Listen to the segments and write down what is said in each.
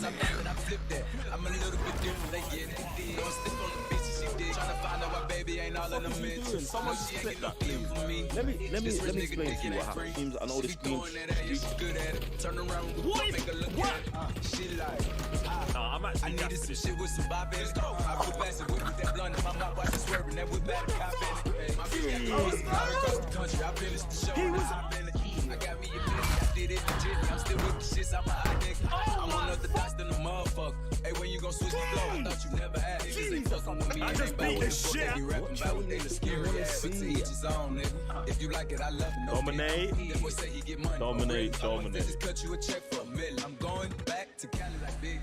honest, I flipped that. I'm a little bit different, they get it. Don't stick on the bitch, she did. Tryna find out why baby ain't all in the mix. Someone She ain't flip get no that, feel for me. Let me explain to you what happened. I know this screen. Good at it. Turn around, make her look at it. She like, I'm I actually needed some shit with some bop in it. I put past it with that blunt in my mouth, watch it swerving, that whip back cop in it. My bitch got me across the country, I finished the show, I got me a bitch, I did it legit, I'm still with the shits, I'm a hot nigga. I'm unorthodox than a motherfucker. Hey, when you gon' switch the flow, I thought you never had it. Niggas ain't fucking with me, and ain't about what the fuck they be rapping about, what they the scary ass. But to each his own, nigga. If you like it, I love it. Dominate. That boy say he get money. Dominate. Just cut you a check for $1 million. I'm going back to Cali like big.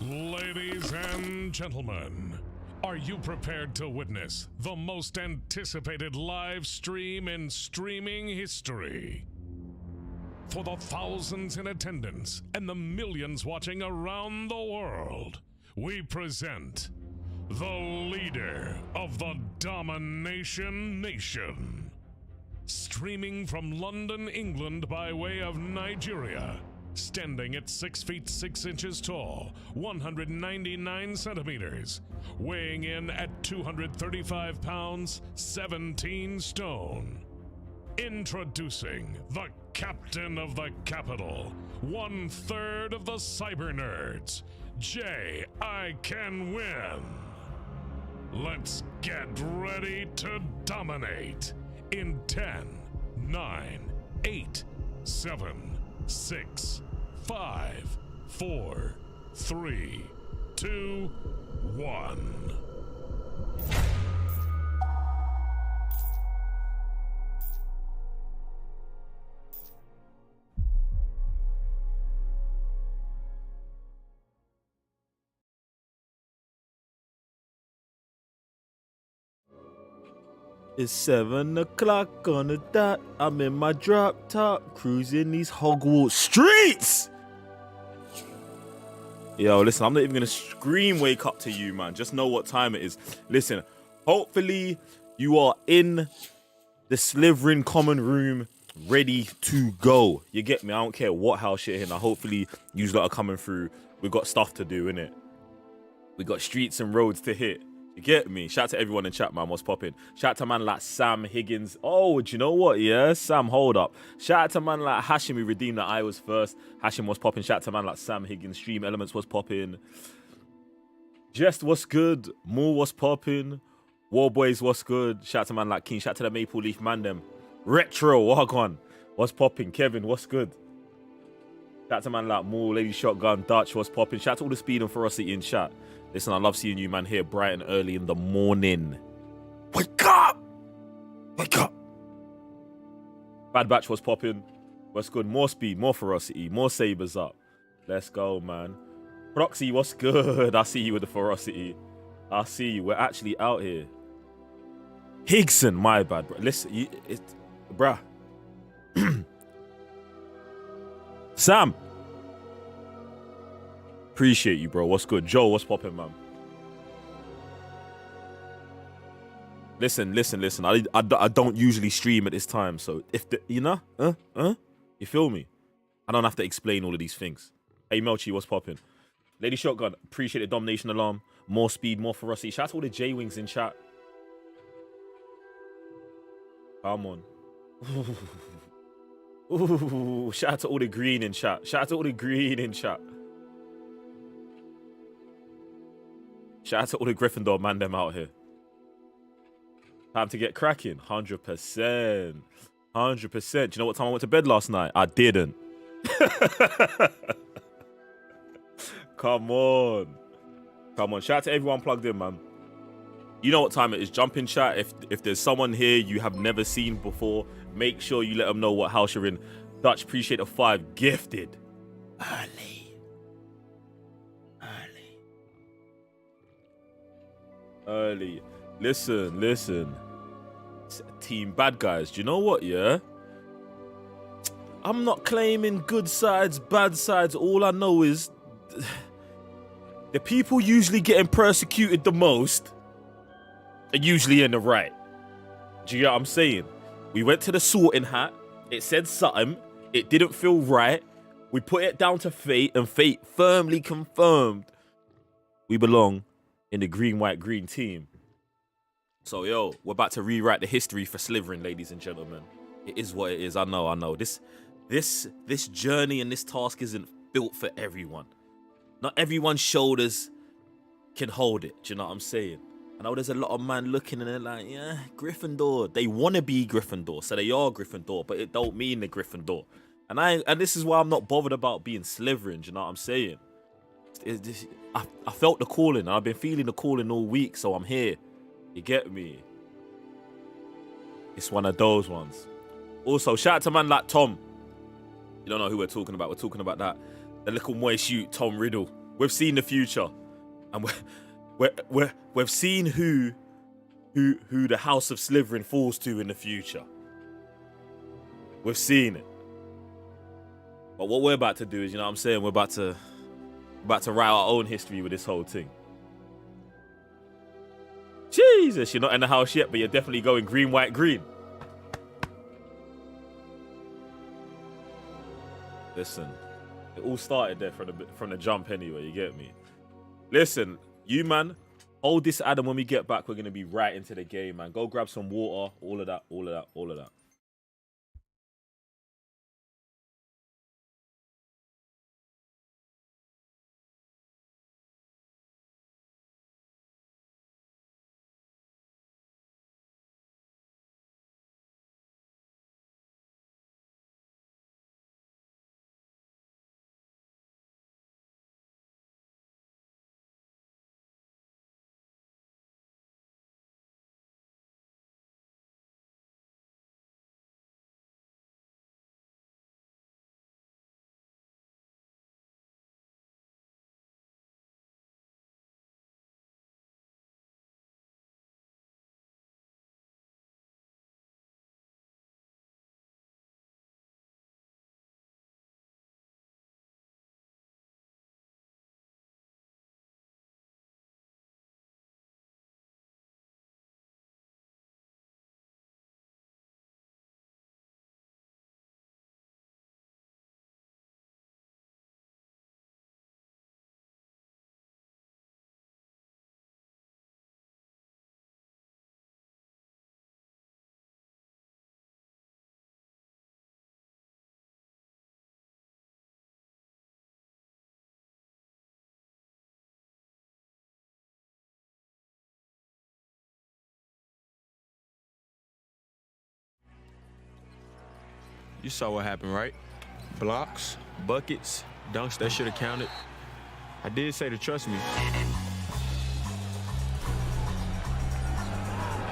Ladies and gentlemen, are you prepared to witness the most anticipated live stream in streaming history? For the thousands in attendance and the millions watching around the world, we present the leader of the Domination Nation. Streaming from London, England by way of Nigeria, standing at 6 feet 6 inches tall, 199 centimeters, weighing in at 235 pounds, 17 stone. Introducing the captain of the capital, 1/3 of the cyber nerds, I Can Win. Let's get ready to dominate in 10, 9, 8, 7, 6, 5, 4, 3, 2, 1. It's 7 o'clock on the dot. I'm in my drop top, cruising these Hogwarts streets. Yo, listen, I'm not even gonna scream wake up to you, man. Just know what time it is. Listen, hopefully you are in the Slytherin common room, ready to go. You get me? I don't care what house shit here. Now, hopefully you lot are coming through. We've got stuff to do, innit? We got streets and roads to hit. You get me? Shout out to everyone in chat, man. What's popping? Shout out to man like Sam Higgins. Oh, do you know what? Yeah, Sam, hold up. Shout out to man like Hashim, who redeemed that I was first. Hashim was popping. Shout out to man like Sam Higgins. Stream Elements was popping. Jest was good. Moore was popping. War Boys was good. Shout out to man like King. Shout out to the Maple Leaf man them. Retro, Wagon was popping. Kevin, what's good? Shout out to man like Moore, Lady Shotgun, Dutch was popping. Shout out to all the speed and ferocity in chat. Listen, I love seeing you, man, here bright and early in the morning. Wake up! Wake up! Bad Batch was popping. What's good? More speed, more ferocity, more sabers up. Let's go, man. Proxy, what's good? I see you with the ferocity. I see you. We're actually out here. Higson, my bad, bro. Listen, bruh. Sam. Appreciate you, bro. What's good? Joe, what's popping, man? Listen. I don't usually stream at this time, so if you feel me? I don't have to explain all of these things. Hey, Melchi, what's popping? Lady Shotgun, appreciate the domination alarm. More speed, more ferocity. Shout out to all the J-Wings in chat. Come on. Ooh, shout out to all the green in chat. Shout out to all the green in chat. Shout out to all the Gryffindor man them out here. Time to get cracking. 100%. 100%. Do you know what time I went to bed last night? I didn't. Come on. Shout out to everyone plugged in, man. You know what time it is. Jump in chat. If there's someone here you have never seen before, make sure you let them know what house you're in. Dutch, appreciate a 5. Gifted. Early. Listen. Team bad guys. Do you know what, yeah? I'm not claiming good sides, bad sides. All I know is the people usually getting persecuted the most are usually in the right. Do you get what I'm saying? We went to the sorting hat. It said something. It didn't feel right. We put it down to fate, and fate firmly confirmed we belong in the green, white, green team. So, yo, we're about to rewrite the history for Slytherin, ladies and gentlemen. It is what it is. I know. This journey and this task isn't built for everyone. Not everyone's shoulders can hold it. Do you know what I'm saying? I know there's a lot of man looking and they're like, yeah, Gryffindor. They want to be Gryffindor, so they are Gryffindor, but it don't mean the Gryffindor. And this is why I'm not bothered about being Slytherin. Do you know what I'm saying? I felt the calling. I've been feeling the calling all week, so I'm here. You get me? It's one of those ones. Also, shout out to man like Tom. You don't know who we're talking about. We're talking about the little moist shoot, Tom Riddle. We've seen the future, and we've seen who the House of Slytherin falls to in the future. We've seen it. But what we're about to do is, you know what I'm saying, we're about to write our own history with this whole thing. Jesus, you're not in the house yet, but you're definitely going green, white, green. Listen, it all started there from the jump anyway, you get me? Listen, you man, hold this Adam. When we get back, we're going to be right into the game, man. Go grab some water, all of that. You saw what happened, right? Blocks, buckets, dunks that should have counted. I did say to trust me.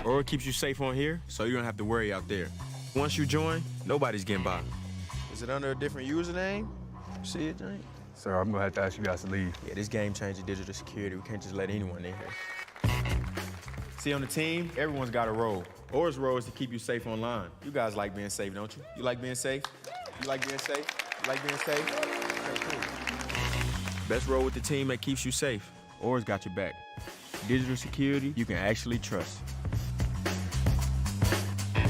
Or it keeps you safe on here, so you don't have to worry out there. Once you join, nobody's getting by. Is it under a different username? See it, Jane? Sir, I'm gonna have to ask you guys to leave. Yeah, this game changing digital security. We can't just let anyone in here. See, on the team, everyone's got a role. Or's role is to keep you safe online. You guys like being safe, don't you? You like being safe? You like being safe? You like being safe? Okay, cool. Best role with the team that keeps you safe. Or's got your back. Digital security you can actually trust. I'm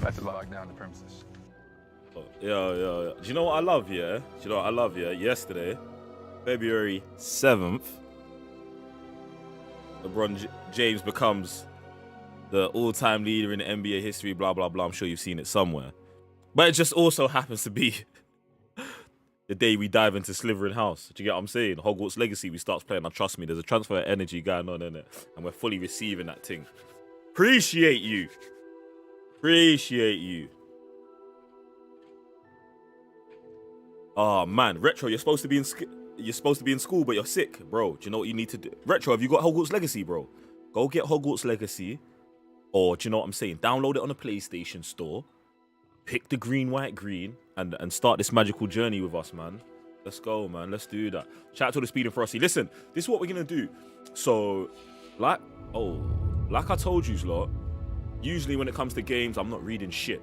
about to log down the premises. Yeah. Do you know what I love, yeah? Yesterday, February 7th, LeBron James becomes the all-time leader in the NBA history, blah, blah, blah. I'm sure you've seen it somewhere. But it just also happens to be the day we dive into Slytherin House. Do you get what I'm saying? Hogwarts Legacy, we start playing. Now, trust me, there's a transfer of energy going on in it. And we're fully receiving that thing. Appreciate you. Oh, man. Retro, you're supposed to be in school, but you're sick, bro. Do you know what you need to do? Retro, have you got Hogwarts Legacy, bro? Go get Hogwarts Legacy. Or, do you know what I'm saying? Download it on the PlayStation Store. Pick the green, white, green. And start this magical journey with us, man. Let's go, man. Let's do that. Shout out to the Speed and Frosty. Listen, this is what we're going to do. So, like I told you, lot, usually when it comes to games, I'm not reading shit.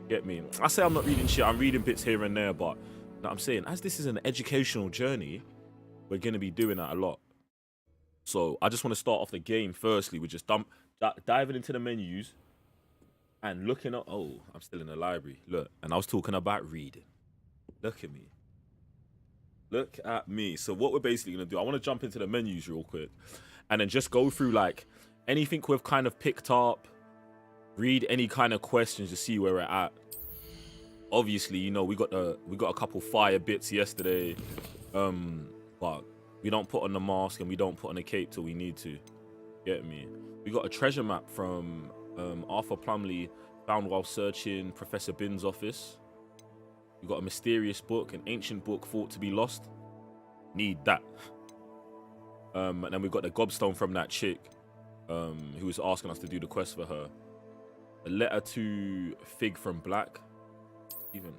Get me? I say I'm not reading shit. I'm reading bits here and there, but you know what I'm saying, as this is an educational journey, we're going to be doing that a lot. So I just want to start off the game firstly with just diving into the menus, and looking at, oh, I'm still in the library. Look, and I was talking about reading. Look at me. Look at me. So what we're basically going to do, I want to jump into the menus real quick and then just go through like anything we've kind of picked up, read any kind of questions to see where we're at. Obviously, you know, we got a couple fire bits yesterday, but we don't put on the mask and we don't put on a cape till we need to. Get me? We got a treasure map from Arthur Plumley, found while searching Professor Bin's office. We got a mysterious book, an ancient book thought to be lost. Need that. And then we got the gobstone from that chick who was asking us to do the quest for her. A letter to Fig from Black. Even.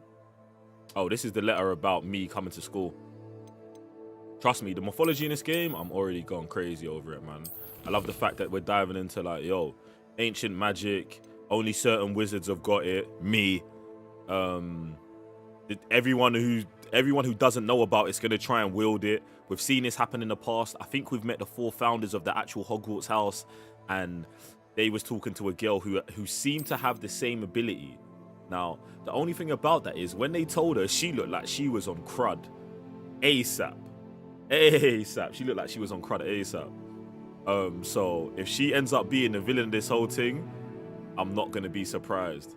Oh, this is the letter about me coming to school. Trust me, the mythology in this game, I'm already going crazy over it, man. I love the fact that we're diving into like, yo, ancient magic. Only certain wizards have got it. Me. Everyone who doesn't know about it's gonna try and wield it. We've seen this happen in the past. I think we've met the 4 founders of the actual Hogwarts house, and they was talking to a girl who seemed to have the same ability. Now, the only thing about that is when they told her, she looked like she was on crud ASAP. She looked like she was on crud ASAP. So if she ends up being the villain of this whole thing, I'm not gonna be surprised.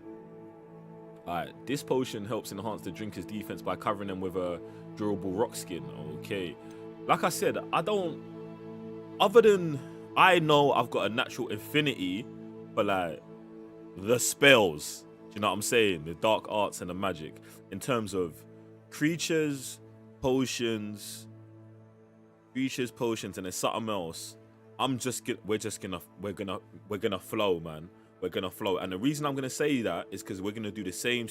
Alright, this potion helps enhance the drinker's defense by covering them with a durable rock skin. Okay. Like I said, other than I know I've got a natural affinity for like the spells. Do you know what I'm saying? The dark arts and the magic. In terms of creatures, potions, and there's something else. We're gonna flow, man. We're gonna flow, and the reason I'm gonna say that is because we're gonna do the same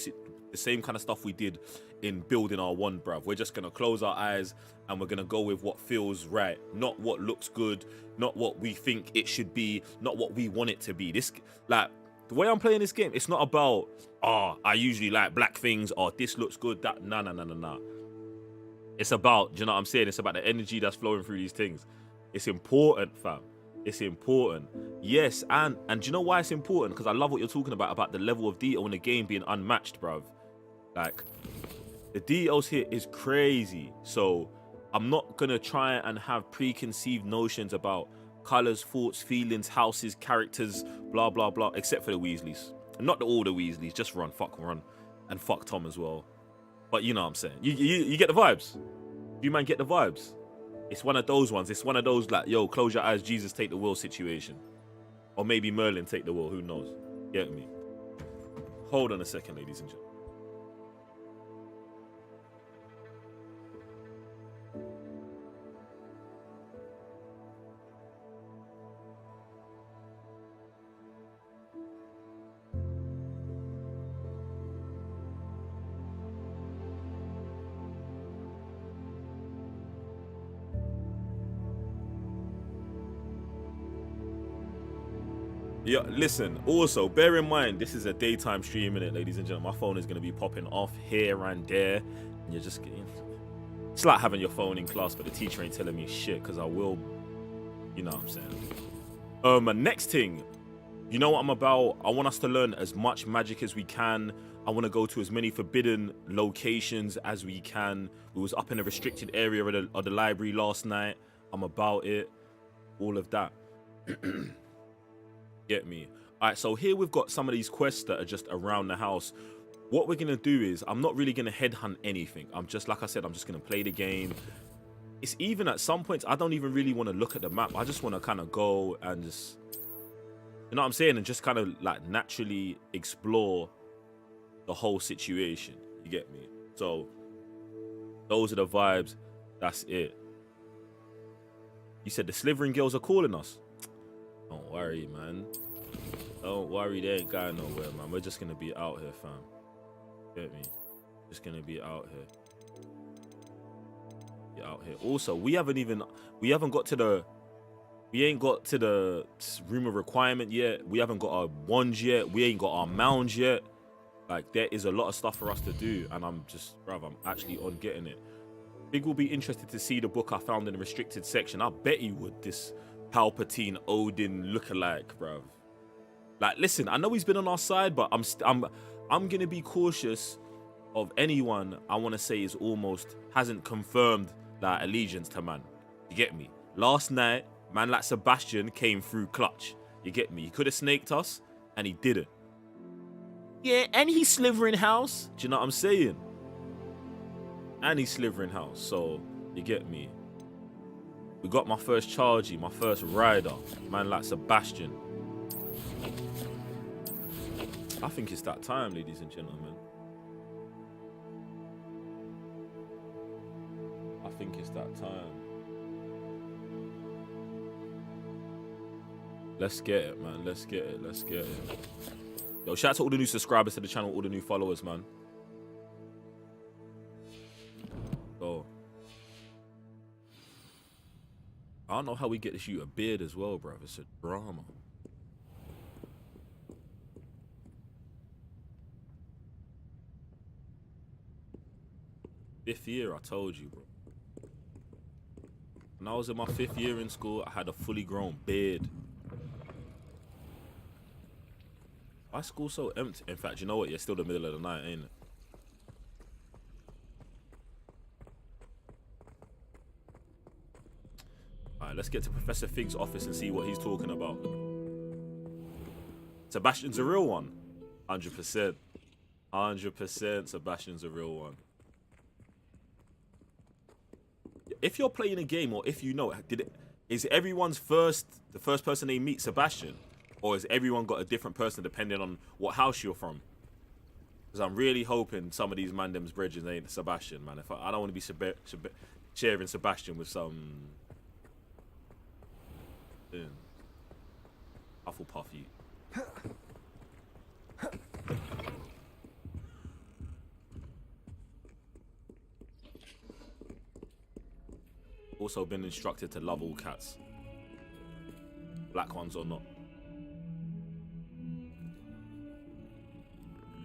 kind of stuff we did in building our one, bruv. We're just gonna close our eyes and we're gonna go with what feels right, not what looks good, not what we think it should be, not what we want it to be. This, like, the way I'm playing this game, it's not about, I usually like black things, or this looks good, that, nah. It's about, do you know what I'm saying? It's about the energy that's flowing through these things. It's important, fam. It's important. Yes, and do you know why it's important? Because I love what you're talking about the level of detail in the game being unmatched, bruv. Like, the details here is crazy. So, I'm not going to try and have preconceived notions about colours, thoughts, feelings, houses, characters, blah, blah, blah, except for the Weasleys. Not all the Weasleys, just Ron, and fuck Tom as well. But you know what I'm saying. You get the vibes? You man get the vibes? It's one of those ones. It's one of those like, yo, close your eyes, Jesus take the wheel situation. Or maybe Merlin take the wheel, who knows? Get me? Hold on a second, ladies and gentlemen. Yeah, listen, also, bear in mind, this is a daytime stream, innit, ladies and gentlemen. My phone is going to be popping off here and there. And you're just getting... It's like having your phone in class, but the teacher ain't telling me shit, because I will... You know what I'm saying. Next thing, you know what I'm about? I want us to learn as much magic as we can. I want to go to as many forbidden locations as we can. We was up in a restricted area of the library last night. I'm about it. All of that. Get me? Alright, so here we've got some of these quests that are just around the house. What we're gonna do is, I'm not really gonna headhunt anything. I'm just, like I said, I'm just gonna play the game. It's even at some points, I don't even really want to look at the map. I just want to kind of go and just, you know what I'm saying? And just kind of like naturally explore the whole situation. You get me? So, those are the vibes. That's it. You said the Slytherin girls are calling us. Don't worry, man. Don't worry, they ain't going nowhere, man. We're just gonna be out here, fam. Get me? Just gonna be out here. Be out here. Also, we ain't got to the room of requirement yet. We haven't got our wands yet. We ain't got our mounds yet. Like, there is a lot of stuff for us to do, and I'm actually on getting it. Big will be interested to see the book I found in the restricted section. I bet he would. This Palpatine Odin lookalike, bruv. Like, listen, I know he's been on our side, but I'm gonna be cautious of anyone I want to say is almost hasn't confirmed that allegiance to man. You get me? Last night, man like Sebastian came through clutch. You get me? He could have snaked us, and he didn't. Yeah, and he's Slytherin House. Do you know what I'm saying? And he's Slytherin House, so you get me? We got my first chargey, my first rider, man like Sebastian. I think it's that time, ladies and gentlemen. I think it's that time. Let's get it, man. Let's get it. Let's get it. Yo, shout out to all the new subscribers to the channel, all the new followers, man. So, I don't know how we get to shoot a beard as well, bro. It's a drama. Fifth year, I told you, bro. When I was in my 5th year in school, I had a fully grown beard. Why is school so empty? In fact, you know what? It's still the middle of the night, ain't it? Alright, let's get to Professor Fig's office and see what he's talking about. Sebastian's a real one. 100%. 100% Sebastian's a real one. If you're playing a game, or if you know, is everyone's the first person they meet Sebastian? Or has everyone got a different person depending on what house you're from? Because I'm really hoping some of these mandems bridges ain't Sebastian, man. If I don't want to be sharing Sebastian with some Hufflepuffy. Also been instructed to love all cats, black ones or not.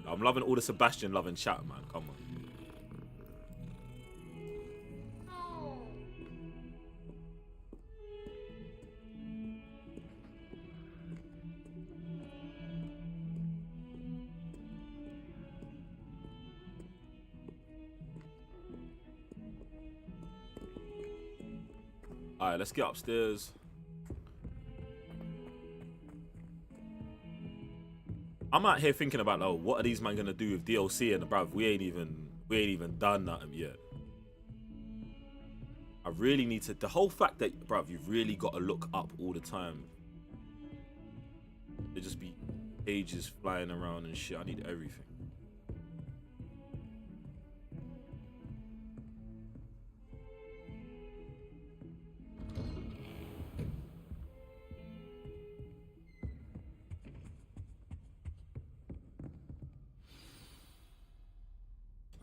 I'm loving all the Sebastian loving chat, man. Come on. Alright, let's get upstairs. I'm out here thinking about, oh, what are these men gonna do with DLC? And bruv, we ain't even done nothing yet. I really need to. The whole fact that, bruv, you've really got to look up all the time. There just be pages flying around and shit. I need everything.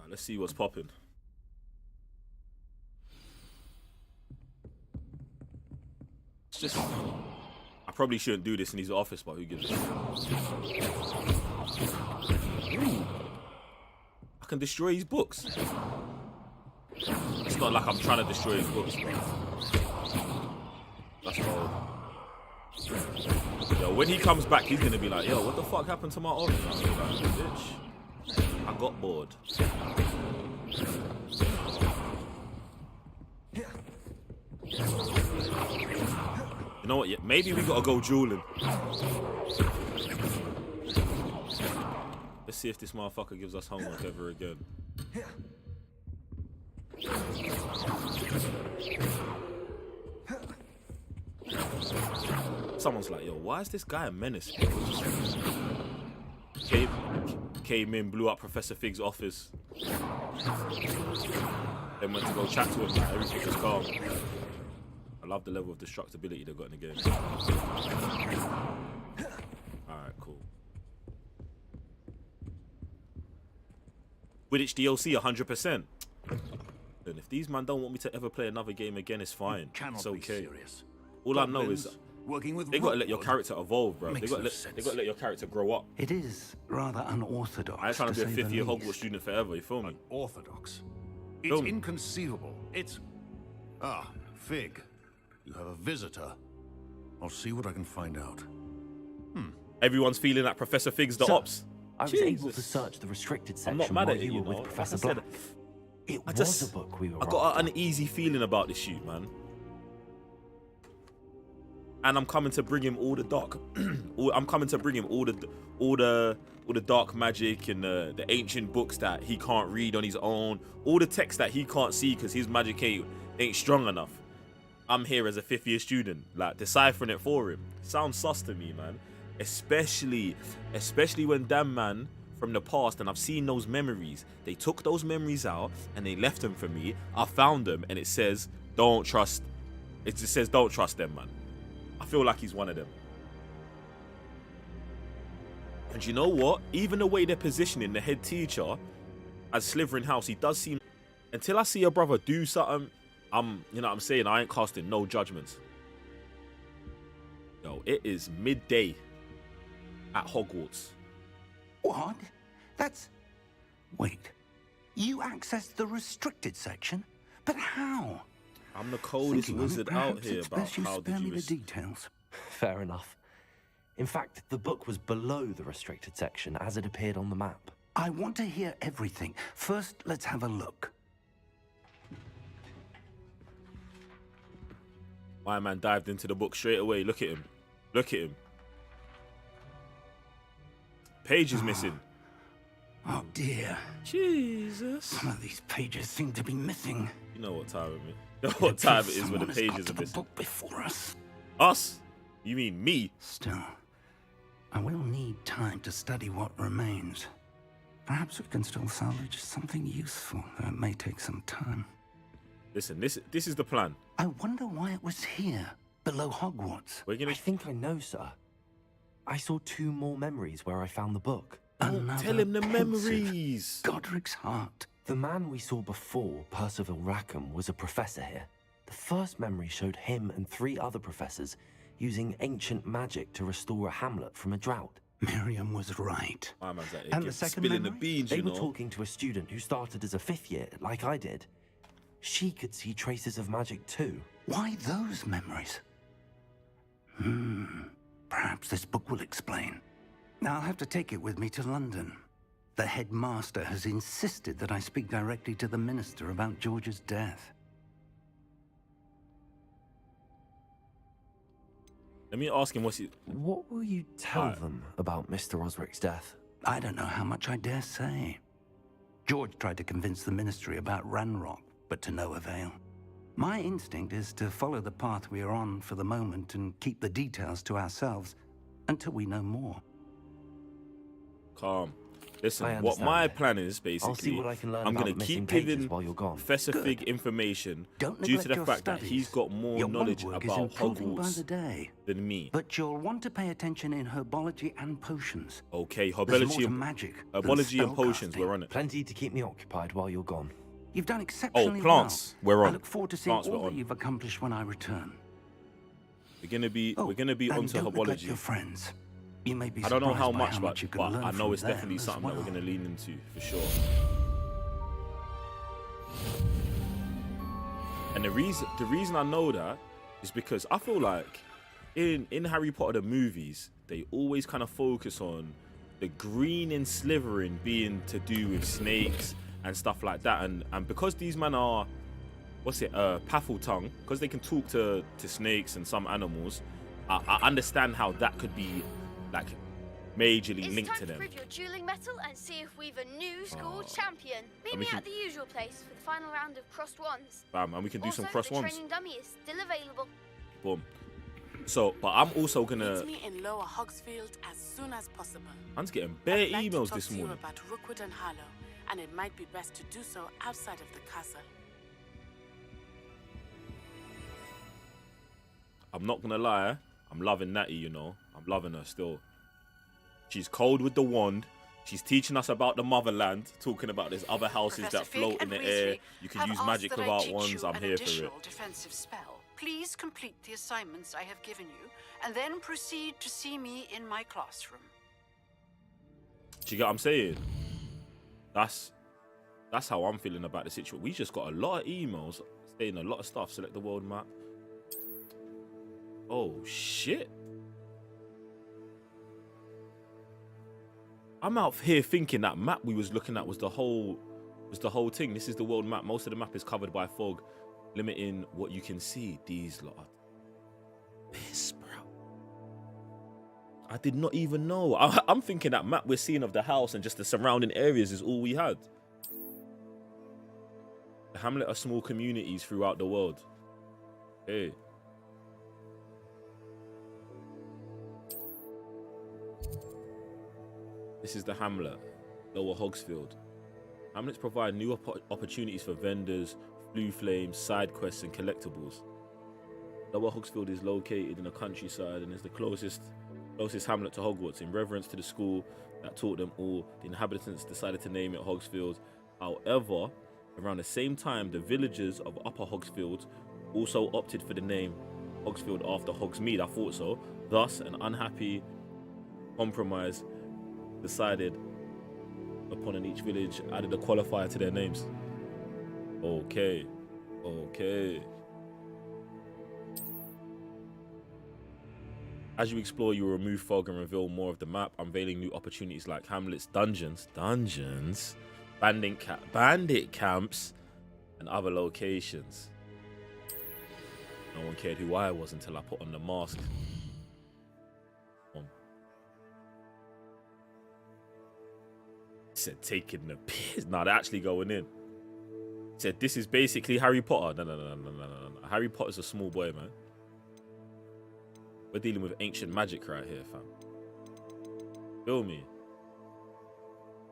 Let's see what's popping. It's just, I probably shouldn't do this in his office, but who gives a shit? I can destroy his books. It's not like I'm trying to destroy his books, bro. That's cold. Yo, when he comes back, he's gonna be like, yo, what the fuck happened to my office? I'm like, bitch, I got bored. You know what? Yeah, maybe we gotta go dueling. Let's see if this motherfucker gives us homework ever again. Someone's like, yo, why is this guy a menace? Came in, blew up Professor Fig's office. Then went to go chat to him, like, everything was calm. I love the level of destructibility they've got in the game. Alright, cool. Quidditch DLC 100%. And if these man don't want me to ever play another game again, it's fine. It's okay. All I know is they gotta let your character evolve, bro. They gotta let your character grow up. It is rather unorthodox. I ain't trying to be a 5th year Hogwarts student forever, you feel me? Unorthodox. It's inconceivable. It's... Ah, Fig. You have a visitor. I'll see what I can find out. Everyone's feeling that Professor Fig's the Sir, ops. I was able to Jesus. search the restricted I'm section not mad while at it, you you were know. with Professor Like I said, Black. It I was just, a book we were I got an after. uneasy feeling about this shoot, man. And I'm coming to bring him all the dark. I'm coming to bring him all the dark magic and the ancient books that he can't read on his own. All the text that he can't see because his magic ain't strong enough. I'm here as a 5th year student, like deciphering it for him. Sounds sus to me, man. Especially when damn man from the past, and I've seen those memories. They took those memories out and they left them for me. I found them and it says, don't trust. It just says, don't trust them, man. I feel like he's one of them. And you know what? Even the way they're positioning the head teacher as Slytherin House, he does seem... Until I see a brother do something, you know what I'm saying? I ain't casting no judgments. Yo, it is midday at Hogwarts. What? That's... Wait. You accessed the restricted section? But how? I'm the coldest Thinking on it, wizard out perhaps here it's about best you how spare did me you... the details. Fair enough. In fact, the book was below the restricted section as it appeared on the map. I want to hear everything. First, let's have a look. My man dived into the book straight away. Look at him. Look at him. Page is missing. Oh dear. Jesus. Some of these pages seem to be missing. You know what time it is. You know what time it is when the Someone has got pages to are the missing. book before us. Us? You mean me? Still, I will need time to study what remains. Perhaps we can still salvage something useful, though it may take some time. Listen, this is the plan. I wonder why it was here, below Hogwarts. We're gonna I think I know, sir. I saw 2 more memories where I found the book. Another tell him the pensive memories. Godric's heart. The man we saw before, Percival Rackham, was a professor here. The first memory showed him and 3 other professors using ancient magic to restore a hamlet from a drought. Miriam was right. My man's like, And the second spilling the memory? beans, They you were know. talking to a student who started as a 5th year, like I did. She could see traces of magic too. Why those memories? Perhaps this book will explain. Now I'll have to take it with me to London. The headmaster has insisted that I speak directly to the minister about George's death. Let me ask him what's he... What will you tell them about Mr. Osric's death? I don't know how much I dare say. George tried to convince the ministry about Ranrock, but to no avail. My instinct is to follow the path we are on for the moment and keep the details to ourselves until we know more. Calm. Listen, I what understand. my plan is, basically, I'll see what I can learn I'm about going the to missing keep pages giving while you're gone. Professor Good. Fig information Don't due to neglect the your fact that studies. he's got more Your knowledge bond work is about improving by the Hogwarts day. than me. But you'll want to pay attention in herbology and potions. Okay, There's more herbology to and, magic than herbology and potions, spellcasting. we're on it. Plenty to keep me occupied while you're gone. You've done exceptionally plants, well. we're on. I look forward to seeing Plants, we're all that on. you've accomplished when I return. We're gonna be Oh, onto and don't neglect herbology. your friends. You may be I don't know how surprised by much, you but can learn I know from it's definitely them as something that we're well. gonna lean into for sure. And the reason I know that is because I feel like in Harry Potter the movies, they always kind of focus on the green in Slytherin being to do with snakes and stuff like that. And because these men are, Paffle tongue, because they can talk to snakes and some animals, I understand how that could be like majorly It's linked time to them. prove your dueling mettle and see if we've a new school champion. Meet And me we can- at the usual place for the final round of crossed ones. Bam, and we can do Also, some cross the ones. training dummy is still available. Boom. So, but I'm also gonna. Meet me in Lower Hogsfield as soon as possible. I'm getting bare I'd like to emails talk this to you morning. about Rookwood and Harlow, and it might be best to do so outside of the castle. I'm not gonna lie, I'm loving Natty, you know. I'm loving her still. She's cold with the wand. She's teaching us about the motherland, talking about there's other houses Professor that float Fig in the and air. Weasley You can have use asked magic that I without teach wands. you I'm an here for it. additional defensive spell. Please complete the assignments I have given you, and then proceed to see me in my classroom. Do you get what I'm saying? That's how I'm feeling about the situation. We just got a lot of emails saying a lot of stuff. Select the world map. Oh shit. I'm out here thinking that map we was looking at was the whole thing. This is the world map. Most of the map is covered by fog, limiting what you can see. These lot are piss, bro. I did not even know. I'm thinking that map we're seeing of the house and just the surrounding areas is all we had. The hamlet are small communities throughout the world. Hey. This is the hamlet, Lower Hogsfield. Hamlets provide new opportunities for vendors, blue flames, side quests, and collectibles. Lower Hogsfield is located in the countryside and is the closest hamlet to Hogwarts. In reverence to the school that taught them all, the inhabitants decided to name it Hogsfield. However, around the same time, the villagers of Upper Hogsfield also opted for the name Hogsfield after Hogsmeade. I thought so. Thus, an unhappy compromise decided upon, and each village added a qualifier to their names. Okay. As you explore, you will remove fog and reveal more of the map, unveiling new opportunities like hamlets, dungeons, bandit camps, and other locations. No one cared who I was until I put on the mask. Said taking the piss. Nah, they're actually going in. Said this is basically Harry Potter. No. Harry Potter's a small boy, man. We're dealing with ancient magic right here, fam. Feel me?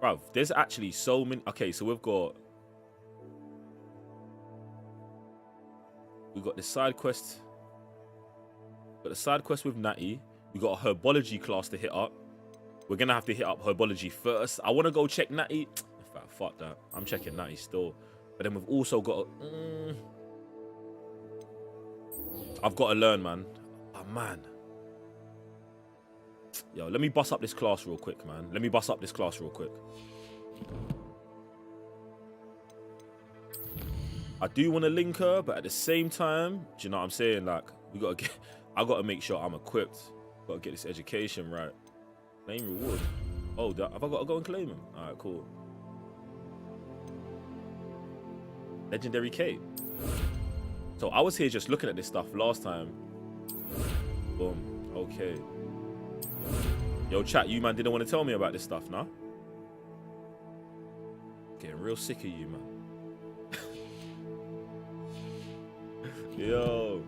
Bruv, there's actually so many. Okay, so we've got the side quest. Got the side quest with Natty. We got a herbology class to hit up. We're gonna have to hit up herbology first. I want to go check Natty. In fact, fuck that. I'm checking Natty still. But then we've also got. I've got to learn, man. Oh man. Yo, let me bust up this class real quick, man. I do want to link her, but at the same time, do you know what I'm saying? Like, I gotta make sure I'm equipped. Gotta get this education right. Claim reward. Oh, have I got to go and claim him? All right, cool. Legendary cape. So I was here just looking at this stuff last time. Boom. Okay. Yo, chat, you man didn't want to tell me about this stuff, nah? Getting real sick of you, man. Yo.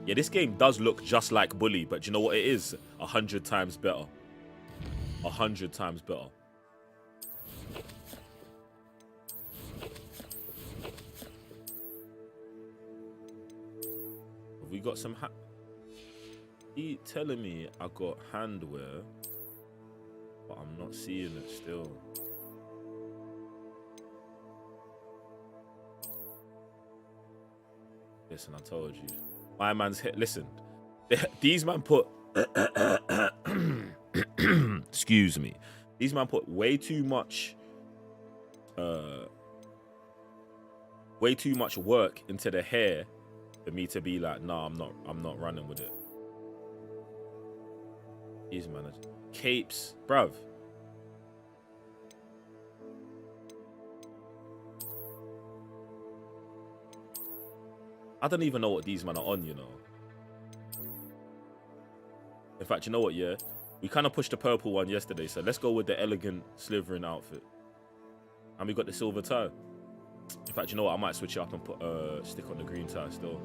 Yeah, this game does look just like Bully, but do you know what it is? 100 times better. 100 times better. Have we got some He telling me I got handwear, but I'm not seeing it still. Listen, I told you. My man's hit. Listen, these man put. Excuse me. These man put way too much work into the hair for me to be like, nah, I'm not running with it. These man capes, bruv. I don't even know what these men are on, you know. In fact, you know what, yeah? We kind of pushed the purple one yesterday, so let's go with the elegant Slytherin outfit. And we got the silver tie. In fact, you know what? I might switch it up and put stick on the green tie still.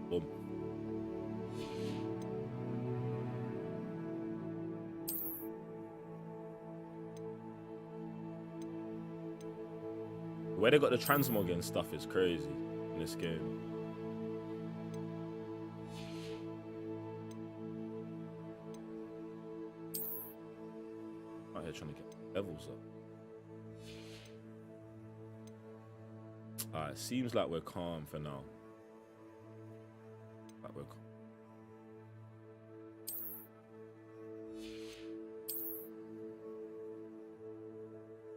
Boom. Where they got the transmog and stuff is crazy in this game. Out here trying to get levels up. Alright, seems like we're calm for now. Like we're calm.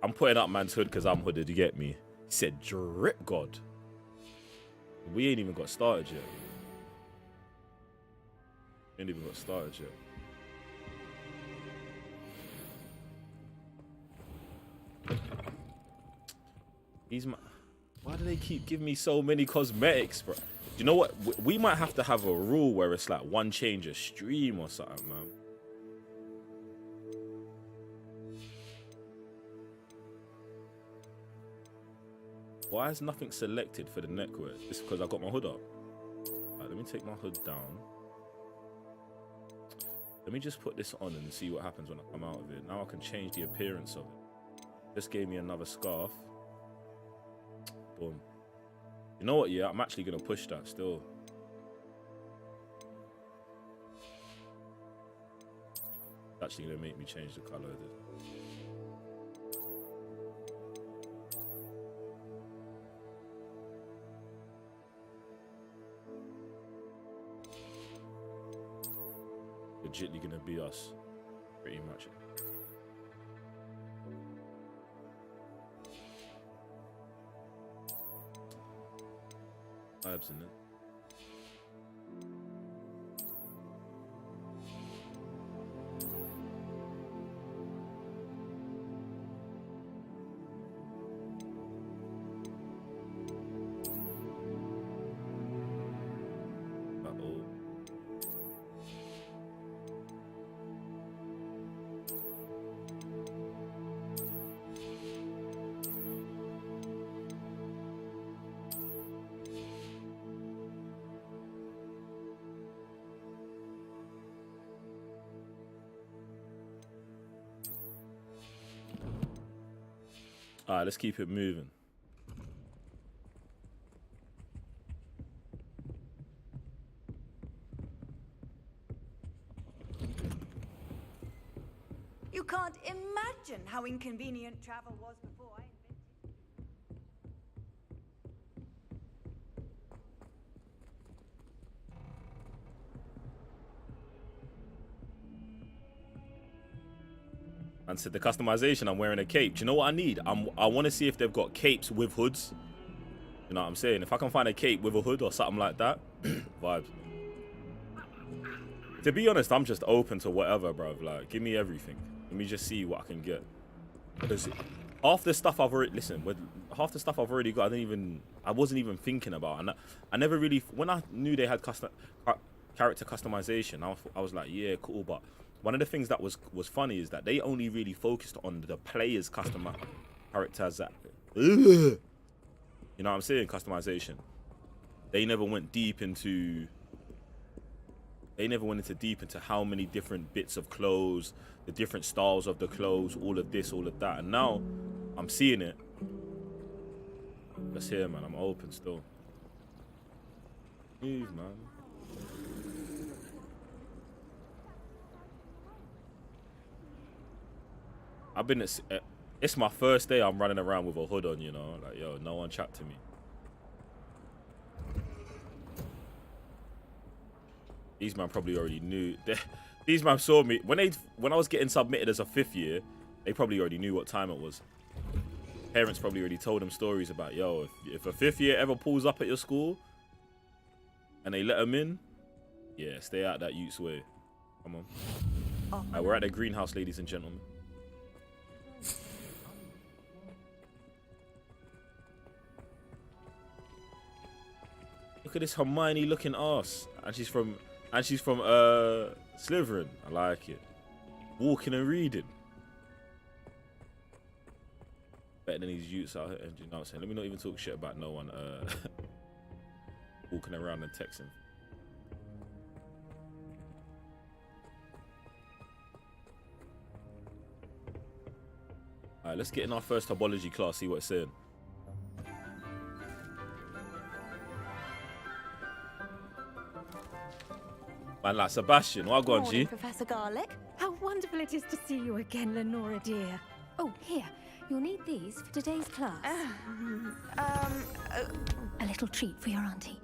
I'm putting up man's hood because I'm hooded, you get me? He said, drip God. We ain't even got started yet. Ain't even got started yet. Why do they keep giving me so many cosmetics, bro? You know what? We might have to have a rule where it's like one change a stream or something, man. Why is nothing selected for the neckwear? It's because I got my hood up. Right, let me take my hood down. Let me just put this on and see what happens when I come out of it. Now I can change the appearance of it. Just gave me another scarf. Boom. You know what? Yeah, I'm actually going to push that still. It's actually going to make me change the color of this. Legitly gonna be us, pretty much. Vibes in it. All right, let's keep it moving. You can't imagine how inconvenient travel was before I And said the customization, I'm wearing a cape. Do you know what I need? I want to see if they've got capes with hoods. You know what I'm saying? If I can find a cape with a hood or something like that, vibes. To be honest, I'm just open to whatever, bro. Like, give me everything. Let me just see what I can get. Because half the stuff I've already half the stuff I've already got, I wasn't even thinking about. And I never really, when I knew they had character customization, I was like, yeah, cool. But one of the things that was funny is that they only really focused on the players' characters. You know what I'm saying? Customization. They never went deep into. They never went deep into how many different bits of clothes, the different styles of the clothes, all of this, all of that. And now I'm seeing it. Let's hear, man. I'm open still. Move, man. I've been it's my first day I'm running around with a hood on, you know, like, yo, no one chat to me. These man probably already knew. These man saw me when I was getting submitted as a 5th year. They probably already knew what time it was. Parents probably already told them stories about, yo, if a 5th year ever pulls up at your school and they let them in, yeah, stay out that youth's way. Come on. All right, we're at the greenhouse, ladies and gentlemen. Look at this Hermione looking ass. And she's from Slytherin. I like it. Walking and reading. Better than these youths out here. You know what I'm saying? Let me not even talk shit about no one walking around and texting. Alright, let's get in our first topology class, see what it's saying. Man, like Sebastian, what go on, G? Professor Garlick. How wonderful it is to see you again, Lenora dear. Oh, here, you'll need these for today's class. A little treat for your auntie.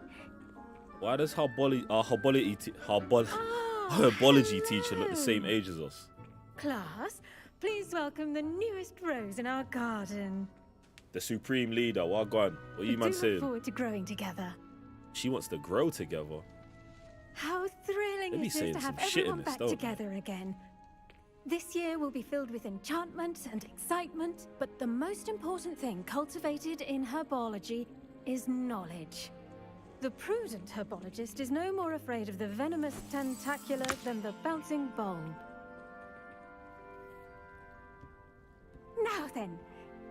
Why does our herbology teacher look the same age as us? Class, please welcome the newest rose in our garden. The supreme leader, what go on? What are you man saying? Look forward to growing together. She wants to grow together. How thrilling They be it is saying to have some shit in everyone this, back don't they? together again. This year will be filled with enchantment and excitement, but the most important thing cultivated in herbology is knowledge. The prudent herbologist is no more afraid of the venomous tentacular than the bouncing bulb. Now then,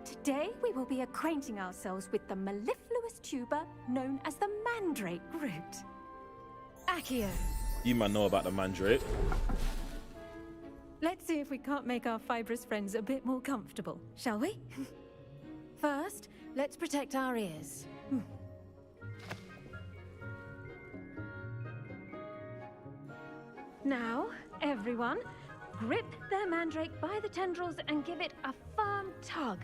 today we will be acquainting ourselves with the mellifluous tuber known as the mandrake root. Accio. You might know about the mandrake. Let's see if we can't make our fibrous friends a bit more comfortable, shall we? First, let's protect our ears. Now, everyone, grip their mandrake by the tendrils and give it a firm tug.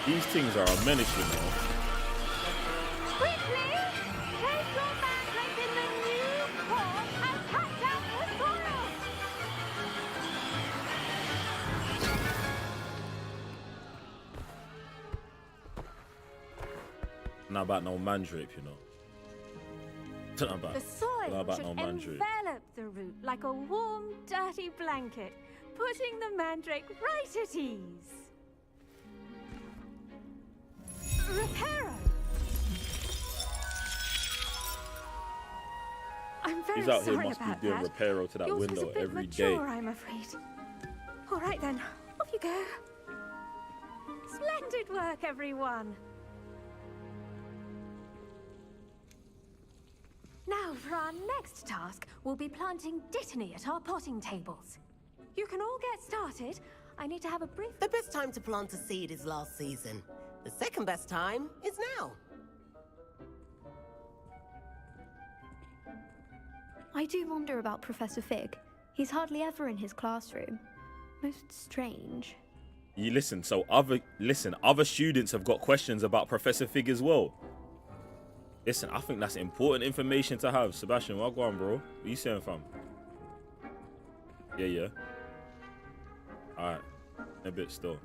These things are a menace, you know. Quickly, take your mandrake in the new pot and cut down the soil. Not about no mandrake, you know. Not about, The soil not about should no mandrake. envelop the root like a warm, dirty blanket, putting the mandrake right at ease. Reparo! I'm very He's out here sorry must be about doing that. reparo to that Yours was window a bit every mature, day. I'm afraid. All right then, off you go. Splendid work, everyone. Now, for our next task, we'll be planting dittany at our potting tables. You can all get started. I need to have a brief... The best time to plant a seed is last season. The second best time is now. I do wonder about Professor Fig. He's hardly ever in his classroom. Most strange. You listen, so other students have got questions about Professor Fig as well. Listen, I think that's important information to have. Sebastian, what go on, bro? What you saying, fam? Yeah. Alright. A bit still.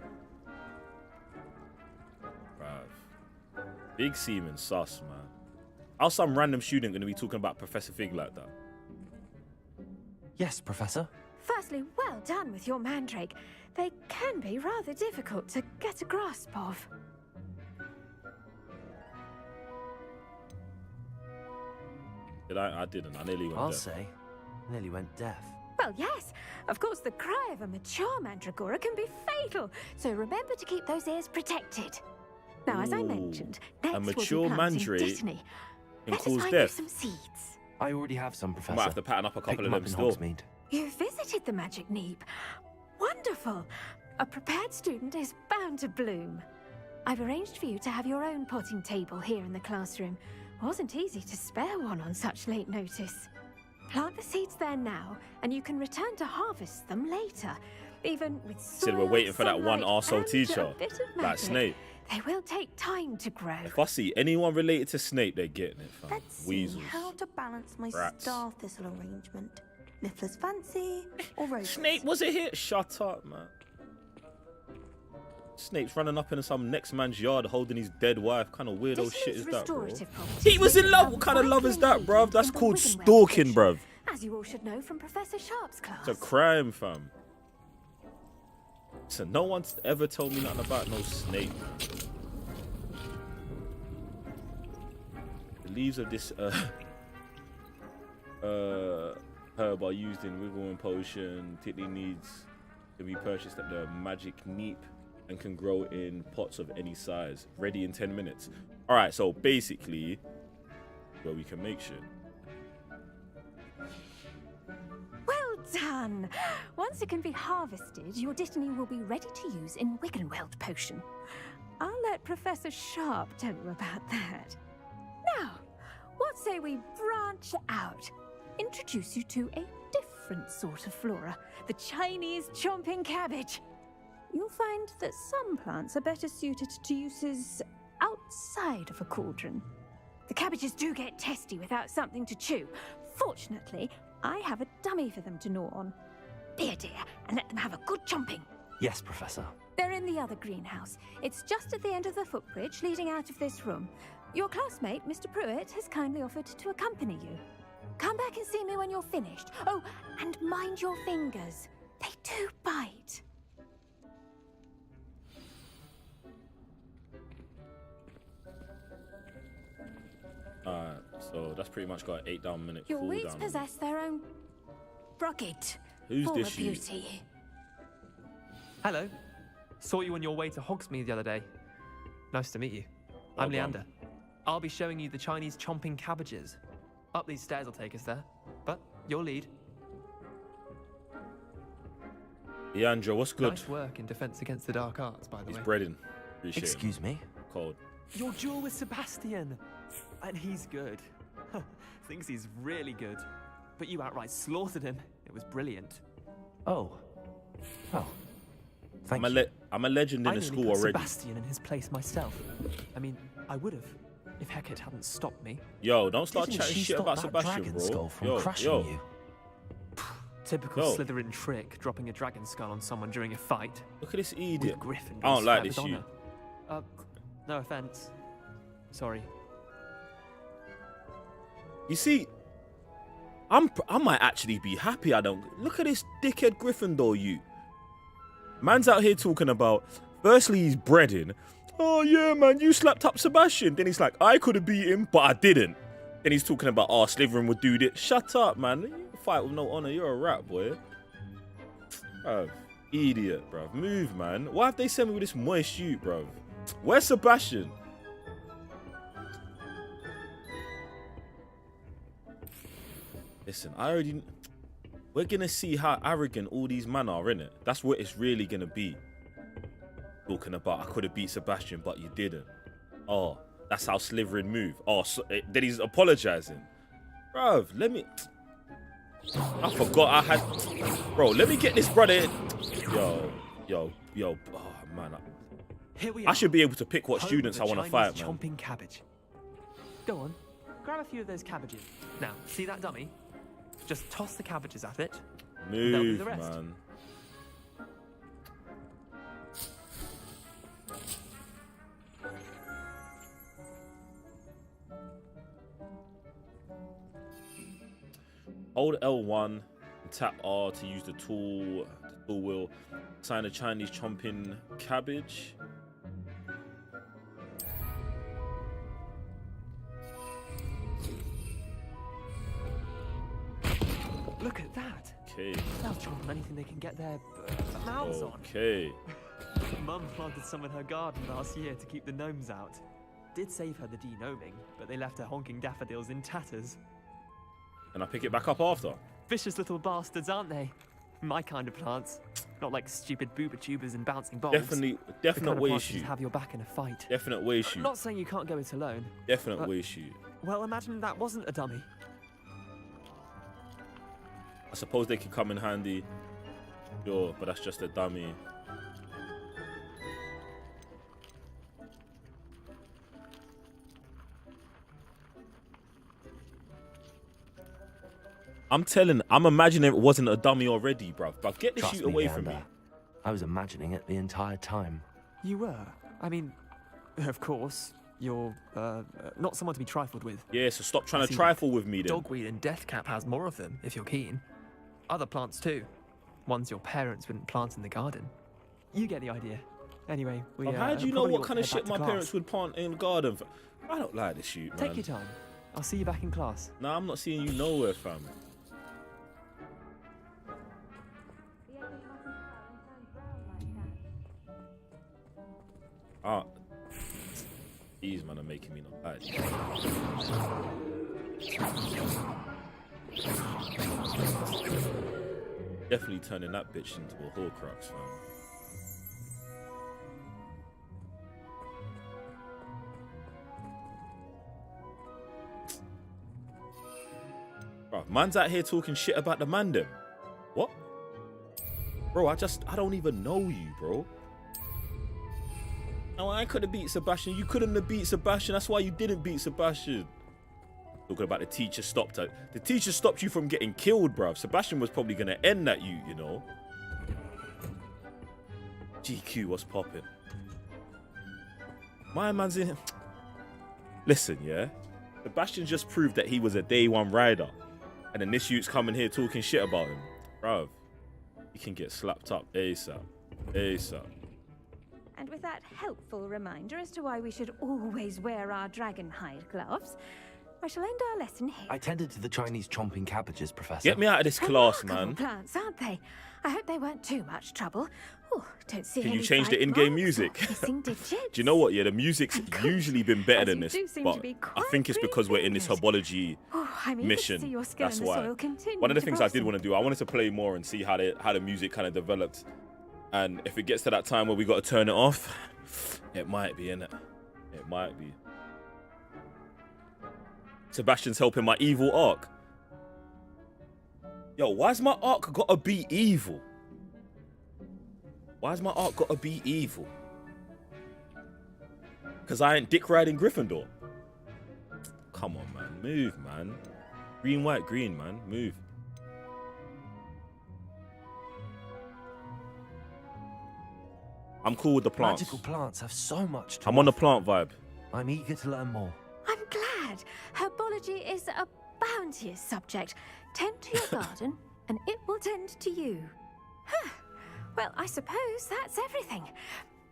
Bruv. Big semen sus, man. How's some random student gonna be talking about Professor Fig like that? Yes, Professor. Firstly, well done with your mandrake. They can be rather difficult to get a grasp of. I didn't. I nearly went I'll deaf. say, nearly went deaf. Well, yes. Of course, the cry of a mature mandragora can be fatal, so remember to keep those ears protected. Now, as I Ooh, mentioned, a next mature we'll be planting mandrake dittany. can Let us cause find death. you some seeds. I already have some, Professor. Might have to pattern up a Pick couple of them them up still. in Hogsmeade. You visited the Magic Neep. Wonderful. A prepared student is bound to bloom. I've arranged for you to have your own potting table here in the classroom. Wasn't easy to spare one on such late notice. Plant the seeds there now, and you can return to harvest them later. Even with soil, Said we're waiting for that one sunlight, arsehole and teacher, a bit of like magic. Snape. They will take time to grow. If I see anyone related to Snape, they're getting it, fam. Let's see Weasels. how to balance my Rats. star thistle arrangement. Niffler's fancy or roses? Snape, was it here? Shut up, man. Snape's running up in some next man's yard holding his dead wife. Kind of weirdo shit is that, bro? He was in love. What kind of love is that, bruv? That's called stalking, bruv. As you all should know from Professor Sharp's class. It's a crime, fam. So no one's ever told me nothing about no Snape. The leaves of this herb are used in wiggling potion. Titley needs to be purchased at the Magic Neep and can grow in pots of any size. Ready in 10 minutes. All right, so basically, where we can make shit. Well done! Once it can be harvested, your dittany will be ready to use in Wiggenweld potion. I'll let Professor Sharp tell you about that. Now, what say we branch out? Introduce you to a different sort of flora, the Chinese chomping cabbage. You'll find that some plants are better suited to uses outside of a cauldron. The cabbages do get testy without something to chew. Fortunately, I have a dummy for them to gnaw on. Be a dear and let them have a good chomping. Yes, Professor. They're in the other greenhouse. It's just at the end of the footbridge leading out of this room. Your classmate, Mr. Pruitt, has kindly offered to accompany you. Come back and see me when you're finished. Oh, and mind your fingers. They do bite. Alright, so that's pretty much got an 8 down minute Your cooldown. weeds possess their own rugged Who's form this of you? beauty. Hello. Saw you on your way to Hogsmeade the other day. Nice to meet you. I'm Well done. Leander. I'll be showing you the Chinese chomping cabbages. Up these stairs will take us there. But your lead. Leandro, what's good? Nice work in Defense Against the Dark Arts, by the He's way. breading. Appreciate it. Excuse me? Cold. Your duel with Sebastian. And he's good. Thinks he's really good. But you outright slaughtered him. It was brilliant. Oh. Well, thank I'm you. I'm a legend in I the nearly school put already. Sebastian in his place myself. I mean, I would have if Hecate hadn't stopped me. Yo, don't start Didn't chatting she shit stop about that Sebastian, dragon bro. skull from Yo, crushing yo. you? Typical Yo. Slytherin trick, dropping a dragon skull on someone during a fight. Look at this With idiot. Griffin I don't like with this you. honor. No offense. Sorry. You see, I might actually be happy I don't. Look at this dickhead Gryffindor, you. Man's out here talking about, firstly, he's breading. Oh, yeah, man, you slapped up Sebastian. Then he's like, I could have beat him, but I didn't. Then he's talking about, oh, Slytherin would do this. Shut up, man. You fight with no honor. You're a rat, boy. Bruv, idiot, bruv. Move, man. Why have they sent me with this moist shoot, bruv? Where's Sebastian? Listen, we're gonna see how arrogant all these men are, innit? That's what it's really gonna be. Talking about, I could have beat Sebastian, but you didn't. Oh, that's how Slytherin move. Oh, so, then he's apologizing. Bruv, I forgot I had... Bro, let me get this brother in. Yo. Oh, man. Here we I are. should be able to pick what Home students of I the want to Chinese fight, man. chomping cabbage. Go on, grab a few of those cabbages. Now, see that dummy? Just toss the cabbages at it. and they'll do Move, the rest. man. Hold L1 and tap R to use the tool. The tool will assign a Chinese chomping cabbage. Look at that. Okay. They'll chomp on anything they can get their mouths on. Okay. Mum planted some in her garden last year to keep the gnomes out. Did save her the de-gnoming, but they left her honking daffodils in tatters. Can I pick it back up after? Vicious little bastards, aren't they? My kind of plants. Not like stupid booba tubers and bouncing balls. Definite the kind of way plants that shoot. just have your back in a fight. Definite way shoot. Not saying you can't go it alone. Definite but- way shoot. Well, imagine that wasn't a dummy. I suppose they could come in handy. Sure, but that's just a dummy. I'm imagining it wasn't a dummy already, bruv. But get the Trust shoot me, away from me. Leander. I was imagining it the entire time. You were. I mean, of course, you're not someone to be trifled with. Yeah, so stop trying I to see trifle with me then. Dogweed and Deathcap has more of them, if you're keen. Other plants too. Ones your parents wouldn't plant in the garden. You get the idea. Anyway, we. How do you know probably what ought to kind of head back shit to my class. parents would plant in the garden? I don't like this shoot, man. Take your time. I'll see you back in class. Nah, I'm not seeing you nowhere, fam. Ah, these man are making me not bad. Definitely turning that bitch into a Horcrux, fam. Bro, man's out here talking shit about the man them. What? Bro, I don't even know you, bro. No, I could have beat Sebastian. You couldn't have beat Sebastian. That's why you didn't beat Sebastian. Talking about the teacher stopped her. The teacher stopped you from getting killed, bruv. Sebastian was probably going to end at you, you know. GQ, what's popping? My man's in. Listen, yeah. Sebastian just proved that he was a day one rider. And then this youth's coming here talking shit about him. Bruv, he can get slapped up ASAP. ASAP. And with that helpful reminder as to why we should always wear our dragon hide gloves, I shall end our lesson here. I tended to the Chinese chomping cabbages, Professor. Get me out of this class, Remarkable man. plants, aren't they? I hope they weren't too much trouble. Oh, don't see Can any you change the bite in-game marks or music? missing digits. Do you know what? Yeah, the music's usually been better As than you this, do seem but to be I quite think it's because we're in this herbology Oh, I'm eager to see mission. your skill That's in the why. soil continue One of the to things I did blossom. want to do, I wanted to play more and see how the music kind of developed. And if it gets to that time where we got to turn it off, it might be, innit? It might be. Sebastian's helping my evil arc. Yo, why's my arc gotta be evil? Why's my arc gotta be evil? Because I ain't dick riding Gryffindor. Come on, man. Move, man. Green, white, green, man. Move. I'm cool with the plants. Magical plants have so much to I'm on the offer. plant vibe. I'm eager to learn more. I'm glad. Herbology is a bounteous subject. Tend to your garden, and it will tend to you. Huh. Well, I suppose that's everything.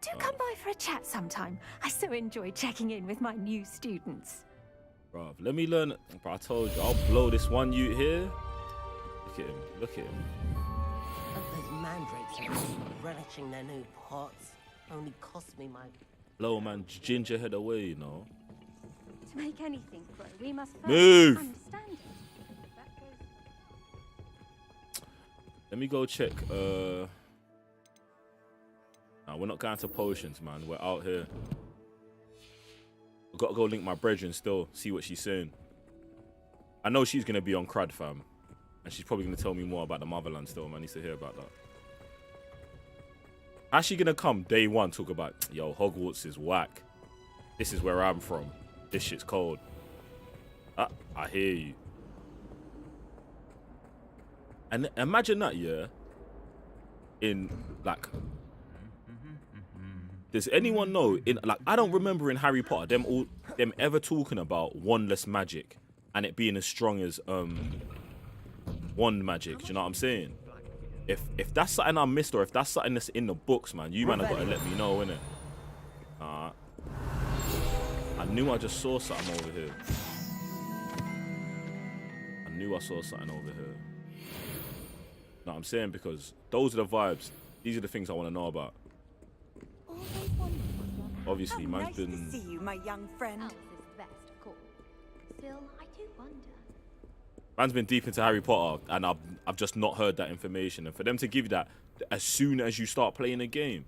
Do come by for a chat sometime. I so enjoy checking in with my new students. Bruv, let me learn. Bro, I told you, I'll blow this one ute here. Look at him. Look at him. Those mandrakes are relishing their new pots. Only cost me my... Blow man gingerhead away, you know. To make anything grow, we must first Move. understand it. That goes... Let me go check. Nah, we're not going to potions, man. We're out here. I've got to go link my brethren still, see what she's saying. I know she's going to be on crud, fam. And she's probably going to tell me more about the motherland still, man. I need to hear about that. How's she going to come day one, talk about, yo, Hogwarts is whack. This is where I'm from. This shit's cold. I hear you. And imagine that, yeah. In, like... Does anyone know, in like, I don't remember in Harry Potter them ever talking about wandless magic and it being as strong as wand magic. Do you know what I'm saying? If that's something I missed or if that's something that's in the books, man, you man have got to let me know, innit? I knew I just saw something over here. I knew I saw something over here. Know what I'm saying? Because those are the vibes. These are the things I want to know about. Obviously, man's nice been... to see you, my young friend. Still, I do wonder. Man's been deep into Harry Potter, and I've just not heard that information. And for them to give you that as soon as you start playing a game,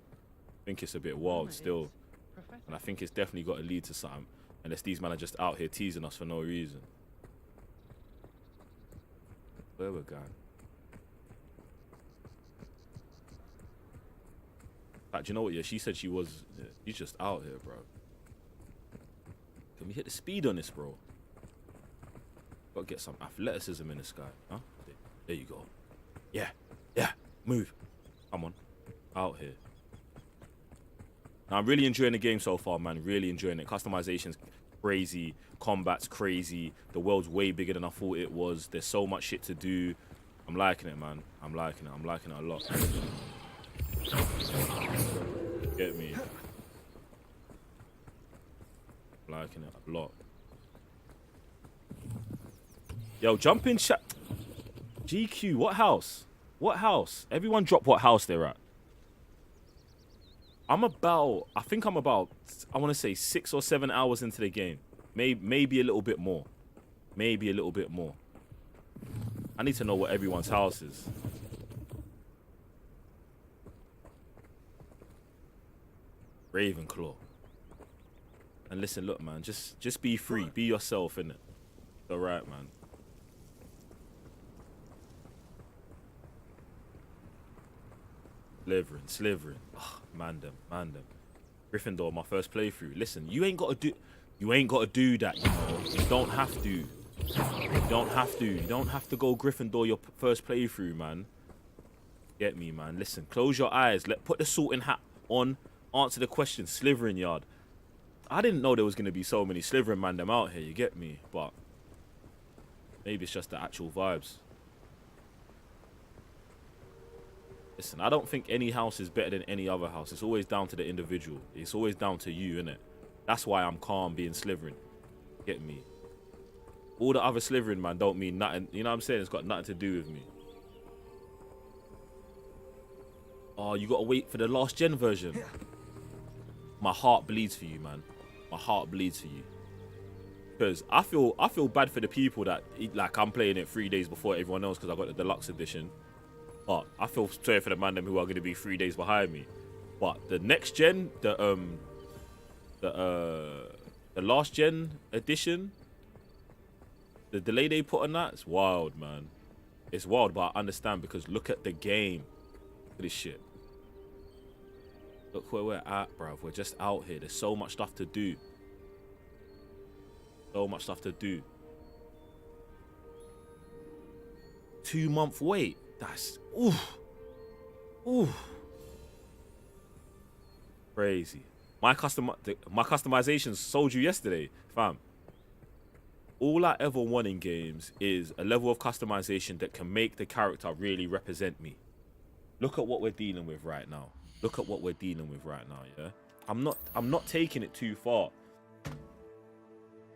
I think it's a bit wild still. And I think it's definitely got to lead to something. Unless these men are just out here teasing us for no reason. Where we're going? Do you know what? Yeah, she said she was. Yeah, she's just out here, bro. Can we hit the speed on this, bro? Gotta get some athleticism in this guy, huh? There you go. Yeah, yeah. Move. Come on, out here. Now, I'm really enjoying the game so far, man. Really enjoying it. Customization's crazy. Combat's crazy. The world's way bigger than I thought it was. There's so much shit to do. I'm liking it, man. I'm liking it. I'm liking it a lot. Get me. Liking it a lot. Yo, jump in chat. GQ, what house? What house? Everyone drop what house they're at. I think I'm about, I want to say 6 or 7 hours into the game. Maybe a little bit more. Maybe a little bit more. I need to know what everyone's house is. Ravenclaw. And listen, look, man, just be free. Be yourself, innit? All right, man. Slytherin. Oh, man them. Gryffindor, my first playthrough. Listen, you ain't gotta do that, you know. You don't have to. You don't have to go Gryffindor your first playthrough, man. Get me, man. Listen, close your eyes. Put the sorting hat on. Answer the question, Slytherin yard. I didn't know there was going to be so many Slytherin man them out here, you get me? But maybe it's just the actual vibes. Listen, I don't think any house is better than any other house. It's always down to the individual. It's always down to you, innit? That's why I'm calm being Slytherin. Get me? All the other Slytherin man don't mean nothing. You know what I'm saying? It's got nothing to do with me. Oh, you got to wait for the last gen version. My heart bleeds for you, man. My heart bleeds for you. Because I feel bad for the people that, like, I'm playing it 3 days before everyone else because I got the deluxe edition. But I feel sorry for the man them who are going to be 3 days behind me. But the next gen, the last gen edition, the delay they put on that, it's wild, man. It's wild, but I understand because look at the game. Look at this shit. Look where we're at, bruv. We're just out here. There's so much stuff to do. So much stuff to do. 2-month wait. That's oof. Oof. Crazy. My customizations sold you yesterday, fam. All I ever want in games is a level of customization that can make the character really represent me. Look at what we're dealing with right now. Look at what we're dealing with right now, yeah? I'm not taking it too far.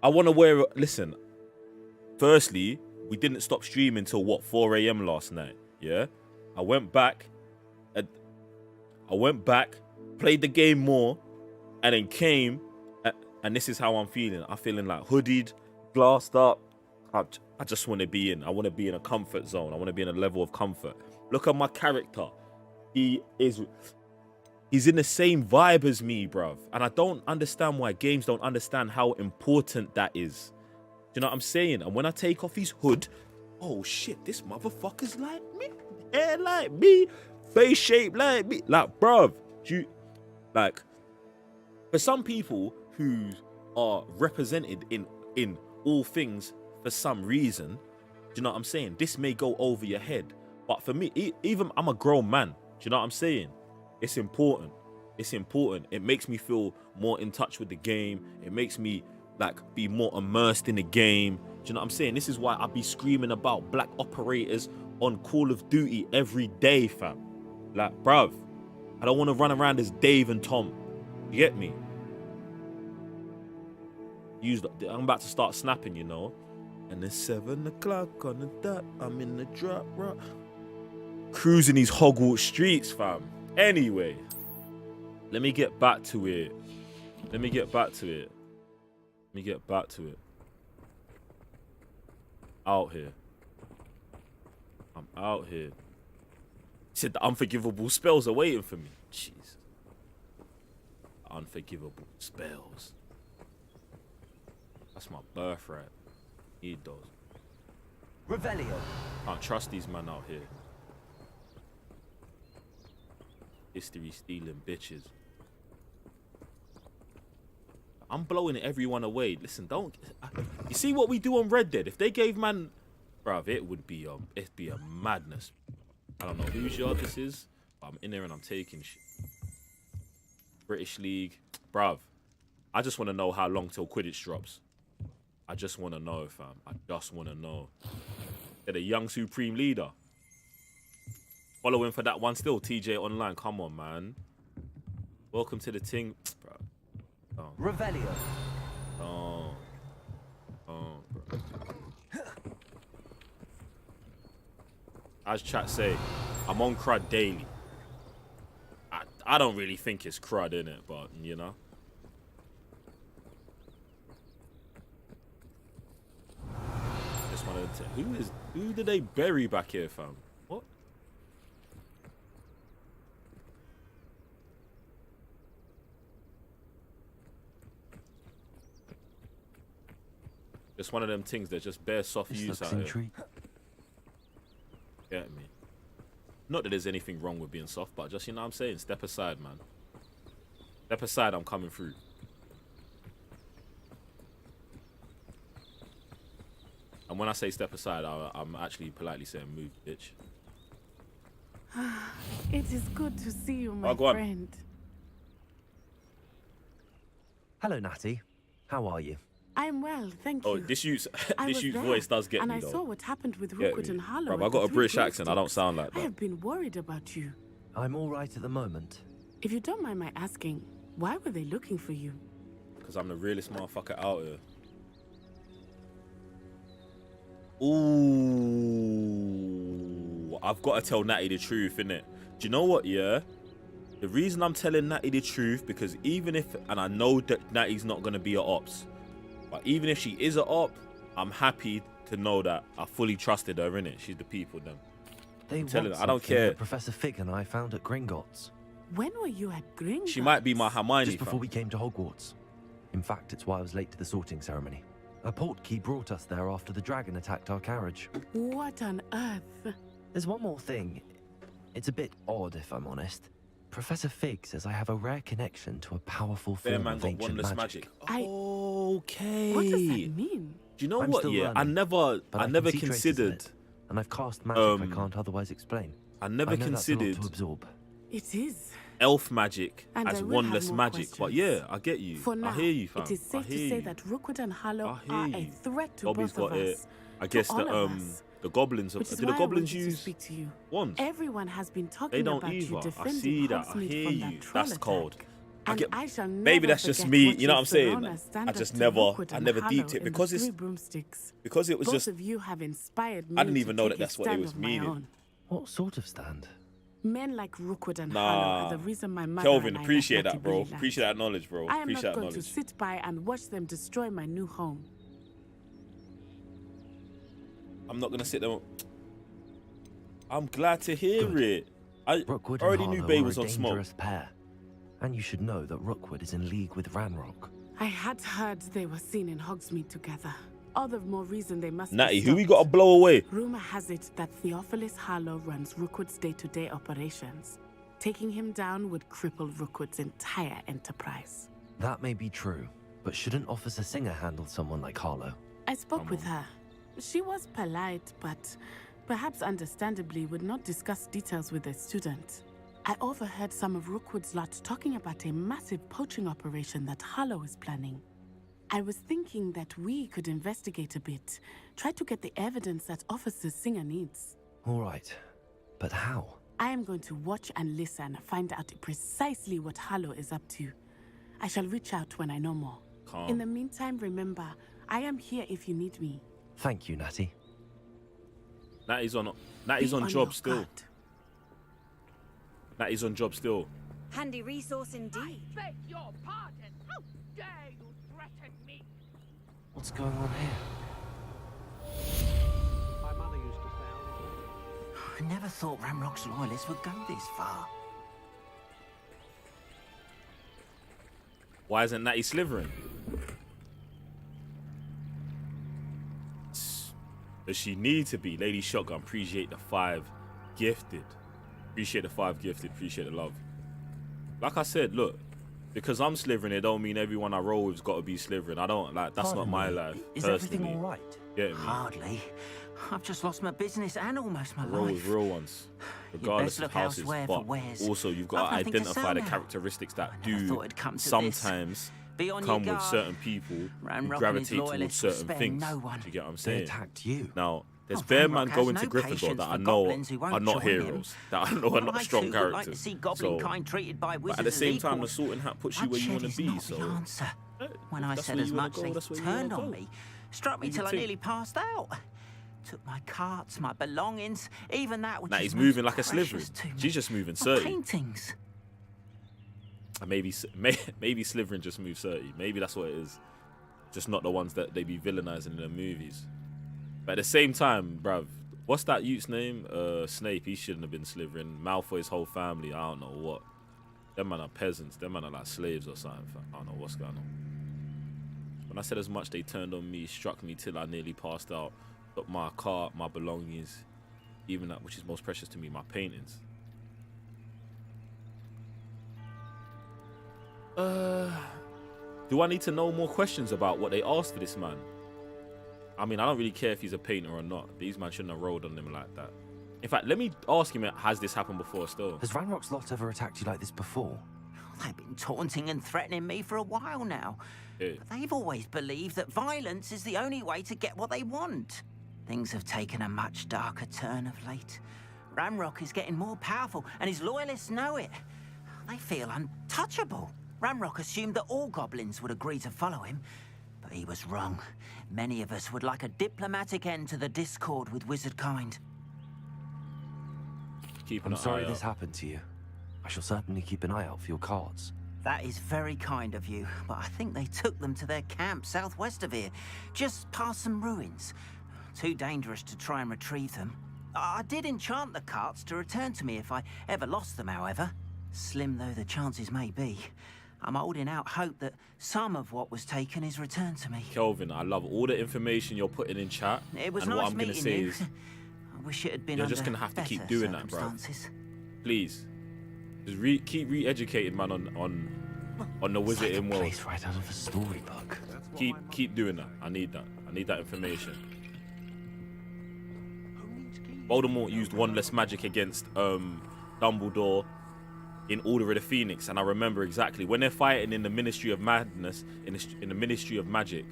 I want to wear... Listen, firstly, we didn't stop streaming till, what, 4 a.m. last night, yeah? I went back, played the game more, and then came, and this is how I'm feeling. I'm feeling like hoodied, glassed up. I just want to be in. I want to be in a comfort zone. I want to be in a level of comfort. Look at my character. He's in the same vibe as me, bruv. And I don't understand why games don't understand how important that is. Do you know what I'm saying? And when I take off his hood, oh shit, this motherfucker's like me, hair like me, face shape like me. Like, bruv, like, for some people who are represented in all things for some reason, do you know what I'm saying? This may go over your head. But for me, even I'm a grown man. Do you know what I'm saying? It's important. It's important. It makes me feel more in touch with the game. It makes me like be more immersed in the game. Do you know what I'm saying? This is why I be screaming about black operators on Call of Duty every day, fam. Like, bruv, I don't want to run around as Dave and Tom. You get me? I'm about to start snapping, you know. And it's 7 o'clock on the dot. I'm in the drop, rock. Cruising these Hogwarts streets, fam. Anyway, let me get back to it. Out here. I'm out here. He said the unforgivable spells are waiting for me. Jeez. Unforgivable spells. That's my birthright. Need those. Revelio. Can't trust these men out here. History stealing bitches. I'm blowing everyone away. Listen, don't. You see what we do on Red Dead? If they gave man, bruv, it'd be a madness. I don't know whose yard this is, but I'm in there and I'm taking shit. British League, bruv. I just want to know how long till Quidditch drops. I just want to know, fam. I just want to know. They're the young supreme leader. Following for that one still, TJ Online. Come on, man. Welcome to the ting, bro. Oh. Revelio. Oh, bro. As chat say, I'm on crud daily. I don't really think it's crud, innit? But, you know. Just wanted to... Who did they bury back here, fam? What? Just one of them things that just bare soft use out here. Get me? Not that there's anything wrong with being soft, but just, you know what I'm saying? Step aside, man. Step aside, I'm coming through. And when I say step aside, I'm actually politely saying move, bitch. It is good to see you, my Oh, go on. friend. Hello, Natty. How are you? I'm well, thank you. Oh, this youth's I was there, voice does get and me I though. saw what happened with Get Rookwood me. and Harlow. Bruv, I at got the a British Three accent. I don't sound like I that. have been worried about you. I'm all right at the moment. If you don't mind my asking, why were they looking for you? Because I'm the realest motherfucker out here. Ooh, I've got to tell Natty the truth, innit? Do you know what, yeah? The reason I'm telling Natty the truth, because even if, and I know that Natty's not going to be a ops, but even if she is a op, I'm happy to know that I fully trusted her, innit? She's the people, then. They Tell want her, I don't something care. that Professor Fig and I found at Gringotts. When were you at Gringotts? She might be my Hermione. Just before we came to Hogwarts. In fact, it's why I was late to the sorting ceremony. A portkey brought us there after the dragon attacked our carriage. What on earth? There's one more thing. It's a bit odd, if I'm honest. Professor Fig says I have a rare connection to a powerful form Man of got ancient wandless magic. Okay. What does that mean? Do you know I'm what? still Yeah, learning, but I can never see traces of considered. it, and I've cast magic I can't otherwise explain. I never know that's a lot considered to absorb. It is. elf magic And as I will have wandless more magic. But questions. yeah, I get you. For now, I hear you, fam. it is safe I to hear say you. that Rookwood and Harlow I are hear a you. threat to Dobby's both of got it. us. I guess to all of us. the goblins. Which is Do the why goblins I wanted to use speak to you. wands? Everyone has been They talking don't about either. you I defending see that. I Hogsmeade hear from you. that troll That's attack. cold. I And get, I shall maybe never that's just forget me. what You know what I'm saying? Serona I standard just to never, Rookwood I and never Harlow deeped it in the because Three it's Broomsticks. because it was Both just. of you have inspired me I didn't to even know take that that's a what it stand was of my meaning. own. What sort of stand? Men like Rookwood and Nah. Harlow are the reason my mother Kelvin, and I appreciate left that, bro. Natty Appreciate that knowledge, bro. I am Appreciate not that going to knowledge. sit by and watch them destroy my new home. I'm not gonna sit there. I'm glad to hear it. I Rookwood already and knew Harlow Bay are was a on smoke. dangerous pair. And you should know that Rookwood is in league with Ranrock. I had heard they were seen in Hogsmeade together. All the more reason they must Natty, be who we stopped. got to blow away? Rumor has it that Theophilus Harlow runs Rookwood's day-to-day operations. Taking him down would cripple Rookwood's entire enterprise. That may be true, but shouldn't Officer Singer handle someone like Harlow? I spoke with her. She was polite, but perhaps understandably would not discuss details with a student. I overheard some of Rookwood's lot talking about a massive poaching operation that Harlow is planning. I was thinking that we could investigate a bit, try to get the evidence that Officer Singer needs. All right, but how? I am going to watch and listen, find out precisely what Harlow is up to. I shall reach out when I know more. Calm. In the meantime, remember, I am here if you need me. Thank you, Natty. Natty's on on job your still. guard. Natty's on job still. Handy resource indeed. Beg your pardon. How dare you threaten me? What's going on here? My mother used to say. I never thought Ramrock's loyalists would go this far. Why isn't Natty Slytherin? Does she need to be? Lady Shotgun, appreciate the 5 gifted. Appreciate the 5 gifted. Appreciate the love. Like I said, look, because I'm Slytherin, it don't mean everyone I roll with's got to be Slytherin. I don't like. That's Pardon not my me, life. Is personally. everything all right? Get me? Hardly. I've just lost my business and almost my Roll with life. real ones, regardless best of look houses. elsewhere for But wares. also, you've I've got to nothing to identify sell the now. characteristics that never do thought it'd come to this. sometimes Be on your come with guard. certain people who Ranrock and his gravitate towards loyalists will certain spare things. no one. Do you get what I'm They saying? attacked you. Now, there's Oh, bare Ranrock man has going no to Gryffindor patience that I for know goblins who won't are not join him. heroes, that I know are not I strong too would like characters. to see goblin So, kind treated by but wizards at the as same time, the equals. Sorting Hat puts you where you want to Bloodshed be. is So, not the answer. When I that's said where as you wanna much, go, they that's where you turned wanna on go. me, struck me What do till you I think? nearly passed out. Took my carts, my belongings, even that which now is he's most moving like a precious Slytherin. to me. She's just moving My 30. paintings. Maybe Slytherin just moved 30. Maybe that's what it is. Just not the ones that they be villainizing in the movies. But at the same time, bruv, what's that youth's name? Snape, he shouldn't have been Slytherin. Malfoy's whole family, I don't know what. Them man are peasants. Them man are like slaves or something. I don't know what's going on. When I said as much, they turned on me, struck me till I nearly passed out. Took my car, my belongings, even that which is most precious to me, my paintings. Do I need to know more questions about what they asked for this man? I mean, I don't really care if he's a painter or not. These men shouldn't have rolled on him like that. In fact, let me ask him, has this happened before still? Has Ranrock's lot ever attacked you like this before? They've been taunting and threatening me for a while now. Yeah. But they've always believed that violence is the only way to get what they want. Things have taken a much darker turn of late. Ranrock is getting more powerful, and his loyalists know it. They feel untouchable. Ranrock assumed that all goblins would agree to follow him, but he was wrong. Many of us would like a diplomatic end to the discord with wizard kind. I'm sorry this happened to you. I shall certainly keep an eye out for your cards. That is very kind of you, but I think they took them to their camp southwest of here, just past some ruins. Too dangerous to try and retrieve them. I did enchant the carts to return to me if I ever lost them, however. Slim though the chances may be, I'm holding out hope that some of what was taken is returned to me. Kelvin, I love all the information you're putting in chat. It was and nice what I'm gonna meeting say you. is, I wish it had been you're under just gonna have to keep better doing that, bro. circumstances. Please, just keep re-educated, man, on the Wizarding world. Place right out of a storybook. Keep doing that. I need that. I need that information. Voldemort used one less magic against Dumbledore in Order of the Phoenix, and I remember exactly when they're fighting in the Ministry of Madness, in the Ministry of Magic.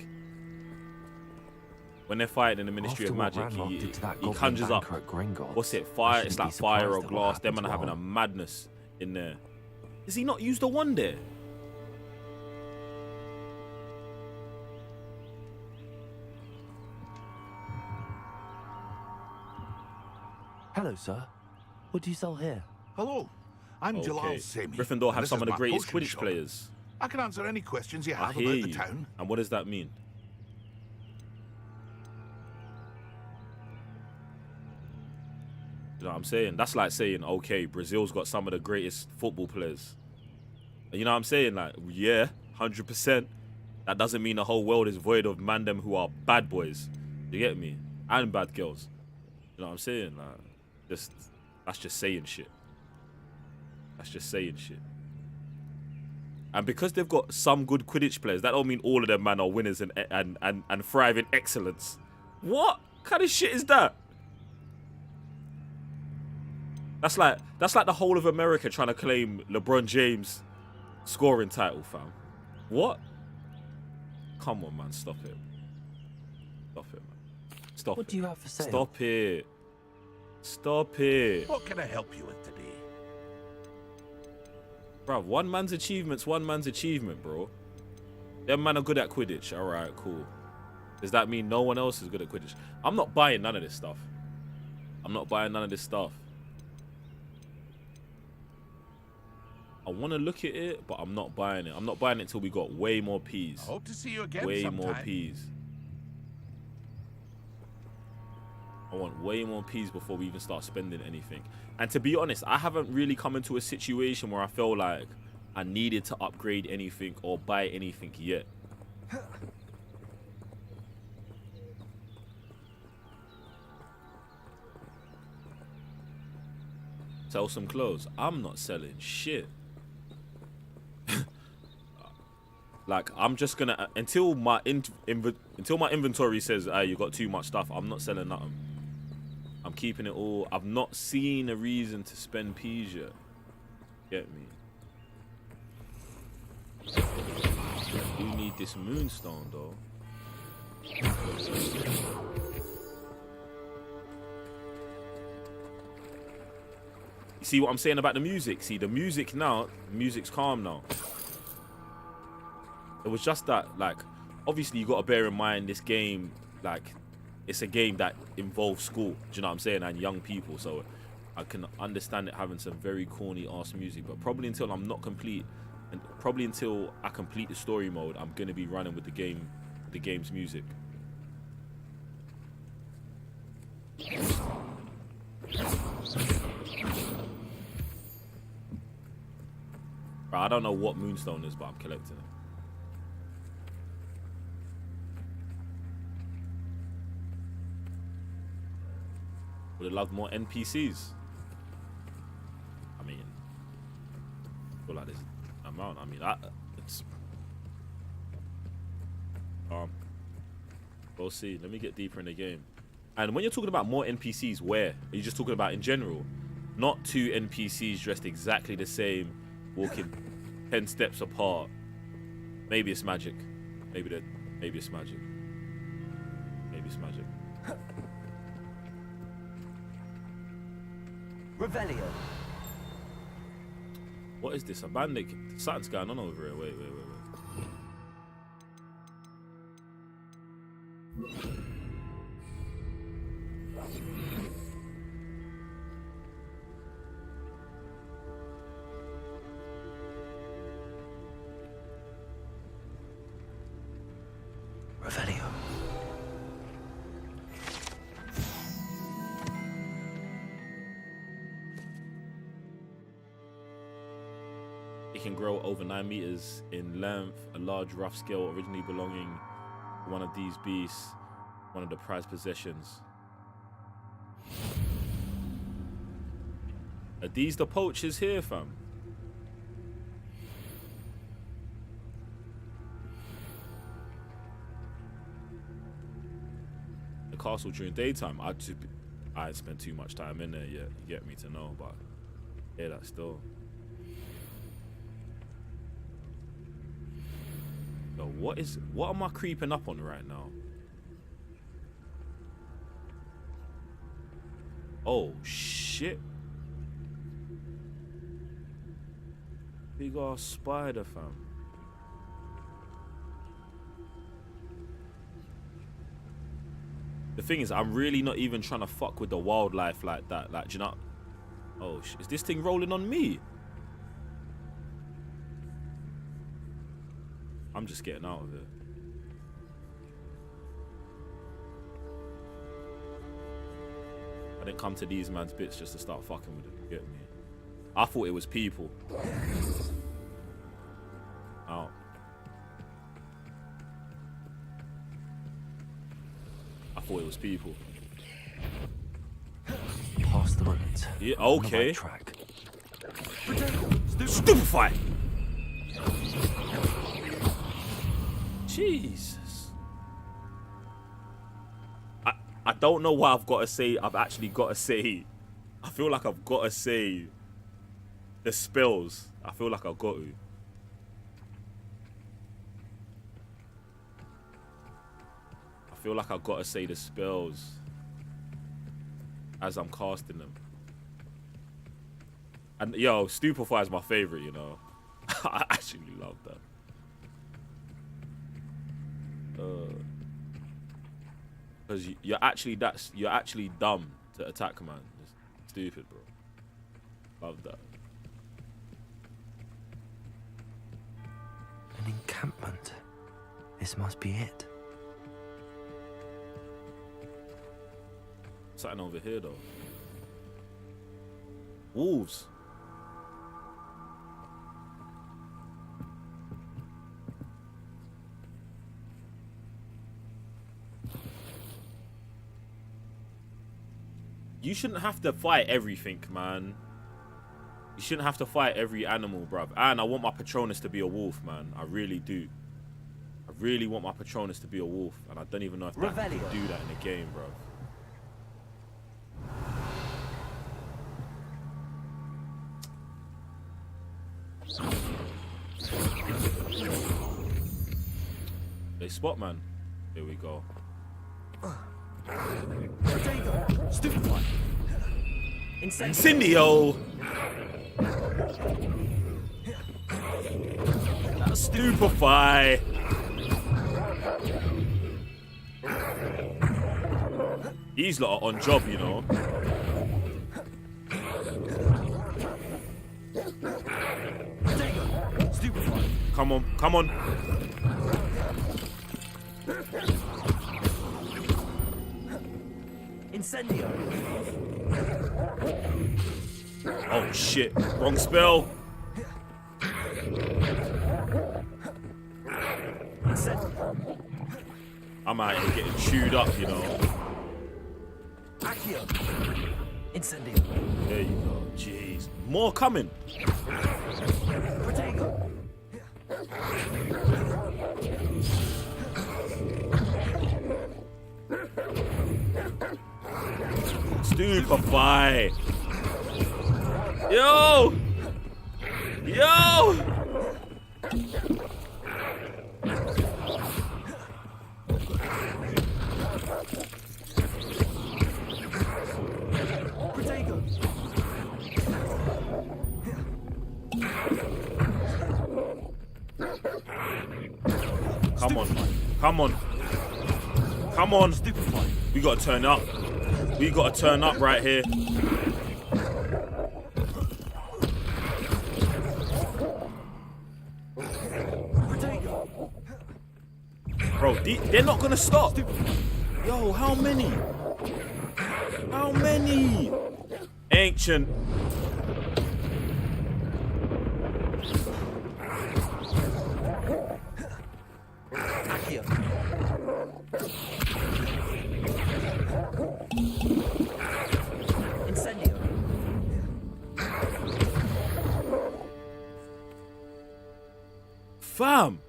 When they're fighting in the Ministry After of what Magic, Ranrock he did to that he goblin conjures up. banker at Gringotts, What's it? I Fire? shouldn't It's be like fire surprised or at what glass. Them happened man are to having a Arm. madness in there. Does he not use the one there? Hello, sir. What do you sell here? Hello, I'm Jalal Okay. Semi. Gryffindor and have this some is of the my greatest potion Quidditch shop. players. I can answer any questions you I have hear about the you. town. And what does that mean? You know what I'm saying? That's like saying, okay, Brazil's got some of the greatest football players. You know what I'm saying? Like, yeah, 100%. That doesn't mean the whole world is void of man them who are bad boys. You get me? And bad girls. You know what I'm saying? Like, that's just saying shit. That's just saying shit. And because they've got some good Quidditch players, that don't mean all of them man are winners and thrive in excellence. What kind of shit is that? That's like the whole of America trying to claim LeBron James scoring title, fam. What? Come on, man. Stop it. Stop it, man. Stop What it. do you have for sale? Stop it. Stop it. What can I help you with today? Bro, one man's achievement's one man's achievement, bro. Them man are good at Quidditch. All right, cool. Does that mean no one else is good at Quidditch? I'm not buying none of this stuff. I'm not buying none of this stuff. I want to look at it, but I'm not buying it. I'm not buying it until we got way more peas. Hope to see you again Way sometime. more peas. I want way more peas before we even start spending anything. And to be honest, I haven't really come into a situation where I feel like I needed to upgrade anything or buy anything yet. Sell some clothes. I'm not selling shit. Like, I'm just gonna until my inventory says, "Ah, you got too much stuff." I'm not selling nothing. I'm keeping it all. I've not seen a reason to spend peas yet. Get me? You need this moonstone though. You see what I'm saying about the music? See the music now. Music's calm now. It was just that, like, obviously you got to bear in mind this game, like, it's a game that involves school. Do you know what I'm saying? And young people. So I can understand it having some very corny ass music, but probably until I'm not complete, and probably until I complete the story mode, I'm gonna be running with the game's music. Bro, I don't know what Moonstone is, but I'm collecting it. Would have loved more NPCs. I mean, I feel like this amount. I mean, it's. We'll see. Let me get deeper in the game. And when you're talking about more NPCs, where? Are you just talking about in general? Not two NPCs dressed exactly the same, walking 10 steps apart. Maybe it's magic. Maybe it's magic. Maybe it's magic. Revelio. What is this? A bandit? Something's going on over here. Wait. Revelio. It can grow over 9 meters in length. A large rough scale originally belonging to one of these beasts, one of the prized possessions. Are these the poachers here, fam? The castle during daytime. I ain't spent too much time in there yet. You get me to know, but yeah, that's still. Yo, what am I creeping up on right now? Oh shit. Big ass spider, fam. The thing is, I'm really not even trying to fuck with the wildlife like that. Like, do you know? Oh, is this thing rolling on me? I'm just getting out of it. I didn't come to these man's bits just to start fucking with it. You get me? I thought it was people. Out. I thought it was people. Past the ruins. Yeah, okay. Right track. Stupefy! Jesus. I don't know what I've got to say. I've actually got to say. I feel like I've got to say the spells. I feel like I've got to. I feel like I've got to say the spells as I'm casting them. And yo, Stupefy is my favorite, you know. I actually love that. Because you're actually dumb to attack, man. It's stupid, bro. Love that. An encampment. This must be it. Something over here though. Wolves. You shouldn't have to fight everything, man. You shouldn't have to fight every animal, bruv. And I want my Patronus to be a wolf, man. I really do. I really want my Patronus to be a wolf. And I don't even know if I can do that in the game, bruv. They spot, man. Here we go. Incendio! Stupefy! These lot are on job, you know. Come on, come on. Incendio. Oh shit, wrong spell. I'm out here getting chewed up, you know. Accio. Incendio. There you go, jeez. More coming. Protego. Stupefy. Yo! Yo! Come on, man. Come on. Come on. We gotta turn up. We gotta turn up right here. Bro, they're not gonna stop. Yo, how many? How many? Ancient. Incendio. Fam.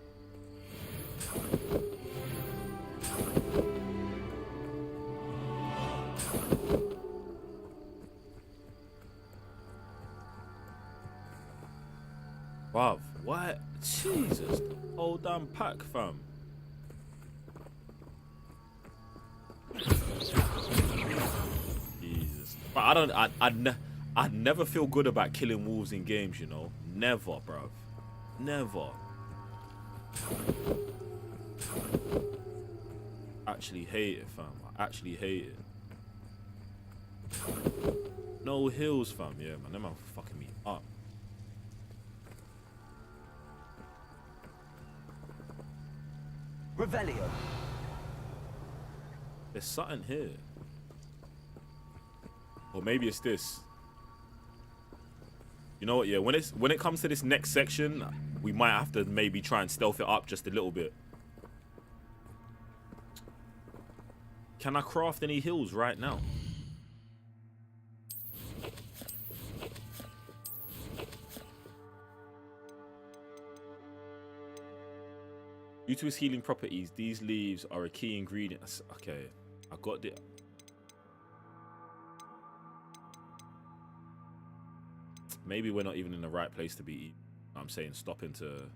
Bruv, what? Jesus. Whole damn pack, fam. Jesus. But I'd never feel good about killing wolves in games, you know? Never, bruv. Never. Actually hate it, fam. I actually hate it. No hills, fam. Yeah, man. Them are fucking me up. Revelio. There's something here. Or maybe it's this. You know what, yeah, when it comes to this next section, we might have to maybe try and stealth it up just a little bit. Can I craft any hills right now? Due to its healing properties, these leaves are a key ingredient. Okay, I got the... Maybe we're not even in the right place to be eating. I'm saying stopping to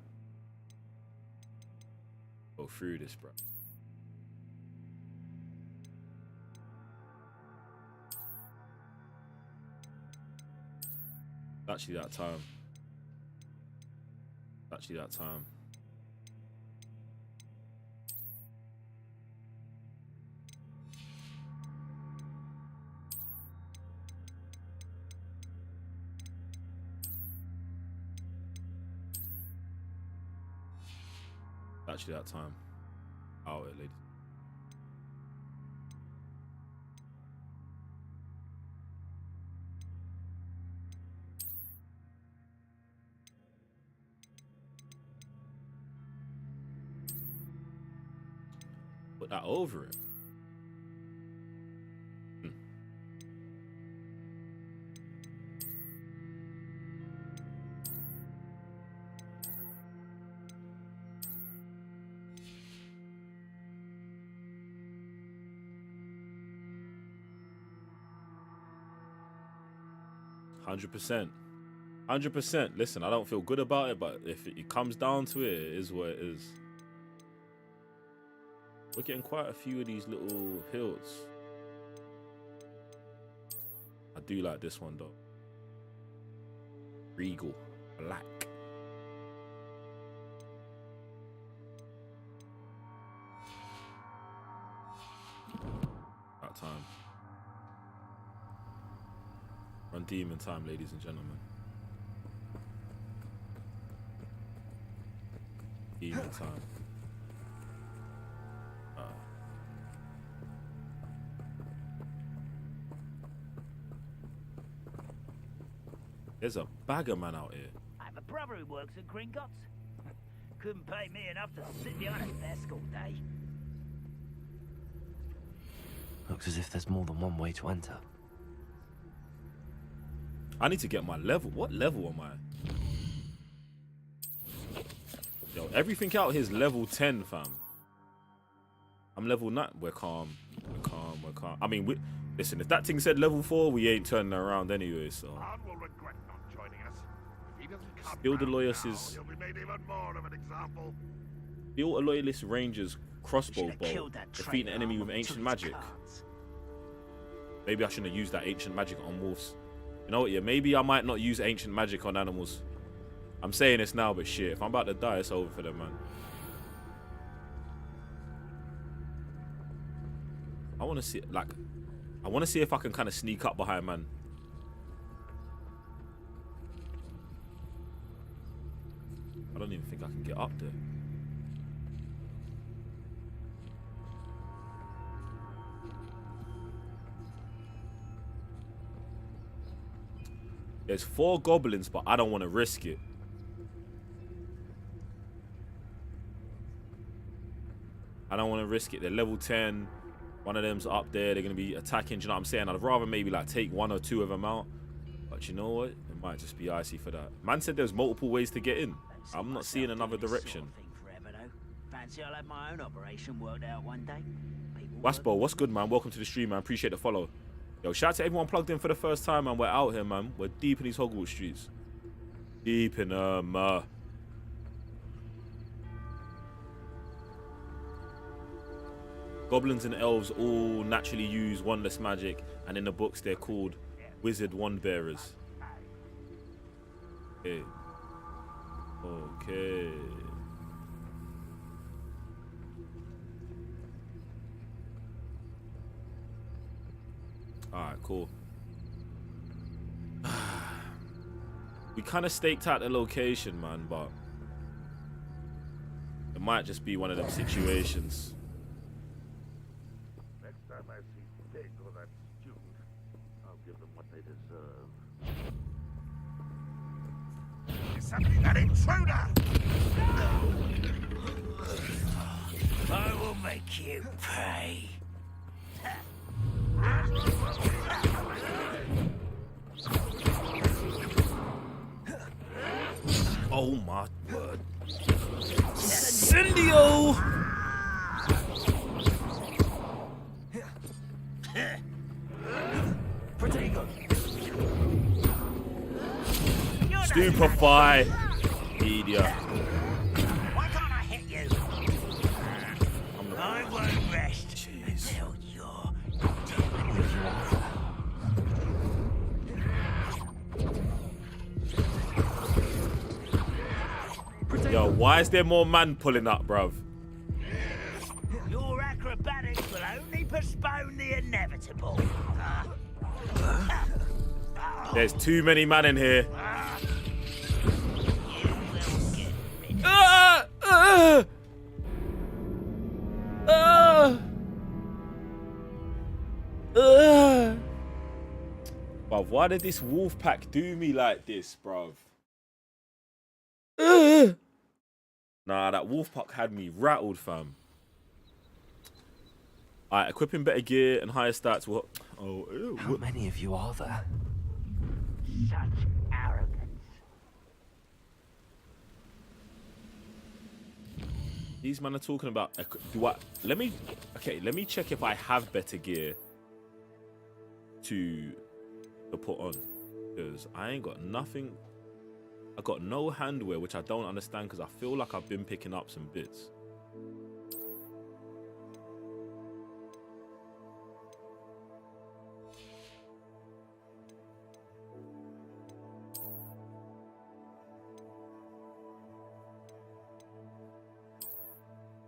go through this, bro. Actually that time. Actually that time. Actually that time. Oh, it, ladies. Put that over it. 100%. 100%. Listen, I don't feel good about it, but if it comes down to it, it is what it is. We're getting quite a few of these little hills. I do like this one though. Regal. Black. That time. Run demon time, ladies and gentlemen. Demon time. There's a bagger man out here. I have a brother who works at Gringotts. Couldn't pay me enough to sit behind a desk all day. Looks as if there's more than one way to enter. I need to get my level. What level am I? Yo, everything out here is level 10, fam. I'm level 9. We're calm. We're calm. We're calm. I mean, listen, if that thing said level 4, we ain't turning around anyway, so. Khan will regret not joining us. If he You'll be made even more of an example. Build a loyalist ranger's crossbow Should've bow, killed that defeat an traitor enemy armor with ancient to its magic. cards. Maybe I shouldn't have used that ancient magic on wolves. You know what, yeah, maybe I might not use ancient magic on animals. I'm saying this now, but shit, if I'm about to die, it's over for them, man. I want to see, like, I want to see if I can kind of sneak up behind, man. I don't even think I can get up there. There's 4 goblins, but I don't want to risk it. I don't want to risk it. They're level 10. One of them's up there. They're going to be attacking. Do you know what I'm saying? I'd rather maybe like take 1 or 2 of them out. But you know what? It might just be icy for that. Man said there's multiple ways to get in. I'm not seeing another direction. Fancy I'll have my own operation worked out one day. Waspo, what's good, man? Welcome to the stream, man. Appreciate the follow. Yo, shout out to everyone plugged in for the first time, man. We're out here, man. We're deep in these Hogwarts streets. Deep in Goblins and elves all naturally use wandless magic, and in the books they're called wizard wand bearers. Okay. Okay. Alright, cool. We kind of staked out the location, man, but it might just be one of them situations. Next time I see Fig or that student, I'll give them what they deserve. Something that intruder! I will make you pay. Oh my word. Incendio! Stupefy. Media. Why can't I hit you? I won't rest until you're Yo, why is there more man pulling up, bruv? Your acrobatics will only postpone the inevitable. There's too many man in here. Bruv, why did this wolf pack do me like this, bruv? Nah, that wolf pack had me rattled, fam. Alright, equipping better gear and higher stats will... Oh, ew. How many of you are there? Such arrogance. These men are talking about... Do I... Let me... Okay, let me check if I have better gear to put on. Because I ain't got nothing... I got no handwear, which I don't understand because I feel like I've been picking up some bits.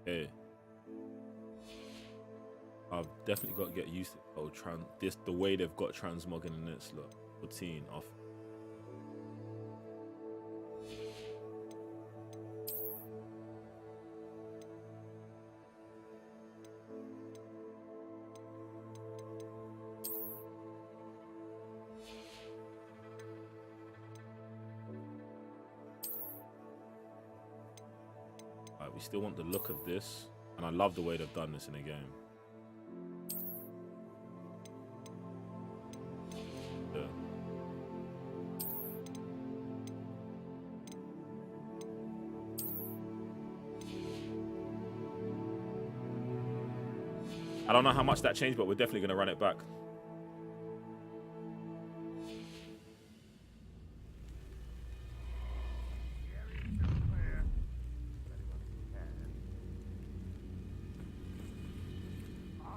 Hey. I've definitely got to get used to the way they've got transmogging in this. Look, 14 off. We still want the look of this, and I love the way they've done this in a game. Yeah. I don't know how much that changed, but we're definitely going to run it back.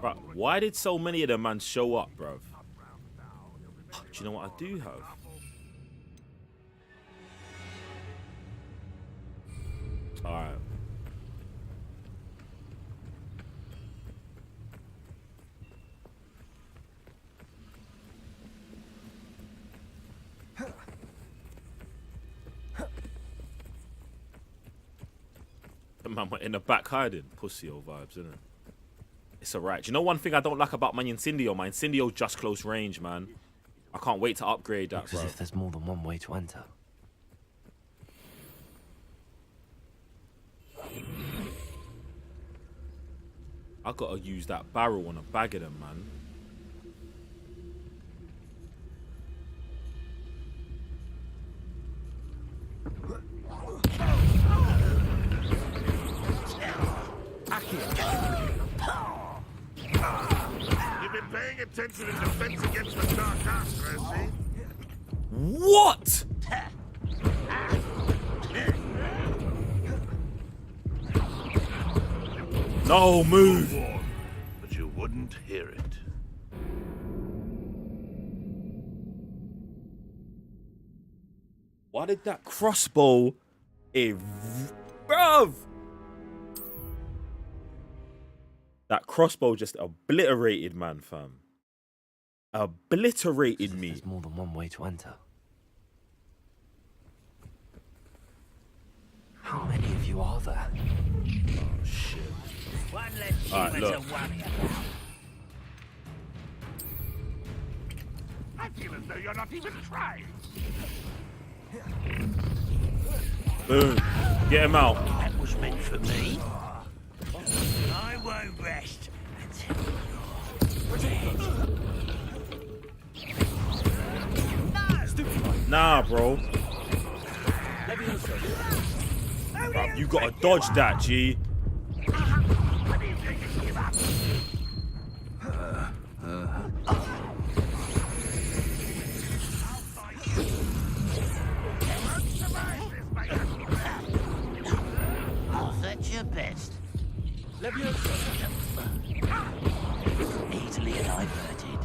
Bro, why did so many of them man show up, bruv? Do you know what I do have? Alright. The man went in the back hiding. Pussy old vibes, isn't it? It's alright. Do you know one thing I don't like about my Incendio? My Incendio just close range, man. I can't wait to upgrade that, Looks bro. as if there's more than one way to enter. I gotta use that barrel on a bag of them, man. You've been paying attention in defense against the Dark Arts, I see. What? No, move. But you wouldn't hear it. Why did that crossbow... Bruv! That crossbow just obliterated, man, fam. Obliterated me. There's more than one way to enter. How many of you are there? Oh, shit. One less Alright, look. to worry about. I feel as though you're not even trying. Boom. Get him out. That was meant for me. I won't rest until you're dead. Nah, bro. Bruv, you gotta dodge that, G. That's your best. Easily diverted.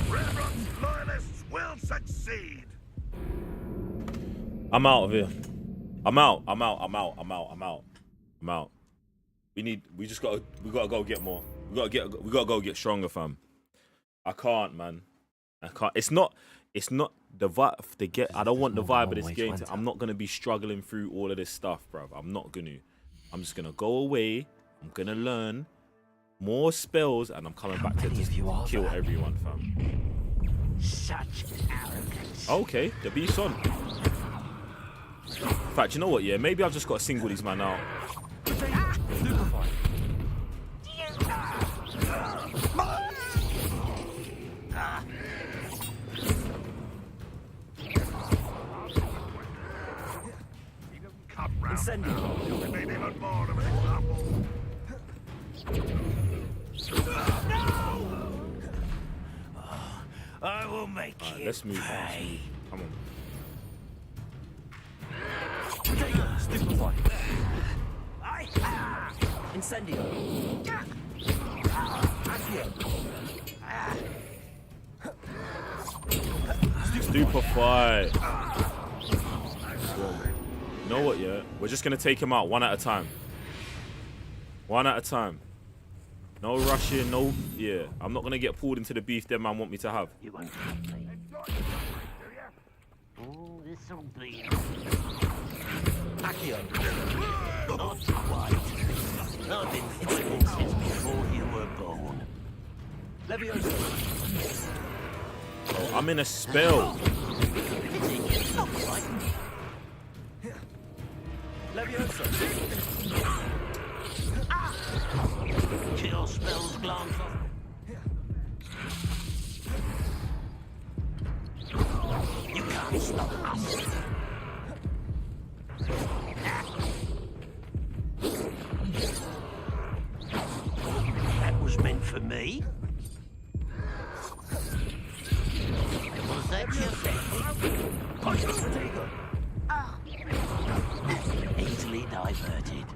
Ranrock's loyalists will succeed. I'm out of here. I'm out. We gotta go get more. We gotta go get stronger, fam. I can't, man. I can't. It's not the vibe. I don't want the vibe of this game. I'm not gonna be struggling through all of this stuff, bruv. I'm not gonna. I'm just gonna go away. I'm gonna learn more spells, and I'm coming back to just kill everyone, fam. Such arrogance. Okay, the beast's on. In fact, you know what? Yeah, maybe I've just got to single these man out. Incendio. You made even more of an example. I will make you Let's move on. pay. Come on. Stupefy. Incendio. Stupefy. You know what, yeah? We're just going to take him out one at a time. One at a time. No rushing, no... Yeah, I'm not going to get pulled into the beef them man want me to have. You won't complain. Oh, this'll be... Accio. Not quite. I've been fighting since before you were born. Leviosa. Oh, I'm in a spell. Not quite. Leviosa. Kill spells glance off. You can't stop us. That was meant for me. Was that your thing? Easily diverted.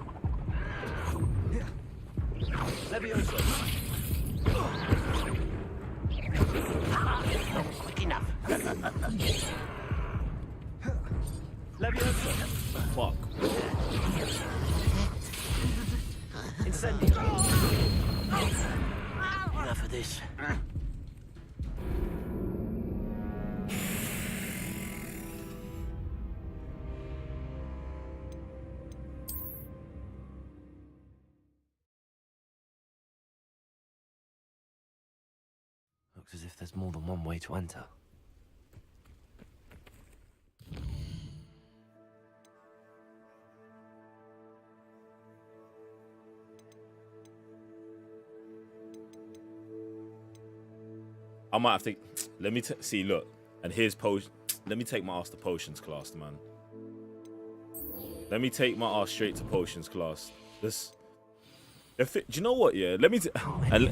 Fuck. Incendio. Enough of this. Looks as if there's more than one way to enter. I might have to let me see. Look, and here's potion. Let me take my ass to potions class, man. Let me take my ass straight to potions class. This, do you know what? Yeah, let me.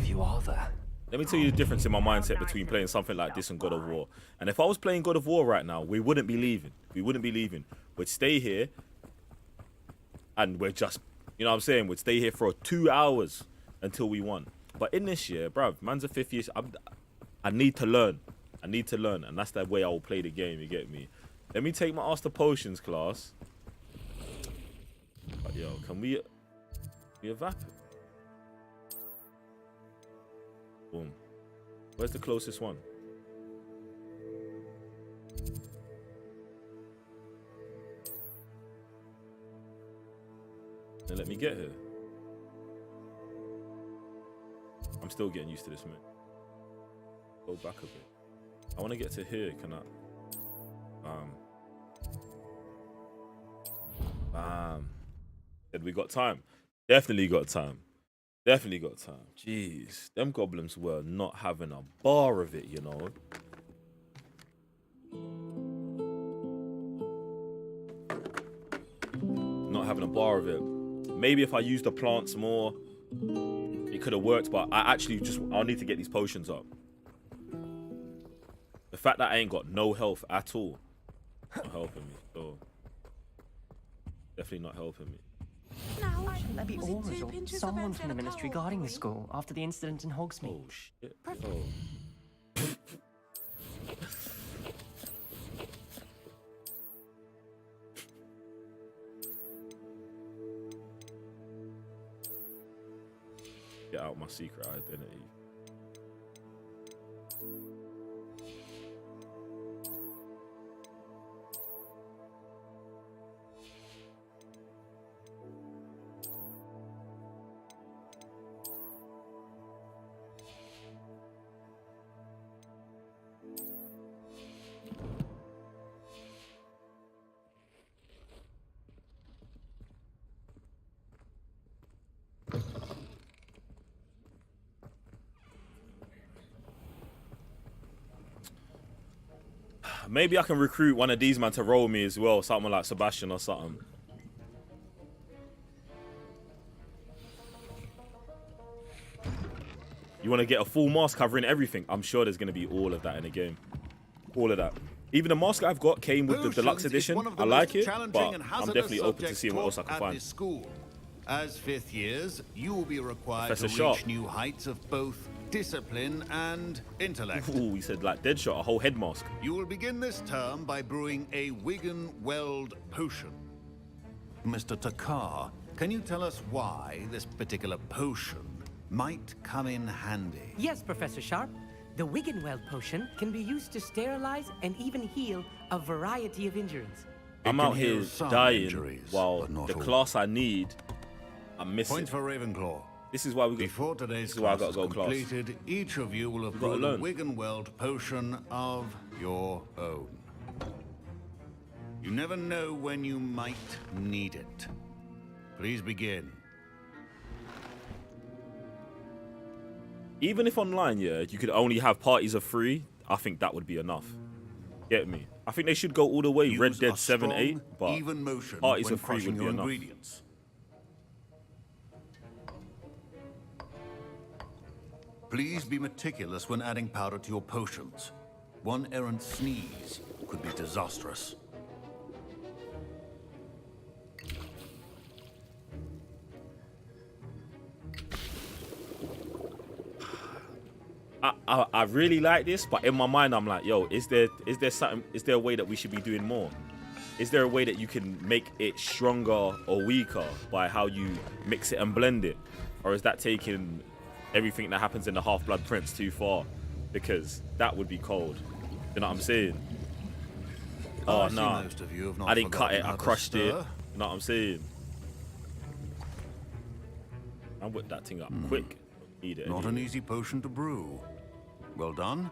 You are there. Let me tell you the difference in my mindset between playing something like this and God of War. And if I was playing God of War right now, we wouldn't be leaving. We wouldn't be leaving. We'd stay here, and we're just, you know what I'm saying? We'd stay here for 2 hours until we won. But in this year, bruv, man's a 5th year. I need to learn. I need to learn, and that's the way I will play the game. You get me? Let me take my ass to potions class. But yo, can we evap? Boom. Where's the closest one? Then let me get here. I'm still getting used to this, man. Go back a bit. I want to get to here. Can I? Bam. Said we got time. Definitely got time. Definitely got time. Jeez. Them goblins were not having a bar of it, you know. Not having a bar of it. Maybe if I used the plants more, it could have worked, but I'll need to get these potions up. The fact that I ain't got no health at all, not helping me. So, definitely not helping me. Shouldn't there be orders or someone from the ministry guarding the school after the incident in Hogsmeade? Oh shit. Oh. Get out my secret identity. Maybe I can recruit one of these man to roll me as well, something like Sebastian or something. You want to get a full mask covering everything? I'm sure there's going to be all of that in the game. All of that. Even the mask I've got came with the deluxe edition. I like it, but I'm definitely open to seeing what else I can find. School. As 5th years, you will be required Professor to Sharp. reach new heights of both discipline and intellect. Ooh, he said like Deadshot, a whole head mask. You will begin this term by brewing a Wigan Weld potion. Mr. Takar, can you tell us why this particular potion might come in handy? Yes, Professor Sharp. The Wiggenweld potion can be used to sterilize and even heal a variety of injuries. I'm can out here heal some dying injuries, while but not the all. class I need, I'm missing. Point for Ravenclaw. This is why we got. Before today's This is why I class got to is go class. completed, each of you will have gotta brewed a learn. Wiggenweld potion of your own. You never know when you might need it. Please begin. Even if online, yeah, you could only have parties of 3, I think that would be enough. Get me? I think they should go all the way Use Red a Dead 7, strong, 8, but even motion parties when of 3 crushing would be your enough. ingredients. Please be meticulous when adding powder to your potions. One errant sneeze could be disastrous. I really like this, but in my mind I'm like, yo, is there a way that we should be doing more? Is there a way that you can make it stronger or weaker by how you mix it and blend it? Or is that taking everything that happens in the Half-Blood Prince too far? Because that would be cold. You know what I'm saying? Oh, no. I didn't cut it. I crushed it. You know what I'm saying? I whipped that thing up quick. Eat it. Not an easy potion to brew. Well done.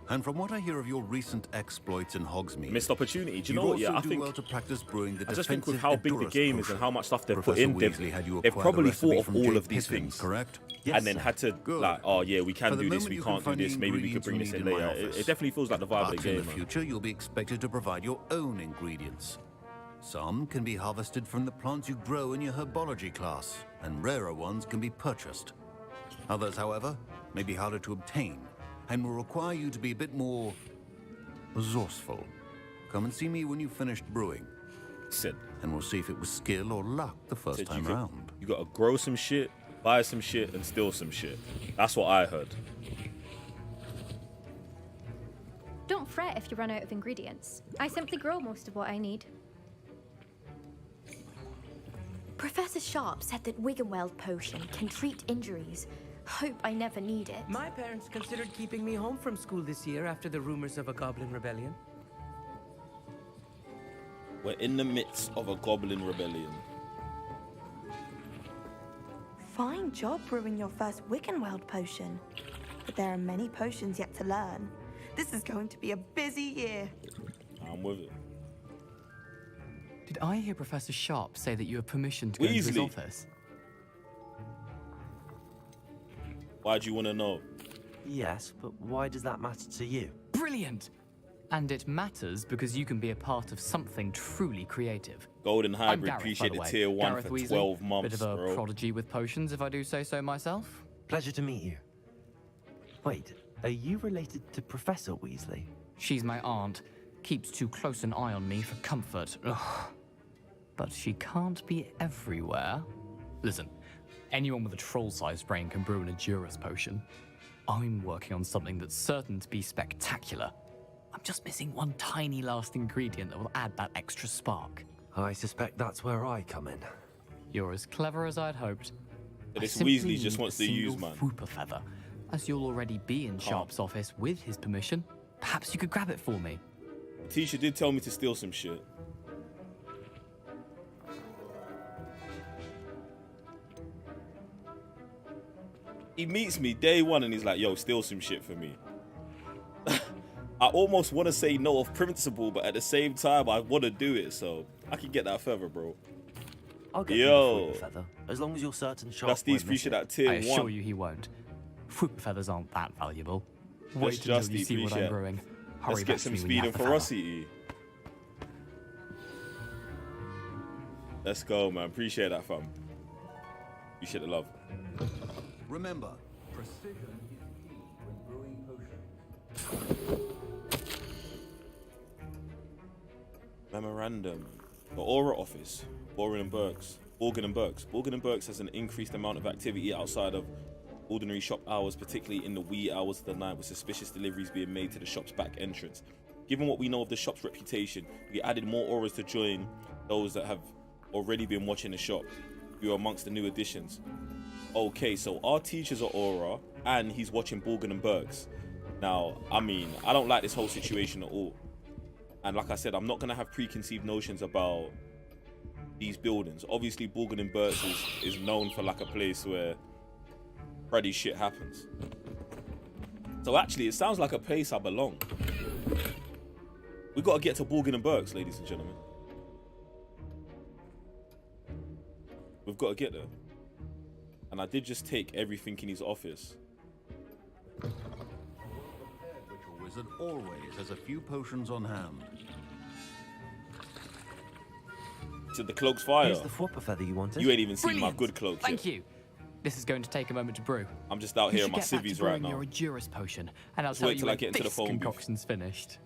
And from what I hear of your recent exploits in Hogsmeade, missed opportunity. Do you know what? Yeah, I think well to practice brewing the I just think with how big the game is and how much stuff they've put Professor in, Weasley they've probably thought of all Jake of these Pippins, things, correct? and then had to like, oh yeah, we can For the do this, moment we you can't can do find this. the Maybe we could bring ingredients this in you need in later. my It office. definitely feels like the vibe of But the in game, the man. future, you'll be expected to provide your own ingredients. Some can be harvested from the plants you grow in your herbology class, and rarer ones can be purchased. Others, however, may be harder to obtain, and will require you to be a bit more resourceful. Come and see me when you've finished brewing. And we'll see if it was skill or luck the first time round. You gotta grow some shit, buy some shit, and steal some shit. That's what I heard. Don't fret if you run out of ingredients. I simply grow most of what I need. Professor Sharp said that Wiggenweld potion can treat injuries. Hope I never need it. My parents considered keeping me home from school this year after the rumors of a goblin rebellion. We're in the midst of a goblin rebellion. Fine job brewing your first Wiggenweld potion. But there are many potions yet to learn. This is going to be a busy year. I'm with it. Did I hear Professor Sharp say that you have permission to go into his office? Why do you want to know? Yes, but why does that matter to you? Brilliant! And it matters because you can be a part of something truly creative. Golden I'm Hybrid, Gareth, appreciate by the the way. tier 1 Gareth for Weasley, 12 months, bit of a bro. prodigy with potions, if I do say so myself. Pleasure to meet you. Wait, are you related to Professor Weasley? She's my aunt. Keeps too close an eye on me for comfort. Ugh. But she can't be everywhere. Listen, anyone with a troll-sized brain can brew an Edurus potion. I'm working on something that's certain to be spectacular. I'm just missing one tiny last ingredient that will add that extra spark. I suspect that's where I come in. You're as clever as I'd hoped. But this I simply Weasley just need wants a to use, single man. Whooper feather. As you'll already be in Sharp's office with his permission, perhaps you could grab it for me. The teacher did tell me to steal some shit. He meets me day one and he's like, yo, steal some shit for me. I almost want to say no of principle, but at the same time, I want to do it, so I can get that feather, bro. I'll get Yo. you a feather, as long as you're certain Sharp That's these won't miss appreciate it. that tier I assure 1. you he won't. Whooper feathers aren't that valuable. Wait Just until you Justy, see what appreciate I'm it. brewing. Hurry Let's back get to some me when speed you and have the feather. ferocity. Let's go, man. Appreciate that, fam. Appreciate the love. Remember, precision is key when brewing potions. Memorandum. The Aura office. Borgin and Burks. Borgin and Burks. Borgin and Burks has an increased amount of activity outside of ordinary shop hours, particularly in the wee hours of the night, with suspicious deliveries being made to the shop's back entrance. Given what we know of the shop's reputation, we added more auras to join those that have already been watching the shop. You are amongst the new additions. Okay, so our teacher's are Aura, and he's watching Borgin and Burks. Now, I mean, I don't like this whole situation at all. And like I said, I'm not going to have preconceived notions about these buildings. Obviously, Borgin and Burks is known for like a place where Freddy shit happens. So actually, it sounds like a place I belong. We got to get to Borgin and Burks, ladies and gentlemen. We've got to get there. And I did just take everything in his office. Ritual Wizard always has a few potions on hand. So the cloak's fire. Here's the Whooper feather you wanted. You ain't even seen my Brilliant. good cloak Thank yet. you. This is going to take a moment to brew. I'm just out You here in should my get back to civvies right brewing now. your Edurus potion, and I'll Just tell wait you till I when get into the this phone booth. concoction's finished.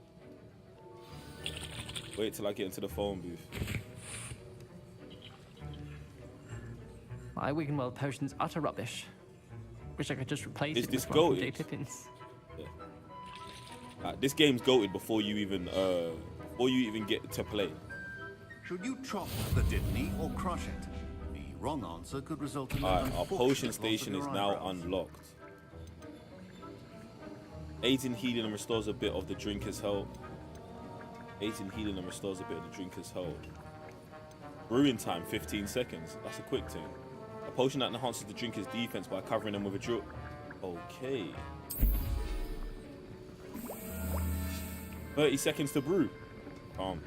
Wait till I get into the phone booth. My Wiggenweld potion's utter rubbish. Wish I could just replace Is it this with one from goated? J. Pippins. This game's goated before you even get to play. Should you chop the Dittany or crush it? The wrong answer could result in Alright, our potion station is now unlocked. Aids in healing and restores a bit of the drinker's health. Aids in healing and restores a bit of the drinker's health. Brewing time, 15 seconds. That's a quick thing. A potion that enhances the drinker's defense by covering them with a drill. Okay. 30 seconds to brew. Calm.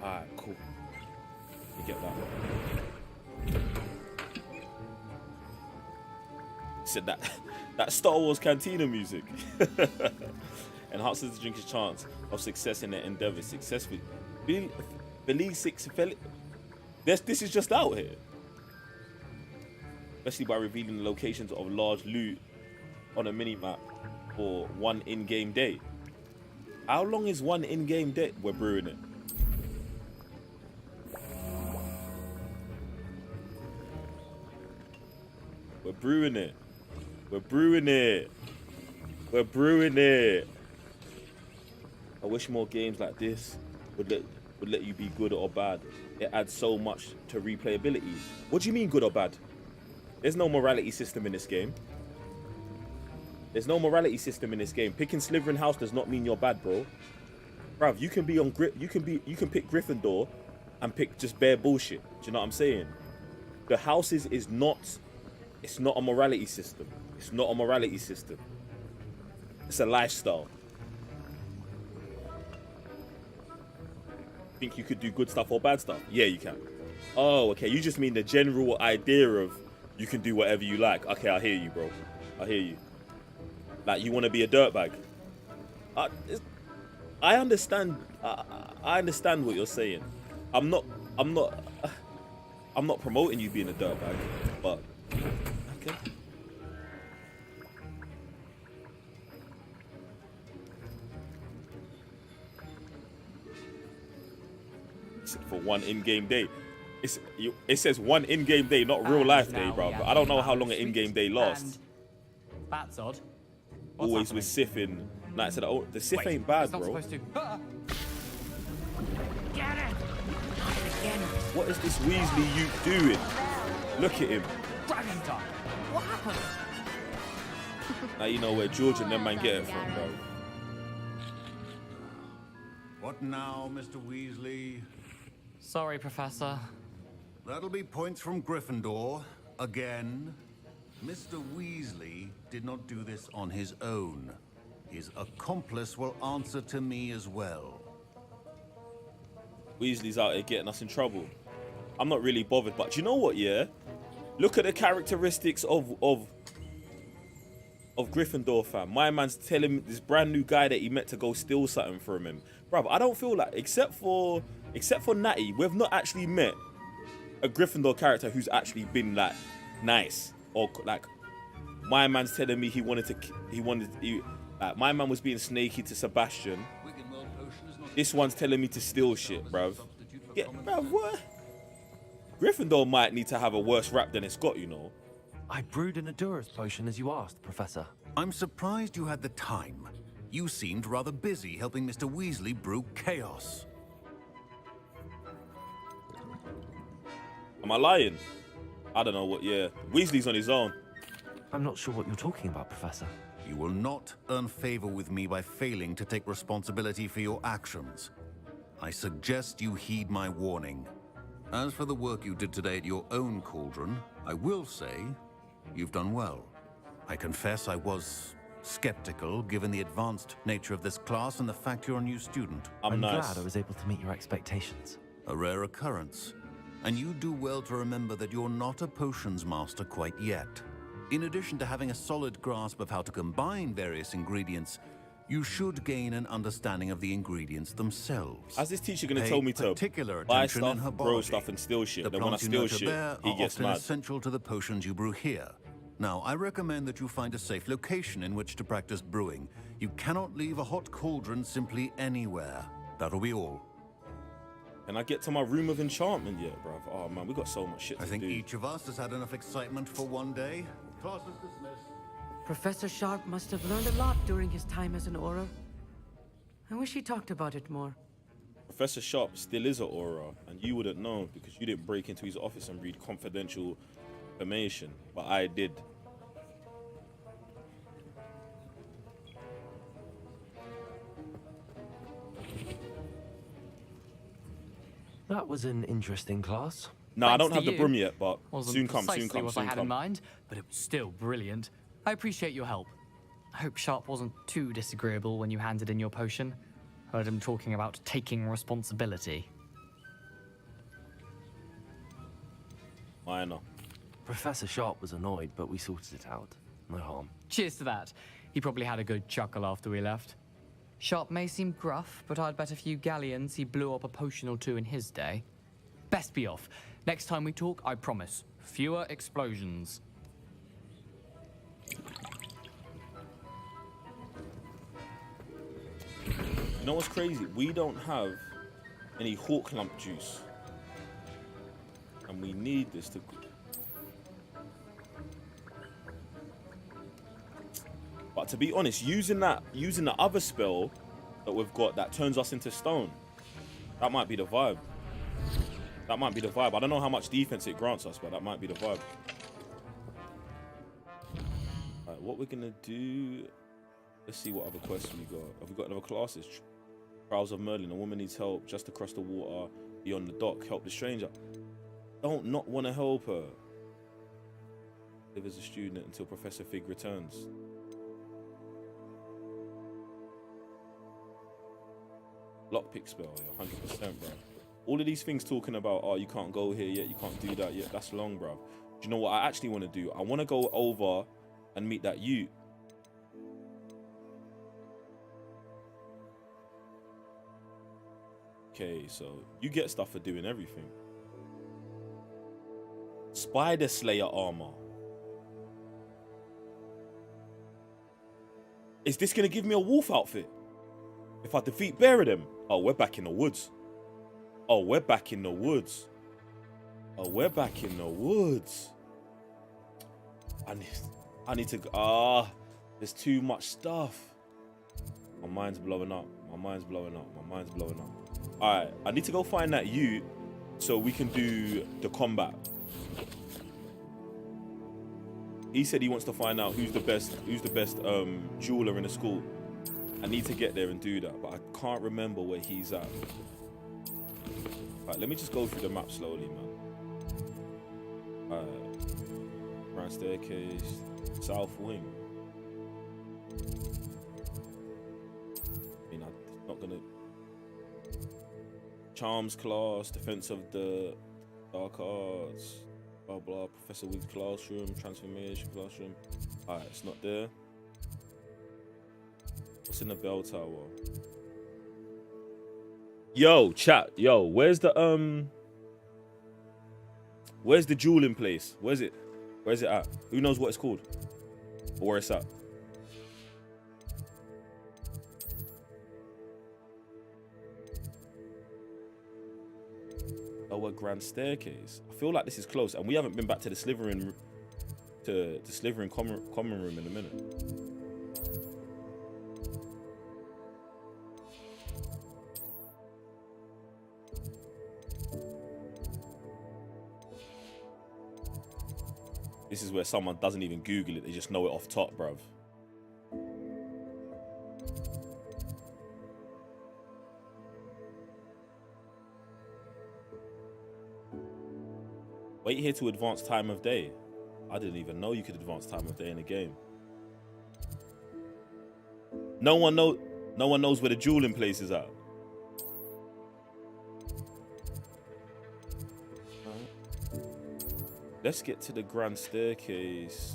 Alright, cool. You get that. Said that Star Wars Cantina music. Enhances the drinker's chance of success in their endeavors. Successfully. This is just out here. Especially by revealing the locations of large loot on a mini-map for one in-game day. How long is one in-game day? We're brewing it. We're brewing it. We're brewing it. We're brewing it. I wish more games like this would let you be good or bad. It adds so much to replayability. What do you mean good or bad? There's no morality system in this game. There's no morality system in this game. Picking Slytherin House does not mean you're bad, bro. Bruv, you can be on you can pick Gryffindor and pick just bare bullshit. Do you know what I'm saying? The houses is not. It's not a morality system. It's not a morality system. It's a lifestyle. Think you could do good stuff or bad stuff? Yeah, you can. Oh, okay. You just mean the general idea of you can do whatever you like. Okay, I hear you, bro. I hear you. Like, you want to be a dirtbag. I understand. I understand what you're saying. I'm not promoting you being a dirtbag, but okay. For one in-game day. It says one in-game day, not real life day, bro. I don't know how long an in-game day lasts. That's odd. Always with Sif in. Nah, I said, oh, the Sif ain't bad, bro. Get it! What is this Weasley Ute doing? Look at him. Dragon Dog. What happened? Now you know where George and them man get it from, bro. What now, Mr. Weasley? Sorry, Professor. That'll be points from Gryffindor. Again. Mr. Weasley did not do this on his own. His accomplice will answer to me as well. Weasley's out here getting us in trouble. I'm not really bothered, but do you know what, yeah? Look at the characteristics of Gryffindor, fam. My man's telling this brand new guy that he met to go steal something from him. Bruv, I don't feel like, except for Natty, we've not actually met a Gryffindor character who's actually been like nice. Or like, my man's telling me my man was being snaky to Sebastian. This one's telling me to steal shit, bruv. Yeah, bruv, what? Gryffindor might need to have a worse rap than it's got, you know. I brewed an Adura's potion as you asked, Professor. I'm surprised you had the time. You seemed rather busy helping Mr. Weasley brew chaos. Am I lying? I don't know what, yeah. Weasley's on his own. I'm not sure what you're talking about, Professor. You will not earn favor with me by failing to take responsibility for your actions. I suggest you heed my warning. As for the work you did today at your own cauldron, I will say you've done well. I confess I was skeptical given the advanced nature of this class and the fact you're a new student. I'm glad I was able to meet your expectations. A rare occurrence. And you do well to remember that you're not a potions master quite yet. In addition to having a solid grasp of how to combine various ingredients, you should gain an understanding of the ingredients themselves. How's this teacher gonna Pay tell me to particular buy attention stuff, in her grow body. stuff, and steal shit? The Then when I plants you steal nurture shit, there he are gets often mad. essential to the potions you brew here. Now, I recommend that you find a safe location in which to practice brewing. You cannot leave a hot cauldron simply anywhere. That'll be all. Can I get to my room of enchantment yet, bruv? Oh man, we got so much shit to I think do. each of us has had enough excitement for one day. Class is dismissed. Professor Sharp must have learned a lot during his time as an Auror. I wish he talked about it more. Professor Sharp still is an Auror, and you wouldn't know because you didn't break into his office and read confidential information, but I did. That was an interesting class. No, I Thanks don't to have the you. broom yet, but Wasn't soon come, precisely soon come, what soon I had come. in mind, but it was still brilliant. I appreciate your help. I hope Sharp wasn't too disagreeable when you handed in your potion. Heard him talking about taking responsibility. Minor. Professor Sharp was annoyed, but we sorted it out. No harm. Cheers to that. He probably had a good chuckle after we left. Sharp may seem gruff, but I'd bet a few galleons he blew up a potion or two in his day. Best be off. Next time we talk, I promise, fewer explosions. You know what's crazy? We don't have any hawk lump juice, and we need this to. But to be honest, using the other spell that we've got that turns us into stone, that might be the vibe. That might be the vibe. I don't know how much defense it grants us, but that might be the vibe. Alright, what we're gonna do? Let's see what other quests we got. Have we got other classes? Trials of Merlin. A woman needs help just across the water beyond the dock. Help the stranger. Don't not want to help her. Live as a student until Professor Fig returns. Lockpick spell, yeah, 100%, bro. All of these things talking about, oh, you can't go here yet, you can't do that yet. That's long, bro. Do you know what I actually want to do? I want to go over and meet that Ute. Okay, so you get stuff for doing everything. Spider Slayer armor. Is this gonna give me a wolf outfit? If I defeat Bear of them? Oh, we're back in the woods. Oh, we're back in the woods. Oh, we're back in the woods. I need to. There's too much stuff. My mind's blowing up. My mind's blowing up. My mind's blowing up. All right, I need to go find that Ute so we can do the combat. He said he wants to find out who's the best jeweler in the school. I need to get there and do that, but I can't remember where he's at. Alright, let me just go through the map slowly, man. Grand staircase, south wing. I mean, I'm not gonna. Charms class, defense of the dark arts, blah blah. Professor Wig's classroom, transformation classroom. Alright, it's not there. What's in the bell tower? Yo, chat. Yo, where's the jeweling place? Where's it at? Who knows what it's called? Or where it's at? Lower grand staircase. I feel like this is close, and we haven't been back to the Slytherin common room in a minute. This is where someone doesn't even Google it, they just know it off top, bruv. Wait here to advance time of day. I didn't even know you could advance time of day in a game. No one knows where the jeweling place is at. Let's get to the grand staircase.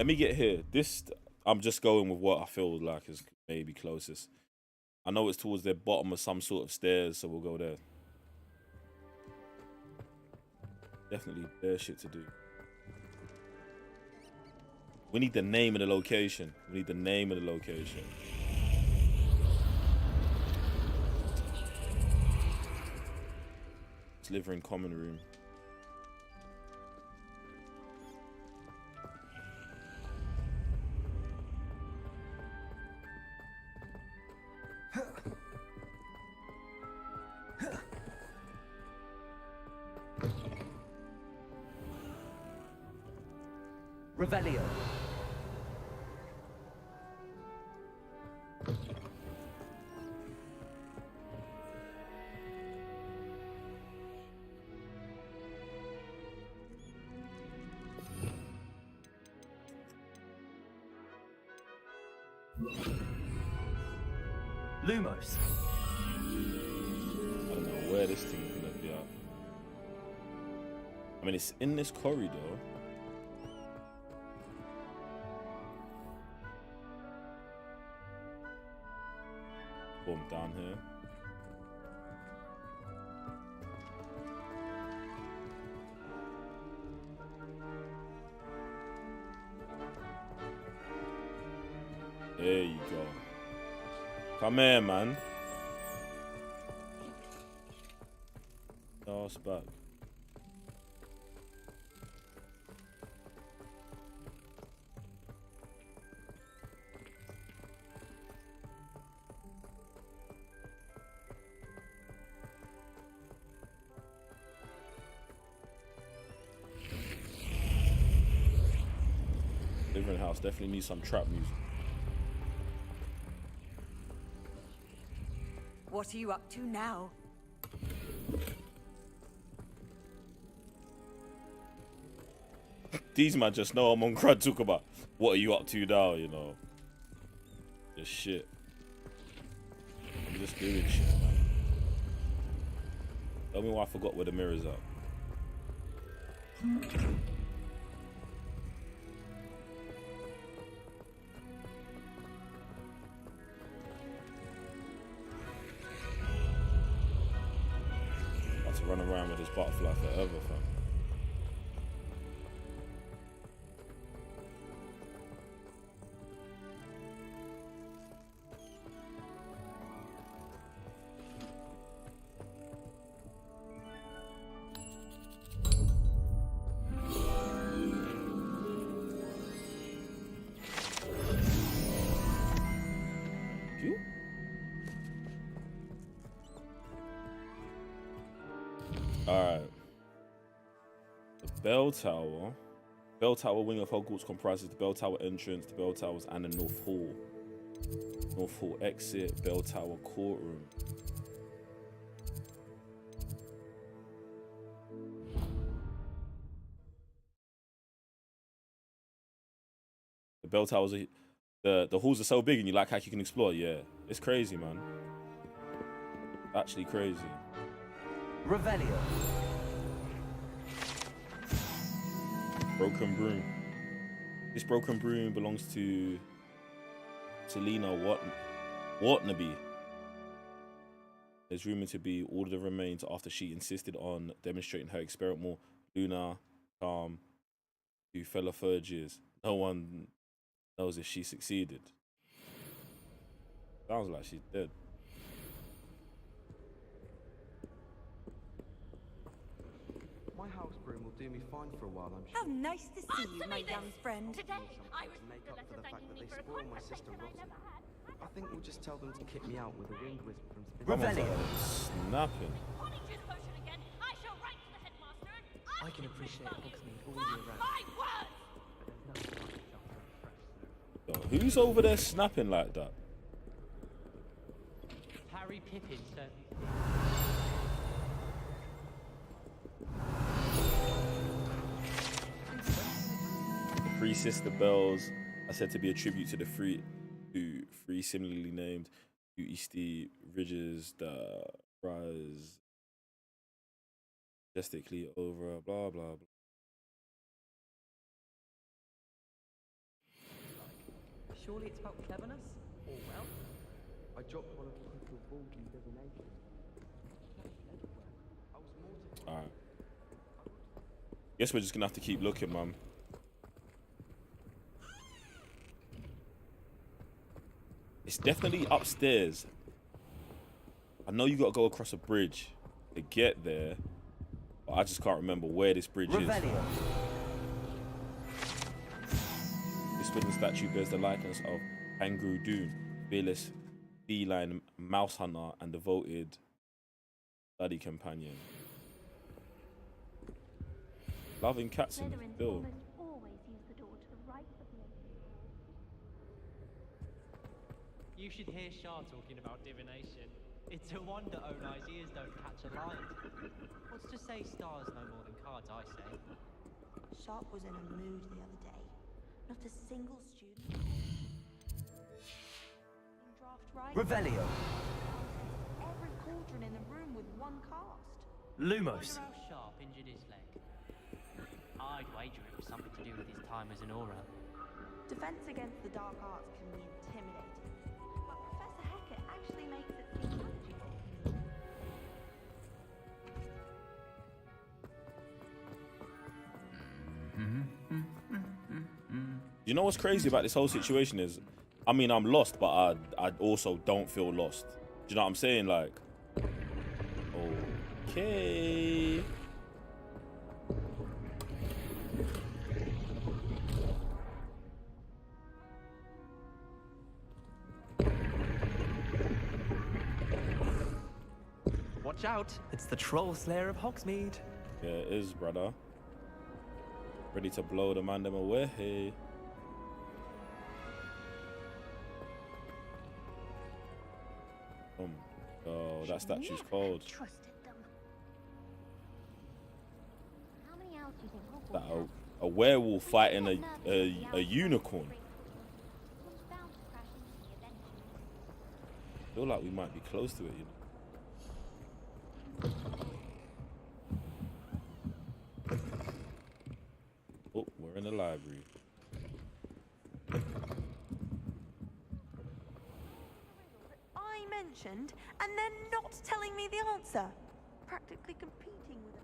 Let me get here. This, I'm just going with what I feel like is maybe closest. I know it's towards the bottom of some sort of stairs, so we'll go there. Definitely bare shit to do. We need the name of the location. We need the name of the location. Slytherin common room. Revelio. Lumos. I don't know where this thing is gonna be at. I mean, it's in this corridor. Boom, down here. There you go. Come here, man. Ass back. Slytherin House definitely needs some trap music. What are you up to now? These man just know I'm on crud talk about what are you up to now, you know. Just shit. I'm just doing shit, man. Tell me why I forgot where the mirror's at. About to run around with this butterfly forever, fam. Alright. The bell tower. Bell tower wing of Hogwarts comprises the bell tower entrance, the bell towers, and the North Hall. North Hall exit, bell tower courtroom. The bell towers are, the halls are so big and you like how you can explore. Yeah, it's crazy, man. Actually crazy. Revelio. Broken broom. This broken broom belongs to Selena Watnabe. There's rumored to be all of the remains after she insisted on demonstrating her experimental lunar charm to fellow third years. No one knows if she succeeded. Sounds like she's dead. My house broom will do me fine for a while, I'm sure. How nice to see you, my young friend. Today, I was make up for the fact that they spoil my sister rotten. I think we'll just tell them to kick me out with a wind wisp from Revelio. Snapping. I can appreciate Hogsmeade all year round. Yo, who's over there snapping like that? Harry Pippin, sir. The three sister bells are said to be a tribute to the three similarly named Easty ridges that rise majestically over blah blah blah. surely it's about cleverness or wealth. I dropped one of the crystal balls in divination. I was mortified. Alright. Guess we're just gonna have to keep looking, man. It's definitely upstairs. I know you gotta go across a bridge to get there, but I just can't remember where this bridge is. This wooden statue bears the likeness of Angru Dune, fearless feline mouse hunter and devoted study companion. Loving cats in the film. You should hear Shah talking about divination. It's a wonder Onai's ears don't catch a light. What's to say stars no more than cards, I say. Sharp was in a mood the other day. Not a single student. Draft right. Revelio. Every cauldron in the room with one cast. Lumos. Wonder how Sharp injured his leg. I'd wager it was something to do with his time as an aura. Defense against the dark arts can be intimidating, but Professor Hecat actually makes it seem manageable. You know what's crazy about this whole situation is, I mean, I'm lost, but I also don't feel lost. Do you know what I'm saying? Like, okay. Watch out, it's the Troll Slayer of Hogsmeade. Yeah, it is, brother. Ready to blow the man them away. Hey. Oh, that statue's cold. That a werewolf fighting a unicorn. I feel like we might be close to it, you know. Oh, we're in the library. I mentioned, and they're not telling me the answer. Practically competing with them.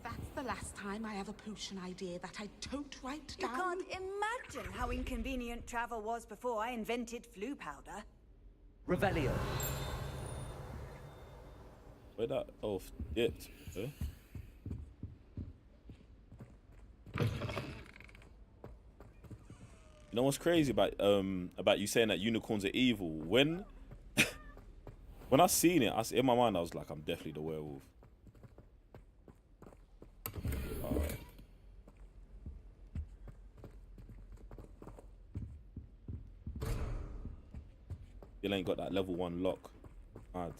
That's the last time I have a potion idea that I don't write You down. can't imagine how inconvenient travel was before I invented flu powder. Revelio. Where that elf dipped? Huh? You know what's crazy about you saying that unicorns are evil? When when I seen it, in my mind I was like, I'm definitely the werewolf. You ain't got that level 1 lock. Mad.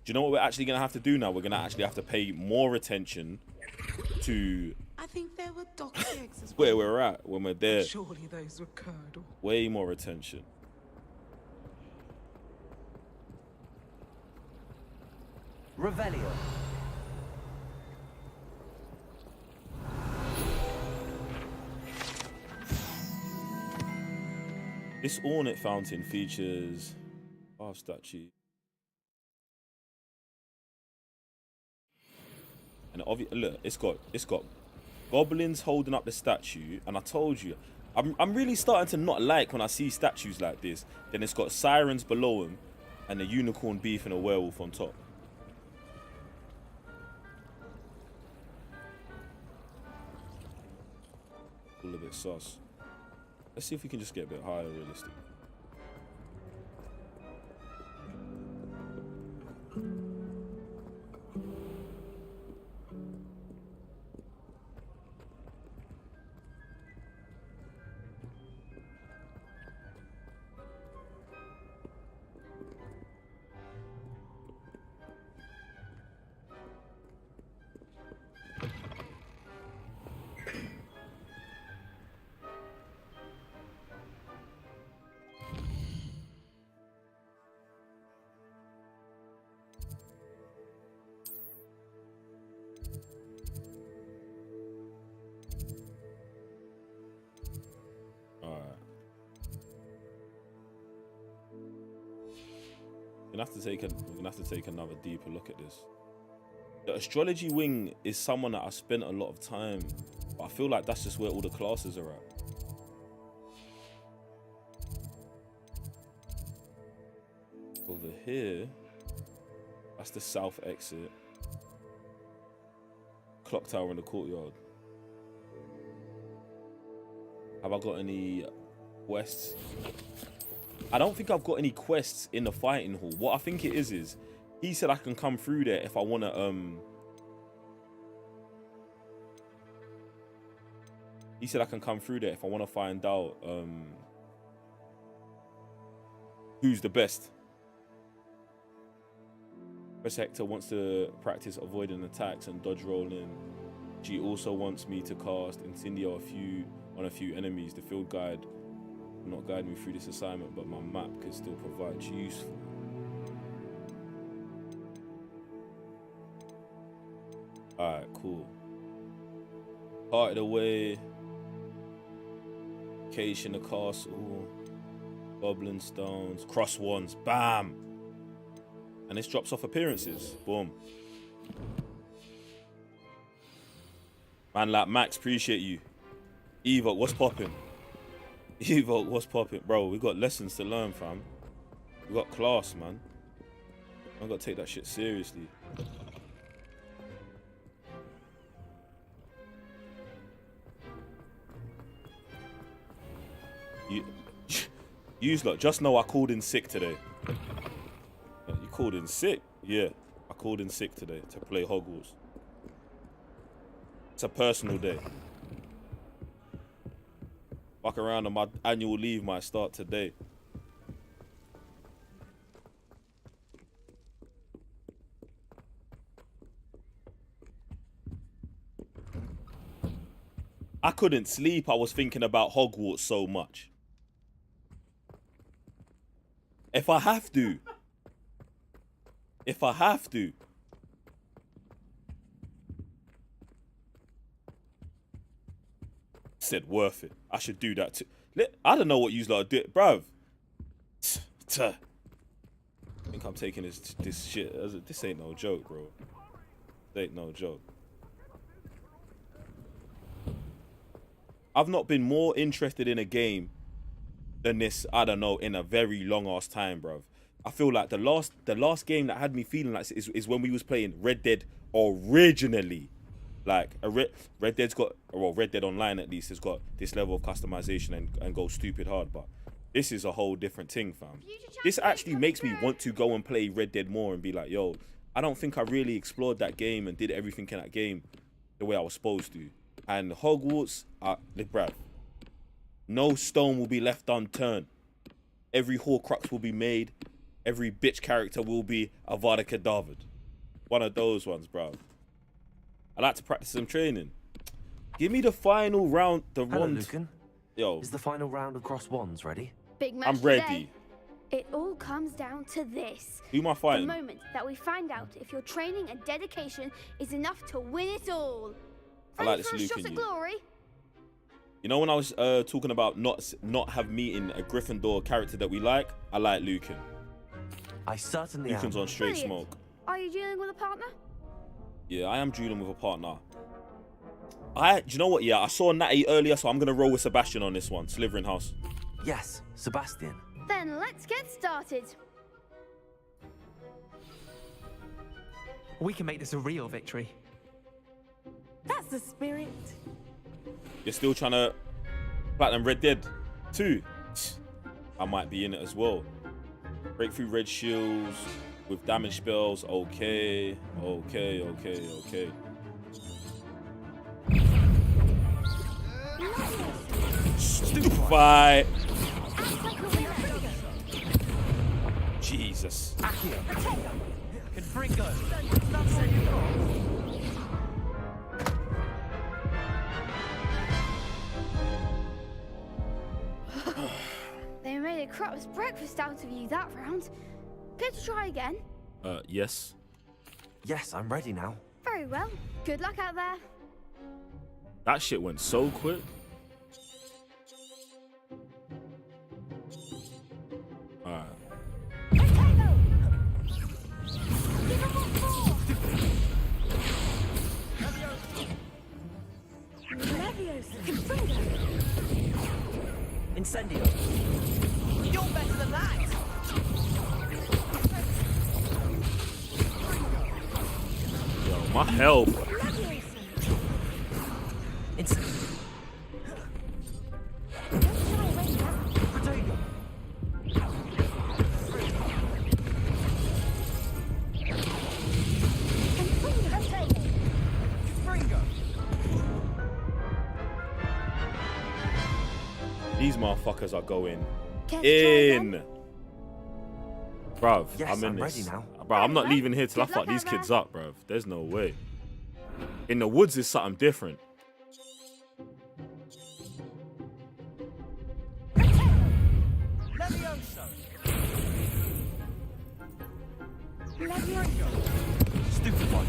Do you know what we're actually gonna have to do now? We're gonna actually have to pay more attention to I think there were dog's eggs as well. where we're at when we're there. Surely those were curdle. Way more attention. Revelio. This ornate fountain features statue. And look, it's got goblins holding up the statue, and I told you, I'm really starting to not like when I see statues like this. Then it's got sirens below them, and a unicorn beef and a werewolf on top. All a bit sus. Let's see if we can just get a bit higher, realistic. gonna have to take another deeper look at this. The astrology wing is someone that I spent a lot of time, but I feel like that's just where all the classes are at. Over here, that's the south exit. Clock tower in the courtyard. Have I got any quests? I don't think I've got any quests in the fighting hall. What I think it is he said I can come through there if I want to he said I can come through there if I want to find out who's the best. Professor Hector wants to practice avoiding attacks and dodge rolling. She also wants me to cast Incendio on a few enemies. The field guide will not guide me through this assignment, but my map can still provide useful. Alright, cool. Heart of the Way. Cage in the Castle. Goblin Stones. Cross Wands. Bam! And this drops off appearances. Boom. Man like Max, appreciate you. Eva, what's popping? Eva, what's popping? Bro, we got lessons to learn, fam. We got class, man. I gotta take that shit seriously. You lot, just know I called in sick today. You called in sick? Yeah, I called in sick today to play Hogwarts. It's a personal day. Fuck around and my annual leave might start today. I couldn't sleep. I was thinking about Hogwarts so much. If I have to. Said worth it. I should do that too. I don't know what you lot do, bruv. I think I'm taking this shit. This ain't no joke, bro. This ain't no joke. I've not been more interested in a game than this, I don't know, in a very long ass time, bruv. I feel like the last game that had me feeling like this is when we was playing Red Dead originally. Like Red Dead's got, well, Red Dead Online at least has got this level of customization and goes stupid hard, but this is a whole different thing, fam. This actually makes me want to go and play Red Dead more and be like, yo, I don't think I really explored that game and did everything in that game the way I was supposed to. And Hogwarts, bruv, no stone will be left unturned. Every Horcrux will be made. Every bitch character will be Avada Kedavra. One of those ones, bruv. I like to practice some training. Give me the final round. Hello, Lucan. Yo. Is the final round of Cross Wands ready? Big match I'm ready. today. It all comes down to this. Who am I fighting? The moment that we find out if your training and dedication is enough to win it all. I like Ready this for a Lucan. shot at glory? You know when I was talking about not have meeting a Gryffindor character that we like? I like Lucan. I certainly Lucan's am. on straight Brilliant. smoke. Are you dealing with a partner? Yeah, I am dueling with a partner. Do you know what? Yeah, I saw Natty earlier, so I'm gonna roll with Sebastian on this one. Slytherin House. Yes, Sebastian. Then let's get started. We can make this a real victory. That's the spirit. You're still trying to platinum Red Dead 2. I might be in it as well. Breakthrough red shields with damage spells. Okay. Stupid. Jesus. Confringo. They made a crap's breakfast out of you that round. Care to try again? Yes. Yes, I'm ready now. Very well. Good luck out there. That shit went so quick. Alright. Incendio. You're better than that. Yo, my health. These motherfuckers are going in. Bruv, Yes, I'm in I'm this. ready now. Bruv, I'm not leaving here till I fuck these kids up, bruv. There's no way. In the woods is something different. Stupid one.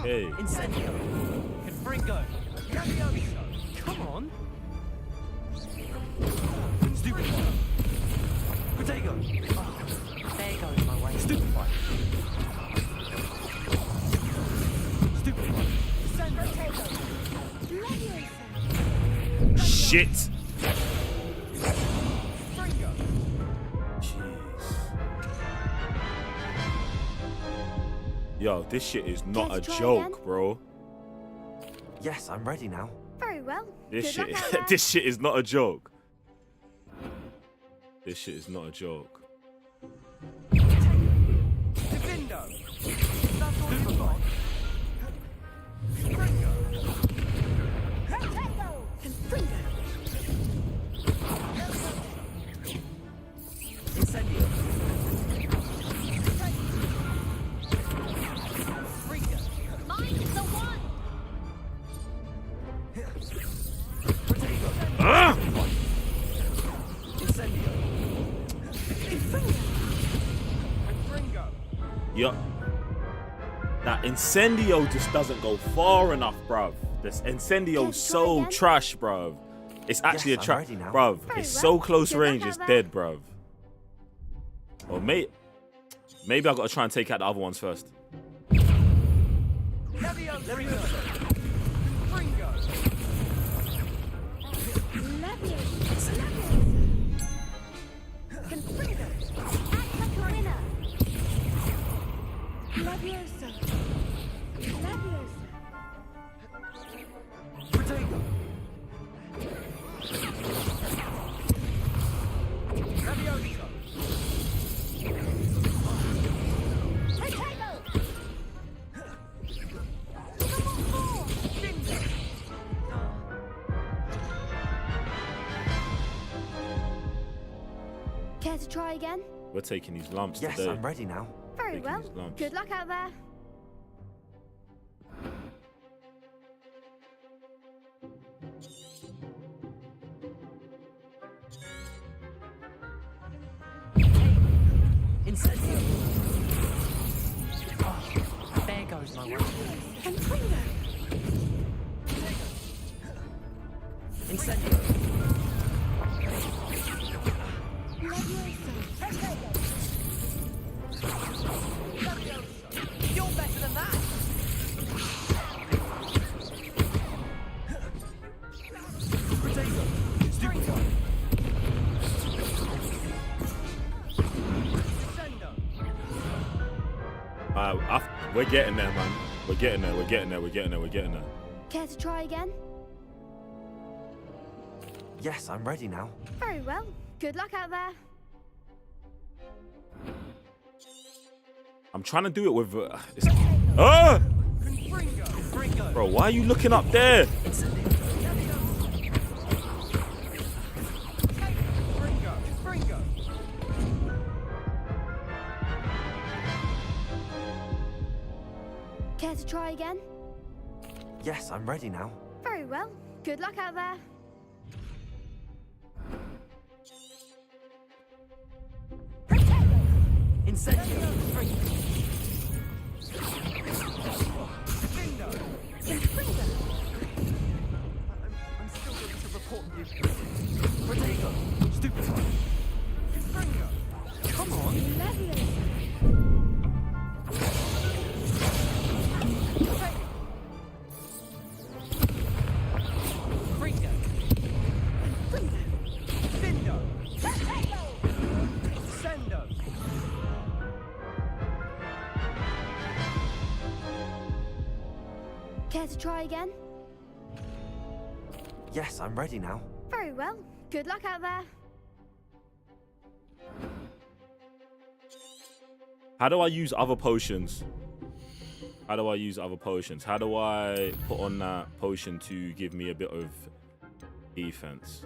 Hey. Incendio. Confringo. Come on. Stupid one. Protego. There goes my way. Stupid one. Stupid one. Shit. Yo, this shit is not a joke, bro. Yes, I'm ready now. Very well. This Good shit, luck out there. this shit is not a joke. This shit is not a joke. Divindo. That's all you've got. Incendio. Mine's the one. Incendio. Yup. That Incendio just doesn't go far enough, bruv. This Incendio's so trash, bruv. It's actually Yes, a I'm trap, ready now. bruv. Very It's well. so close Good range, luck it's out there. dead, bruv. Or maybe I gotta try and take out the other ones first. Care to try again? We're taking these lumps Yes, today. I'm ready now. Very Taking well. these lumps. Good luck out there. Incendio. Oh, there goes my way. Incendio. You're better than that. Protego. Stupid one. We're getting there, man. We're getting there. We're getting there. We're getting there. We're getting there. Care to try again? Yes, I'm ready now. Very well. Good luck out there. I'm trying to do it with. Ah! Bro, why are you looking up there? Care to try again? Yes, I'm ready now. Very well. Good luck out there. Incendio. I'm still going to report you. Protego. Stupid one. Come on. try again? Yes, I'm ready now. Very well. Good luck out there. How do I use other potions? How do I use other potions? How do I put on that potion to give me a bit of defense?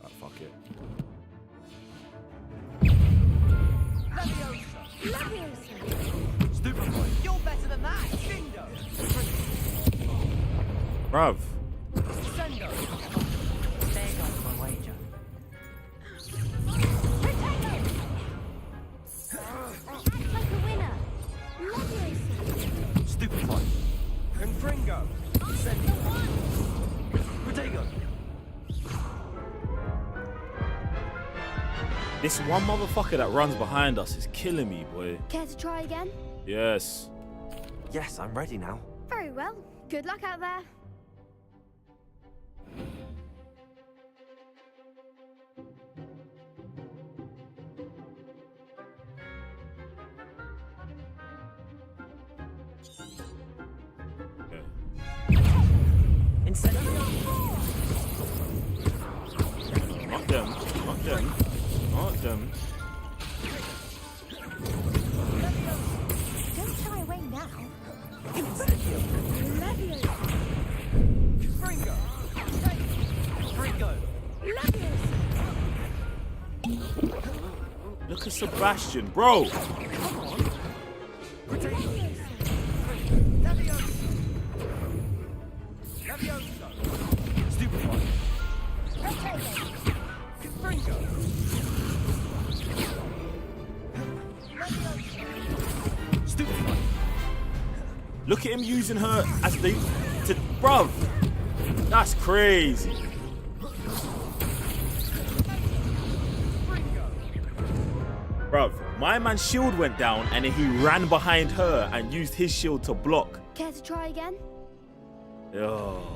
Ah, fuck it. Stupid boy. You're better than that. Sendo. Bruv. Sendo. There goes my wager. Act like a winner. Leviosa. Stupid boy. Confringo. Sendo. Protego. This one motherfucker that runs behind us is killing me, boy. Care to try again? Yes. Yes, I'm ready now. Very well. Good luck out there. Not them. Not them. Not them. Don't shy away now. Fringo. Fringo. Look at Sebastian, bro. Stupid one. Fringo. Stupid one. Look at him using her as the bruv. That's crazy. Bruv, my man's shield went down and then he ran behind her and used his shield to block. Care to try again? Oh,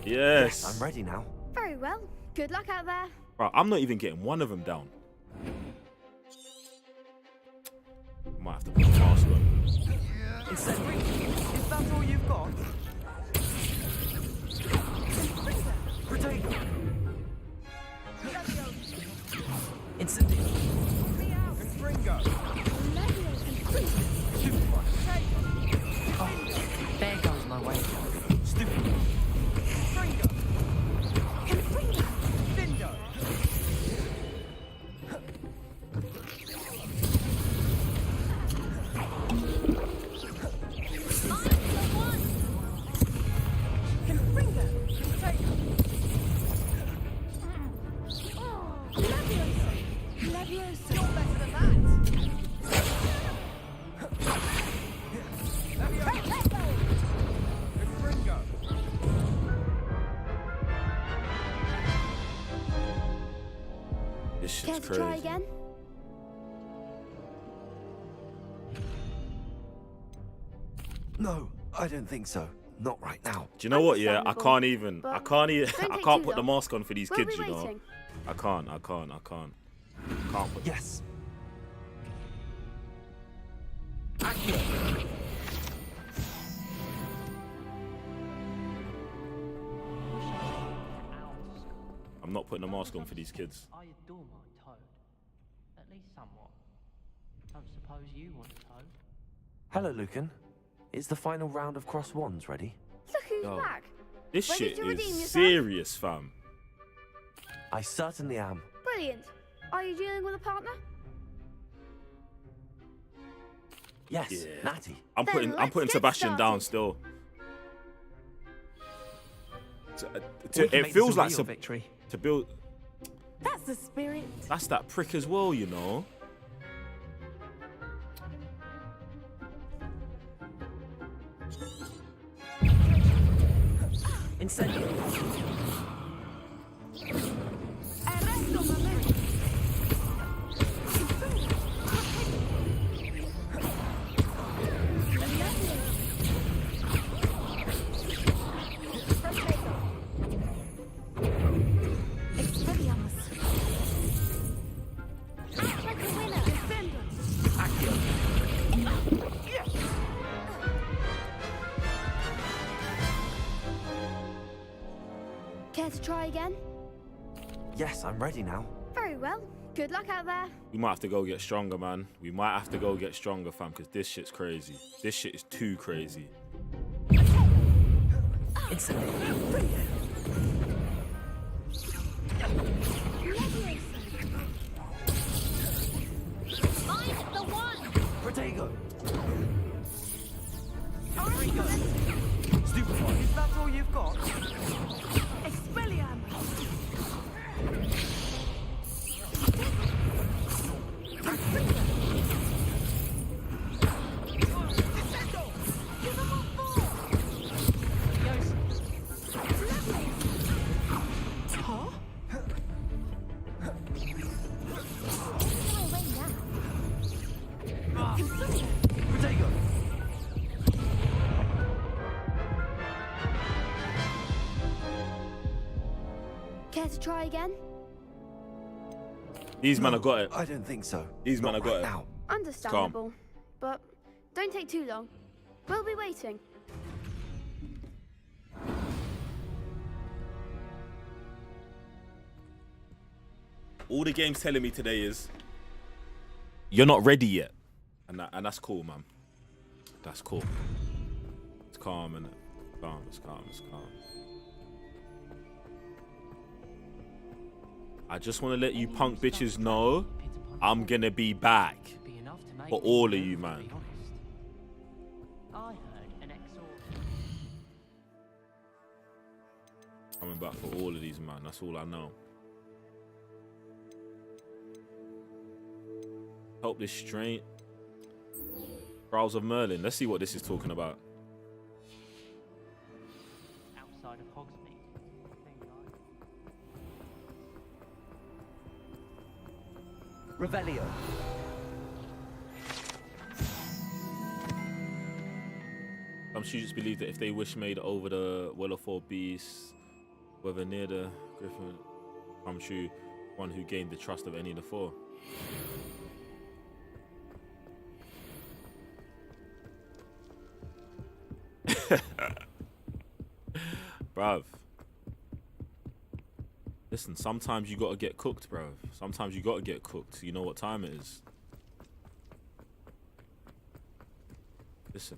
yes. I'm ready now. Very well. Good luck out there. Bro, I'm not even getting one of them down. Might have to put a mask on. Is that all you've got? Protego. Incendio. Confringo. Stupid one. Oh, there goes my wager. Stupid one. Fringo. Findo. This shit's Care to crazy. try again? No, I don't think so. Not right now. Do you know what? Yeah, I can't Understandable, I but can't even. don't I take can't too put the long. mask on for these We'll kids. be You know. waiting. I can't. Can't put. Yes. I'm not putting a mask on for these kids. I adore my toad. At least somewhat. Don't suppose you want a toad? Hello, Lucan. Is the final round of cross wands ready? Look who's Yo, back. This Ready shit to redeem is yourself? serious, fam. I certainly am. Brilliant. Are you dealing with a partner? Yes, Yeah. Natty. I'm Then putting let's get Sebastian down started. still. We can It make feels this a like real some victory. to build. That's the spirit. That's that prick as well, you know. Incendio. Act like a winner. Defend us. to try again? Yes, I'm ready now. Very well. Good luck out there. We might have to go get stronger, man. We might have to go get stronger, fam, because this shit's crazy. This shit is too crazy. Find the one! Protego! Stupid one. Is that all you've got? Expelliarm! Care to try again? These men have got it. I don't think so. These men have got it. now. Understandable. But don't take too long. We'll be waiting. All the game's telling me today is you're not ready yet, and that's cool, man. That's cool. It's calm, and calm. It's calm. It's calm. I just want to let you punk bitches know I'm gonna be back for all of you, man. I heard an Coming back for all of these, man. That's all I know. Help this straight. Trials of Merlin. Let's see what this is talking about. outside of Hogsmeade. Revelio. Some students believe that if they wish made over the Well of Four Beasts, whether near the Griffin, come true, one who gained the trust of any of the four. Bruv. Listen, sometimes you gotta get cooked, bruv. Sometimes you gotta get cooked. You know what time it is. Listen.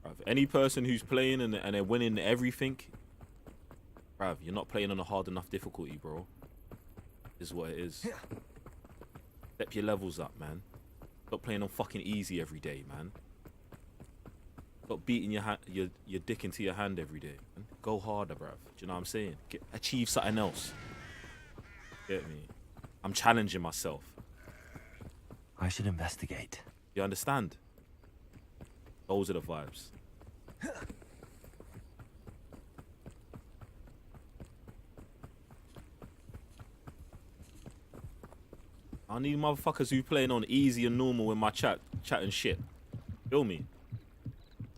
Bruv, any person who's playing and they're winning everything, bruv, you're not playing on a hard enough difficulty, bro. This is what it is. Step your levels up, man. Stop playing on fucking easy every day, man. Stop beating your dick into your hand every day, man. Go harder, bruv. Do you know what I'm saying? Achieve something else. Get me? I'm challenging myself. I should investigate. You understand? Those are the vibes. I need motherfuckers who playing on easy and normal in my chat and shit. Feel me?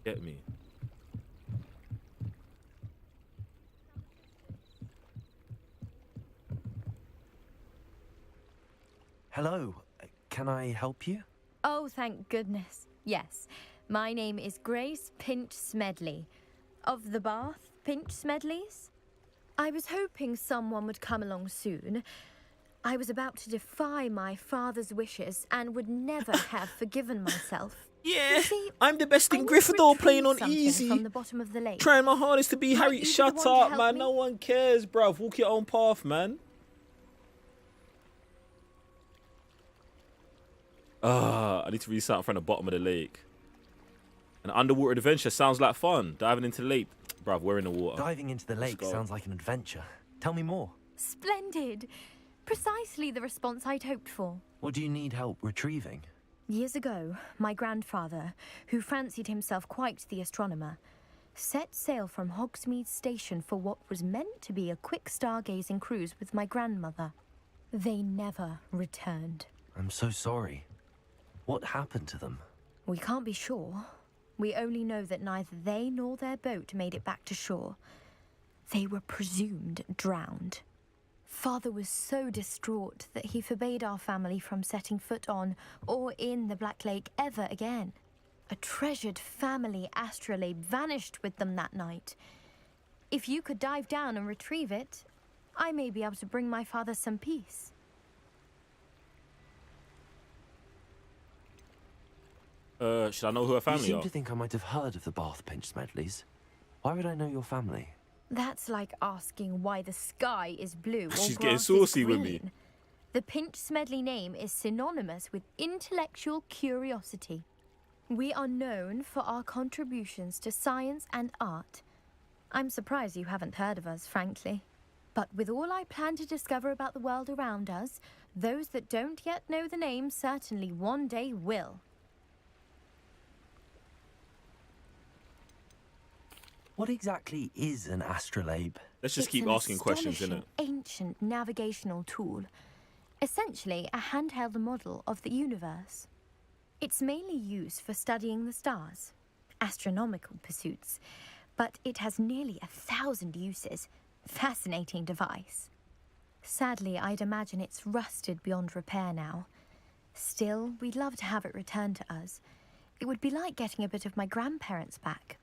Get me? Hello, can I help you? Oh, thank goodness. Yes. My name is Grace Pinch Smedley. Of the Bath Pinch Smedleys? I was hoping someone would come along soon. I was about to defy my father's wishes and would never have forgiven myself. Yeah, You see, I'm the best in I need to Gryffindor playing on retrieve easy. something from the bottom of the lake. Trying my hardest to be Might Harry. you be the Shut one to up, help man. me? No one cares, bruv. Walk your own path, man. I need to read something from the bottom of the lake. An underwater adventure sounds like fun. Diving into the lake. Bruv, we're in the water. Diving into the lake go. sounds like an adventure. Tell me more. Splendid. Precisely the response I'd hoped for. What do you need help retrieving? Years ago, my grandfather, who fancied himself quite the astronomer, set sail from Hogsmeade Station for what was meant to be a quick stargazing cruise with my grandmother. They never returned. I'm so sorry. What happened to them? We can't be sure. We only know that neither they nor their boat made it back to shore. They were presumed drowned. Father was so distraught that he forbade our family from setting foot on or in the Black Lake ever again. A treasured family astrolabe vanished with them that night. If you could dive down and retrieve it, I may be able to bring my father some peace. Should I know who her You family seem are? to think I might have heard of the Bath Pinch Smedleys. Why would I know your family? That's like asking why the sky is blue or She's getting grass saucy is with green. me. The Pinch Smedley name is synonymous with intellectual curiosity. We are known for our contributions to science and art. I'm surprised you haven't heard of us, frankly. But with all I plan to discover about the world around us, those that don't yet know the name certainly one day will. What exactly is an astrolabe? Let's just It's keep an asking questions, innit? astonishing ancient navigational tool. Essentially, a handheld model of the universe. It's mainly used for studying the stars, astronomical pursuits, but it has nearly 1,000 uses. Fascinating device. Sadly, I'd imagine it's rusted beyond repair now. Still, we'd love to have it returned to us. It would be like getting a bit of my grandparents back.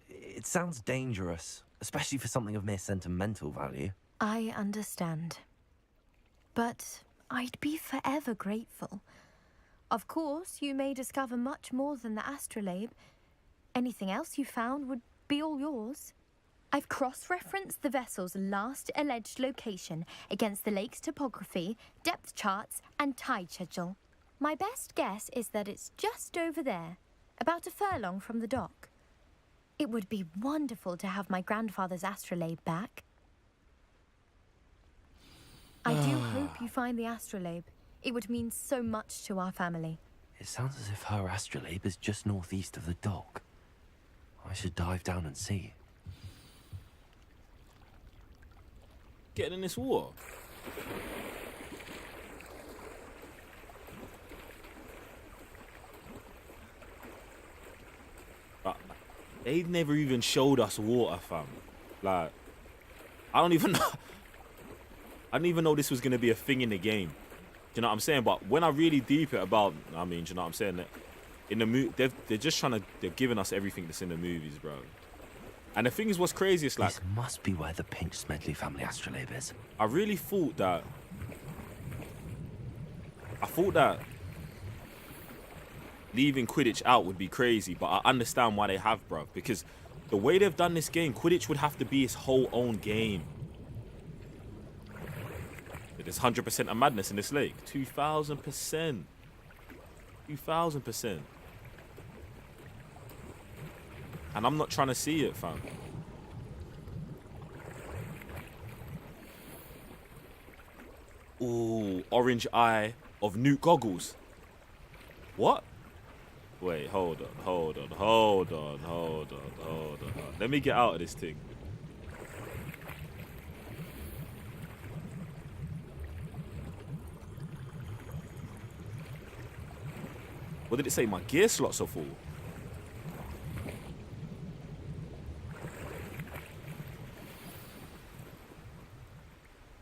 It sounds dangerous, especially for something of mere sentimental value. I understand. But I'd be forever grateful. Of course, you may discover much more than the astrolabe. Anything else you found would be all yours. I've cross-referenced the vessel's last alleged location against the lake's topography, depth charts, and tide schedule. My best guess is that it's just over there, about a furlong from the dock. It would be wonderful to have my grandfather's astrolabe back. I do hope you find the astrolabe. It would mean so much to our family. It sounds as if her astrolabe is just northeast of the dock. I should dive down and see. Getting in this water. They never even showed us water, fam. Like, I don't even know. I didn't even know this was gonna be a thing in the game. Do you know what I'm saying? But when I really deep it about, I mean, do you know what I'm saying? That in the movie, they're just trying to, they're giving us everything that's in the movies, bro. And the thing is, what's crazy, it's like, This must be where the Pinch Smedley family astrolabe is. I really thought that leaving Quidditch out would be crazy, but I understand why they have, bro. Because the way they've done this game, Quidditch would have to be its whole own game. There's 100% of madness in this lake. 2,000%. 2,000%. And I'm not trying to see it, fam. Ooh, orange eye of Newt goggles. What? Wait, hold on. Let me get out of this thing. What did it say? My gear slots are full.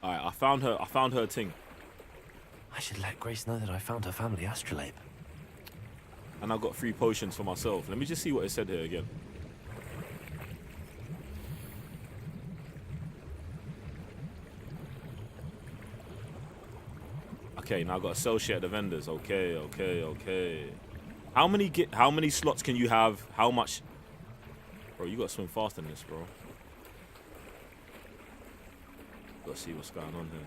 Alright, I found her thing. I should let Grace know that I found her family astrolabe. And I got 3 potions for myself. Let me just see what it said here again. Okay, now I got associate the vendors. Okay. How many slots can you have? How much? Bro, you gotta swim faster than this, bro. Gotta see what's going on here.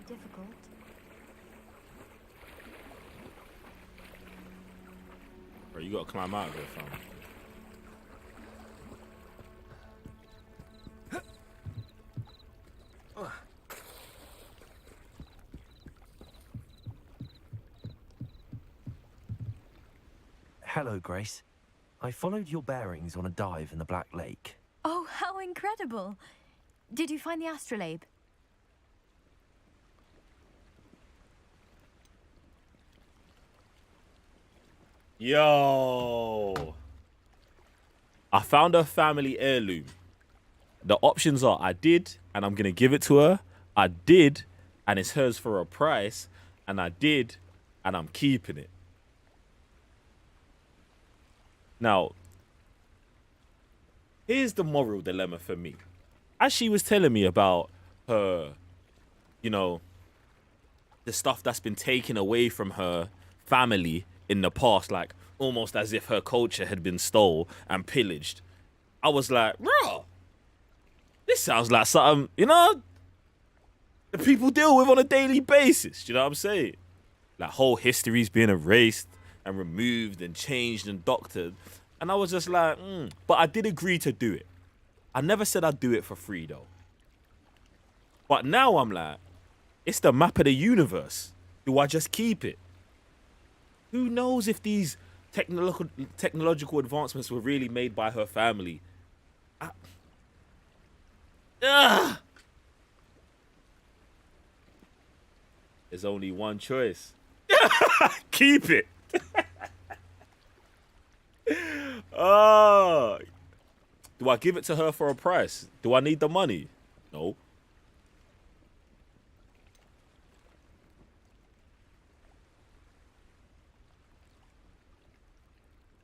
Difficult. Bro, you gotta climb out of here, fam. Hello, Grace. I followed your bearings on a dive in the Black Lake. Oh, how incredible! Did you find the astrolabe? Yo. I found her family heirloom. The options are I did, and I'm going to give it to her. I did, and it's hers for a price. And I did, and I'm keeping it. Now, here's the moral dilemma for me. As she was telling me about her, you know, the stuff that's been taken away from her family in the past, like almost as if her culture had been stole and pillaged, I was like, bro, this sounds like something, you know, that people deal with on a daily basis. Do you know what I'm saying? Like whole histories being erased and removed and changed and doctored. And I was just like, But I did agree to do it. I never said I'd do it for free though. But now I'm like, it's the map of the universe. Do I just keep it? Who knows if these technological advancements were really made by her family? There's only one choice. Keep it. Do I give it to her for a price? Do I need the money? No.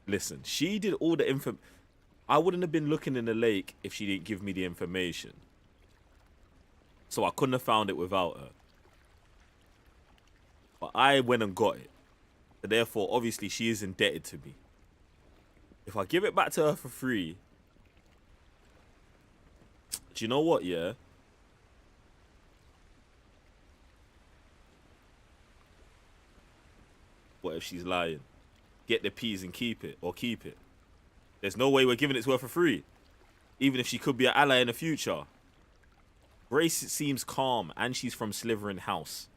Listen, she did all the info. I wouldn't have been looking in the lake if she didn't give me the information. So I couldn't have found it without her. But I went and got it. So therefore, obviously, she is indebted to me. If I give it back to her for free, do you know what, yeah? What if she's lying? Get the peas and keep it, or keep it. There's no way we're giving it to her for free. Even if she could be an ally in the future. Grace seems calm, and she's from Slytherin House.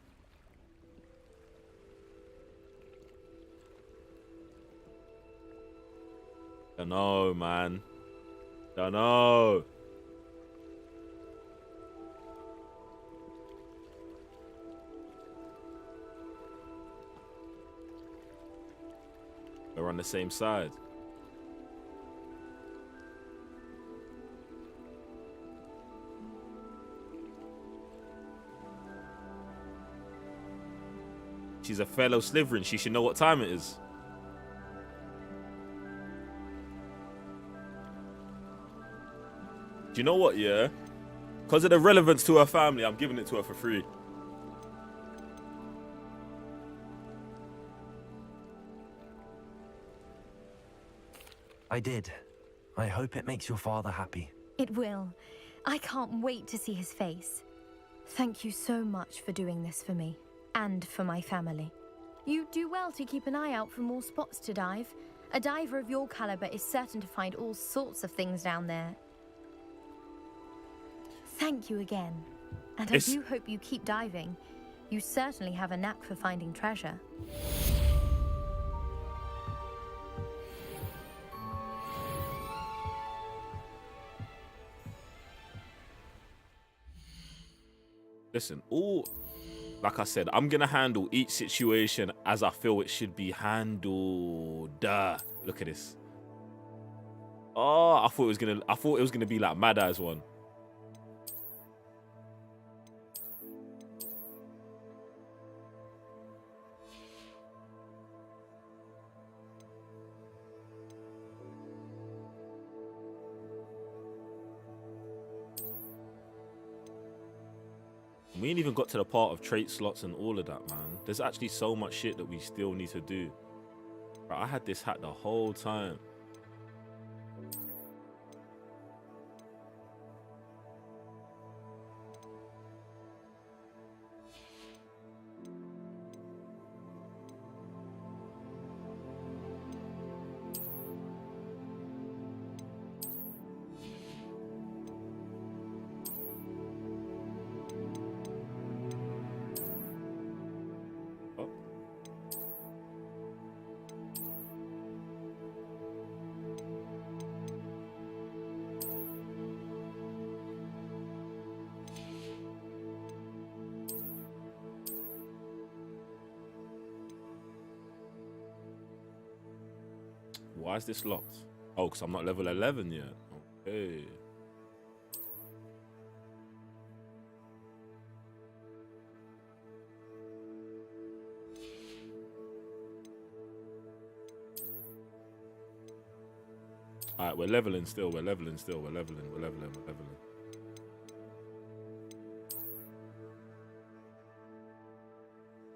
Dunno, man. Dunno. We're on the same side. She's a fellow Slytherin. She should know what time it is. Do you know what, yeah? Because of the relevance to her family, I'm giving it to her for free. I did. I hope it makes your father happy. It will. I can't wait to see his face. Thank you so much for doing this for me, and for my family. You do well to keep an eye out for more spots to dive. A diver of your caliber is certain to find all sorts of things down there. Thank you again. And I do hope you keep diving. You certainly have a knack for finding treasure. Listen, like I said, I'm gonna handle each situation as I feel it should be handled. Look at this. Oh, I thought it was gonna be like Mad Eye's one. We ain't even got to the part of trait slots and all of that, man. There's actually so much shit that we still need to do. Bro, I had this hat the whole time. Why is this locked? Oh, because I'm not level 11 yet. Okay. Alright, we're leveling still. We're leveling still. We're leveling. We're leveling. We're leveling.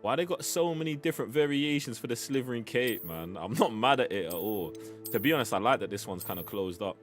Why they got so many different variations for the Slytherin cape, man? I'm not mad at it at all. To be honest, I like that this one's kind of closed up.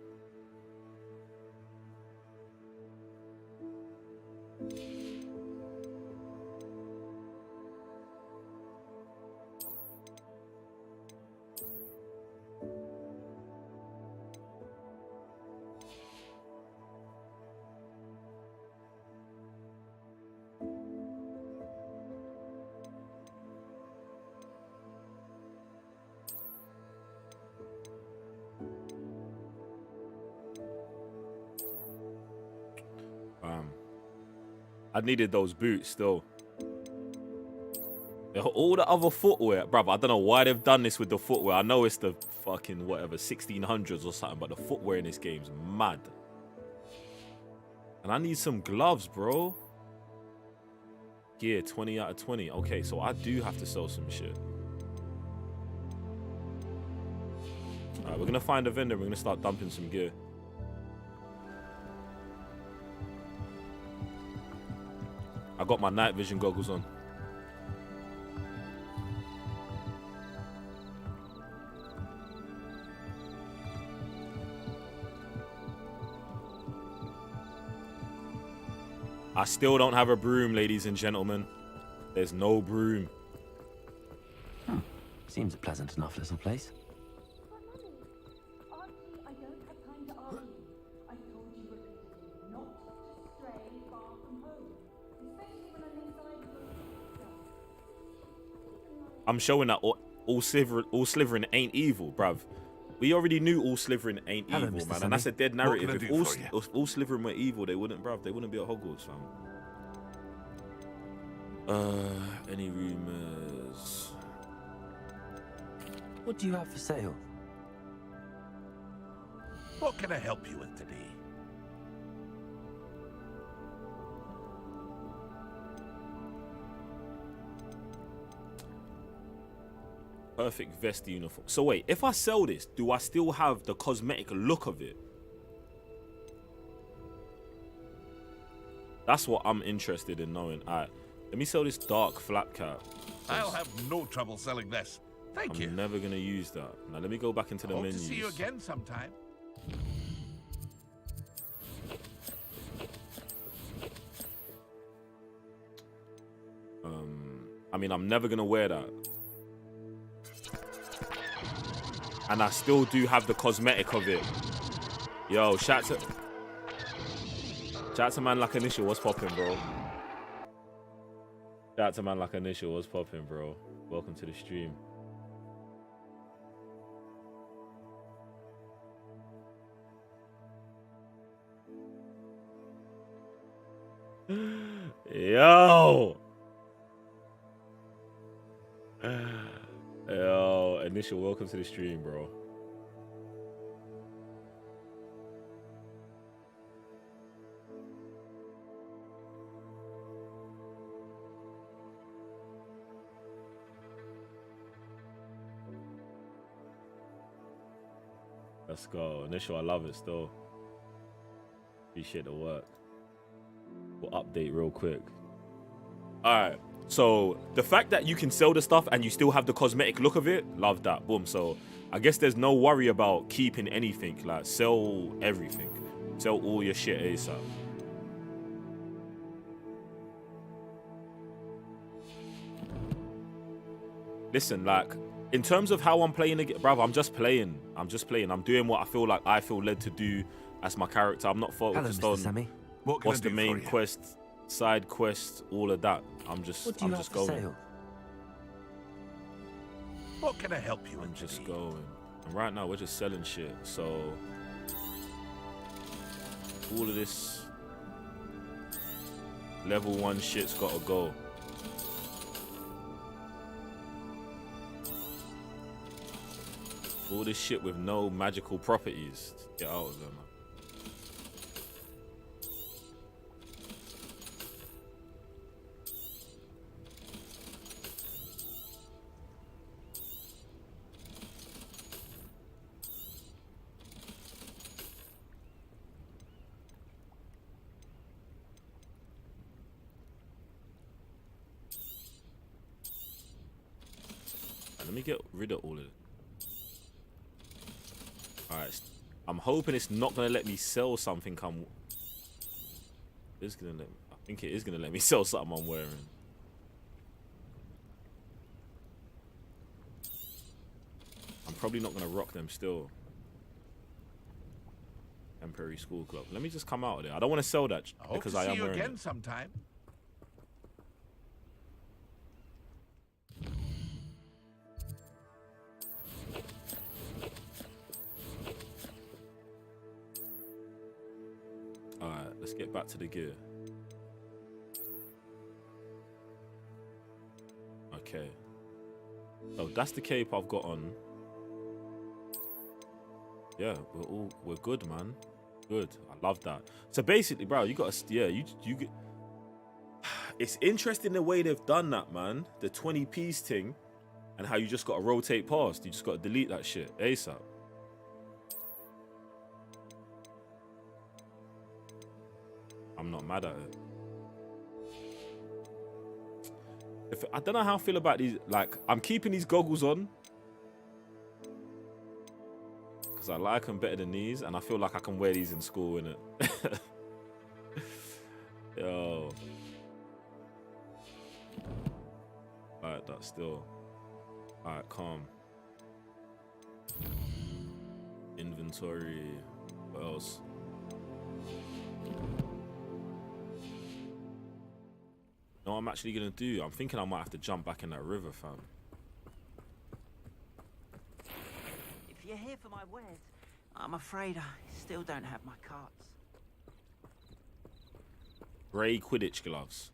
I needed those boots still. All the other footwear, bruv, I don't know why they've done this with the footwear. I know it's the fucking whatever 1600s or something, but the footwear in this game's mad. And I need some gloves, bro. Gear 20 out of 20. Okay, so I do have to sell some shit. Alright, we're gonna find a vendor. We're gonna start dumping some gear. I got my night vision goggles on. I still don't have a broom, ladies and gentlemen. There's no broom. Seems a pleasant enough little place. I'm showing that all Slytherin ain't evil, bruv. We already knew all Slytherin ain't Hello, evil, Mr. man. Sunny. And that's a dead What can narrative. I If do all Slytherin were evil, they wouldn't, bruv. They wouldn't be at Hogwarts, fam. Any rumors? What do you have for sale? What can I help you with today? Perfect vest uniform. So wait, if I sell this, do I still have the cosmetic look of it? That's what I'm interested in knowing. Alright, let me sell this dark flat cap. I'll have no trouble selling this. Thank you. I'm never gonna use that. Now let me go back into the Hope menus. to see you again sometime. I mean, I'm never gonna wear that. And I still do have the cosmetic of it. Yo, shout to man like initial, what's popping, bro? Shout to man like initial, what's popping, bro? Welcome to the stream. Yo! Yo, initial, welcome to the stream, bro. Let's go. Initial, I love it still. Appreciate the work. We'll update real quick. Alright. So the fact that you can sell the stuff and you still have the cosmetic look of it, love that. Boom. So I guess there's no worry about keeping anything. Like, sell everything. Sell all your shit ASAP. Listen, like, in terms of how I'm playing again, bruv, I'm just playing. I'm doing what I feel led to do as my character. I'm not focused on Sammy. what's the main quest, side quest, all of that. I'm just going. What can I help you with? I'm just going. And right now we're just selling shit. So all of this level 1 shit's gotta go. All this shit with no magical properties. Get out of there, man. Let me get rid of all of it. Alright, I'm hoping it's not gonna let me sell something I think it is gonna let me sell something I'm wearing. I'm probably not gonna rock them still. Temporary school club. Let me just come out of there. I don't want to sell that because I am wearing it. Sometime. Alright, let's get back to the gear. Okay. Oh, that's the cape I've got on. Yeah, we're good, man. Good. I love that. So basically, bro, you got to, yeah, you get. It's interesting the way they've done that, man. The 20-piece thing, and how you just got to rotate past. You just got to delete that shit ASAP. I'm not mad at it. I don't know how I feel about these. Like, I'm keeping these goggles on because I like them better than these, and I feel like I can wear these in school, innit? Yo. Alright, that's still. Alright, calm. Inventory. What else? You know what I'm actually gonna do? I'm thinking I might have to jump back in that river, fam. If you're here for my wares, I'm afraid I still don't have my carts. Grey Quidditch gloves.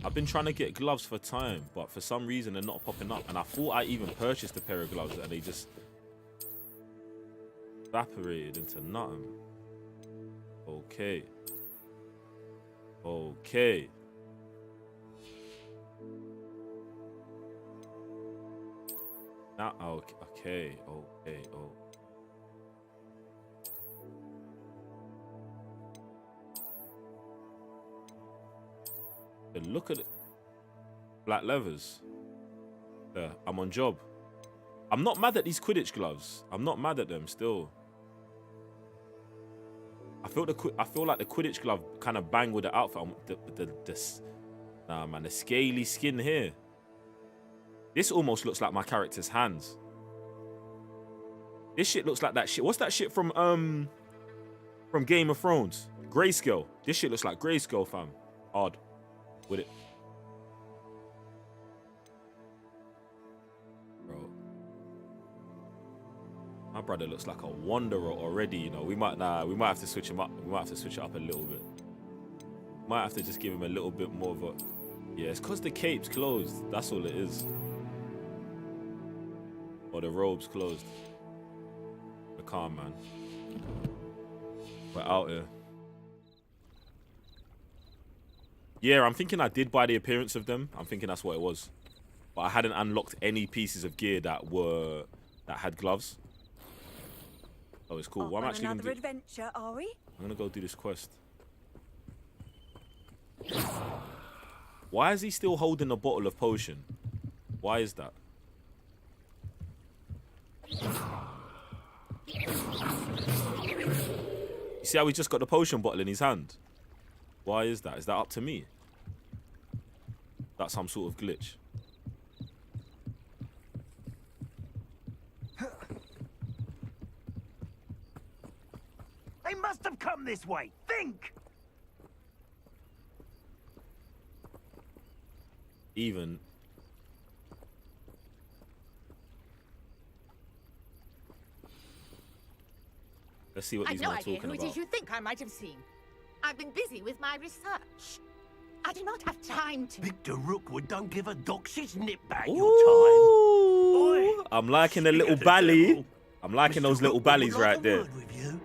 I've been trying to get gloves for time, but for some reason they're not popping up. And I thought I even purchased a pair of gloves and they just evaporated into nothing. Okay. Okay. Now, okay. Look at it. Black leathers. Yeah, I'm on job. I'm not mad at these Quidditch gloves. I'm not mad at them still. I feel like the Quidditch glove kind of bang with the outfit. Nah, man, the scaly skin here. This almost looks like my character's hands. This shit looks like that shit. What's that shit from Game of Thrones? Grayscale. This shit looks like Grayscale, fam. Hard. With it. Bro. My brother looks like a wanderer already, you know. We might have to switch him up. We might have to switch it up a little bit. Might have to just give him a little bit more of a. Yeah, it's because the cape's closed. That's all it is. Or the robe's closed. We're calm, man. We're out here. Yeah, I'm thinking I did buy the appearance of them. I'm thinking that's what it was. But I hadn't unlocked any pieces of gear that had gloves. Oh, it's cool. Well, I'm actually gonna do. Adventure, are we? I'm gonna go do this quest. Why is he still holding a bottle of potion? Why is that? You see how he just got the potion bottle in his hand? Why is that? Is that up to me? That's some sort of glitch. They must have come this way. Think! Even. Let's see what these men are talking about. I have no idea who it is you think I might have seen. I've been busy with my research. I do not have time to... Victor Rookwood don't give a doxy's nip back Ooh. your time. Oi. I'm liking the little bally. I'm liking those little ballys right there. Student,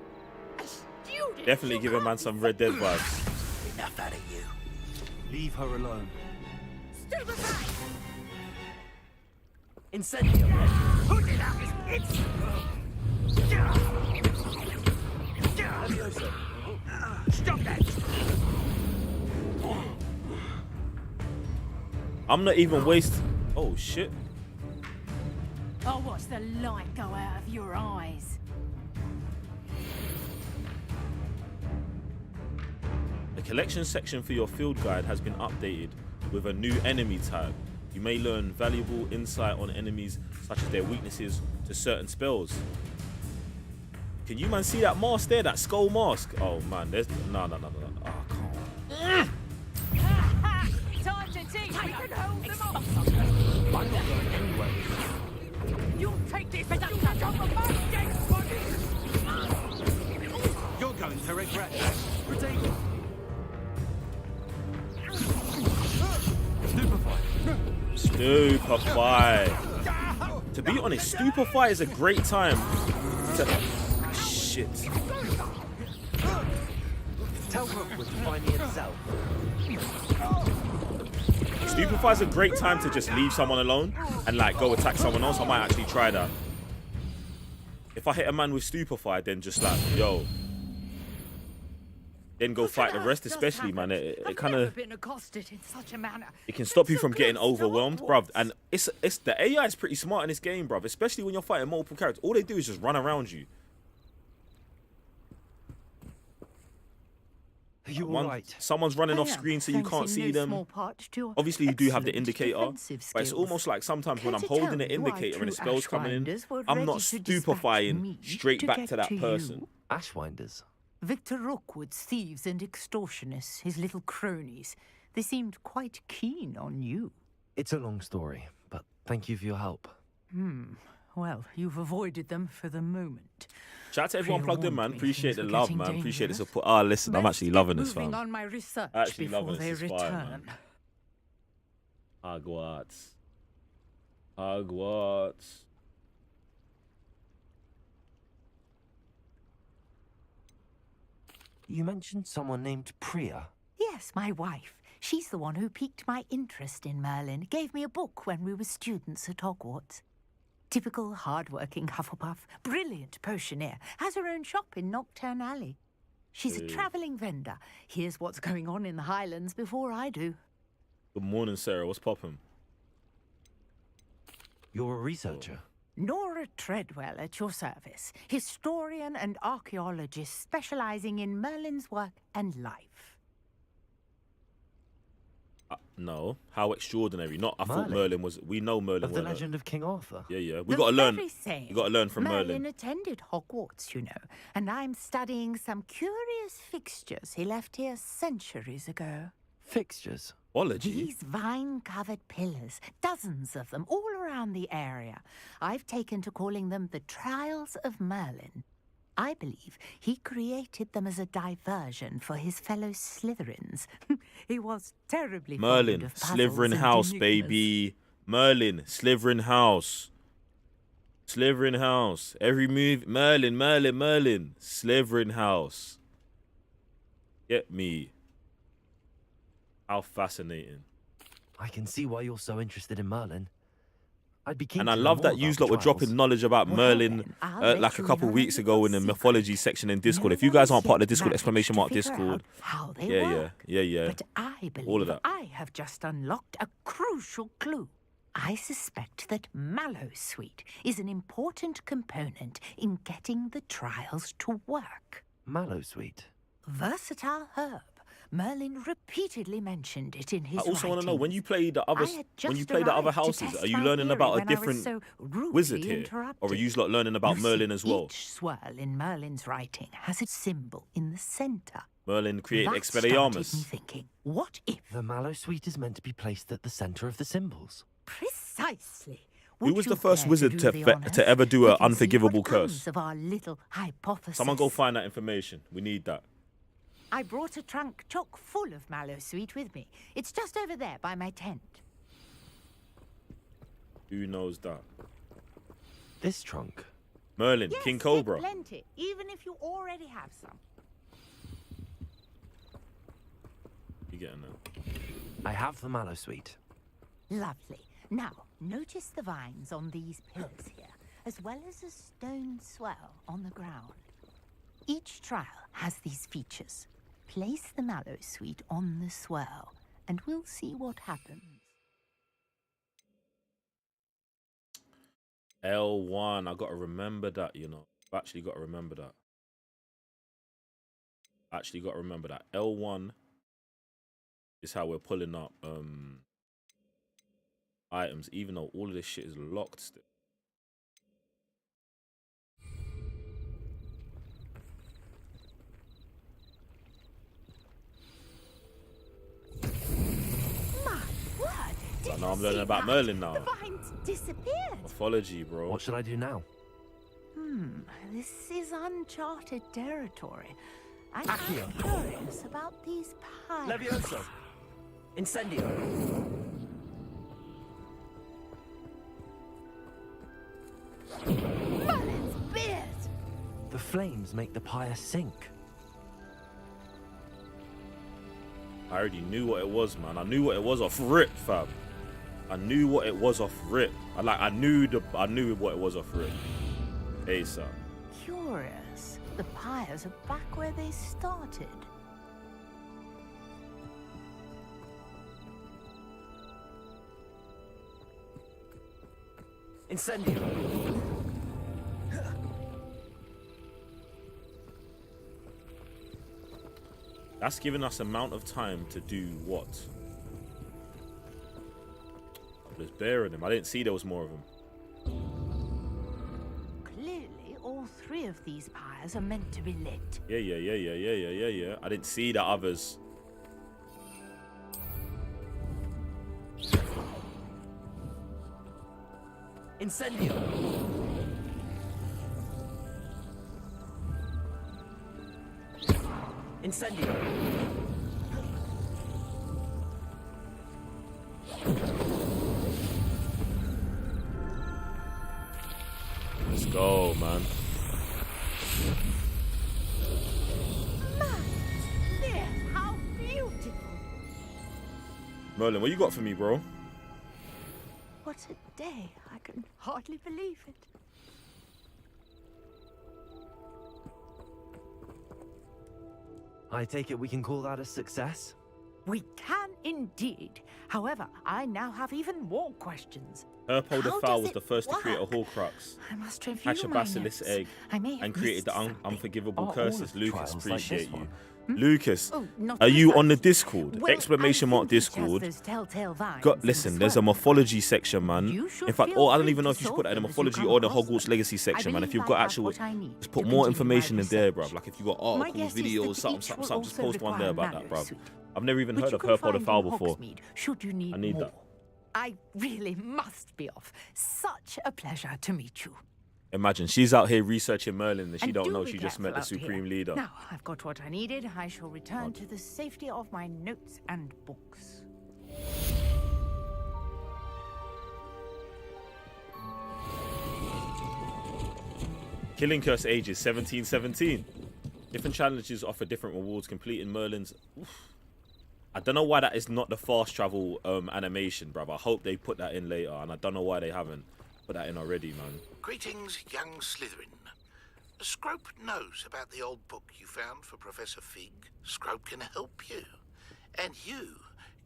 Definitely giving man some Red Dead vibes. Enough out of you. Leave her alone. Stupefy! Incendio. Put it out his pits! Stop that! I'm not even wasting. Oh shit. I'll watch the light go out of your eyes. The collection section for your field guide has been updated with a new enemy tag. You may learn valuable insight on enemies, such as their weaknesses to certain spells. Can you man see that mask there, that skull mask? Oh man, there's no. Oh, come on. Time to teach. I can hold them off. I'm not going anywhere. You'll take this as a touch on the back, dead body. You're going to regret that. Potato. Stupefy. To be honest, Stupefy is a great time to... Shit. Tell Rookwood to find me himself. Stupefy is a great time to just leave someone alone and like go attack someone else. I might actually try that. If I hit a man with Stupefy, then just like, yo. Then go fight the rest, especially, man. It kind of... been accosted in such a manner. It can stop you from getting overwhelmed, bruv. And it's the AI is pretty smart in this game, bruv. Especially when you're fighting multiple characters. All they do is just run around you. You're right. Someone's running off screen so you can't see them. Obviously, you do have the indicator, but it's almost like sometimes when I'm holding the indicator and the spell's coming in, I'm not stupefying straight back to that person. Ashwinders? Victor Rookwood's thieves and extortionists, his little cronies, they seemed quite keen on you. It's a long story, but thank you for your help. Well, you've avoided them for the moment. Shout out to everyone plugged in, man. Appreciate the love, man. Appreciate the support. Ah, listen, I'm actually loving this, fam. On my research Actually before loving they this. It's fire, man. return. Hogwarts. Hogwarts. You mentioned someone named Priya. Yes, my wife. She's the one who piqued my interest in Merlin. Gave me a book when we were students at Hogwarts. Typical hard-working Hufflepuff, brilliant potioneer, has her own shop in Nocturne Alley. She's a travelling vendor. Hears what's going on in the Highlands before I do. Good morning, Sarah. What's poppin'? You're a researcher. Nora Treadwell at your service, historian and archaeologist specialising in Merlin's work and life. No, how extraordinary. Not, I thought Merlin was... We know Merlin. Of the legend of King Arthur. Yeah. We got to learn. You got to learn from Merlin Merlin. attended Hogwarts, you know, and I'm studying some curious fixtures he left here centuries ago. Fixtures? These vine-covered pillars, dozens of them, all around the area. I've taken to calling them the Trials of Merlin. I believe he created them as a diversion for his fellow Slytherins. He was terribly Merlin, fond of puzzles Slytherin and House, enigmas. baby. Merlin, Slytherin House. Slytherin House. Every move, Merlin, Slytherin House. Get me. How fascinating. I can see why you're so interested in Merlin. I'd be keen And to I know love more that about you the lot were trials. dropping knowledge about Merlin like a couple weeks ago in the mythology section in Discord. If you guys aren't part of the Discord, exclamation mark Discord. How they Yeah. But I believe All of that. I have just unlocked a crucial clue. I suspect that Mallowsweet is an important component in getting the trials to work. Mallowsweet? Versatile herb. Merlin repeatedly mentioned it in his I also want to know, writings. when you play the other, I had when you just play the other arrived to houses, test are you my learning theory about a when I was different so rudely wizard here, or are interrupted. you lot learning about You Merlin see, as well? Each swirl in Merlin's writing has a symbol in the centre. Merlin created That started Expelliarmus. me thinking, what if? The Mallowsweet is meant to be placed at the centre of the symbols. Precisely. Who Would was you the first care wizard do to the honours? to ever do We an can see unforgivable what comes curse? of our little hypothesis. Someone go find that information. We need that. I brought a trunk chock full of Mallowsweet with me. It's just over there by my tent. Who knows that? This trunk? Merlin, Yes, King get Cobra. plenty, even if you already have some. You getting that? I have the mallow sweet. Lovely. Now, notice the vines on these pillars here, as well as a stone swell on the ground. Each trial has these features. Place the mallow sweet on the swell, and we'll see what happens. L1, I gotta remember that, you know. I've actually got to remember that. L1 is how we're pulling up items, even though all of this shit is locked still. My word! But now I'm learning about Merlin now. The vines disappeared. Mythology, bro. What should I do now? This is uncharted territory. I'm curious about these piles. Levioso. Incendio. Merlin's beard! The flames make the pyre sink. I already knew what it was, man. I knew what it was off rip, fam. I knew what it was off rip. I knew what it was off rip. Hey, sir. Curious. The pyres are back where they started. Incendio. That's giving us amount of time to do what? There's bear in them. I didn't see there was more of them. Clearly, all three of these pyres are meant to be lit. Yeah. I didn't see the others. Incendio. Incendio. Let's go, man. There, how beautiful! Merlin, what you got for me, bro? What a day! I can hardly believe it. I take it we can call that a success? We can indeed. However, I now have even more questions. Herpo the How Foul does was it the first to create a work? Horcrux, I must review hatch a my basilisk notes. egg, I may have and created the missed unforgivable Are all curses. of Lucas, trials like appreciate this you. one? Lucas, Oh, not are you the on the first. Discord? Well, Exclamation I mark think it's just Discord. those telltale vines Got in the listen. There's a swell. morphology section, man. You should In fact, feel I don't free even know to if you should put that in the solve them as you morphology come or the across Hogwarts them. Legacy section, man. If believe you've I got have actual, what I need just put to more continue my information in there, bruv. research. Like if you got My articles, guess is videos, that something, each something, will something. Just also post one there require about that, mallow bruv. suit, I've never even which heard you of can Herpo the find Foul in before. Hogsmeade, should you need I need more. that. I really must be off. Such a pleasure to meet you. Imagine she's out here researching Merlin and she And don't do know be she just careful met the out here. supreme leader. Now I've got what I needed. I shall return to the safety of my notes and books. Killing Curse ages 1717. Different challenges offer different rewards. Completing Merlin's. Oof. I don't know why that is not the fast travel animation, bruv. I hope they put that in later, and I don't know why they haven't put that in already, man. Greetings, young Slytherin. Scrope knows about the old book you found for Professor Fig. Scrope can help you. And you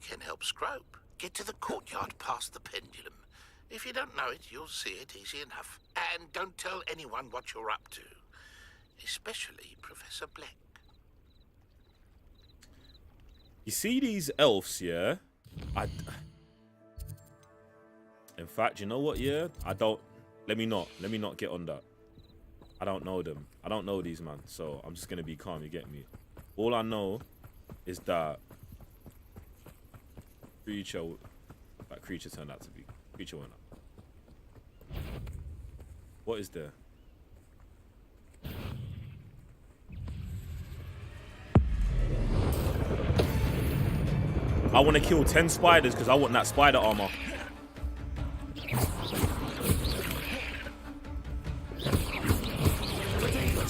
can help Scrope. Get to the courtyard past the pendulum. If you don't know it, you'll see it easy enough. And don't tell anyone what you're up to. Especially Professor Black. You see these elves, yeah? In fact, you know what, yeah? Let me not get on that. I don't know them. I don't know these, man. So I'm just going to be calm, you get me? All I know is that creature turned out to be. Creature went up. What is there? I want to kill 10 spiders because I want that spider armor.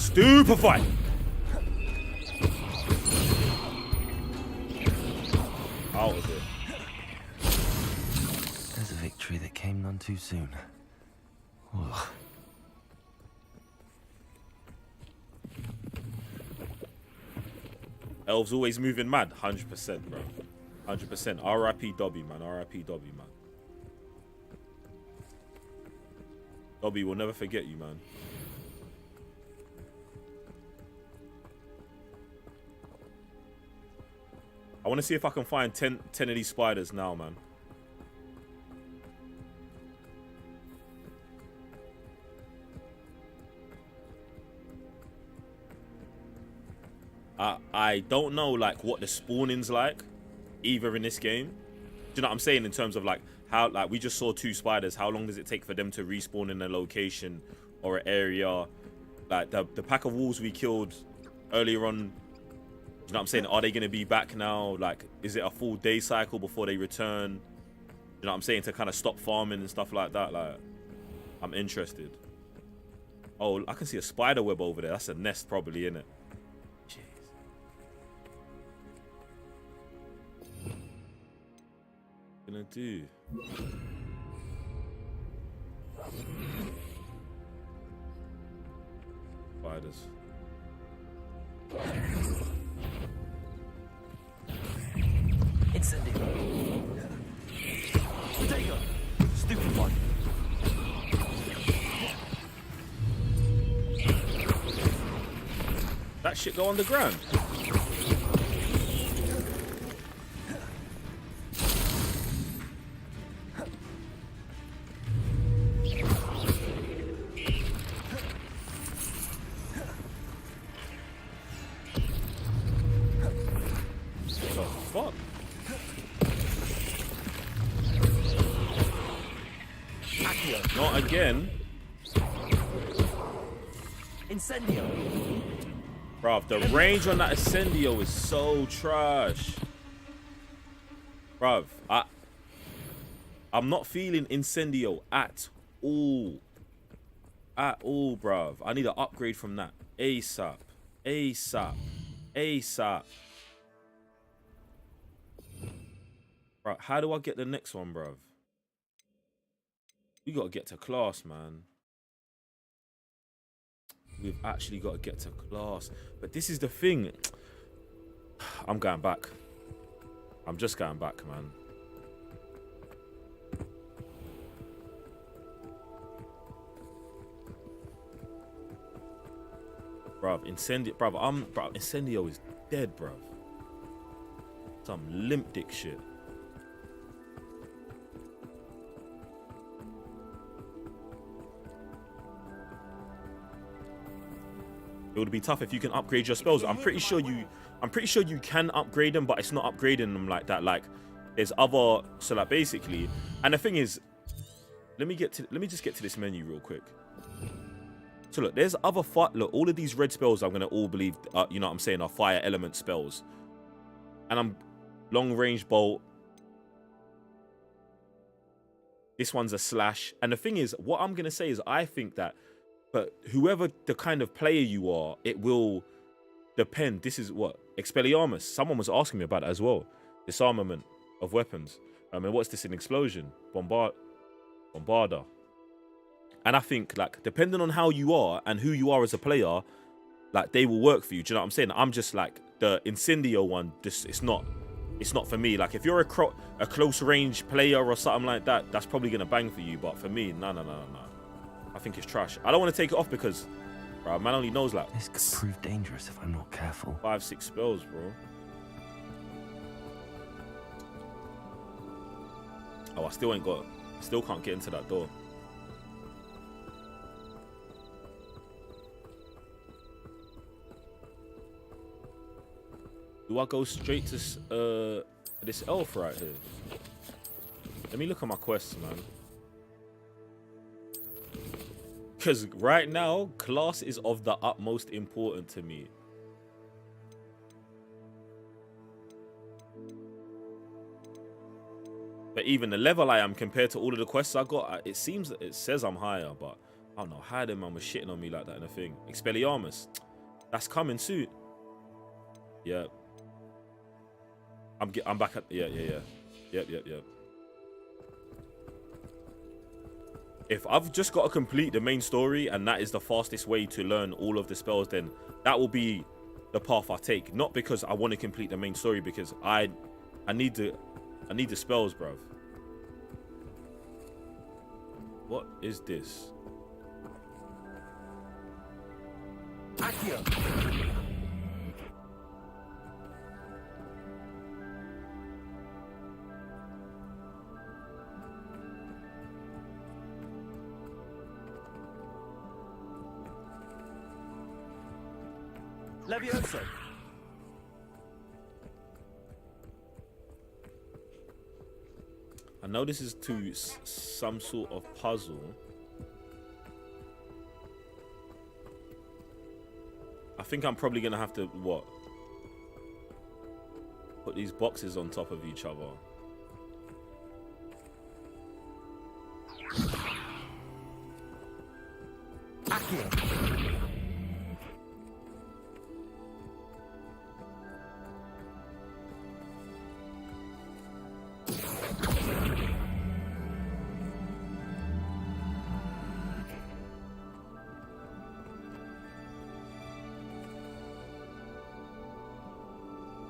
Stupefy! Out of it. There's a victory that came none too soon. Ugh. Elves always moving mad. 100%, bro. 100%. R.I.P. Dobby, man. R.I.P. Dobby, man. Dobby will never forget you, man. I want to see if I can find 10 of these spiders now, man. I don't know, like, what the spawning's like, either in this game. Do you know what I'm saying? In terms of, like, how, like, we just saw 2 spiders. How long does it take for them to respawn in a location or an area? Like, the pack of wolves we killed earlier on, do you know what I'm saying? Are they going to be back now? Like, is it a full day cycle before they return? You know what I'm saying? To kind of stop farming and stuff like that. Like, I'm interested. Oh, I can see a spider web over there. That's a nest probably, innit? Gonna do spiders. Incendio. Dagger. Stupid one. That shit go underground. Again. Incendio. Bruv, the range on that Incendio is so trash. Bruv, I'm not feeling Incendio at all. At all, bruv. I need an upgrade from that. ASAP. ASAP. ASAP. Bruv, how do I get the next one, bruv? We got to get to class, man. We've actually got to get to class. But this is the thing. I'm going back. I'm just going back, man. Bruv, Incendio. Bruv, Incendio is dead, bruv. Some limp dick shit. It would be tough if you can upgrade your spells. I'm pretty sure you can upgrade them, but it's not upgrading them like that. Like, there's other, so like basically, and the thing is, let me just get to this menu real quick. So look, there's other look, all of these red spells I'm gonna all believe, you know what I'm saying, are fire element spells. And I'm long range bolt. This one's a slash. And the thing is, what I'm gonna say is, I think that, but whoever the kind of player you are, it will depend. This is what? Expelliarmus. Someone was asking me about that as well. Disarmament of weapons. I mean, what's this in explosion? Bombarder. And I think, like, depending on how you are and who you are as a player, like, they will work for you. Do you know what I'm saying? I'm just like, the Incendio one, just it's not for me. Like, if you're a close range player or something like that, that's probably gonna bang for you. But for me, no. I think it's trash. I don't want to take it off because, bro, man only knows like this could prove dangerous if I'm not careful. 5-6 spells, bro. Oh, I still can't get into that door. Do I go straight to this elf right here? Let me look at my quests, man. Because right now, class is of the utmost importance to me. But even the level I am compared to all of the quests I got, it says I'm higher, but I don't know how them man was shitting on me like that in a thing. Expelliarmus. That's coming soon. Yeah. I'm back at yeah. Yep. If I've just got to complete the main story and that is the fastest way to learn all of the spells, then that will be the path I take. Not because I want to complete the main story, because I need the spells, bruv. What is this? Accio. Levioso. I know this is to some sort of puzzle. I think I'm probably gonna have to what? Put these boxes on top of each other. Accio.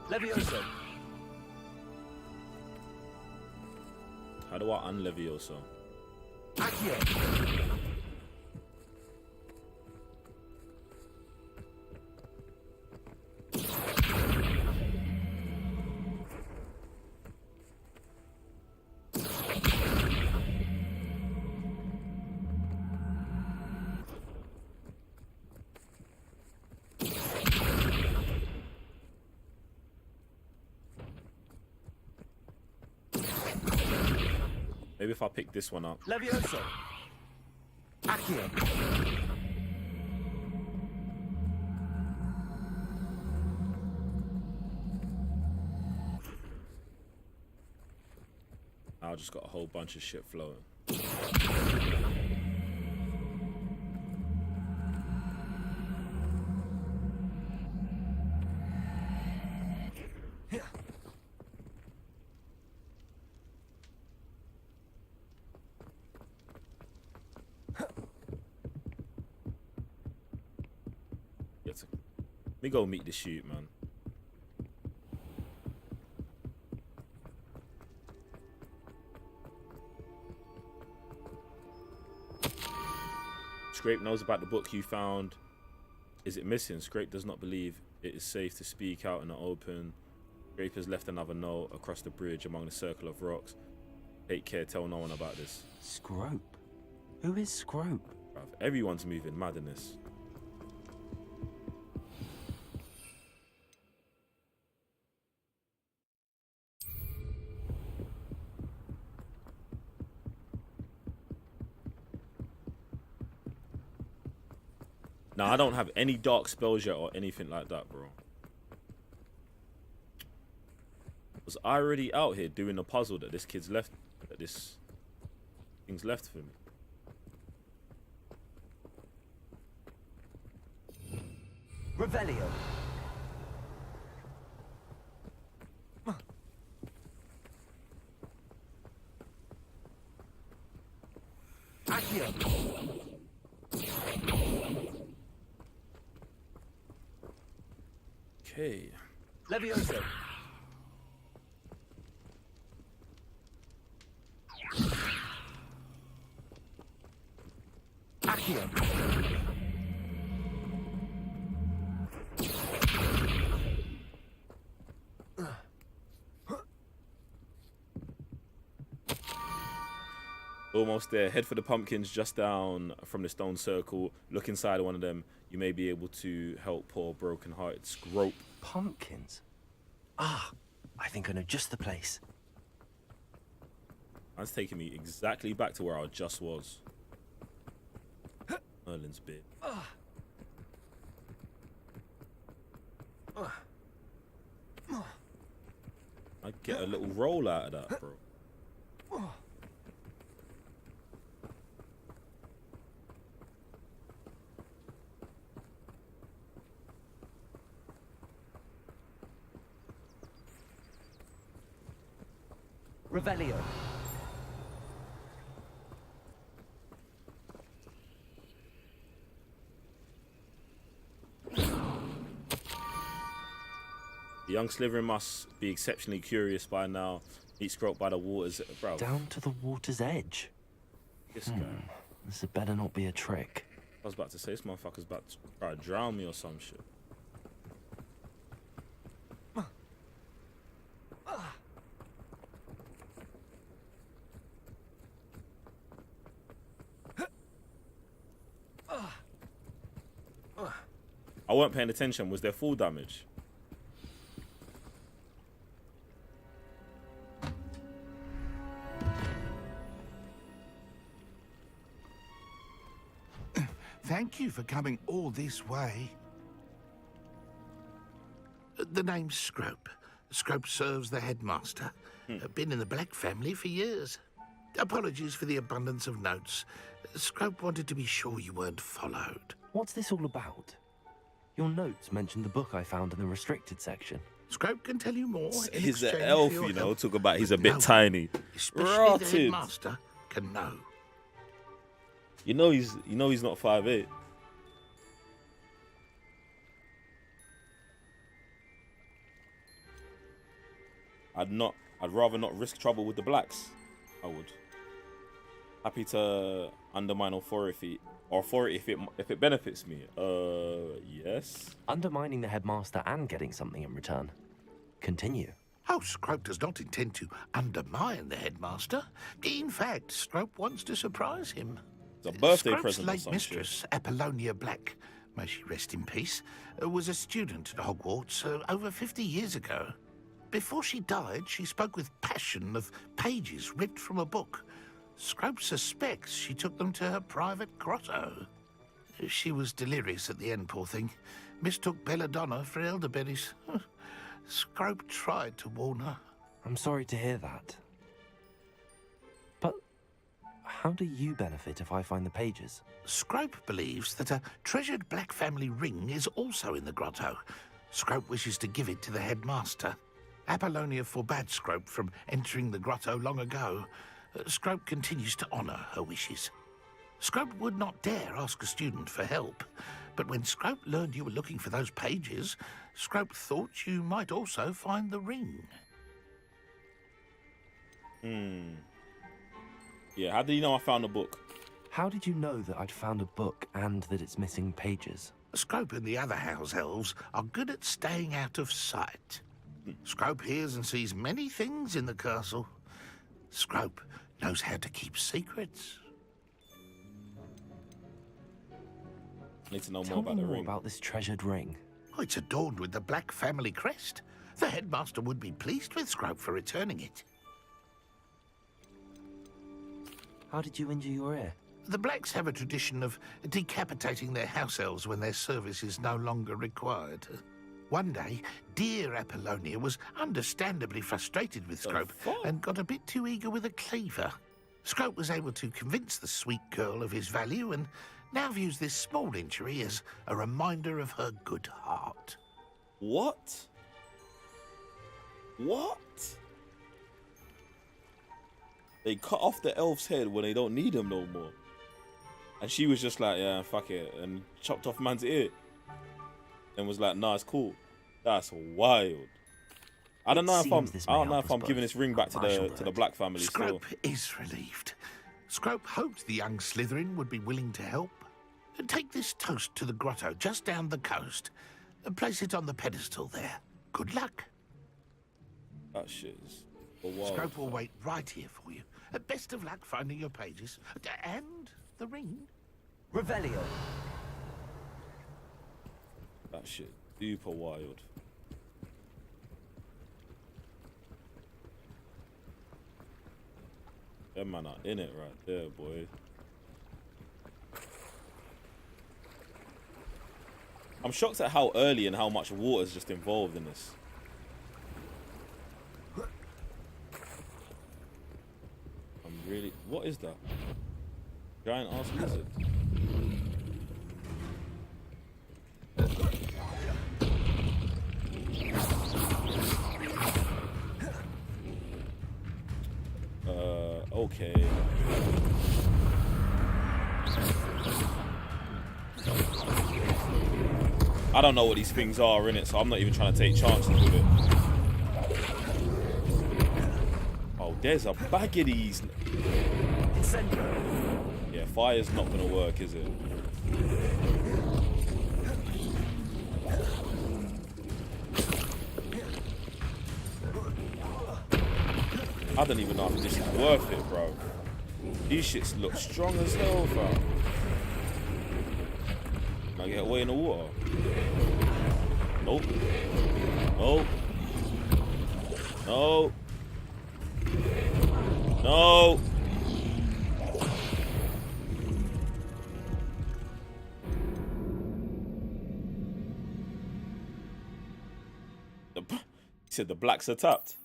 Levioso. How do I unlevioso? Accio. Maybe if I pick this one up. Levioso. Accio. I just got a whole bunch of shit flowing. Let me go meet the shoot, man. Scrape knows about the book you found. Is it missing? Scrape does not believe it is safe to speak out in the open. Scrape has left another note across the bridge among the circle of rocks. Take care, tell no one about this. Scrope? Who is Scrope? Bruv, everyone's moving mad in this. Now, I don't have any dark spells yet or anything like that, bro. Was I already out here doing the puzzle that this kid's left, that this thing's left for me? Revelio. Accio. Okay. Levioso. Accio. Almost there. Head for the pumpkins just down from the stone circle. Look inside one of them. You may be able to help poor broken-hearted Scrope. Pumpkins? Ah, I think I know just the place. That's taking me exactly back to where I just was. Merlin's bit. I get a little roll out of that, bro. Revelio. The young Slytherin must be exceptionally curious by now. Eat Scrope by the waters, bro. Down to the water's edge. This guy. This had better not be a trick. I was about to say, this motherfucker's about to try to drown me or some shit. I weren't paying attention. Was there fall damage? Thank you for coming all this way. The name's Scrope. Scrope serves the headmaster. Been in the Black family for years. Apologies for the abundance of notes. Scrope wanted to be sure you weren't followed. What's this all about? Your notes mentioned the book I found in the restricted section. Scrope can tell you more. He's an elf, you know. Talk about he's a bit tiny. Especially Rotted. the headmaster can know. You know he's not 5'8". I'd rather not risk trouble with the blacks. I would. Happy to undermine authority if it benefits me. Yes. Undermining the headmaster and getting something in return. Continue. Oh, Scrope does not intend to undermine the headmaster. In fact, Scrope wants to surprise him. It's a birthday Scrope's present or late some mistress, shit. Apollonia Black, may she rest in peace, was a student at Hogwarts over 50 years ago. Before she died, she spoke with passion of pages ripped from a book. Scrope suspects she took them to her private grotto. She was delirious at the end, poor thing. Mistook belladonna for elderberries. Scrope tried to warn her. I'm sorry to hear that. But how do you benefit if I find the pages? Scrope believes that a treasured Black family ring is also in the grotto. Scrope wishes to give it to the headmaster. Apollonia forbade Scrope from entering the grotto long ago. Scrope continues to honour her wishes. Scrope would not dare ask a student for help, but when Scrope learned you were looking for those pages, Scrope thought you might also find the ring. Yeah, how did you know I found the book? How did you know that I'd found a book and that it's missing pages? Scrope and the other house elves are good at staying out of sight. Scrope hears and sees many things in the castle. Scrope knows how to keep secrets. I need to know Tell more about me the more ring. about this treasured ring. Oh, it's adorned with the Black family crest. The headmaster would be pleased with Scrope for returning it. How did you injure your ear? The Blacks have a tradition of decapitating their house elves when their service is no longer required. One day, dear Apollonia was understandably frustrated with Scrope and got a bit too eager with a cleaver. Scrope was able to convince the sweet girl of his value and now views this small injury as a reminder of her good heart. What? What? They cut off the elf's head when they don't need him no more. And she was just like, yeah, fuck it, and chopped off man's ear. And was like, nah, it's cool. That's wild. I don't know if I'm giving this ring back to the Black family. Scrope is relieved. Scrope hoped the young Slytherin would be willing to help. Take this toast to the grotto just down the coast and place it on the pedestal there. Good luck. That shit is wild. Scrope will wait right here for you. Best of luck finding your pages and the ring. Revelio. That shit super wild. Them man are in it right there, boy. I'm shocked at how early and how much water's just involved in this. What is that? Giant ass lizard. Okay. I don't know what these things are in it, so I'm not even trying to take chances with it. Oh, there's a bag of these. Yeah, fire's not gonna work, is it? I don't even know if this is worth it, bro. These shits look strong as hell, fam. Can I get away in the water? Nope. Nope. No. No. He said the blacks are tapped.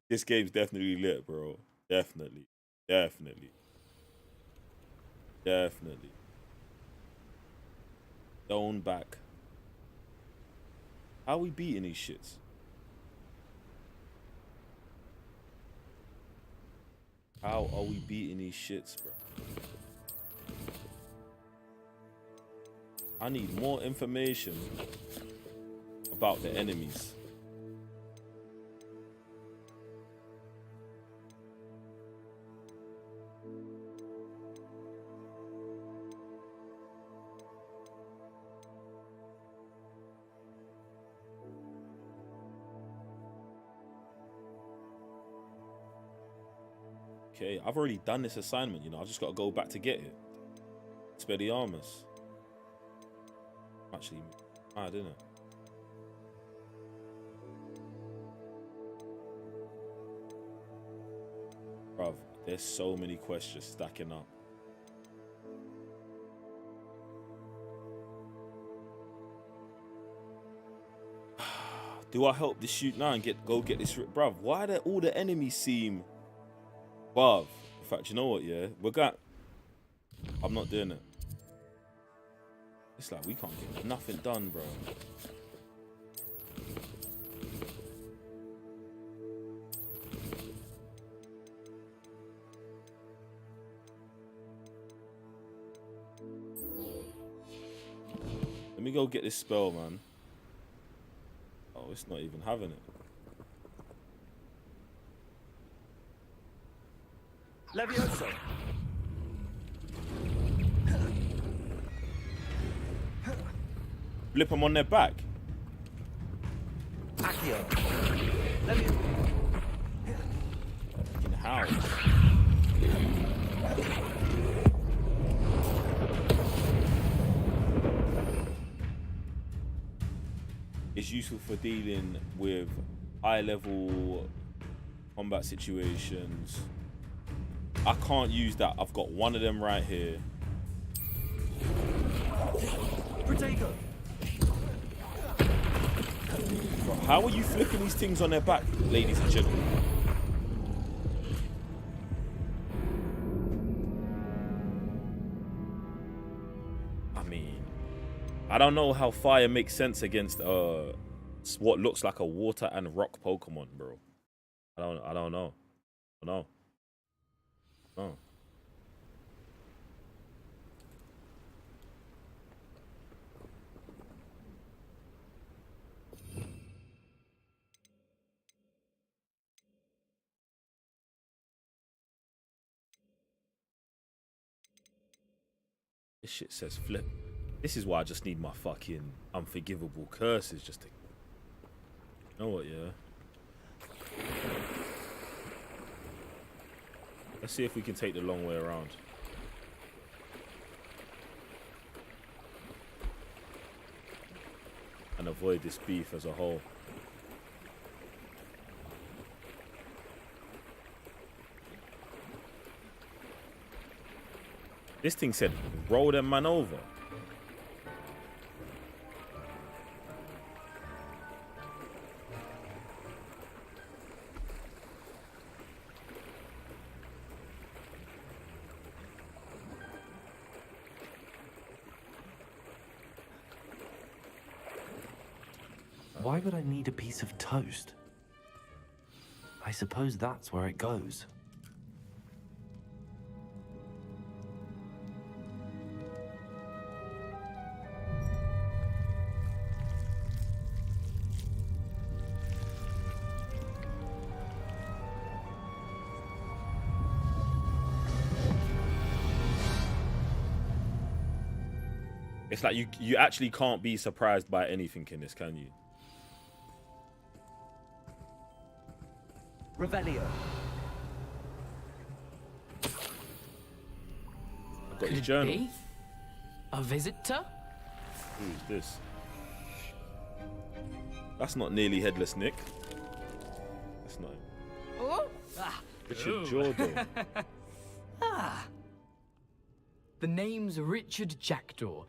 This game's definitely lit, bro. Definitely. Definitely. Definitely. Stone back. How are we beating these shits? How are we beating these shits, bro? I need more information about the enemies. Okay, I've already done this assignment, you know. I've just got to go back to get it. Expelliarmus. Actually, mad, isn't it? Bruv, there's so many questions stacking up. Do I help this shoot now and go get this? Bruv, why do all the enemies seem... Bruv, in fact, you know what, yeah? I'm not doing it. It's like we can't get nothing done, bro. Let me go get this spell, man. Oh, it's not even having it. Levioso. Flip them on their back. Accio. Fucking how? It's useful for dealing with high-level combat situations. I can't use that. I've got one of them right here. Protego. Bro, how are you flipping these things on their back, ladies and gentlemen? I mean, I don't know how fire makes sense against what looks like a water and rock Pokemon, bro. I don't know. No. This shit says flip. This is why I just need my fucking unforgivable curses just to... You know what, yeah? Let's see if we can take the long way around. And avoid this beef as a whole. This thing said, roll them man over. Why would I need a piece of toast? I suppose that's where it goes. It's like you actually can't be surprised by anything in this, can you? Revelio. I've got his journal. Be? A visitor? Who's this? That's not nearly headless Nick. That's not him. Oh. Ah. Richard Jordan. Ah. The name's Richard Jackdaw.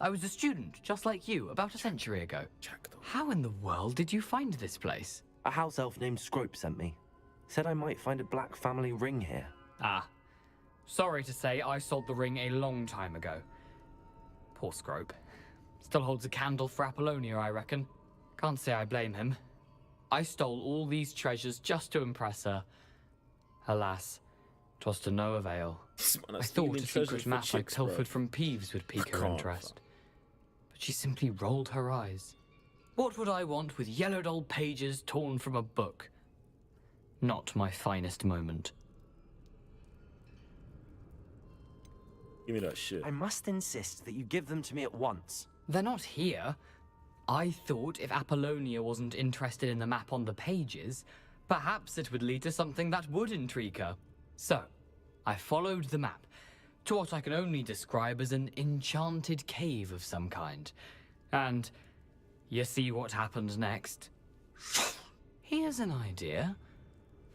I was a student, just like you, about a century ago. Jackdaw. How in the world did you find this place? A house elf named Scrope sent me. Said I might find a black family ring here. Ah. Sorry to say, I sold the ring a long time ago. Poor Scrope. Still holds a candle for Apollonia, I reckon. Can't say I blame him. I stole all these treasures just to impress her. Alas, 'twas to no avail. I thought a secret map I pilfered from Peeves would pique her interest. But she simply rolled her eyes. What would I want with yellowed old pages torn from a book? Not my finest moment. Give me that shit. I must insist that you give them to me at once. They're not here. I thought if Apollonia wasn't interested in the map on the pages, perhaps it would lead to something that would intrigue her. So, I followed the map to what I can only describe as an enchanted cave of some kind. And you see what happened next? Here's an idea.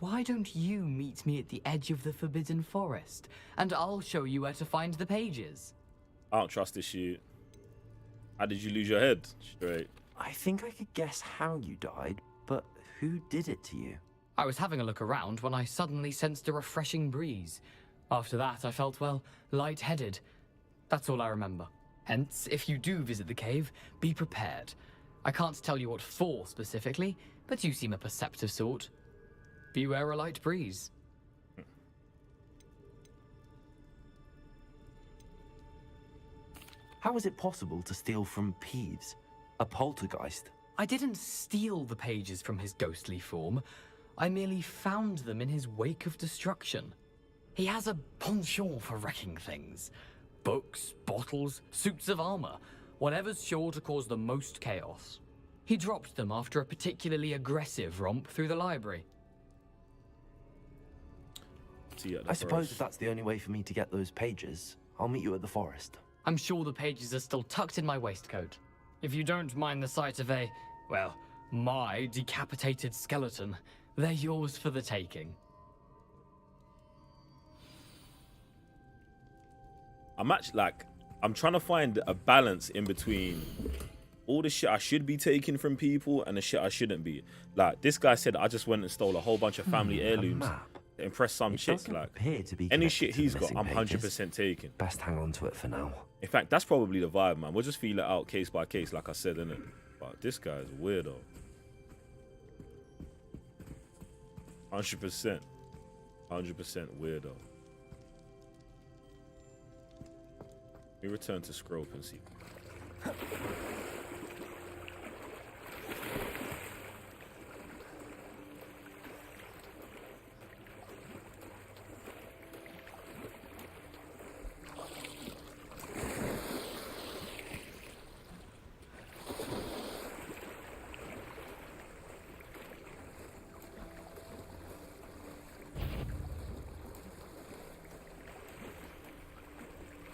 Why don't you meet me at the edge of the Forbidden Forest, and I'll show you where to find the pages? I don't trust this shit. How did you lose your head? Straight. I think I could guess how you died, but who did it to you? I was having a look around when I suddenly sensed a refreshing breeze. After that, I felt, well, lightheaded. That's all I remember. Hence, if you do visit the cave, be prepared. I can't tell you what for specifically, but you seem a perceptive sort. Beware a light breeze. How is it possible to steal from Peeves, a poltergeist? I didn't steal the pages from his ghostly form. I merely found them in his wake of destruction. He has a penchant for wrecking things. Books, bottles, suits of armor, whatever's sure to cause the most chaos. He dropped them after a particularly aggressive romp through the library. I suppose if that's the only way for me to get those pages, I'll meet you at the forest. I'm sure the pages are still tucked in my waistcoat. If you don't mind the sight of a, well, my decapitated skeleton, they're yours for the taking. I'm actually like, I'm trying to find a balance in between all the shit I should be taking from people and the shit I shouldn't be. Like, this guy said I just went and stole a whole bunch of family heirlooms to impress some chick. Like, any shit he's got, I'm 100% taking. Best hang on to it for now. In fact, that's probably the vibe, man. We'll just feel it out case by case, like I said, innit? But this guy's a weirdo. 100%. 100% weirdo. Let me return to Scrope and see.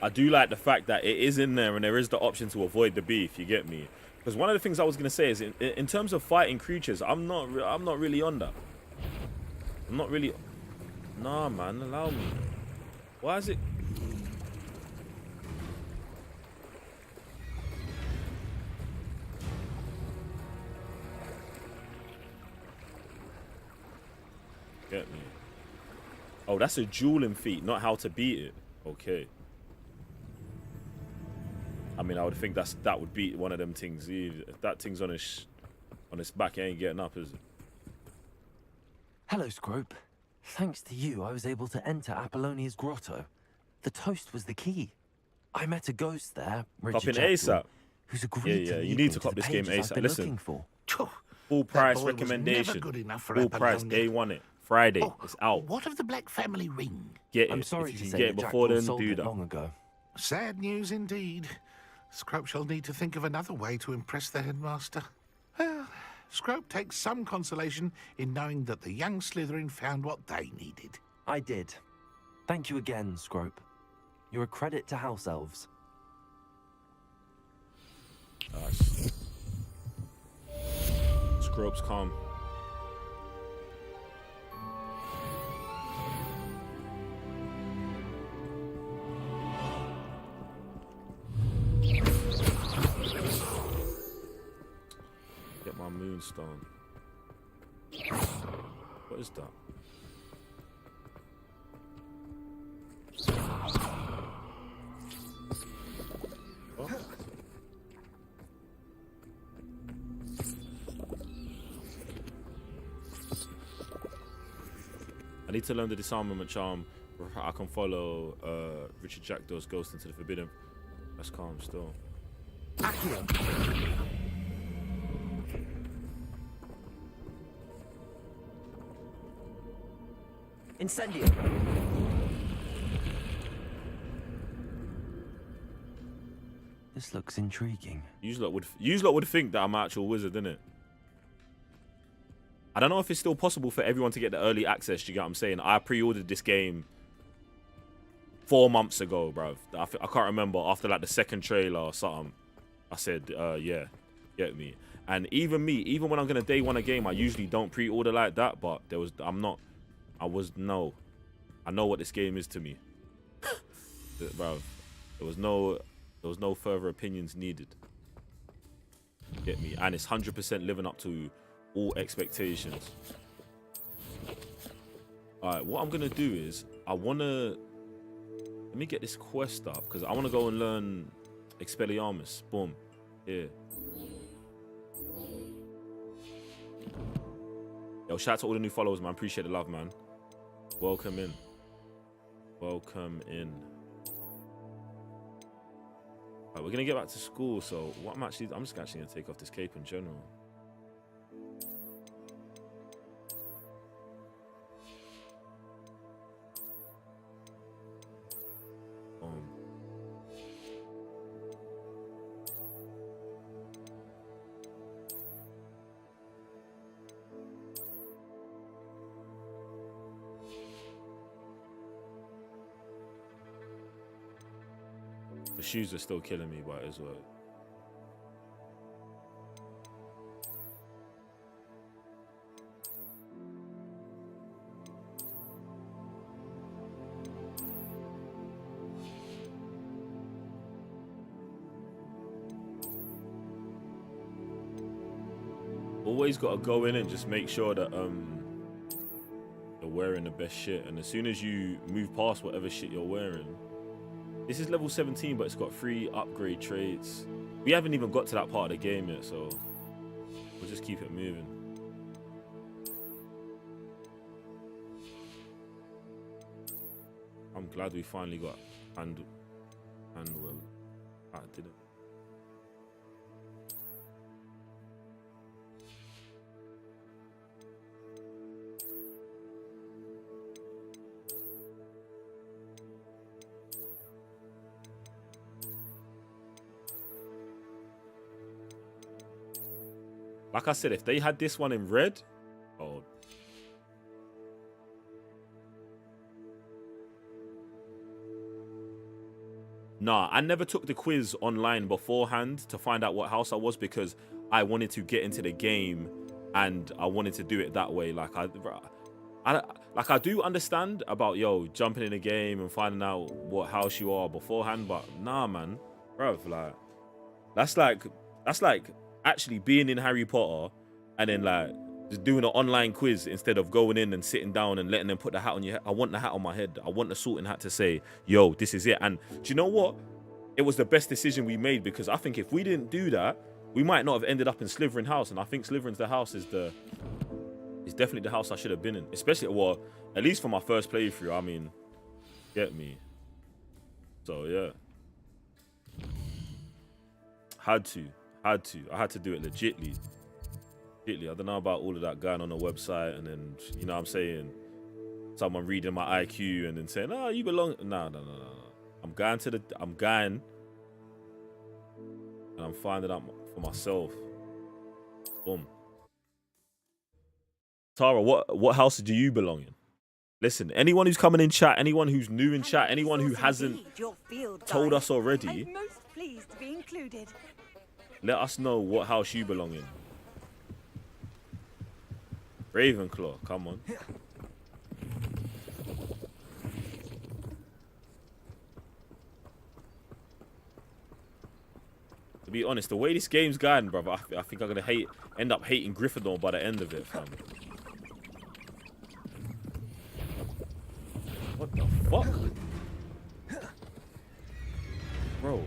I do like the fact that it is in there and there is the option to avoid the beef, you get me? Because one of the things I was going to say is in terms of fighting creatures, I'm not really on that. I'm not really... Nah, man, allow me. Why is it... Get me. Oh, that's a dueling feat, not how to beat it. Okay. I mean, I would think that would beat one of them things. If that thing's on his back, he ain't getting up, is it? Hello, Scrope. Thanks to you, I was able to enter Apollonia's grotto. The toast was the key. I met a ghost there, Richard Copping Jackson, ASAP. who's agreed to You lead need me to to cop the this game pages I've ASAP. been Listen, looking for. full price boy was never recommendation. good enough for Full price, Apollonia. day one it. Friday, it's out. What of the Black Family ring? Get it. I'm sorry if to you say can get it that before Jack then, sold do it that. long ago. Sad news indeed. Scrope shall need to think of another way to impress the headmaster. Well, Scrope takes some consolation in knowing that the young Slytherin found what they needed. I did. Thank you again, Scrope. You're a credit to House Elves. Nice. Scrope's calm. Get my moonstone. What is that? What? I need to learn the disarmament charm. I can follow Richard Jackdaw's ghost into the forbidden. That's calm still. Incendio. This looks intriguing. You lot would think that I'm an actual wizard, innit? I don't know if it's still possible for everyone to get the early access. You get what I'm saying? I pre-ordered this game 4 months ago, bruv. I can't remember, after like the second trailer or something. I said, yeah, get me. And even when I'm gonna day one a game, I usually don't pre-order like that. But I know what this game is to me, bruv. There was no further opinions needed. Get me? And it's 100% living up to all expectations. Alright, what I'm gonna do is let me get this quest up, because I want to go and learn Expelliarmus. Boom. Here. Yo, shout out to all the new followers, man. Appreciate the love, man. Welcome in. Welcome in. Alright, we're gonna get back to school, so what I'm just actually gonna take off this cape in general. The shoes are still killing me, but as well. Always got to go in and just make sure that you're wearing the best shit, and as soon as you move past whatever shit you're wearing. This is level 17, but it's got 3 upgrade traits. We haven't even got to that part of the game yet, so we'll just keep it moving. I'm glad we finally got hand well. I didn't. Like I said, if they had this one in red, oh. Nah, I never took the quiz online beforehand to find out what house I was, because I wanted to get into the game and I wanted to do it that way. Like I do understand about jumping in the game and finding out what house you are beforehand, but nah, man, bruv, like that's like actually being in Harry Potter and then like just doing an online quiz instead of going in and sitting down and letting them put the hat on your head. I want the hat on my head. I want the sorting hat to say, yo, this is it. And do you know what? It was the best decision we made, because I think if we didn't do that, we might not have ended up in Slytherin House. And I think Slytherin's the house is the It's definitely the house I should have been in. Especially, well, at least for my first playthrough. I mean, get me. So, yeah. I had to do it legitly. I don't know about all of that going on the website and then, you know what I'm saying, someone reading my IQ and then saying, oh, you belong. No. I'm going and I'm finding out for myself. Boom. Tara, what house do you belong in? Listen, anyone who's coming in chat, anyone who's new in chat, anyone who hasn't told us already, I'm most pleased to be included. let us know what house you belong in. Ravenclaw, come on. To be honest, the way this game's going, brother, I think I'm gonna end up hating Gryffindor by the end of it, fam. What the fuck? Bro.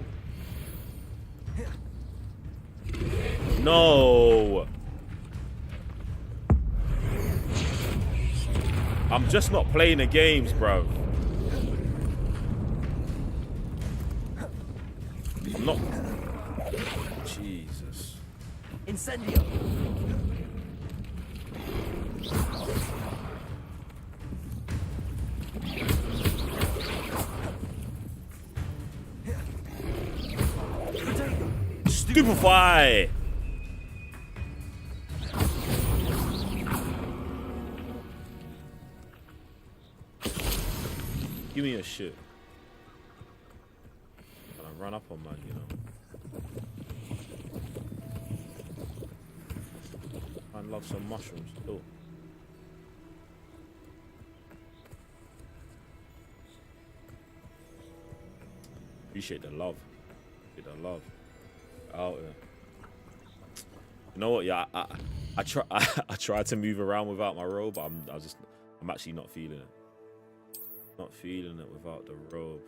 No. I'm just not playing the games, bro. I'm not. Jesus. Incendio. Stupefy. Give me a shit. I run up on man, you know. I love some mushrooms too. Appreciate the love. Appreciate the love. Out there. You know what? Yeah, I try to move around without my robe, but I'm actually not feeling it. Not feeling it without the robe.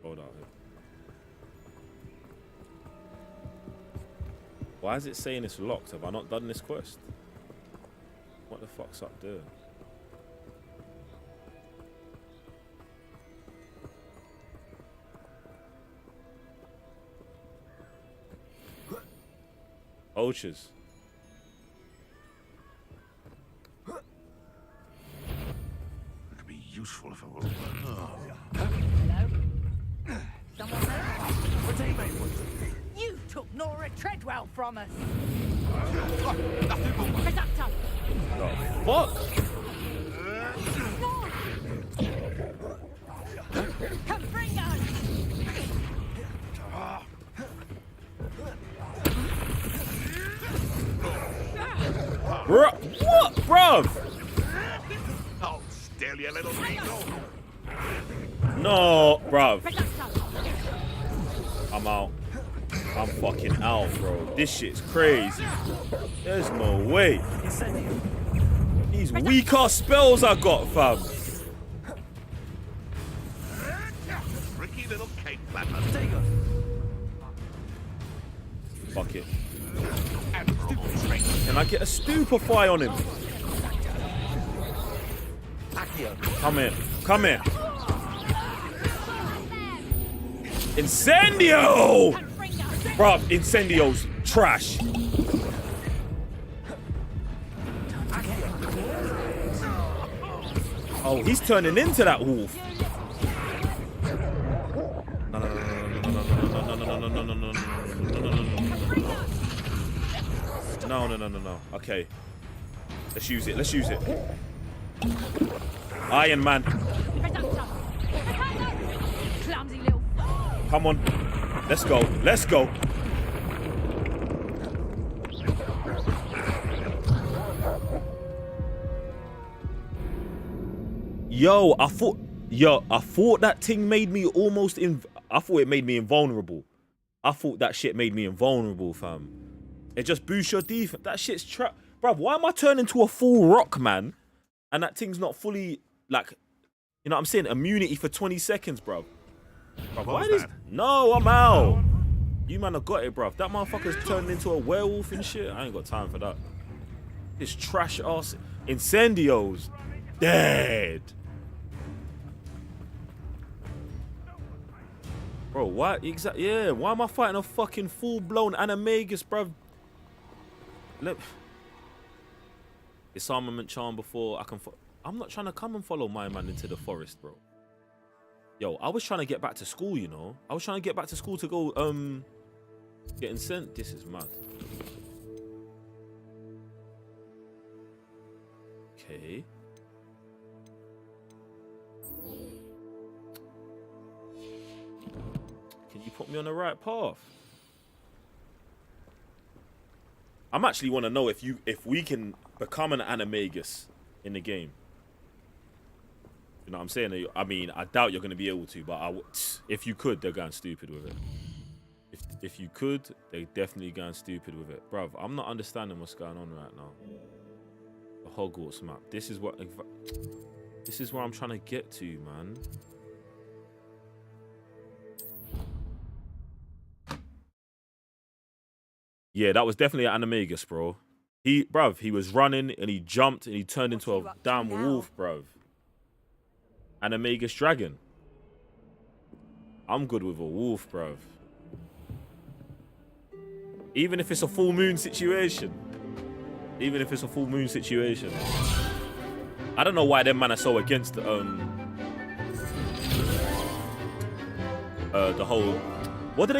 Hold out here. Why is it saying it's locked? Have I not done this quest? What the fuck's up there? Ultras. It could be useful if I were. Someone there? You took Nora Treadwell from us. Presenter. What? Come bring us. What, bruv? Oh, still, you little beagle. No, bruv. I'm out. I'm fucking out, bro. This shit's crazy. There's no way. These weak ass spells I got, fam. Tricky little cake flapper. Fuck it. Can I get a stupefy on him? Come here. Come here. Incendio! Bruv, Incendio's trash. Oh, he's turning into that wolf. No. Okay. Let's use it. Let's use it. Iron Man. Come on. Let's go. Let's go. I thought that thing made me almost I thought it made me invulnerable. I thought that shit made me invulnerable, fam. It just boosts your defense. That shit's trap. Bruv, why am I turning to a full rock, man? And that thing's not fully, like, You know what I'm saying? Immunity for 20 seconds, bro. Bruv, What was that? No, I'm out. You man have got it, bruv. That motherfucker's turned into a werewolf and shit. I ain't got time for that. This trash ass Incendio's dead. Bro, why exactly? Yeah, why am I fighting a fucking full-blown animagus, bruv? Look, disarmament charm before I can. I'm not trying to come and follow my man into the forest, bro. Yo, I was trying to get back to school, you know. I was trying to get back to school to go getting sent. This is mad. Okay. Can you put me on the right path? I'm actually want to know if we can become an animagus in the game. You know what I'm saying? I mean, I doubt you're going to be able to, but if you could, they're going stupid with it. If you could, they're definitely going stupid with it. Bruv, I'm not understanding what's going on right now. The Hogwarts map. This is where I'm trying to get to, man. Yeah, that was definitely an animagus, bro. He was running and he jumped and he turned into a damn wolf, bruv. Animagus dragon. I'm good with a wolf, bruv. Even if it's a full moon situation. Even if it's a full moon situation. I don't know why them man are so against the whole. What do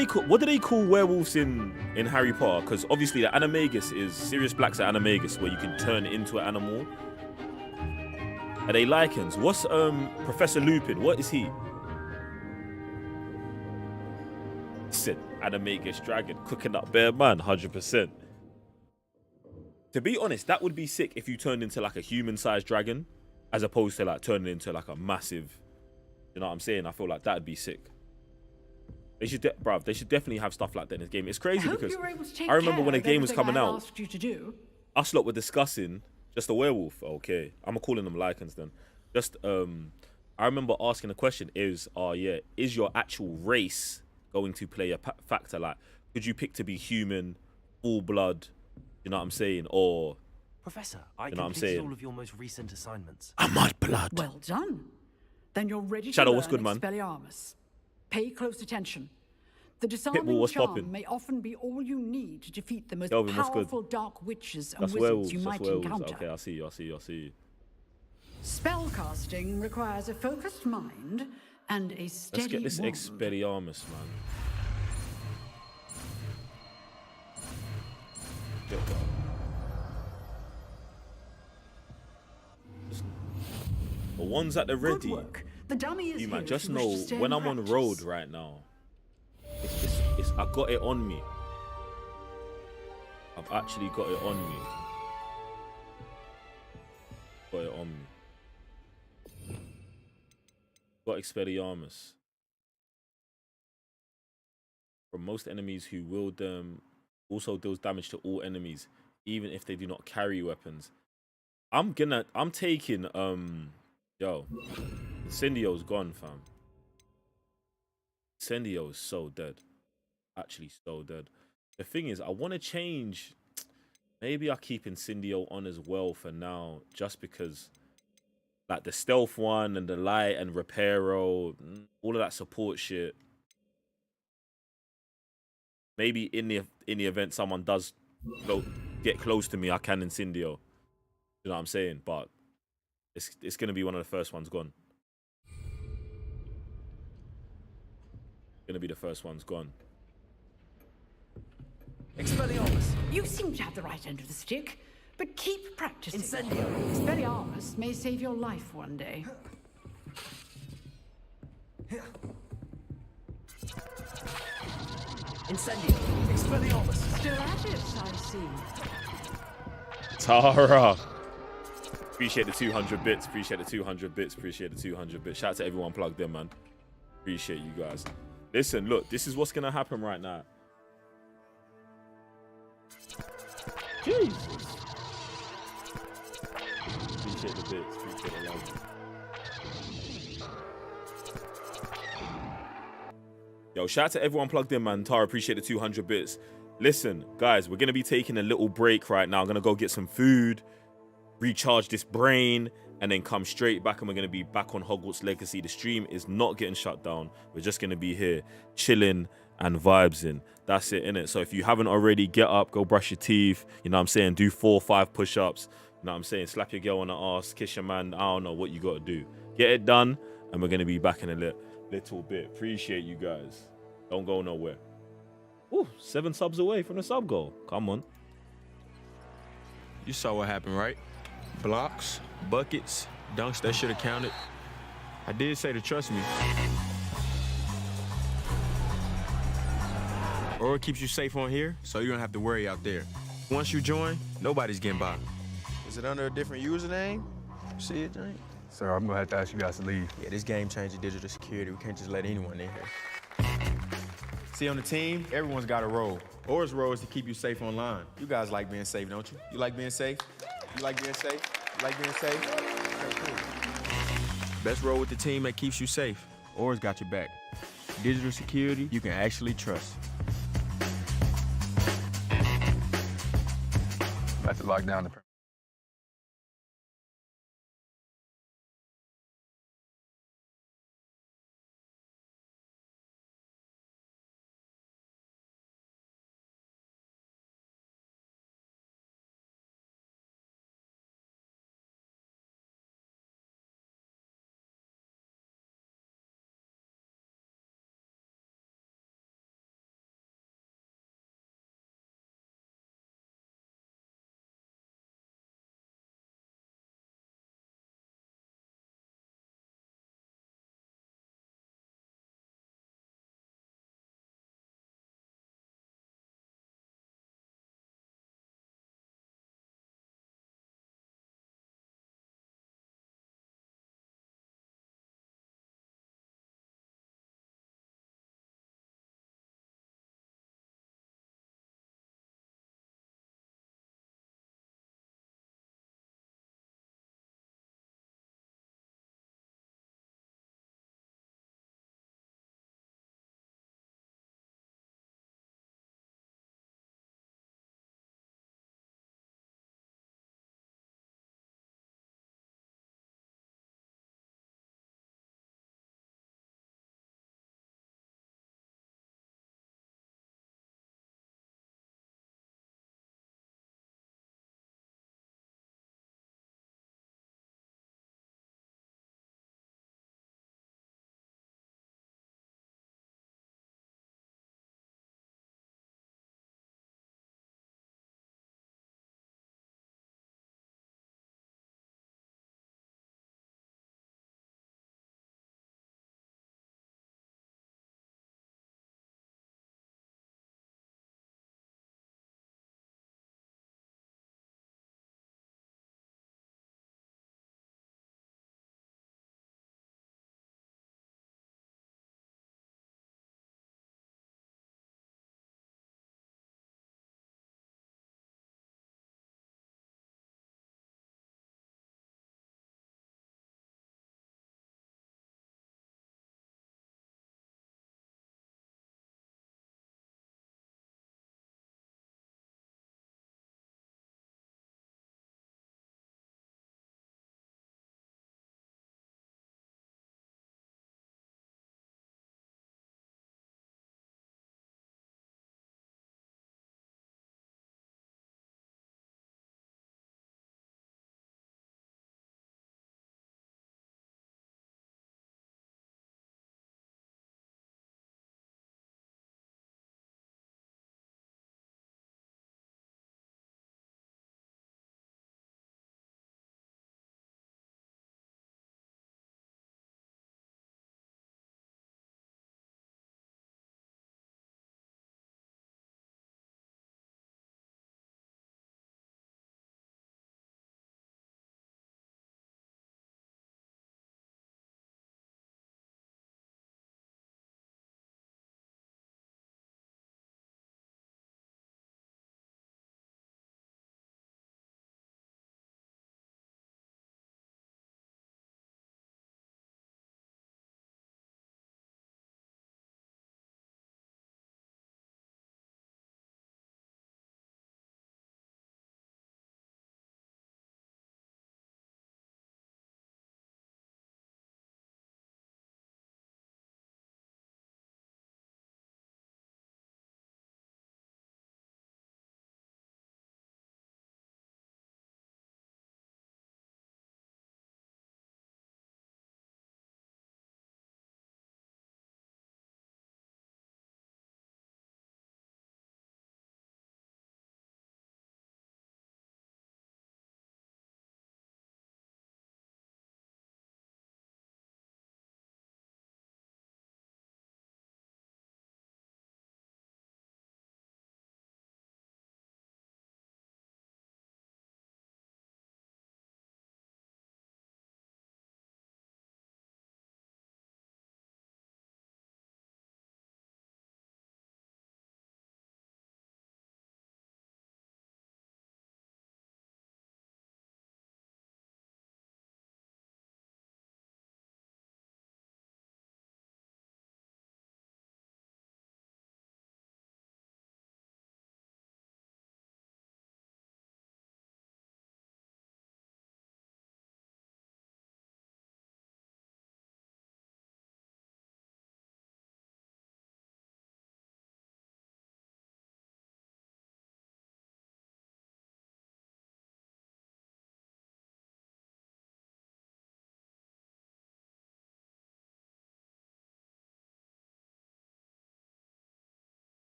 they call werewolves in Harry Potter? Because obviously the animagus is Sirius Black's an animagus where you can turn it into an animal. Are they lichens? What's Professor Lupin? What is he? Said animagus dragon cooking up bear man, 100%. To be honest, that would be sick if you turned into like a human-sized dragon, as opposed to like turning into like a massive. You know what I'm saying? I feel like that'd be sick. They should, bruv. They should definitely have stuff like that in this game. It's crazy because I remember when a game was coming out, us lot were discussing just a werewolf. Okay, I'm calling them lichens then. Just I remember asking the question: is your actual race going to play a factor? Like, could you pick to be human, full blood? You know what I'm saying? Or Professor, I completed all of your most recent assignments. I'm mud blood. Well done. Then you're ready Shadow, to what's good, man? Expelliarmus. Pay close attention. The disarming charm may often be all you need to defeat the most powerful dark witches and wizards you might encounter. Okay, I see you. Spellcasting requires a focused mind and a steady Let's get this wand. Expelliarmus, man. Get that. The ones at the ready. The dummy is you man, here just if you wish know to stay when in I'm on practice. road right now. I got it on me. I've actually got it on me. Got it on me. Got Expelliarmus. From most enemies who wield them, also deals damage to all enemies, even if they do not carry weapons. I'm taking Incendio's gone, fam. Incendio's so dead. Actually so dead. The thing is, I want to change. Maybe I'll keep Incendio on as well for now, just because like the stealth one and the light and Reparo, all of that support shit. Maybe in the event someone does get close to me, I can Incendio. You know what I'm saying? But it's gonna be one of the first ones gone. Gonna be the first ones gone. Expelliarmus. You seem to have the right end of the stick, but keep practicing. Incendio. Expelliarmus may save your life one day. Incendio. Expelliarmus. Still at it, I see. Tara. Appreciate the 200 bits. Appreciate the 200 bits. Appreciate the 200 bits. Shout out to everyone plugged in, man. Appreciate you guys. Listen, look, this is what's gonna happen right now. Jesus. Appreciate the bits. Appreciate the love. Yo, shout out to everyone plugged in, man. Tara, appreciate the 200 bits. Listen, guys, we're going to be taking a little break right now. I'm going to go get some food, recharge this brain, and then come straight back, and we're going to be back on Hogwarts Legacy. The stream is not getting shut down. We're just going to be here chilling and vibes-in. That's it, innit? So if you haven't already, get up, go brush your teeth. You know what I'm saying? Do 4 or 5 push-ups. You know what I'm saying? Slap your girl on the ass, kiss your man. I don't know what you got to do. Get it done, and we're going to be back in a little bit. Appreciate you guys. Don't go nowhere. Ooh, 7 subs away from the sub goal. Come on. You saw what happened, right? Blocks, buckets, dunks, that should have counted. I did say to trust me. Or it keeps you safe on here, so you don't have to worry out there. Once you join, nobody's getting by. Is it under a different username? See it, Jane? Sir, I'm gonna have to ask you guys to leave. Yeah, this game changing digital security. We can't just let anyone in here. See, on the team, everyone's got a role. Aura's role is to keep you safe online. You guys like being safe, don't you? You like being safe? You like being safe? You like being safe? Okay, cool. Best role with the team that keeps you safe. Aura's got your back. Digital security you can actually trust. About to lock down the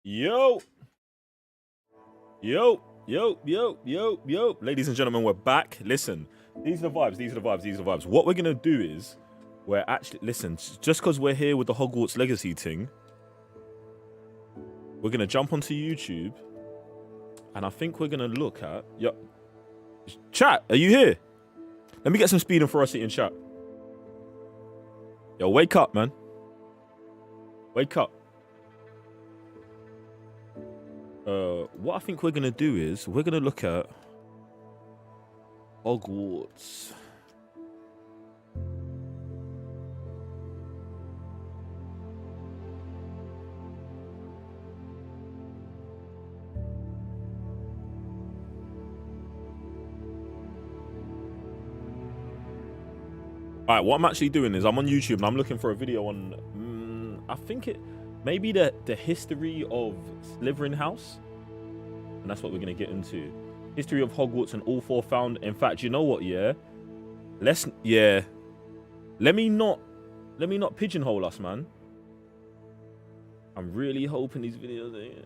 Yo. Yo. Yo. Yo. Yo. Yo. Ladies and gentlemen, we're back. Listen, these are the vibes. These are the vibes. These are the vibes. What we're going to do is, we're actually, listen, just because we're here with the Hogwarts Legacy thing, we're going to jump onto YouTube. And I think we're going to look at, chat, are you here? Let me get some speed and ferocity in chat. Yo, wake up, man. Wake up. What I think we're going to do is, we're going to look at Hogwarts. Alright, what I'm actually doing is I'm on YouTube and I'm looking for a video on, I think it, maybe the history of Slytherin House. And that's what we're going to get into. History of Hogwarts and all four found. In fact, you know what, yeah? Let me not pigeonhole us, man. I'm really hoping these videos are here.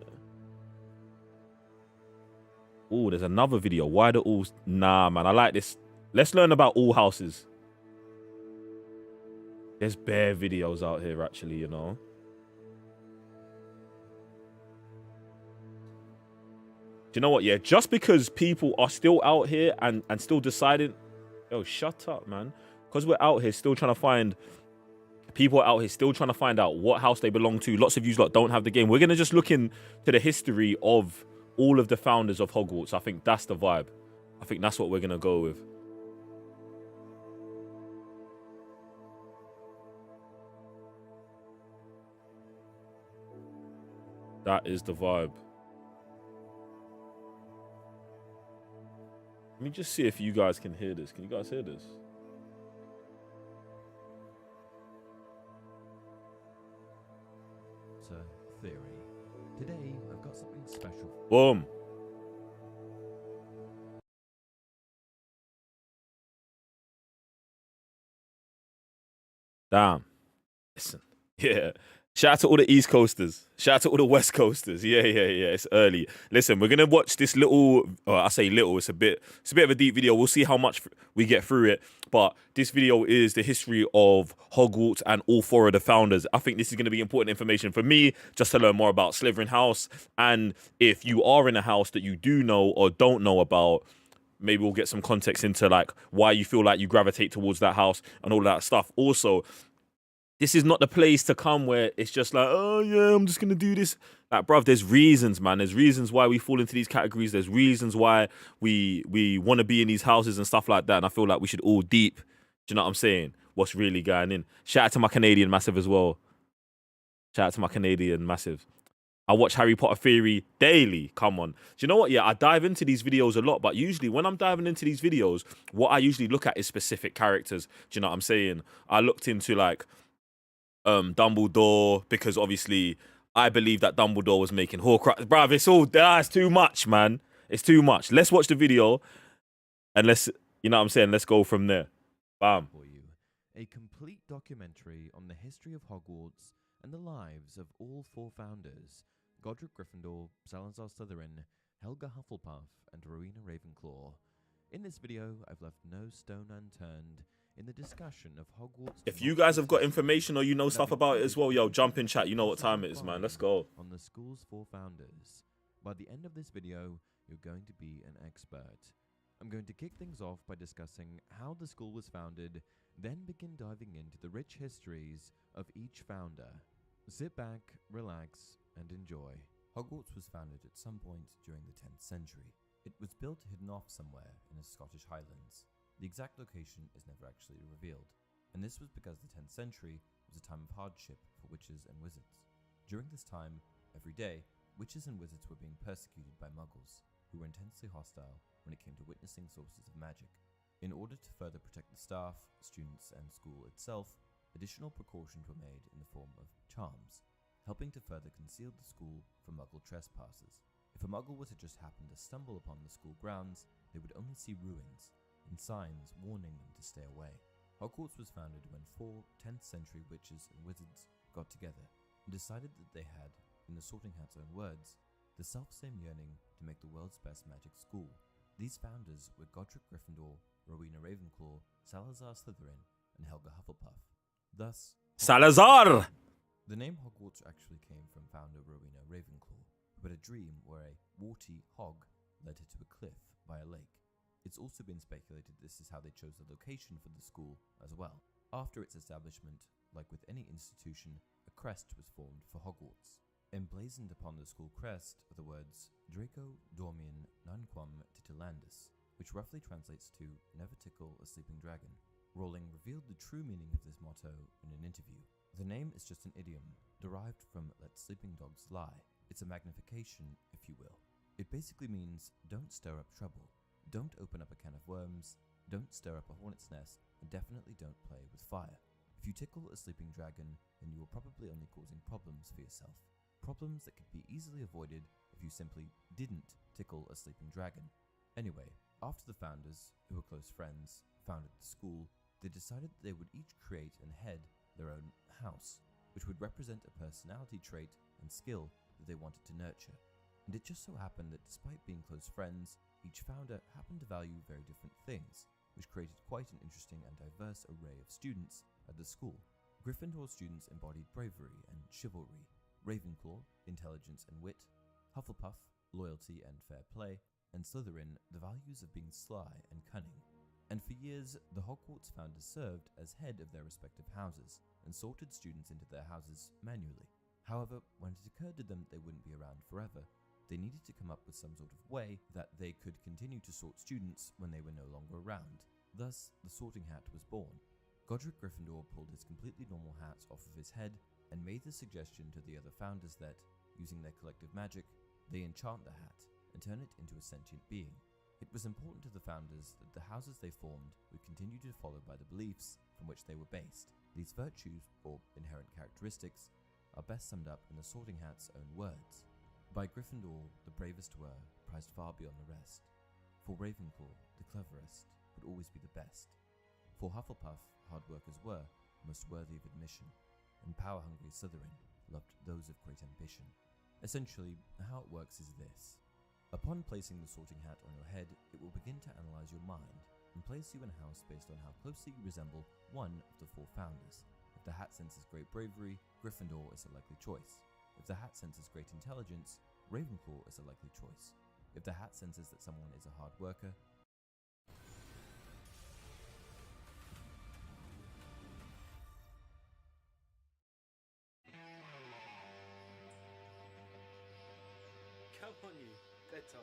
Oh, there's another video. Why do all... Nah, man, I like this. Let's learn about all houses. There's bare videos out here, actually, you know. Do you know what? Yeah, just because people are still out here and still deciding... Yo, shut up, man. Because we're out here still trying to find... People are out here still trying to find out what house they belong to. Lots of you lot don't have the game. We're going to just look into the history of all of the founders of Hogwarts. I think that's the vibe. I think that's what we're going to go with. That is the vibe. Let me just see if you guys can hear this. Can you guys hear this? Theory. Today, I've got something special. Boom. Damn. Listen. Yeah. Shout out to all the East Coasters. Shout out to all the West Coasters. Yeah. It's early. Listen, we're gonna watch this little. I say little. It's a bit of a deep video. We'll see how much we get through it. But this video is the history of Hogwarts and all four of the founders. I think this is gonna be important information for me, just to learn more about Slytherin House. And if you are in a house that you do know or don't know about, maybe we'll get some context into like why you feel like you gravitate towards that house and all that stuff. Also, this is not the place to come where it's just like, oh yeah, I'm just gonna do this. Like, bruv, there's reasons, man. There's reasons why we fall into these categories. There's reasons why we want to be in these houses and stuff like that. And I feel like we should all deep. Do you know what I'm saying? What's really going in? Shout out to my Canadian massive as well. Shout out to my Canadian massive. I watch Harry Potter Theory daily. Come on. Do you know what? Yeah, I dive into these videos a lot, but usually when I'm diving into these videos, what I usually look at is specific characters. Do you know what I'm saying? I looked into like Dumbledore, because obviously I believe that Dumbledore was making Horcrux. Bruv, it's too much, man. It's too much. Let's watch the video and let's, you know what I'm saying? Let's go from there. Bam. For you, a complete documentary on the history of Hogwarts and the lives of all four founders: Godric Gryffindor, Salazar Slytherin, Helga Hufflepuff, and Rowena Ravenclaw. In this video, I've left no stone unturned in the discussion of Hogwarts. If you guys have got information or you know stuff about it as well, yo, jump in chat. You know what time it is, man. Let's go. On the school's four founders. By the end of this video, you're going to be an expert. I'm going to kick things off by discussing how the school was founded, then begin diving into the rich histories of each founder. Sit back, relax, and enjoy. Hogwarts was founded at some point during the 10th century. It was built hidden off somewhere in the Scottish Highlands. The exact location is never actually revealed, and this was because the 10th century was a time of hardship for witches and wizards. During this time, every day, witches and wizards were being persecuted by muggles, who were intensely hostile when it came to witnessing sources of magic. In order to further protect the staff, students, and school itself, additional precautions were made in the form of charms, helping to further conceal the school from muggle trespassers. If a muggle were to just happen to stumble upon the school grounds, they would only see ruins and signs warning them to stay away. Hogwarts was founded when 4 10th century witches and wizards got together and decided that they had in the Sorting Hat's own words, the self-same yearning to make the world's best magic school. These founders were Godric Gryffindor, Rowena Ravenclaw, Salazar Slytherin, and Helga Hufflepuff. Thus, Salazar! The name Hogwarts actually came from founder Rowena Ravenclaw, who had a dream where a warty hog led her to a cliff by a lake. It's also been speculated this is how they chose the location for the school as well. After its establishment, like with any institution, a crest was formed for Hogwarts. Emblazoned upon the school crest are the words Draco Dormian Nunquam Titilandus, which roughly translates to Never Tickle a Sleeping Dragon. Rowling revealed the true meaning of this motto in an interview. The name is just an idiom, derived from Let Sleeping Dogs Lie. It's a magnification, if you will. It basically means don't stir up trouble, don't open up a can of worms, don't stir up a hornet's nest, and definitely don't play with fire. If you tickle a sleeping dragon, then you are probably only causing problems for yourself. Problems that could be easily avoided if you simply didn't tickle a sleeping dragon. Anyway, after the founders, who were close friends, founded the school, they decided that they would each create and head their own house, which would represent a personality trait and skill that they wanted to nurture. And it just so happened that despite being close friends, each founder happened to value very different things, which created quite an interesting and diverse array of students at the school. Gryffindor students embodied bravery and chivalry, Ravenclaw, intelligence and wit, Hufflepuff, loyalty and fair play, and Slytherin, the values of being sly and cunning. And for years, the Hogwarts founders served as head of their respective houses, and sorted students into their houses manually. However, when it occurred to them that they wouldn't be around forever, they needed to come up with some sort of way that they could continue to sort students when they were no longer around. Thus, the Sorting Hat was born. Godric Gryffindor pulled his completely normal hat off of his head and made the suggestion to the other founders that, using their collective magic, they enchant the hat and turn it into a sentient being. It was important to the founders that the houses they formed would continue to follow by the beliefs from which they were based. These virtues, or inherent characteristics, are best summed up in the Sorting Hat's own words. By Gryffindor, the bravest were, prized far beyond the rest. For Ravenclaw, the cleverest, would always be the best. For Hufflepuff, hard workers were, most worthy of admission. And power-hungry Slytherin loved those of great ambition. Essentially, how it works is this. Upon placing the Sorting Hat on your head, it will begin to analyze your mind and place you in a house based on how closely you resemble one of the four founders. If the hat senses great bravery, Gryffindor is a likely choice. If the hat senses great intelligence, Ravenclaw is a likely choice. If the hat senses that someone is a hard worker, Come on, you. Bedtime.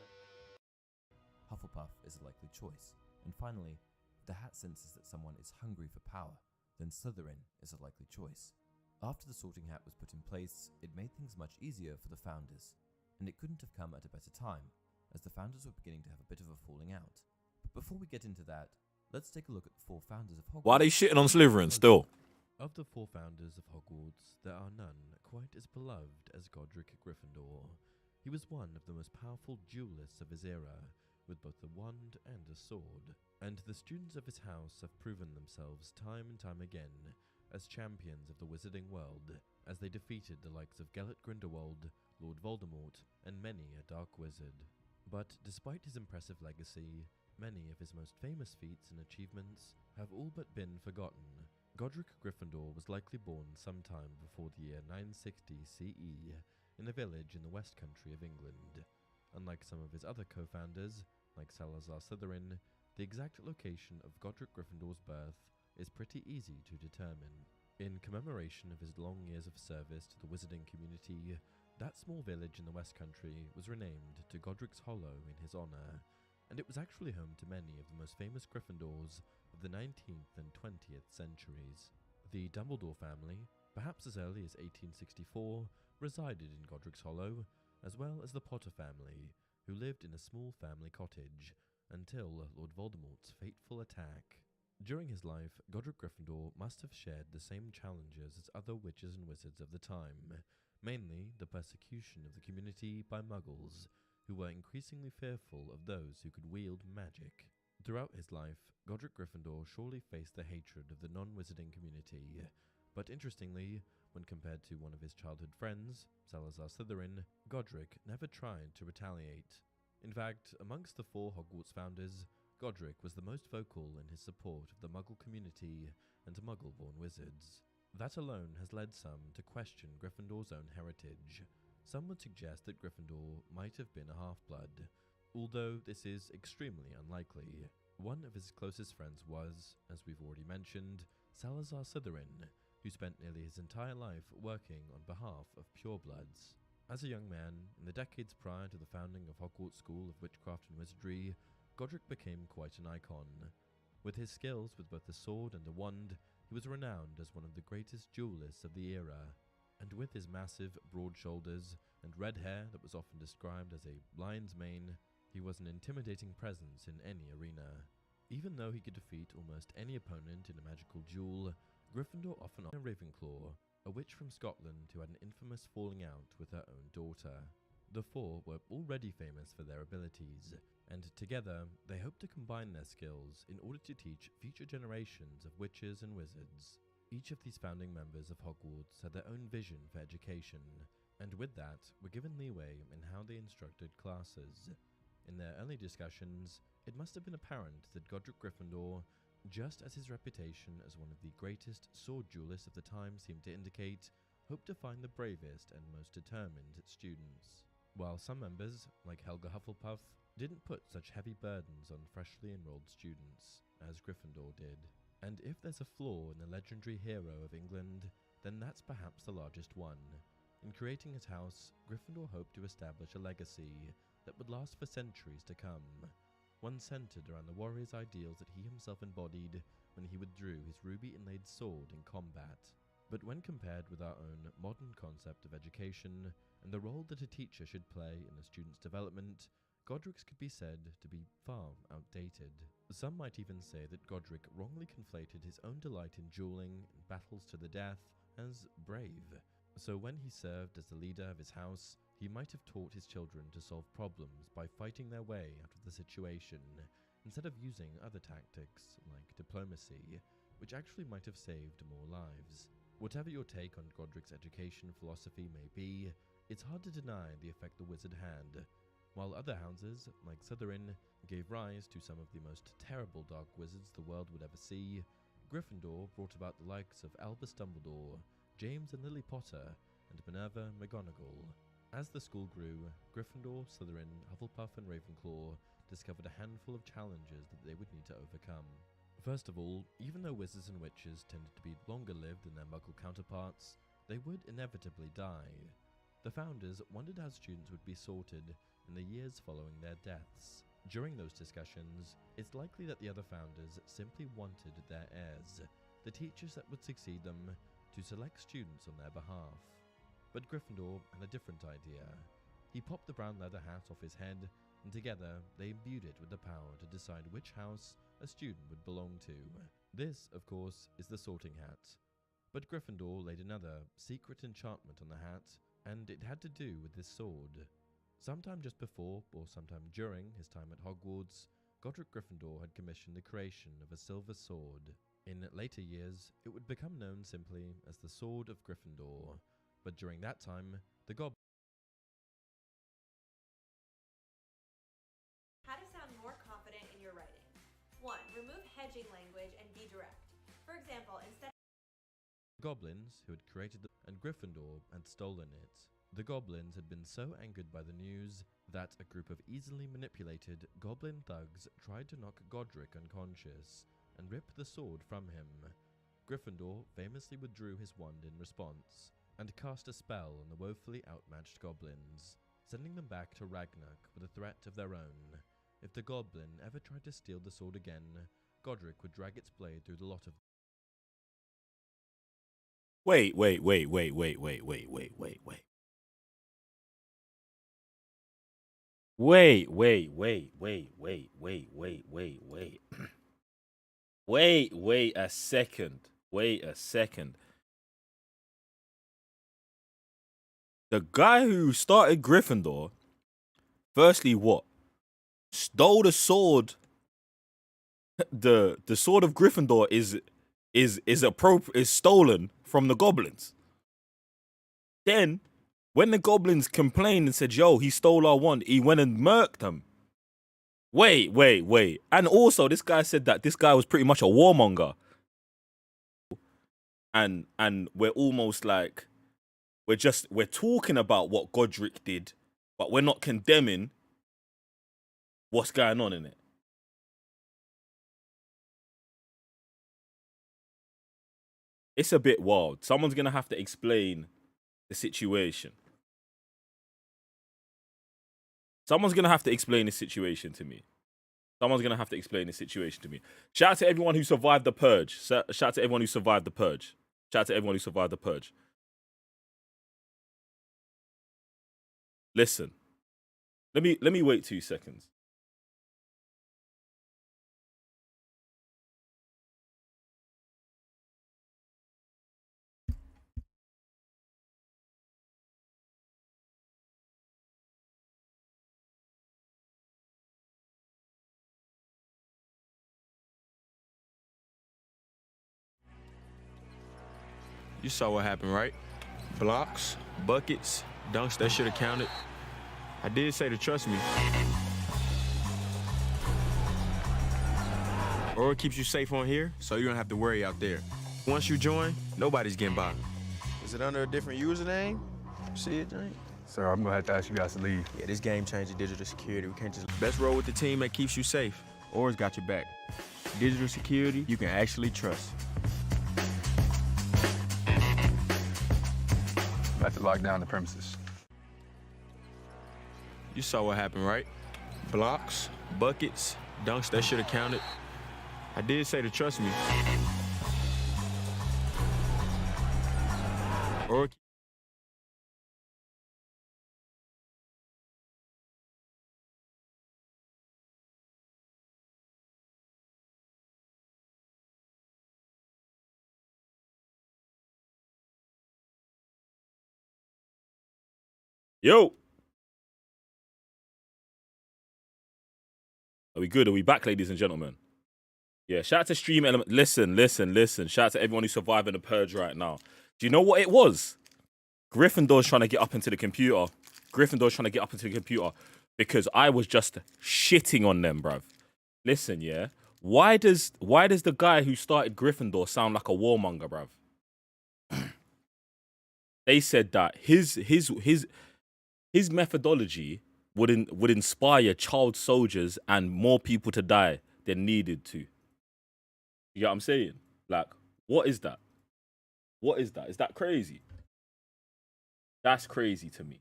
Hufflepuff is a likely choice. And finally, if the hat senses that someone is hungry for power, then Slytherin is a likely choice. After the Sorting Hat was put in place, it made things much easier for the founders. And it couldn't have come at a better time, as the founders were beginning to have a bit of a falling out. But before we get into that, let's take a look at the four founders of Hogwarts. Why are they shitting on Slytherin still? Of the four founders of Hogwarts, there are none quite as beloved as Godric Gryffindor. He was one of the most powerful duelists of his era, with both a wand and a sword, and the students of his house have proven themselves time and time again as champions of the wizarding world, as they defeated the likes of Gellert Grindelwald, Lord Voldemort, and many a dark wizard. But despite his impressive legacy, many of his most famous feats and achievements have all but been forgotten. Godric Gryffindor was likely born sometime before the year 960 CE, in a village in the West Country of England. Unlike some of his other co-founders, like Salazar Slytherin, the exact location of Godric Gryffindor's birth is pretty easy to determine. In commemoration of his long years of service to the wizarding community, that small village in the West Country was renamed to Godric's Hollow in his honor, and it was actually home to many of the most famous Gryffindors of the 19th and 20th centuries. The Dumbledore family, perhaps as early as 1864, resided in Godric's Hollow, as well as the Potter family, who lived in a small family cottage until Lord Voldemort's fateful attack. During his life, Godric Gryffindor must have shared the same challenges as other witches and wizards of the time, mainly the persecution of the community by Muggles, who were increasingly fearful of those who could wield magic. Throughout his life, Godric Gryffindor surely faced the hatred of the non-wizarding community, But interestingly, when compared to one of his childhood friends, Salazar Slytherin, Godric never tried to retaliate. In fact, amongst the 4 Hogwarts founders, Godric was the most vocal in his support of the Muggle community and Muggle-born wizards. That alone has led some to question Gryffindor's own heritage. Some would suggest that Gryffindor might have been a half-blood, although this is extremely unlikely. One of his closest friends was, as we've already mentioned, Salazar Slytherin, who spent nearly his entire life working on behalf of purebloods. As a young man, in the decades prior to the founding of Hogwarts School of Witchcraft and Wizardry, Godric became quite an icon. With his skills with both the sword and the wand, he was renowned as one of the greatest duelists of the era. And with his massive, broad shoulders and red hair that was often described as a lion's mane, he was an intimidating presence in any arena. Even though he could defeat almost any opponent in a magical duel, Gryffindor often honored Ravenclaw, a witch from Scotland who had an infamous falling out with her own daughter. The 4 were already famous for their abilities, and together they hoped to combine their skills in order to teach future generations of witches and wizards. Each of these founding members of Hogwarts had their own vision for education, and with that were given leeway in how they instructed classes. In their early discussions, it must have been apparent that Godric Gryffindor, just as his reputation as one of the greatest sword duelists of the time seemed to indicate, hoped to find the bravest and most determined students. While some members, like Helga Hufflepuff, didn't put such heavy burdens on freshly enrolled students, as Gryffindor did. And if there's a flaw in the legendary hero of England, then that's perhaps the largest one. In creating his house, Gryffindor hoped to establish a legacy that would last for centuries to come, one centered around the warrior's ideals that he himself embodied when he withdrew his ruby-inlaid sword in combat. But when compared with our own modern concept of education and the role that a teacher should play in a student's development, Godric's could be said to be far outdated. Some might even say that Godric wrongly conflated his own delight in dueling and battles to the death as brave. So when he served as the leader of his house, he might have taught his children to solve problems by fighting their way out of the situation, instead of using other tactics like diplomacy, which actually might have saved more lives. Whatever your take on Godric's education philosophy may be, it's hard to deny the effect the wizard had. While other houses, like Slytherin, gave rise to some of the most terrible dark wizards the world would ever see, Gryffindor brought about the likes of Albus Dumbledore, James and Lily Potter, and Minerva McGonagall. As the school grew, Gryffindor, Slytherin, Hufflepuff and Ravenclaw discovered a handful of challenges that they would need to overcome. First of all, even though wizards and witches tended to be longer lived than their Muggle counterparts, they would inevitably die. The founders wondered how students would be sorted in the years following their deaths. During those discussions, it's likely that the other founders simply wanted their heirs, the teachers that would succeed them, to select students on their behalf. But Gryffindor had a different idea. He popped the brown leather hat off his head, and together they imbued it with the power to decide which house a student would belong to. This, of course, is the sorting hat. But Gryffindor laid another secret enchantment on the hat, and it had to do with this sword. Sometime just before, or sometime during, his time at Hogwarts, Godric Gryffindor had commissioned the creation of a silver sword. In later years, it would become known simply as the Sword of Gryffindor, but during that time, the How to sound more confident in your writing. 1. Remove hedging language and be direct. For example, instead goblins who had created and Gryffindor had stolen it. The goblins had been so angered by the news that a group of easily manipulated goblin thugs tried to knock Godric unconscious and rip the sword from him. Gryffindor famously withdrew his wand in response and cast a spell on the woefully outmatched goblins, sending them back to Ragnarok with a threat of their own. If the goblin ever tried to steal the sword again, Godric would drag its blade through the lot of Wait. Wait, a second. The guy who started Gryffindor, firstly, what? Stole the sword. The sword of Gryffindor is stolen from the goblins. Then, when the goblins complained and said, yo, he stole our wand, he went and murked them. Wait. And also, this guy said that this guy was pretty much a warmonger. And we're almost like, we're talking about what Godric did, but we're not condemning what's going on in it. It's a bit wild. Someone's going to have to explain the situation. Someone's going to have to explain the situation to me. Shout out to everyone who survived the purge. Shout out to everyone who survived the purge. Listen. Let me wait 2 seconds. You saw what happened, right? Blocks, buckets, dunks, that should have counted. I did say to trust me. Or it keeps you safe on here, so you don't have to worry out there. Once you join, nobody's getting by. Is it under a different username? See it, Jane? Sir, I'm gonna have to ask you guys to leave. Yeah, this game changing digital security. We can't just... Best roll with the team that keeps you safe. Or's got your back. Digital security you can actually trust. I'm about to lock down the premises. You saw what happened, right? Blocks, buckets, dunks, that should have counted. I did say to trust me. Or... Yo. Are we good? Are we back, ladies and gentlemen? Yeah, shout out to Stream Element. Listen. Shout out to everyone who's surviving the purge right now. Do you know what it was? Gryffindor's trying to get up into the computer. Because I was just shitting on them, bruv. Listen, yeah. Why does the guy who started Gryffindor sound like a warmonger, bruv? They said that his methodology would inspire child soldiers and more people to die than needed to. You get what I'm saying? Like, what is that? Is that crazy? That's crazy to me.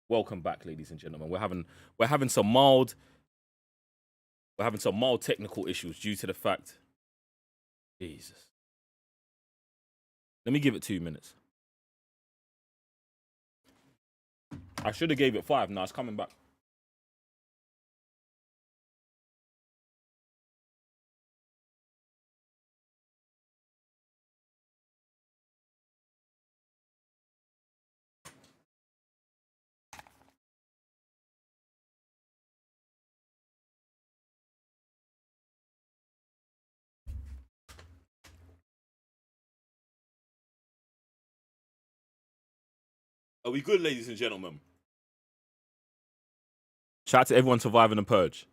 Welcome back, ladies and gentlemen. We're having some mild technical issues due to the fact. Jesus. Let me give it 2 minutes. I should have gave it 5. Now it's coming back. Are we good, ladies and gentlemen? Shout out to everyone surviving the purge.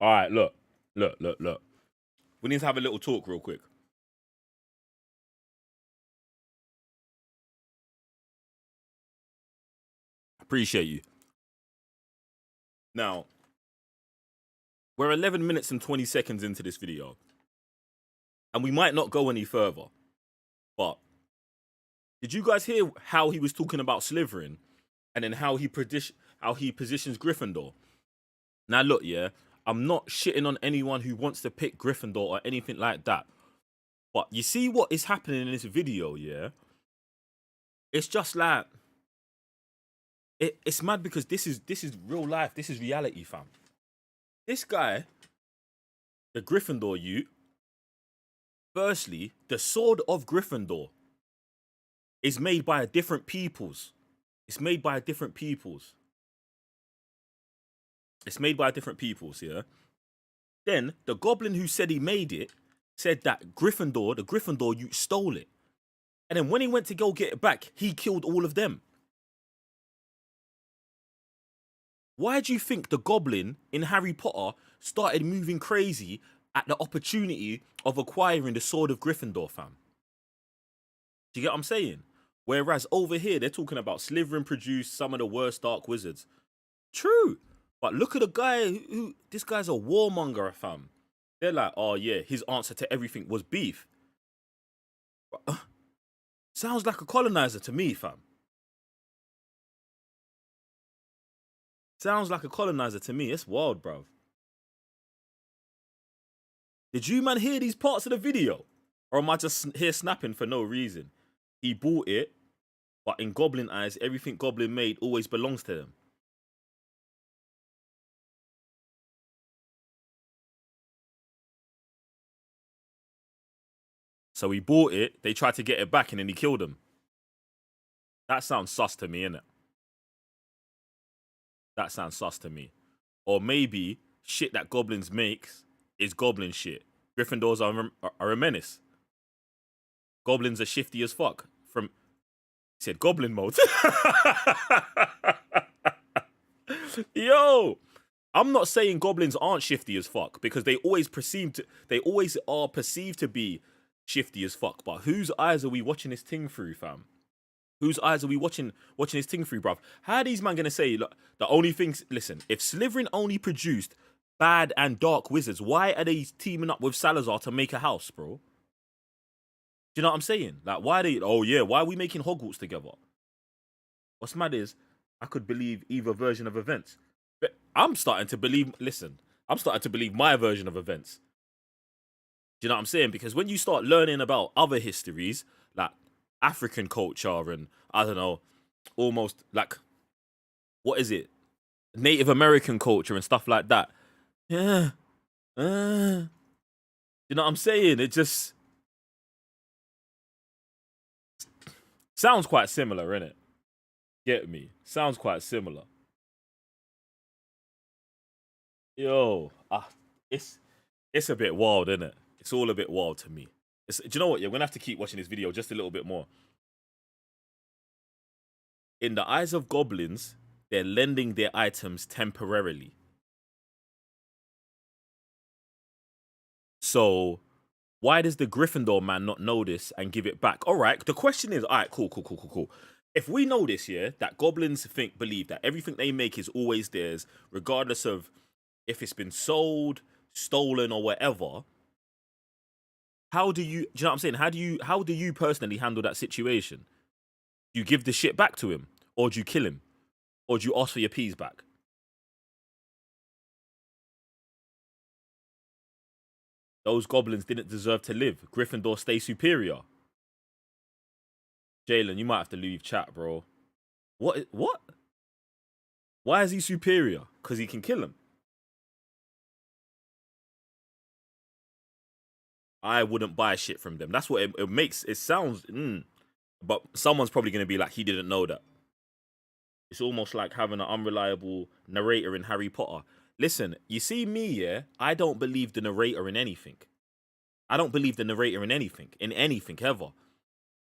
All right, look. We need to have a little talk real quick. Appreciate you. Now, we're 11 minutes and 20 seconds into this video. And we might not go any further. But did you guys hear how he was talking about Slytherin and then how he positions Gryffindor? Now look, yeah, I'm not shitting on anyone who wants to pick Gryffindor or anything like that. But you see what is happening in this video, yeah? It's just like it's mad because this is real life. This is reality, fam. This guy, the Gryffindor youth, firstly, the sword of Gryffindor is made by different peoples. It's made by different peoples, yeah? Then the goblin who said he made it said that the Gryffindor, you stole it. And then when he went to go get it back, he killed all of them. Why do you think the goblin in Harry Potter started moving crazy at the opportunity of acquiring the Sword of Gryffindor, fam? Do you get what I'm saying? Whereas over here, they're talking about Slytherin produced some of the worst dark wizards. True. But look at the guy who this guy's a warmonger, fam. They're like, oh yeah, his answer to everything was beef. Sounds like a colonizer to me, fam. Sounds like a colonizer to me. It's wild, bro. Did you, man, hear these parts of the video? Or am I just here snapping for no reason? He bought it, but in Goblin eyes, everything Goblin made always belongs to them. So he bought it, they tried to get it back, and then he killed him. That sounds sus to me, innit? That sounds sus to me. Or maybe shit that goblins makes is goblin shit. Gryffindors are a menace. Goblins are shifty as fuck. He said goblin mode. Yo, I'm not saying goblins aren't shifty as fuck, because they always are perceived to be shifty as fuck. But whose eyes are we watching this thing through, fam? Whose eyes are we watching this thing through, bruv? How are these man gonna say, look, the only things, listen, if Slytherin only produced bad and dark wizards, why are they teaming up with Salazar to make a house, bro? Do you know what I'm saying? Like, why are we making Hogwarts together? What's mad is, I could believe either version of events. But I'm starting to believe my version of events. Do you know what I'm saying? Because when you start learning about other histories, like African culture and, I don't know, almost like, what is it? Native American culture and stuff like that. Yeah. You know what I'm saying? It just sounds quite similar, innit? Get me? Sounds quite similar. Yo, it's a bit wild, innit? It's all a bit wild to me. Do you know what? You're gonna have to keep watching this video just a little bit more. In the eyes of goblins, they're lending their items temporarily. So, why does the Gryffindor man not know this and give it back? All right, the question is, all right, cool. If we know this, yeah, that goblins believe that everything they make is always theirs, regardless of if it's been sold, stolen, or whatever. Do you know what I'm saying? How do you personally handle that situation? Do you give the shit back to him? Or do you kill him? Or do you ask for your peas back? Those goblins didn't deserve to live. Gryffindor stay superior. Jalen, you might have to leave chat, bro. What? Why is he superior? Because he can kill him. I wouldn't buy shit from them. That's what it makes. It sounds... But someone's probably going to be like, he didn't know that. It's almost like having an unreliable narrator in Harry Potter. Listen, you see me, yeah? I don't believe the narrator in anything. I don't believe the narrator in anything ever.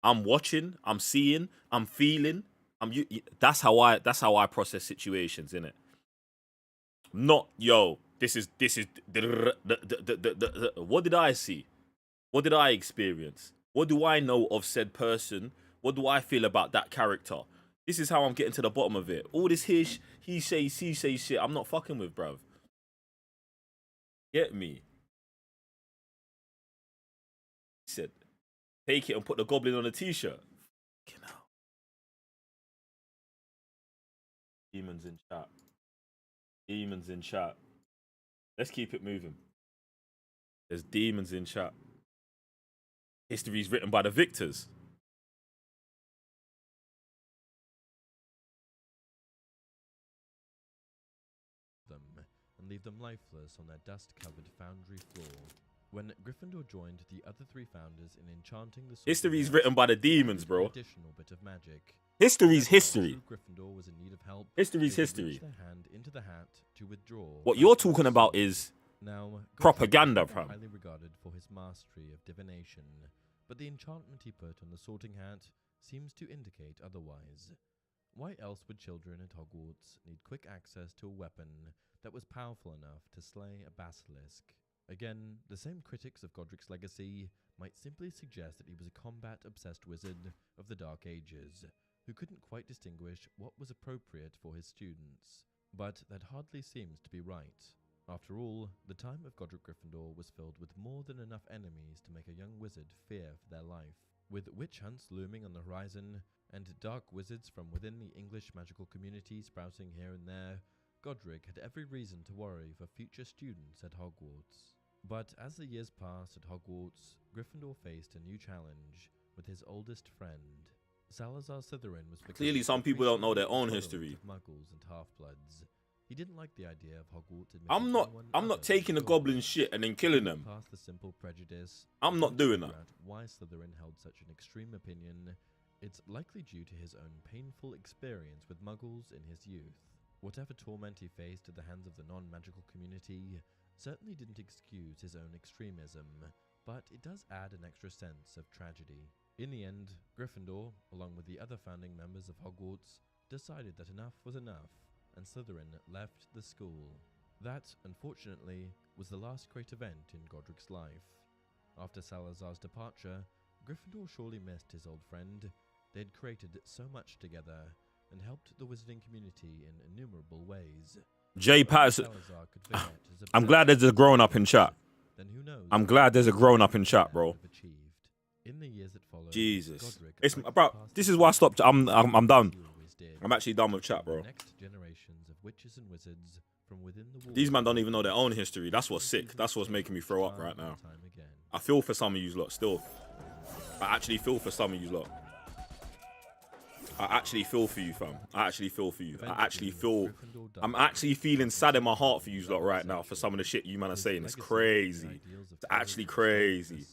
I'm watching, I'm seeing, I'm feeling. That's how I process situations, innit? Not, yo, this is what did I see? What did I experience? What do I know of said person? What do I feel about that character? This is how I'm getting to the bottom of it. All this he say shit, I'm not fucking with, bruv. Get me? He said, take it and put the goblin on a t-shirt. Fucking hell. Demons in chat. Demons in chat. Let's keep it moving. There's demons in chat. History is written by the victors. And leave them lifeless on their dust-covered foundry floor. When Gryffindor joined the other three founders in enchanting the history is written by the demons, bro. Additional bit of magic. History's history. Gryffindor was in need of help. History's history. Their hand into the hat to withdraw. What you're talking about is Now, Propaganda, Godric was fam. highly regarded for his mastery of divination, but the enchantment he put on the Sorting Hat seems to indicate otherwise. Why else would children at Hogwarts need quick access to a weapon that was powerful enough to slay a basilisk? Again, the same critics of Godric's legacy might simply suggest that he was a combat-obsessed wizard of the Dark Ages, who couldn't quite distinguish what was appropriate for his students. But that hardly seems to be right. After all, the time of Godric Gryffindor was filled with more than enough enemies to make a young wizard fear for their life. With witch hunts looming on the horizon, and dark wizards from within the English magical community sprouting here and there, Godric had every reason to worry for future students at Hogwarts. But as the years passed at Hogwarts, Gryffindor faced a new challenge with his oldest friend. Salazar Slytherin was Clearly, some people don't know their own history. Muggles and half-bloods. He didn't like the idea of Hogwarts. I'm not taking the goblin shit and then killing them. Past the simple prejudice, I'm not doing that. Why Slytherin held such an extreme opinion? It's likely due to his own painful experience with Muggles in his youth. Whatever torment he faced at the hands of the non-magical community certainly didn't excuse his own extremism, but it does add an extra sense of tragedy. In the end, Gryffindor, along with the other founding members of Hogwarts, decided that enough was enough, and Slytherin left the school. That, unfortunately, was the last great event in Godric's life. After Salazar's departure, Gryffindor surely missed his old friend. They'd created so much together, and helped the wizarding community in innumerable ways. Jay Patterson. I'm glad there's a grown-up in chat. I'm glad there's a grown-up in chat, bro. In the years that followed, Jesus. It's, bro, this is why I stopped. I'm done. I'm actually done with chat, bro. Next generations of witches and wizards from within the walls. These men don't even know their own history. That's what's sick. That's what's making me throw up right now. I feel for some of you lot still. I actually feel for some of you lot. I actually feel for you, fam. I actually feel for you. I'm actually feeling sad in my heart for you lot right now for some of the shit you man are saying. It's crazy. It's actually crazy.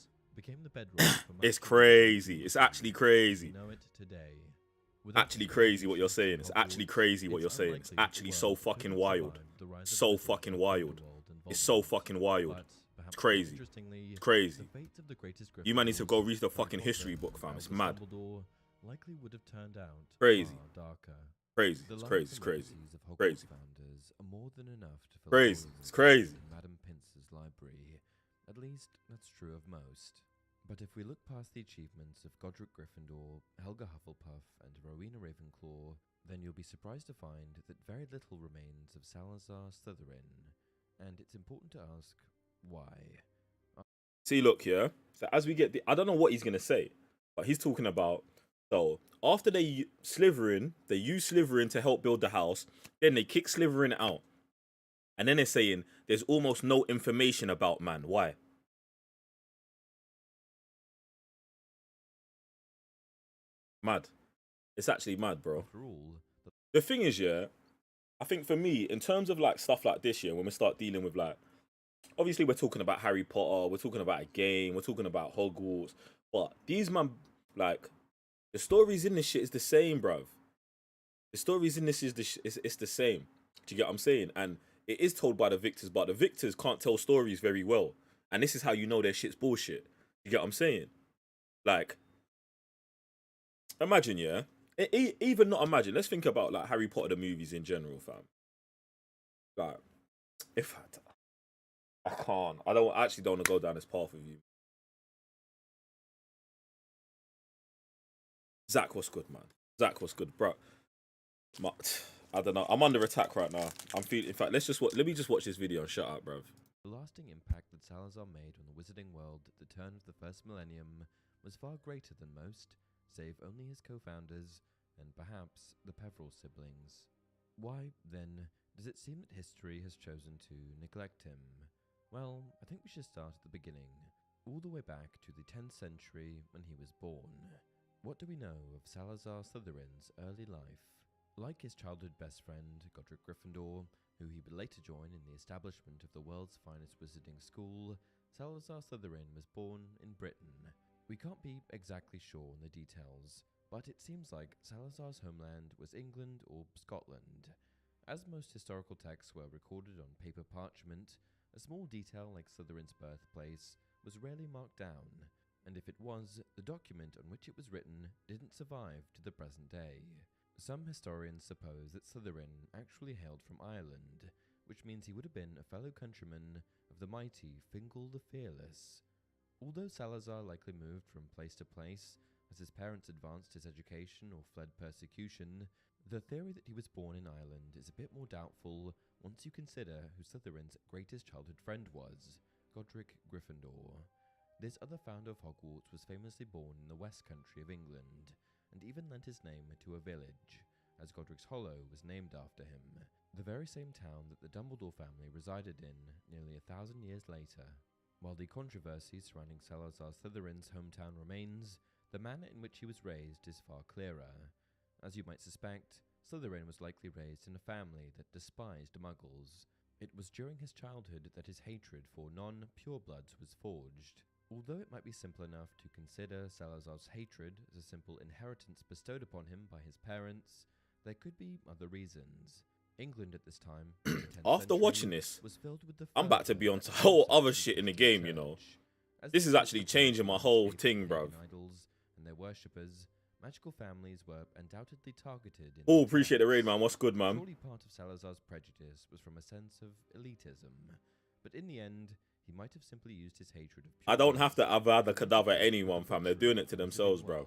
It's crazy. It's actually crazy. Actually crazy what you're saying. It's actually crazy what you're saying. It's actually so fucking wild. So fucking wild. It's so fucking wild. It's crazy. It's crazy. You man need to go read the fucking history book, fam. It's mad. Likely would have turned out Crazy. Darker. Crazy. It's crazy. It's crazy. Crazy. Founders are more than enough to fill crazy. It's crazy. Madam Pince's library. At least that's true of most. But if we look past the achievements of Godric Gryffindor, Helga Hufflepuff, and Rowena Ravenclaw, then you'll be surprised to find that very little remains of Salazar Slytherin. And it's important to ask why. See, look here. So as we get I don't know what he's gonna say, but he's talking about. So after they use Slytherin to help build the house. Then they kick Slytherin out, and then they're saying there's almost no information about man. Why? Mad. It's actually mad, bro. The thing is, yeah, I think for me, in terms of like stuff like this, yeah, when we start dealing with like, obviously we're talking about Harry Potter, we're talking about a game, we're talking about Hogwarts, but these man, like, the stories in this shit is the same, bruv. The stories in this it's the same. Do you get what I'm saying? And it is told by the victors, but the victors can't tell stories very well. And this is how you know their shit's bullshit. You get what I'm saying? Like, imagine, yeah? Even not imagine. Let's think about, like, Harry Potter, the movies in general, fam. Like, if I can't. I actually don't want to go down this path with you. Zach, what's good, man? Zach, what's good, bro? I don't know. I'm under attack right now. I'm feeling. In fact, let me just watch this video and shut up, bruv. The lasting impact that Salazar made on the wizarding world at the turn of the first millennium was far greater than most, save only his co-founders and perhaps the Peverell siblings. Why, then, does it seem that history has chosen to neglect him? Well, I think we should start at the beginning, all the way back to the 10th century when he was born. What do we know of Salazar Slytherin's early life? Like his childhood best friend, Godric Gryffindor, who he would later join in the establishment of the world's finest wizarding school, Salazar Slytherin was born in Britain. We can't be exactly sure on the details, but it seems like Salazar's homeland was England or Scotland. As most historical texts were recorded on paper parchment, A small detail like Slytherin's birthplace was rarely marked down, and if it was, the document on which it was written didn't survive to the present day. Some historians suppose that Slytherin actually hailed from Ireland, which means he would have been a fellow countryman of the mighty Fingal the Fearless. Although Salazar likely moved from place to place as his parents advanced his education or fled persecution, the theory that he was born in Ireland is a bit more doubtful once you consider who Slytherin's greatest childhood friend was, Godric Gryffindor. This other founder of Hogwarts was famously born in the West Country of England, and even lent his name to a village, as Godric's Hollow was named after him, the very same town that the Dumbledore family resided in nearly 1,000 years later. While the controversy surrounding Salazar Slytherin's hometown remains, the manner in which he was raised is far clearer. As you might suspect, Slytherin was likely raised in a family that despised muggles. It was during his childhood that his hatred for non-purebloods was forged. Although it might be simple enough to consider Salazar's hatred as a simple inheritance bestowed upon him by his parents, there could be other reasons. England at this time, after watching this, I'm about to be on to whole other shit in the game, you know. This is actually changing my whole thing, bro. Idols and their worshippers, magical families were undoubtedly targeted. Oh, appreciate the raid, man. What's good, man? Surely part of Salazar's prejudice was from a sense of elitism, but in the end, he might have simply used his hatred of. I don't have to avada cadaver anyone, fam. They're doing it to themselves, bro.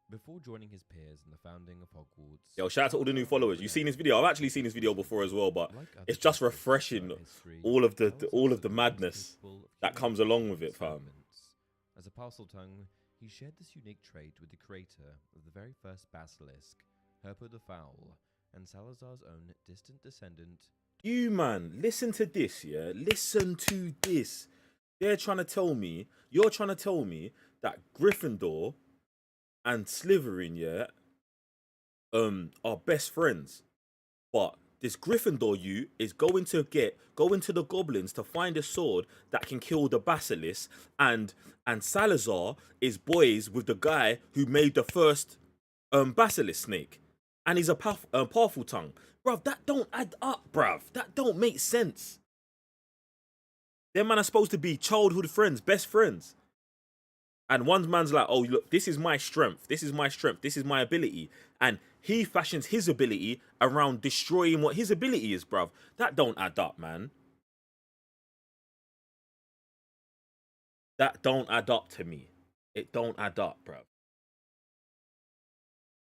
Before joining his peers in the founding of Hogwarts. Yo, shout out to all the new followers. You've seen this video. I've actually seen this video before as well, but it's just refreshing all of the madness that comes along with it, fam. As a Parseltongue, he shared this unique trait with the creator of the very first basilisk, Herpo the Foul, and Salazar's own distant descendant. You, man, listen to this, yeah? Listen to this. You're trying to tell me that Gryffindor and Slytherin, yeah, are best friends. But this Gryffindor is go into the goblins to find a sword that can kill the basilisk, and Salazar is boys with the guy who made the first basilisk snake, and he's a powerful tongue. Bruv, that don't add up, bruv. That don't make sense. Them man are supposed to be childhood friends, best friends. And one man's like, oh, look, this is my strength. This is my strength. This is my ability. And he fashions his ability around destroying what his ability is, bruv. That don't add up, man. That don't add up to me. It don't add up, bruv.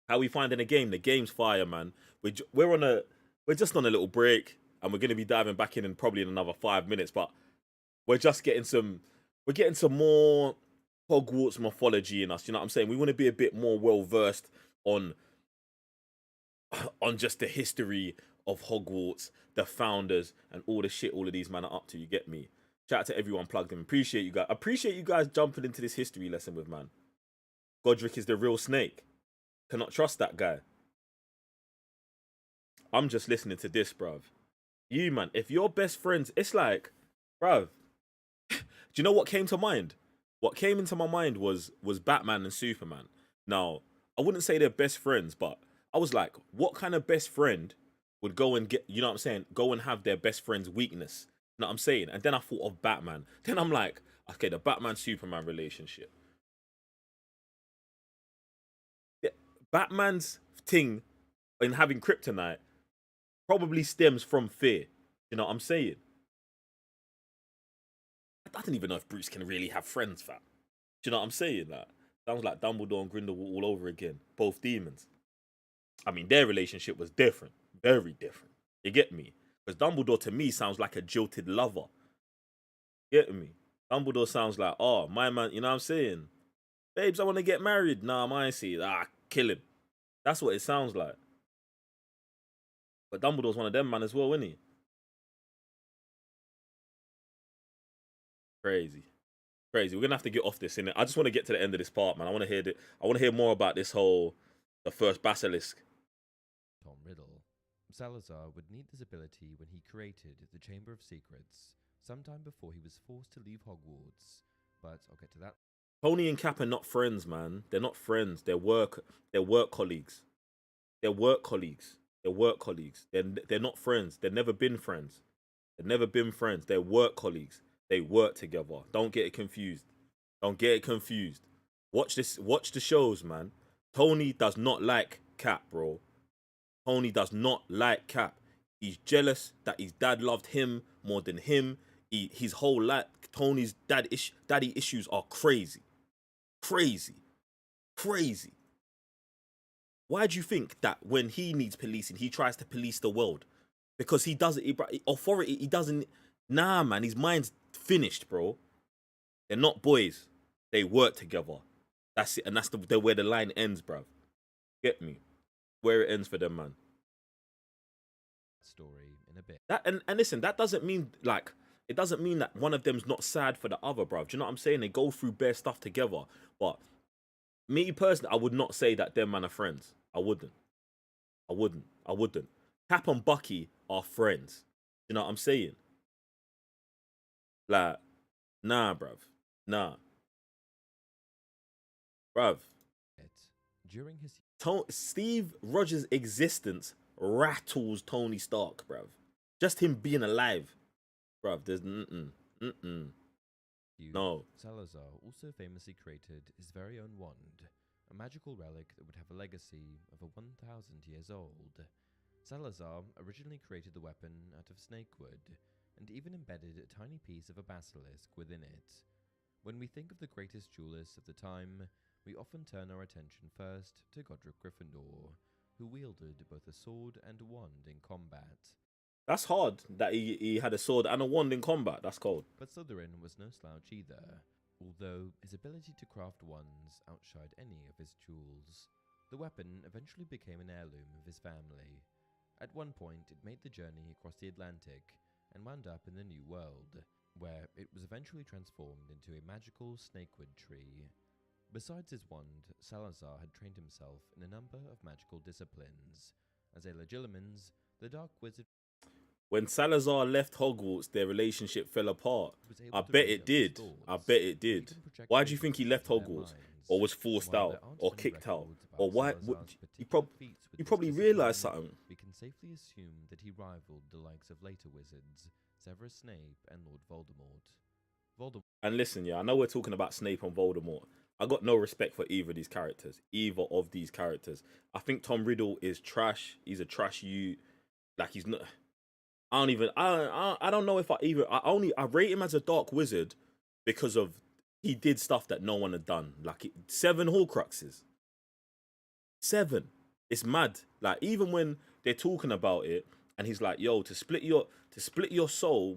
How we find in a game? The game's fire, man. We're just on a little break, and we're gonna be diving back in probably in another 5 minutes. But we're getting some more Hogwarts mythology in us. You know what I'm saying? We want to be a bit more well versed on just the history of Hogwarts, the founders, and all the shit all of these men are up to. You get me? Shout out to everyone plugged in. Appreciate you guys. Appreciate you guys jumping into this history lesson with, man. Godric is the real snake. Cannot trust that guy. I'm just listening to this, bruv. You, man, if you're best friends, it's like, bruv. Do you know what came to mind? What came into my mind was Batman and Superman. Now, I wouldn't say they're best friends, but I was like, what kind of best friend would go and get, you know what I'm saying, go and have their best friend's weakness? You know what I'm saying? And then I thought of Batman. Then I'm like, okay, the Batman-Superman relationship. Yeah, Batman's thing in having kryptonite probably stems from fear. You know what I'm saying? I don't even know if Bruce can really have friends, fam. Do you know what I'm saying? That sounds like Dumbledore and Grindelwald all over again. Both demons. I mean, their relationship was different. Very different. You get me? Because Dumbledore to me sounds like a jilted lover. You get me? Dumbledore sounds like, oh, my man, you know what I'm saying? Babes, I want to get married. Nah, I see it. Kill him. That's what it sounds like. But Dumbledore's one of them, man, as well, isn't he? Crazy. We're gonna have to get off this, innit? I just want to get to the end of this part, man. I want to hear more about this whole the first basilisk. Tom Riddle. Salazar would need this ability when he created the Chamber of Secrets, sometime before he was forced to leave Hogwarts. But I'll get to that. Tony and Cap are not friends, man. They're not friends. They're work colleagues. They're not friends. They've never been friends. They've never been friends. They're work colleagues. They work together. Don't get it confused. Don't get it confused. Watch this. Watch the shows, man. Tony does not like Cap, bro. Tony does not like Cap. He's jealous that his dad loved him more than him. His whole life, Tony's daddy issues are crazy. Crazy. Crazy. Why do you think that when he needs policing, he tries to police the world? Because he doesn't, authority, he doesn't, nah, man, his mind's finished, bro. They're not boys. They work together. That's it, and that's where the line ends, bruv. Get me? Where it ends for them, man. Story in a bit. That and listen, that doesn't mean, like, it doesn't mean that one of them's not sad for the other, bruv. Do you know what I'm saying? They go through bare stuff together. But me personally, I would not say that them man are friends. I wouldn't. Cap and Bucky are friends. You know what I'm saying? Like, nah, bruv. Nah. Bruv. During his Steve Rogers' existence rattles Tony Stark, bruv. Just him being alive. Bruv, there's no. Salazar also famously created his very own wand, a magical relic that would have a legacy of 1,000 years old. Salazar originally created the weapon out of snakewood, and even embedded a tiny piece of a basilisk within it. When we think of the greatest duelist of the time, we often turn our attention first to Godric Gryffindor, who wielded both a sword and a wand in combat. That's hard that he had a sword and a wand in combat. That's cold. But Slytherin was no slouch either, although his ability to craft wands outshined any of his tools. The weapon eventually became an heirloom of his family. At one point, it made the journey across the Atlantic and wound up in the New World, where it was eventually transformed into a magical snakewood tree. Besides his wand, Salazar had trained himself in a number of magical disciplines. As a Legilimens, the Dark Wizard... When Salazar left Hogwarts, their relationship fell apart. I bet it did. I bet it did. Why do you think he left Hogwarts? Or was forced out? Or kicked out? Or why? You probably realised something. We can safely assume that he rivaled the likes of later wizards, Severus Snape and Lord Voldemort. And listen, yeah, I know we're talking about Snape and Voldemort. I got no respect for either of these characters. I think Tom Riddle is trash. He's a trash you. Like, he's not... I don't know if I rate him as a dark wizard because of he did stuff that no one had done. Like 7 Horcruxes. 7. It's mad. Like, even when they're talking about it and he's like, yo, to split your soul,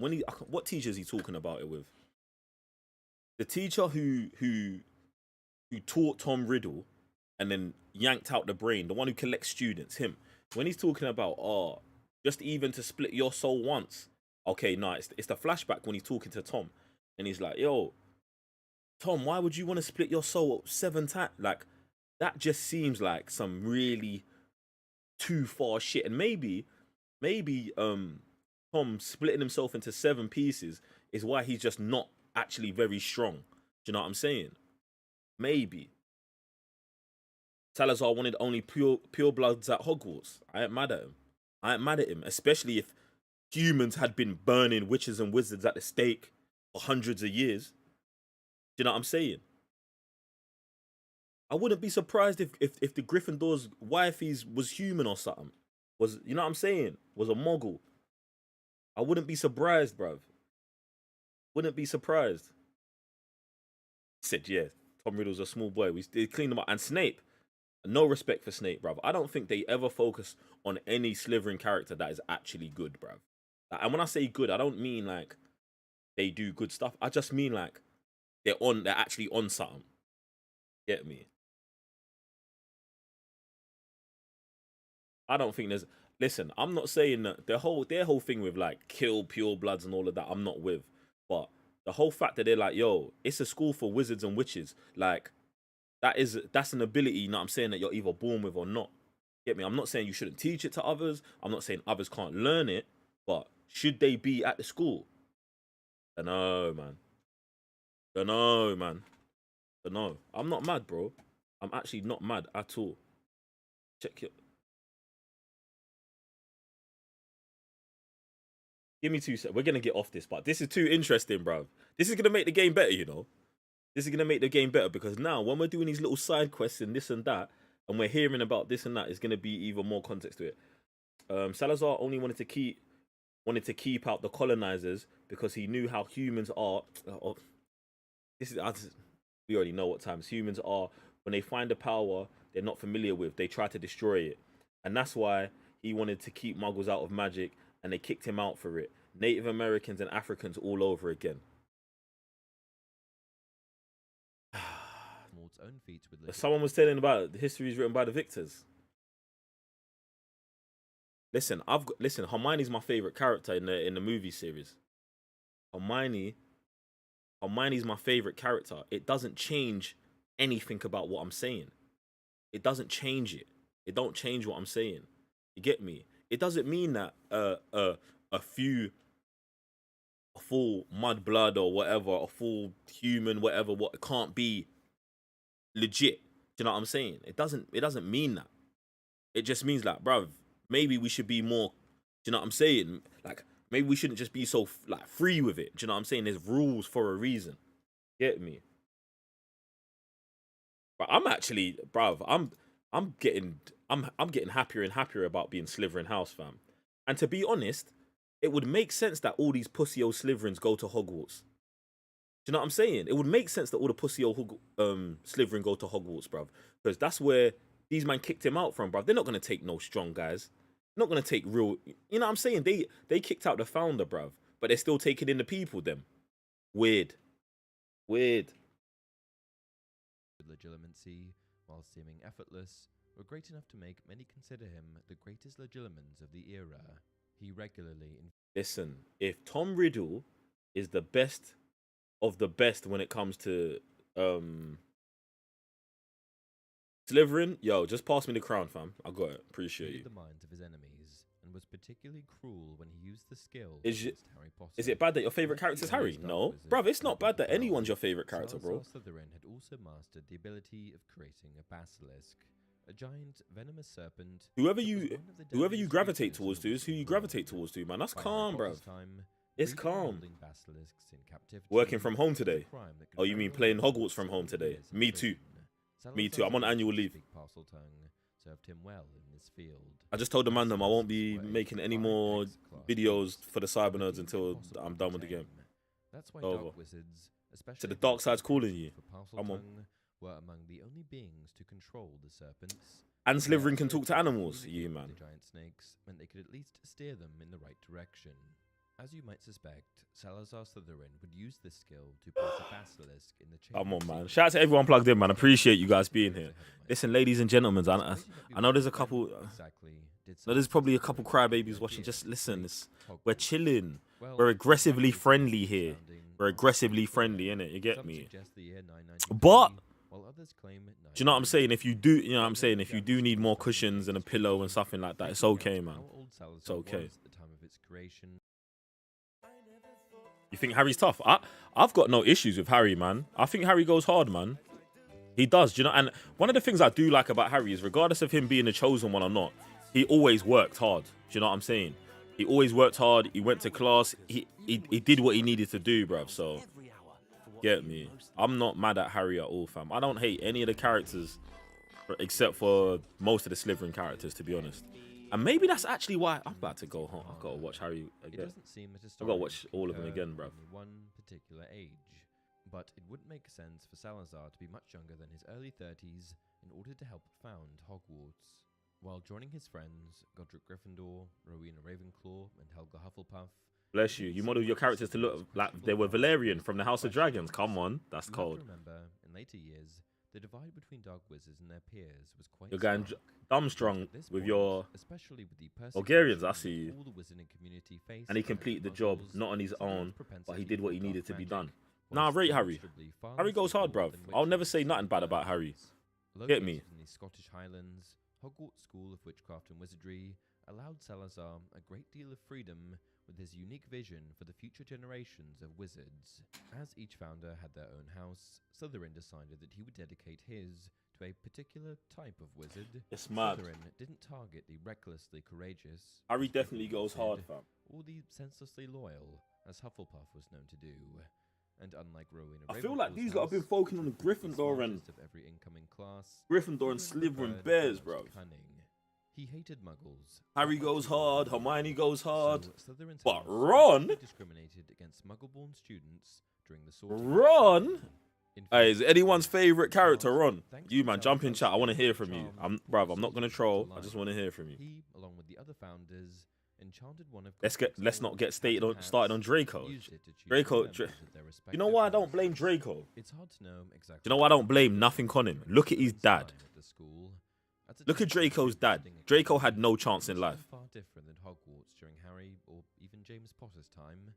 what teacher is he talking about it with? The teacher who taught Tom Riddle and then yanked out the brain, the one who collects students, him. When he's talking about, just even to split your soul once. Okay, no, it's the flashback when he's talking to Tom. And he's like, yo, Tom, why would you want to split your soul 7 times? Like, that just seems like some really too far shit. And maybe Tom splitting himself into 7 pieces is why he's just not actually very strong. Do you know what I'm saying? Maybe. Salazar wanted only pure bloods at Hogwarts. I ain't mad at him. Especially if humans had been burning witches and wizards at the stake for hundreds of years. Do you know what I'm saying? I wouldn't be surprised if the Gryffindor's wifey was human or something. You know what I'm saying? Was a Muggle. I wouldn't be surprised, bruv. Wouldn't be surprised. Said, yeah, Tom Riddle's a small boy. They cleaned him up. And Snape, no respect for Snape, bruv. I don't think they ever focus on any Slytherin character that is actually good, bruv. And when I say good, I don't mean like they do good stuff. I just mean like they're actually on something. Get me? I don't think there's... Listen, I'm not saying that their whole thing with like kill pure bloods and all of that, I'm not with. But the whole fact that they're like, yo, it's a school for wizards and witches, like that's an ability, you know what I'm saying, that you're either born with or not. Get me? I'm not saying you shouldn't teach it to others. I'm not saying others can't learn it, but should they be at the school? Dunno, man. Dunno. I'm not mad, bro. I'm actually not mad at all. Check your... Give me 2 seconds. We're gonna get off this, but this is too interesting, bruv. This is gonna make the game better, you know. This is gonna make the game better because now when we're doing these little side quests and this and that, and we're hearing about this and that, it's gonna be even more context to it. Salazar only wanted to keep out the colonizers because he knew how humans are. We already know what times humans are. When they find a power they're not familiar with, they try to destroy it, and that's why he wanted to keep Muggles out of magic, and they kicked him out for it. Native Americans and Africans all over again. Someone was telling about the history is written by the victors. Listen, Hermione's my favorite character in the movie series. Hermione's my favorite character. It doesn't change anything about what I'm saying. It doesn't change it. It don't change what I'm saying. You get me? It doesn't mean that a full mud blood or whatever, a full human, whatever, what can't be legit. Do you know what I'm saying? It doesn't mean that. It just means like, bruv, maybe we should be more, do you know what I'm saying? Like, maybe we shouldn't just be so like free with it. Do you know what I'm saying? There's rules for a reason. Get me? But I'm actually, bruv, I'm getting happier and happier about being Slytherin House, fam. And to be honest, it would make sense that all these pussy old Slytherins go to Hogwarts. Do you know what I'm saying? It would make sense that all the pussy old Slytherin go to Hogwarts, bruv. Because that's where these man kicked him out from, bruv. They're not going to take no strong guys. They're not going to take real... You know what I'm saying? They kicked out the founder, bruv. But they're still taking in the people, them. Weird. Legilimency, while seeming effortless, were great enough to make many consider him the greatest legilimens of the era. He regularly... Listen, if Tom Riddle is the best of the best when it comes to Slytherin, yo, just pass me the crown, fam. I got it. Appreciate you. The minds of his enemies, and was particularly cruel when he used the skill Is against Harry Potter. Is it bad that your favorite character is Harry? No, bruv, it's not bad that anyone's your favorite character, bro. Slytherin had also mastered the ability of creating a basilisk, a giant venomous serpent. Whoever you gravitate towards to is who you gravitate towards to, man. That's calm, bruv. It's calm. Working from home today. Oh, you mean playing Hogwarts from home today? Me too. Me too. I'm on annual leave. Served him well in this field. I just told the man I won't be making any more videos for the Cyber Nerds until I'm done with the game. That's why over. dark wizards, especially So the dark side's calling you. Come on. Were among the only beings to control the serpents. And Slytherin can talk to animals, you man. The giant snakes meant they could at least steer them in the right direction. As you might suspect, Salazar Slytherin would use this skill to place a basilisk in the chamber. Come on, man. Shout out to everyone plugged in, man. Appreciate you guys being here. Listen, ladies and gentlemen, I know there's a couple... there's probably a couple crybabies watching. Just listen. We're chilling. We're aggressively friendly here. We're aggressively friendly, innit? You get me? But... do you know what I'm saying? If you do, you know what I'm saying? If you do need more cushions and a pillow and something like that, it's okay, man. It's okay. You think Harry's tough? I've got no issues with Harry, man. I think Harry goes hard, man. He does, do you know? And one of the things I do like about Harry is regardless of him being the chosen one or not, he always worked hard. Do you know what I'm saying? He always worked hard. He went to class. He did what he needed to do, bruv. So, get me. I'm not mad at Harry at all, fam. I don't hate any of the characters except for most of the Slytherin characters, to be honest. And maybe that's actually why I'm about to go home. I've got to watch Harry again. I've got to watch all of them again, bruv. One particular age. But it wouldn't make sense for Salazar to be much younger than his early 30s in order to help found Hogwarts. While joining his friends, Godric Gryffindor, Rowena Ravenclaw, and Helga Hufflepuff. Bless you. You model your characters to look like they were Valerian from the House of Dragons. Come on. That's cold. Remember, in later years, the divide between dark wizards and their peers was quite You're going dumb strong with your especially with the Bulgarians, I see you. All the wizarding community faced, and he completed the job, not on his own, but he did what he needed to be done. Nah, rate Harry. Harry goes hard, bruv. I'll never say nothing bad about Harry. Get me. In the Scottish Highlands, Hogwarts School of Witchcraft and Wizardry allowed Salazar a great deal of freedom with his unique vision for the future generations of wizards. As each founder had their own house, Slytherin decided that he would dedicate his to a particular type of wizard, It's mad. Slytherin didn't target the recklessly courageous. Harry definitely goes hard, fam. Or the senselessly loyal, as Hufflepuff was known to do. And unlike Rowena I feel like Ravenclaw's these lot have been house, focusing on the the Gryffindor and smartest of every incoming class, Gryffindor and Slytherin Slytherin preferred bears, the bro. most cunning. He hated muggles. Harry goes hard, Hermione goes hard, So Slytherin's but house Ron, discriminated against muggle-born students during the Sorting Ron. In Hey, is anyone's favorite character Ron? Thanks You to man, Charles jump in chat. I want to Darwin's hear from you. charm, I'm not gonna troll. I just want to hear from you. He, along with the other founders, enchanted one of Let's not get started on Draco. used it to choose Draco. members of their You know respective why I don't houses. blame Draco? It's hard to know exactly. You know why I don't blame nothing on him? Look at his dad. at the school. Look at Draco's dad. Draco had no chance in life. Far different than Hogwarts during Harry or even James Potter's time.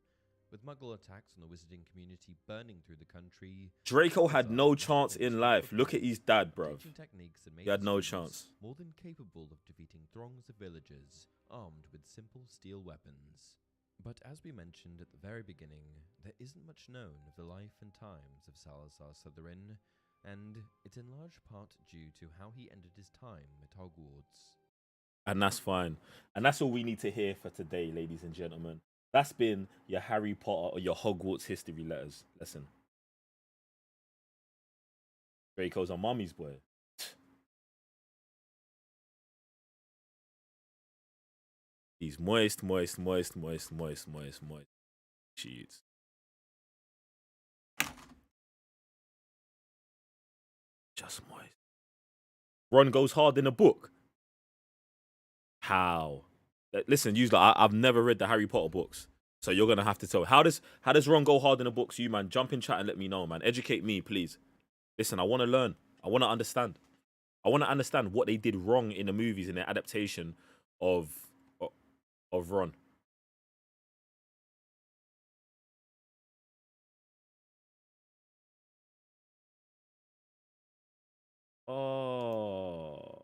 With Muggle attacks on the wizarding community burning through the country, Draco had no chance in life. Look at his dad, bruv. teaching techniques that made He had the no students chance. more than capable of defeating throngs of villagers armed with simple steel weapons. But as we mentioned at the very beginning, there isn't much known of the life and times of Salazar Slytherin, and it's in large part due to how he ended his time at Hogwarts. And that's fine. And that's all we need to hear for today, ladies and gentlemen. That's been your Harry Potter or your Hogwarts history lesson. Draco's a mommy's boy. He's moist. Jeez. Just moist. Ron goes hard in a book. How? Listen, usually I've never read the Harry Potter books, so you're gonna have to tell me. How does Ron go hard in the books? You man, jump in chat and let me know, man. Educate me, please. Listen, I want to learn. I want to understand. I want to understand what they did wrong in the movies in their adaptation of Ron. Oh.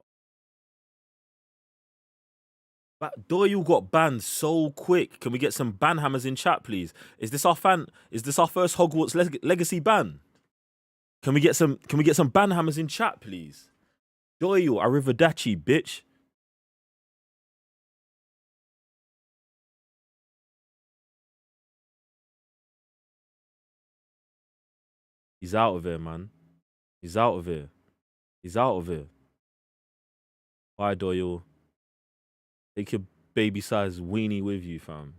But Doyle got banned so quick. Can we get some ban hammers in chat, please? Is this our first Hogwarts Legacy ban? Can we get some ban hammers in chat, please? Doyle, arrivederci, bitch. He's out of here, man. He's out of here. He's out of here. Bye, Doyle. Take your baby-sized weenie with you, fam.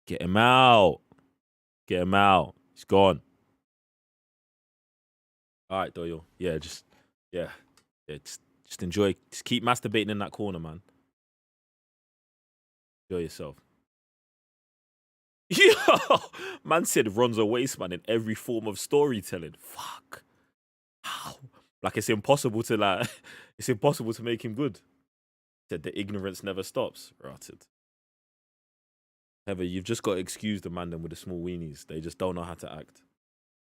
Get him out. Get him out. He's gone. All right, Doyle. Yeah, just enjoy. Just keep masturbating in that corner, man. Enjoy yourself. Yo, man said Ron's a waste man in every form of storytelling. Fuck. How? Like it's impossible to make him good. Said the ignorance never stops. Rotted. Heather, you've just got to excuse the man them with the small weenies. They just don't know how to act.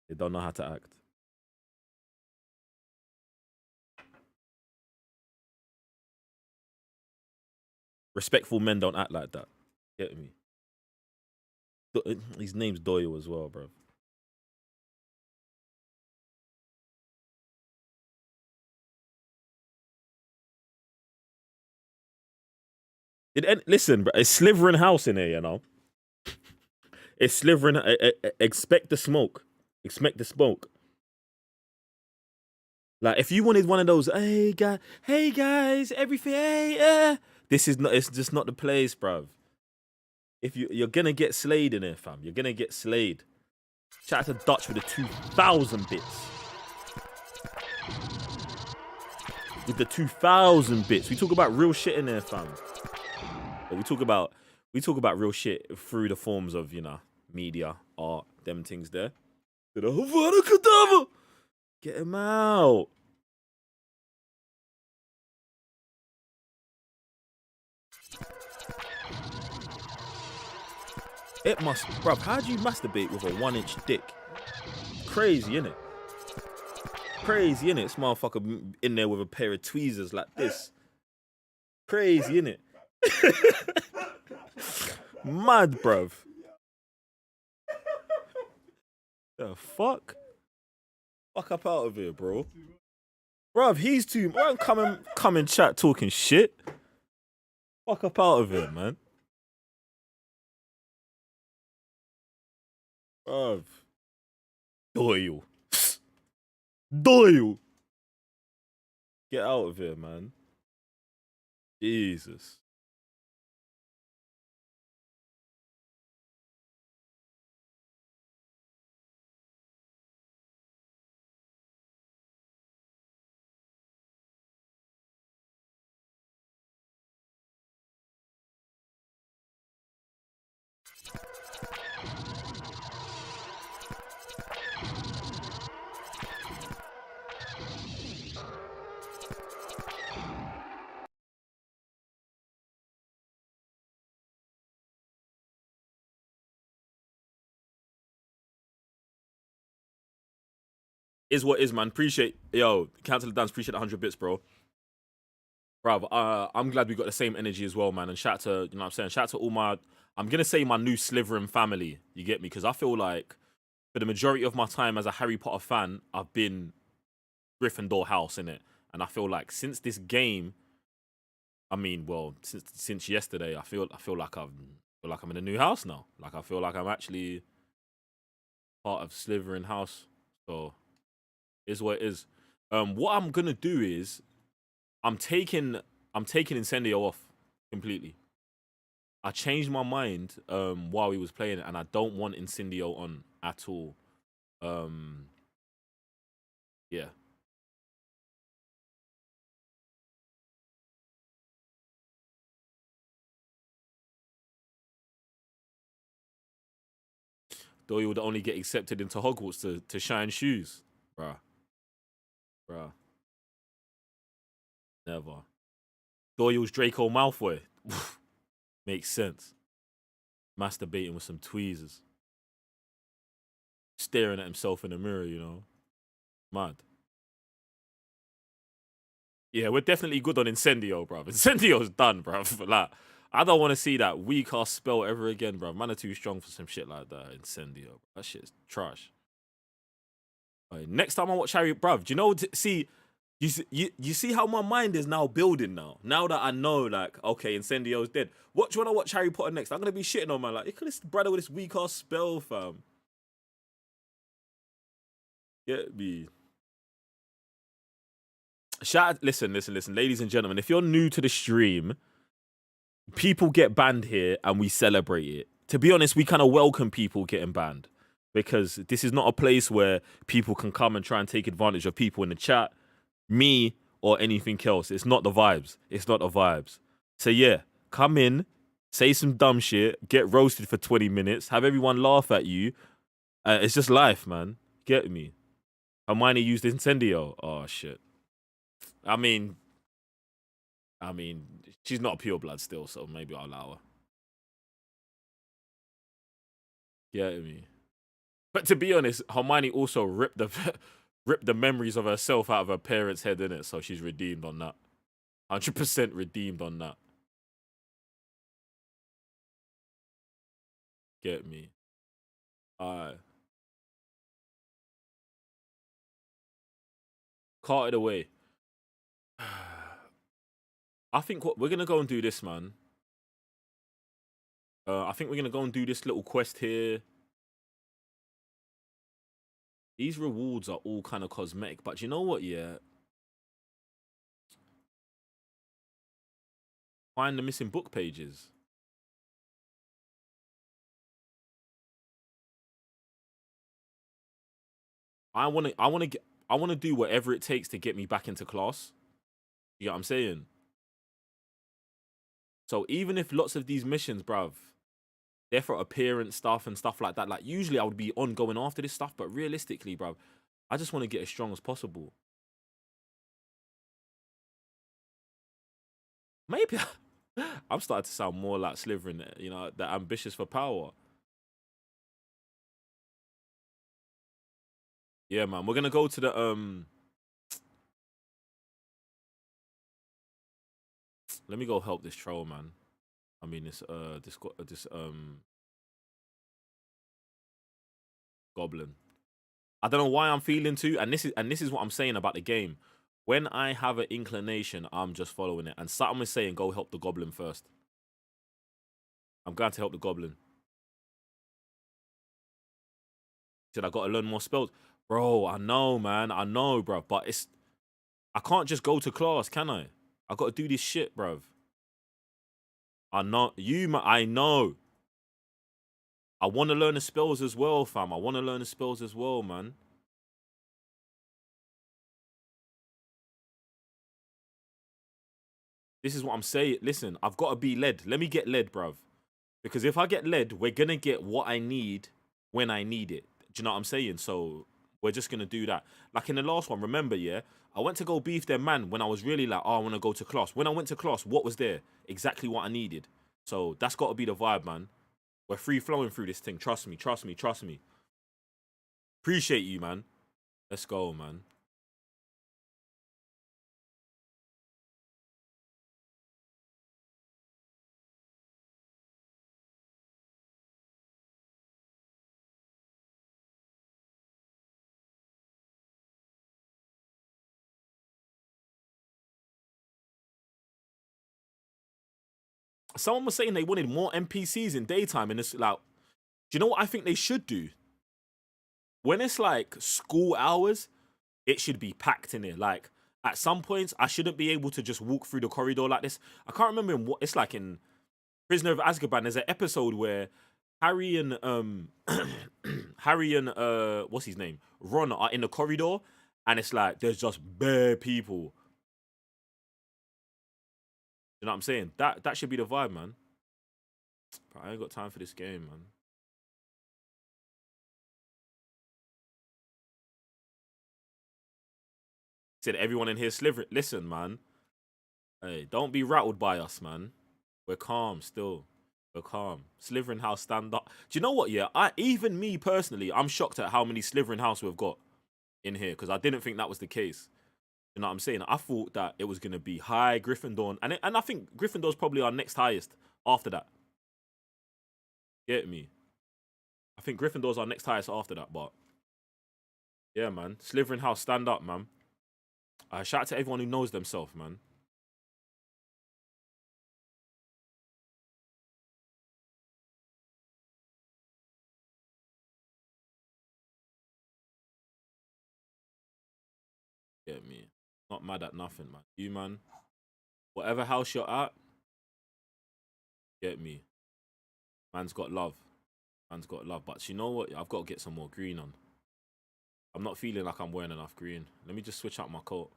They don't know how to act. Respectful men don't act like that. Get me? His name's Doyle as well, bro. Listen, bro. It's Slytherin House in here, you know. It's Slytherin. Expect the smoke. Expect the smoke. Like if you wanted one of those, hey guys, everything, hey, this is not. It's just not the place, bro. If you're gonna get slayed in here, fam. You're gonna get slayed. Shout out to Dutch with the 2,000 bits. With the 2,000 bits, we talk about real shit in there, fam. But we talk about real shit through the forms of media, art, them things there. Get him out. It must, bruv, how do you masturbate with a 1-inch dick? Crazy, innit? Crazy, innit? This motherfucker in there with a pair of tweezers like this. Crazy, innit? Mad, bruv. The fuck? Fuck up out of here, bro. Bruv, he's too... Bro, come and chat talking shit. Fuck up out of here, man. Bruv. Doyle. Doyle. Get out of here, man. Jesus. Is what is, man. Appreciate, yo, Council of Dance, appreciate 100 bits, bro. Bruv, I'm glad we got the same energy as well, man. And shout to, you know what I'm saying? Shout to all my, I'm going to say my new Slytherin family. You get me? Because I feel like for the majority of my time as a Harry Potter fan, I've been Gryffindor House, innit? And I feel like since this game, I mean, well, since yesterday, I feel like I'm in a new house now. Like, I feel like I'm actually part of Slytherin House. So, is what it is. What I'm gonna do is I'm taking Incendio off completely. I changed my mind while he was playing it, and I don't want Incendio on at all. Yeah. Though you would only get accepted into Hogwarts to shine shoes. Bruh. Never. Doyle's Draco Malfoy. Makes sense. Masturbating with some tweezers. Staring at himself in the mirror, you know. Mad. Yeah, we're definitely good on Incendio, bruv. Incendio's done, bruv. Like, I don't want to see that weak ass spell ever again, bruv. Man are too strong for some shit like that. Incendio. That shit's trash. Right, next time I watch Harry, bruv, do you know, see, you see how my mind is now building now? Now that I know, like, okay, Incendio's dead. Watch when I watch Harry Potter next. I'm going to be shitting on, man. Like, look at this brother with this weak ass spell, fam. Get me. Listen, ladies and gentlemen, if you're new to the stream, people get banned here and we celebrate it. To be honest, we kind of welcome people getting banned because this is not a place where people can come and try and take advantage of people in the chat, me, or anything else. It's not the vibes. It's not the vibes. So yeah, come in, say some dumb shit, get roasted for 20 minutes, have everyone laugh at you. It's just life, man. Get me? Hermione used Incendio. Oh, shit. I mean, she's not a pure blood still, so maybe I'll allow her. Get me? But to be honest, Hermione also ripped the memories of herself out of her parents' head, innit? So she's redeemed on that. 100% redeemed on that. Get me? Alright. Carted away. I think we're gonna go and do this, man. I think we're gonna go and do this little quest here. These rewards are all kind of cosmetic, but you know what? Yeah. Find the missing book pages. I want to do whatever it takes to get me back into class. You know what I'm saying? So even if lots of these missions, bruv, they're for appearance stuff and stuff like that. Like, usually I would be on going after this stuff, but realistically, bruv, I just want to get as strong as possible. Maybe I'm starting to sound more like Slytherin, you know, that ambitious for power. Yeah, man, we're gonna go to the let me go help this troll, man. I mean, this goblin. I don't know why I'm feeling to, and this is what I'm saying about the game. When I have an inclination, I'm just following it. And something is saying, go help the goblin first. I'm going to help the goblin. Said I got to learn more spells, bro. I know, man. I know, bro. But I can't just go to class, can I? I got to do this shit, bro. I know you, man. I know. I want to learn the spells as well, fam. I want to learn the spells as well, man. This is what I'm saying. Listen, I've got to be led. Let me get led, bruv. Because if I get led, we're going to get what I need when I need it. Do you know what I'm saying? So we're just going to do that. Like in the last one, remember, yeah? I went to go beef their man when I was really like, oh, I want to go to class. When I went to class, what was there? Exactly what I needed. So that's got to be the vibe, man. We're free-flowing through this thing. Trust me, trust me, trust me. Appreciate you, man. Let's go, man. Someone was saying they wanted more NPCs in daytime, and it's like, do you know what I think they should do? When it's like school hours, it should be packed in here. Like at some points, I shouldn't be able to just walk through the corridor like this. I can't remember in what it's like in Prisoner of Azkaban. There's an episode where Harry and what's his name, Ron, are in the corridor, and it's like there's just bare people. You know what I'm saying? That should be the vibe, man. But I ain't got time for this game, man. Said everyone in here Slytherin. Listen, man. Hey, don't be rattled by us, man. We're calm still. We're calm. Slytherin House, stand up. Do you know what? Yeah, even me personally, I'm shocked at how many Slytherin House we've got in here because I didn't think that was the case. You know what I'm saying? I thought that it was gonna be high Gryffindor, and I think Gryffindor's probably our next highest after that. Get me? I think Gryffindor's our next highest after that, but yeah, man. Slytherin House, stand up, man. Shout out to everyone who knows themselves, man. Get me? Not mad at nothing, man. You, man. Whatever house you're at, get me? Man's got love. Man's got love. But you know what? I've got to get some more green on. I'm not feeling like I'm wearing enough green. Let me just switch out my coat.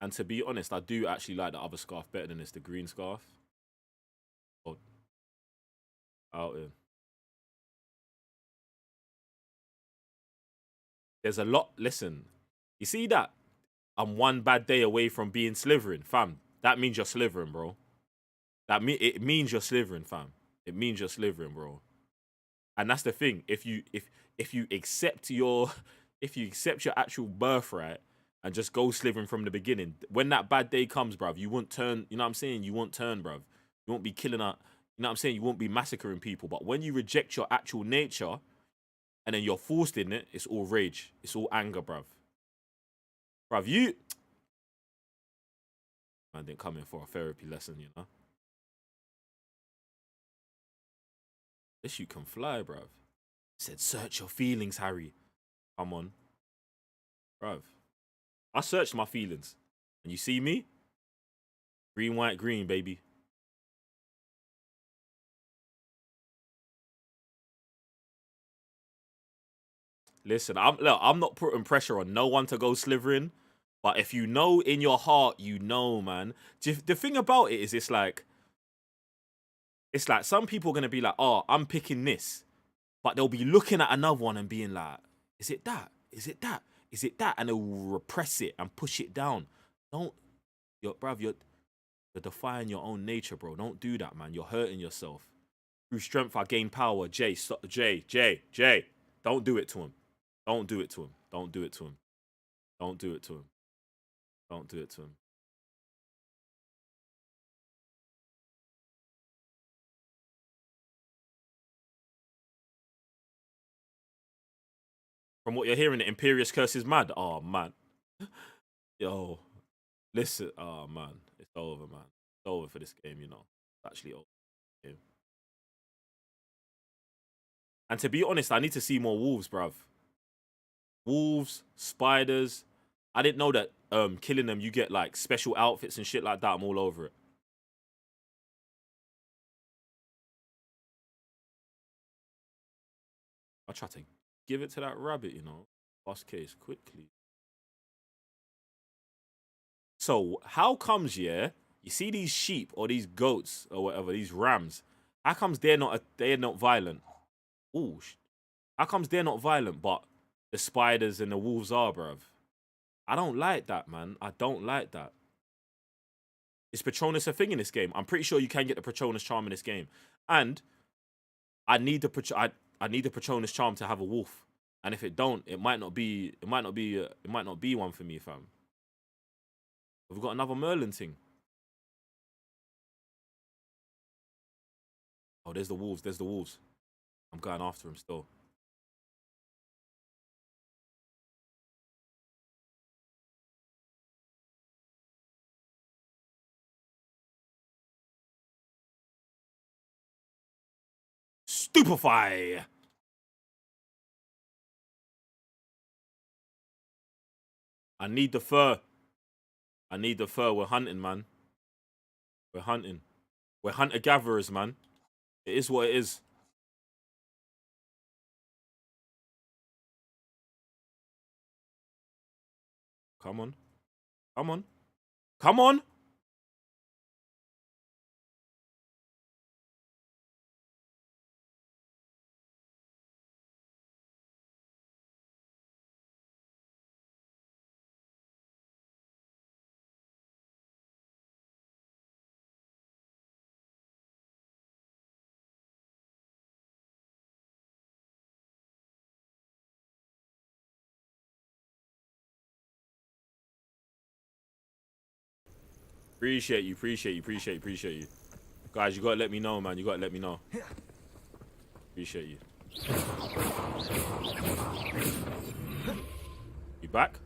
And to be honest, I do actually like the other scarf better than this, the green scarf. Oh. Out here. There's a lot. Listen, you see that? I'm one bad day away from being Slytherin, fam. That means you're Slytherin, bro. It means you're Slytherin, fam. It means you're Slytherin, bro. And that's the thing. If you accept your actual birthright and just go Slytherin from the beginning, when that bad day comes, bruv, you won't turn. You know what I'm saying? You won't turn, bruv. You won't be killing out. You know what I'm saying? You won't be massacring people. But when you reject your actual nature, and then you're forced in it, it's all rage. It's all anger, bruv. Bruv, man didn't come in for a therapy lesson, you know? This you can fly, bruv. Said, search your feelings, Harry. Come on. Bruv. I searched my feelings. And you see me? Green, white, green, baby. Listen, I'm not putting pressure on no one to go Slytherin. But if you know in your heart, you know, man. The thing about it is it's like some people are going to be like, oh, I'm picking this. But they'll be looking at another one and being like, is it that? Is it that? Is it that? And they'll repress it and push it down. Don't, bruv, You're defying your own nature, bro. Don't do that, man. You're hurting yourself. Through strength, I gain power. Jay, stop. Jay. Don't do it to him. Don't do it to him. Don't do it to him. Don't do it to him. Don't do it to him. From what you're hearing, the Imperious Curse is mad. Oh, man. Yo. Listen. Oh, man. It's over, man. It's over for this game, you know. It's actually over. Game. And to be honest, I need to see more wolves, bruv. Wolves, spiders. I didn't know that killing them, you get like special outfits and shit like that. I'm all over it. I try to give it to that rabbit, you know. Last case, quickly. So, how comes, yeah, you see these sheep or these goats or whatever, these rams, how comes they're not violent? Ooh, how comes they're not violent, but the spiders and the wolves are, bruv? I don't like that, man. I don't like that. Is Patronus a thing in this game? I'm pretty sure you can get the Patronus charm in this game. And I need the Patronus charm to have a wolf. And if it don't, it might not be one for me, fam. We've got another Merlin thing. Oh, there's the wolves. There's the wolves. I'm going after him still. Stupefy! I need the fur. I need the fur. We're hunting, man. We're hunting. We're hunter-gatherers, man. It is what it is. Come on. Come on. Come on! Appreciate you. Guys, you gotta let me know, man. You gotta let me know. Appreciate you. You back?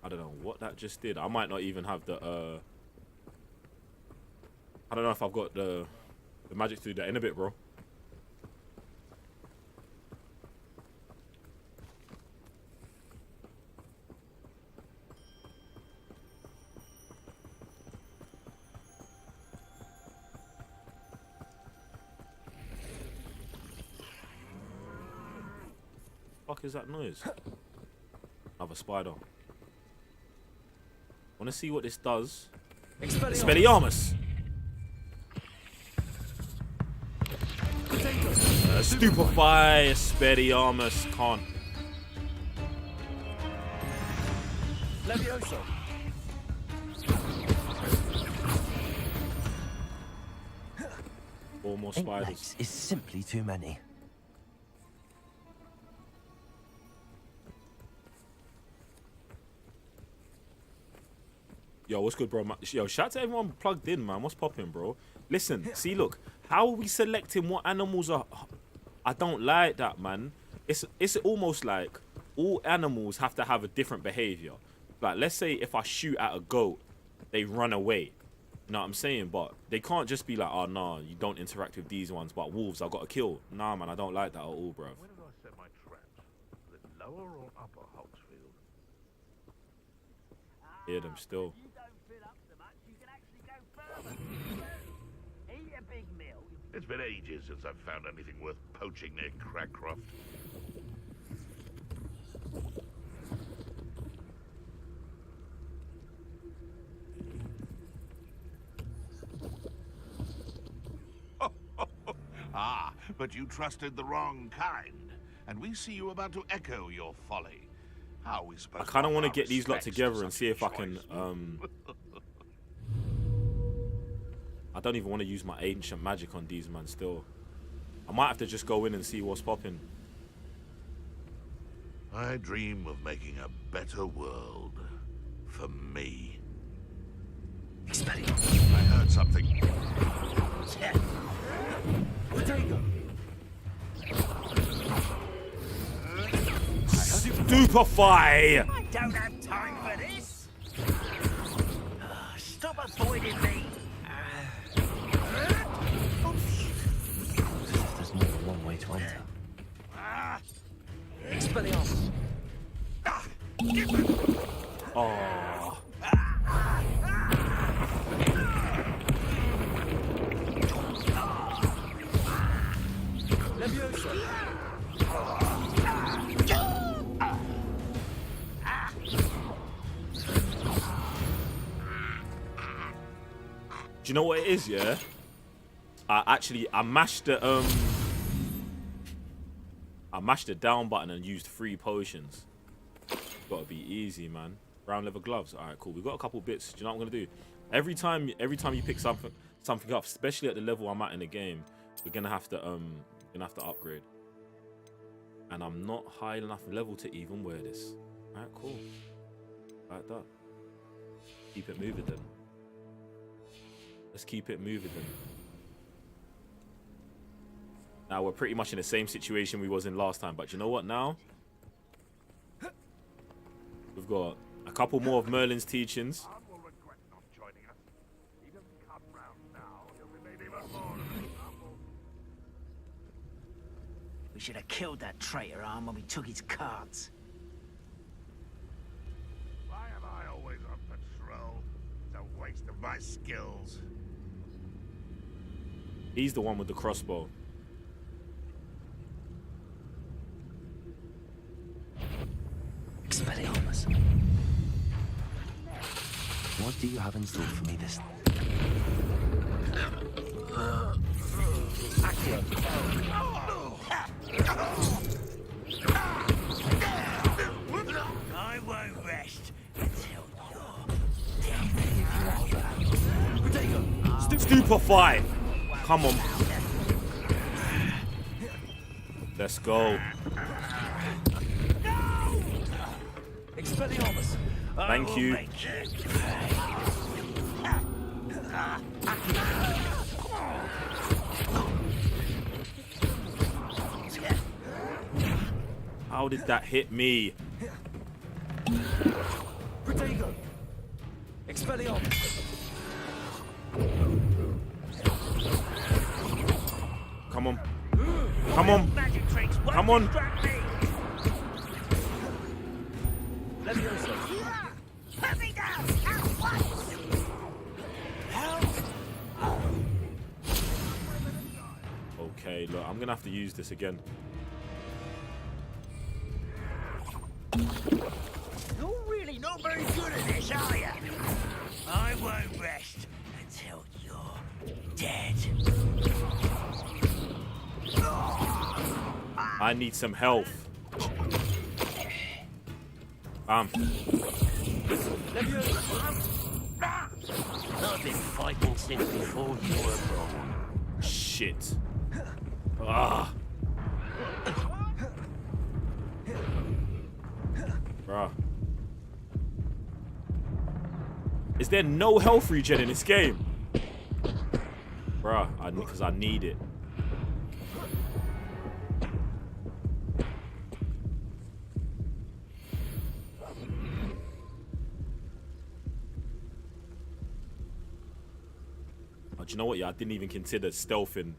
I don't know what that just did. I might not even have the I don't know if I've got the magic to do that in a bit, bro. What the fuck is that noise? Another spider. Want to see what this does? Expelliarmus! Stupefy, Expelliarmus, can't. Levioso. Four more spiders. Legs is simply too many. Yo, what's good, bro? Yo, shout out to everyone plugged in, man. What's popping, bro? Listen, see, look, how are we selecting what animals are? I don't like that, man. It's almost like all animals have to have a different behavior. Like, let's say if I shoot at a goat, they run away. You know what I'm saying? But they can't just be like, oh, no, you don't interact with these ones, but wolves I got to kill. Nah, man, I don't like that at all, bro. Where did I set my traps? Was it lower or upper Hogsfield? Hear them still. It's been ages since I've found anything worth poaching near Crackcroft. Ah, but you trusted the wrong kind, and we see you about to echo your folly. How are we supposed I kind of want to to get these lot together and see if I can. I don't even want to use my ancient magic on these man. Still, I might have to just go in and see what's popping. I dream of making a better world for me. I heard something. Stupefy! I don't have time for this. Stop avoiding me. There's more than one way to enter. Expelliarmus. Oh. Do you know what it is, yeah? I mashed the down button and used 3 potions. Gotta be easy, man. Brown leather gloves. Alright, cool. We've got a couple bits. Do you know what I'm gonna do? Every time you pick something up, especially at the level I'm at in the game, we're gonna have to upgrade. And I'm not high enough level to even wear this. Alright, cool. Like that. Keep it moving then. Let's keep it moving then. Now we're pretty much in the same situation we was in last time, but you know what now? We've got a couple more of Merlin's teachings. We should have killed that traitor arm when we took his cards. Why am I always on patrol? It's a waste of my skills. He's the one with the crossbow. Expelliarmus. What do you have in store for me this? I won't rest until you're Stupefy! Come on. Let's go. Expelliarmus. Thank you. How did that hit me? Protego. Expelliarmus. Come on. Come on. Come on. Put me down at once. Okay, look, I'm gonna have to use this again. You're really not very good at this, are you? I won't rest until you're dead. I need some health. Bam. I've been fighting since before you were born. Shit. Ah. Bruh. Is there no health regen in this game? Bruh, because I need it. Do you know what? Yeah, I didn't even consider stealthing.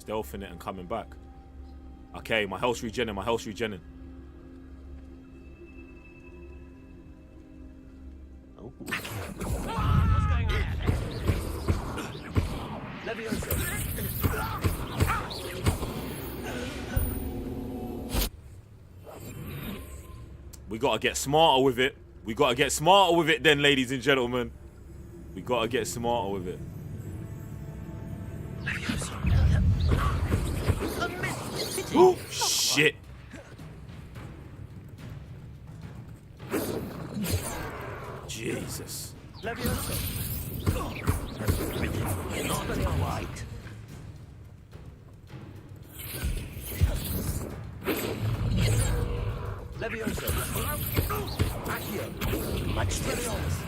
Stealthing it and coming back. Okay, my health's regenning, my health's regenning. Oh. What's going on out there? We gotta get smarter with it. We gotta get smarter with it then, ladies and gentlemen. We gotta get smarter with it. Oh, shit. Jesus.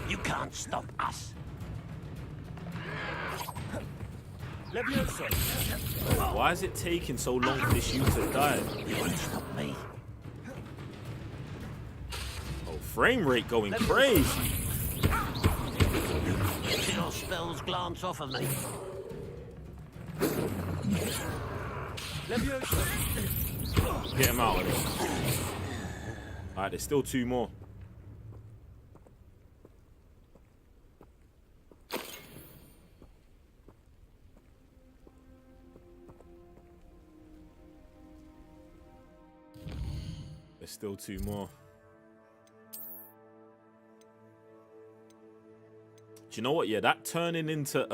You can't stop us. Why is it taking so long for this you to die? You won't stop me. Oh, frame rate going crazy. Let your spells glance off of me. Get him out of there. Alright, there's still 2 more. There's still 2 more. Do you know what? Yeah, that turning into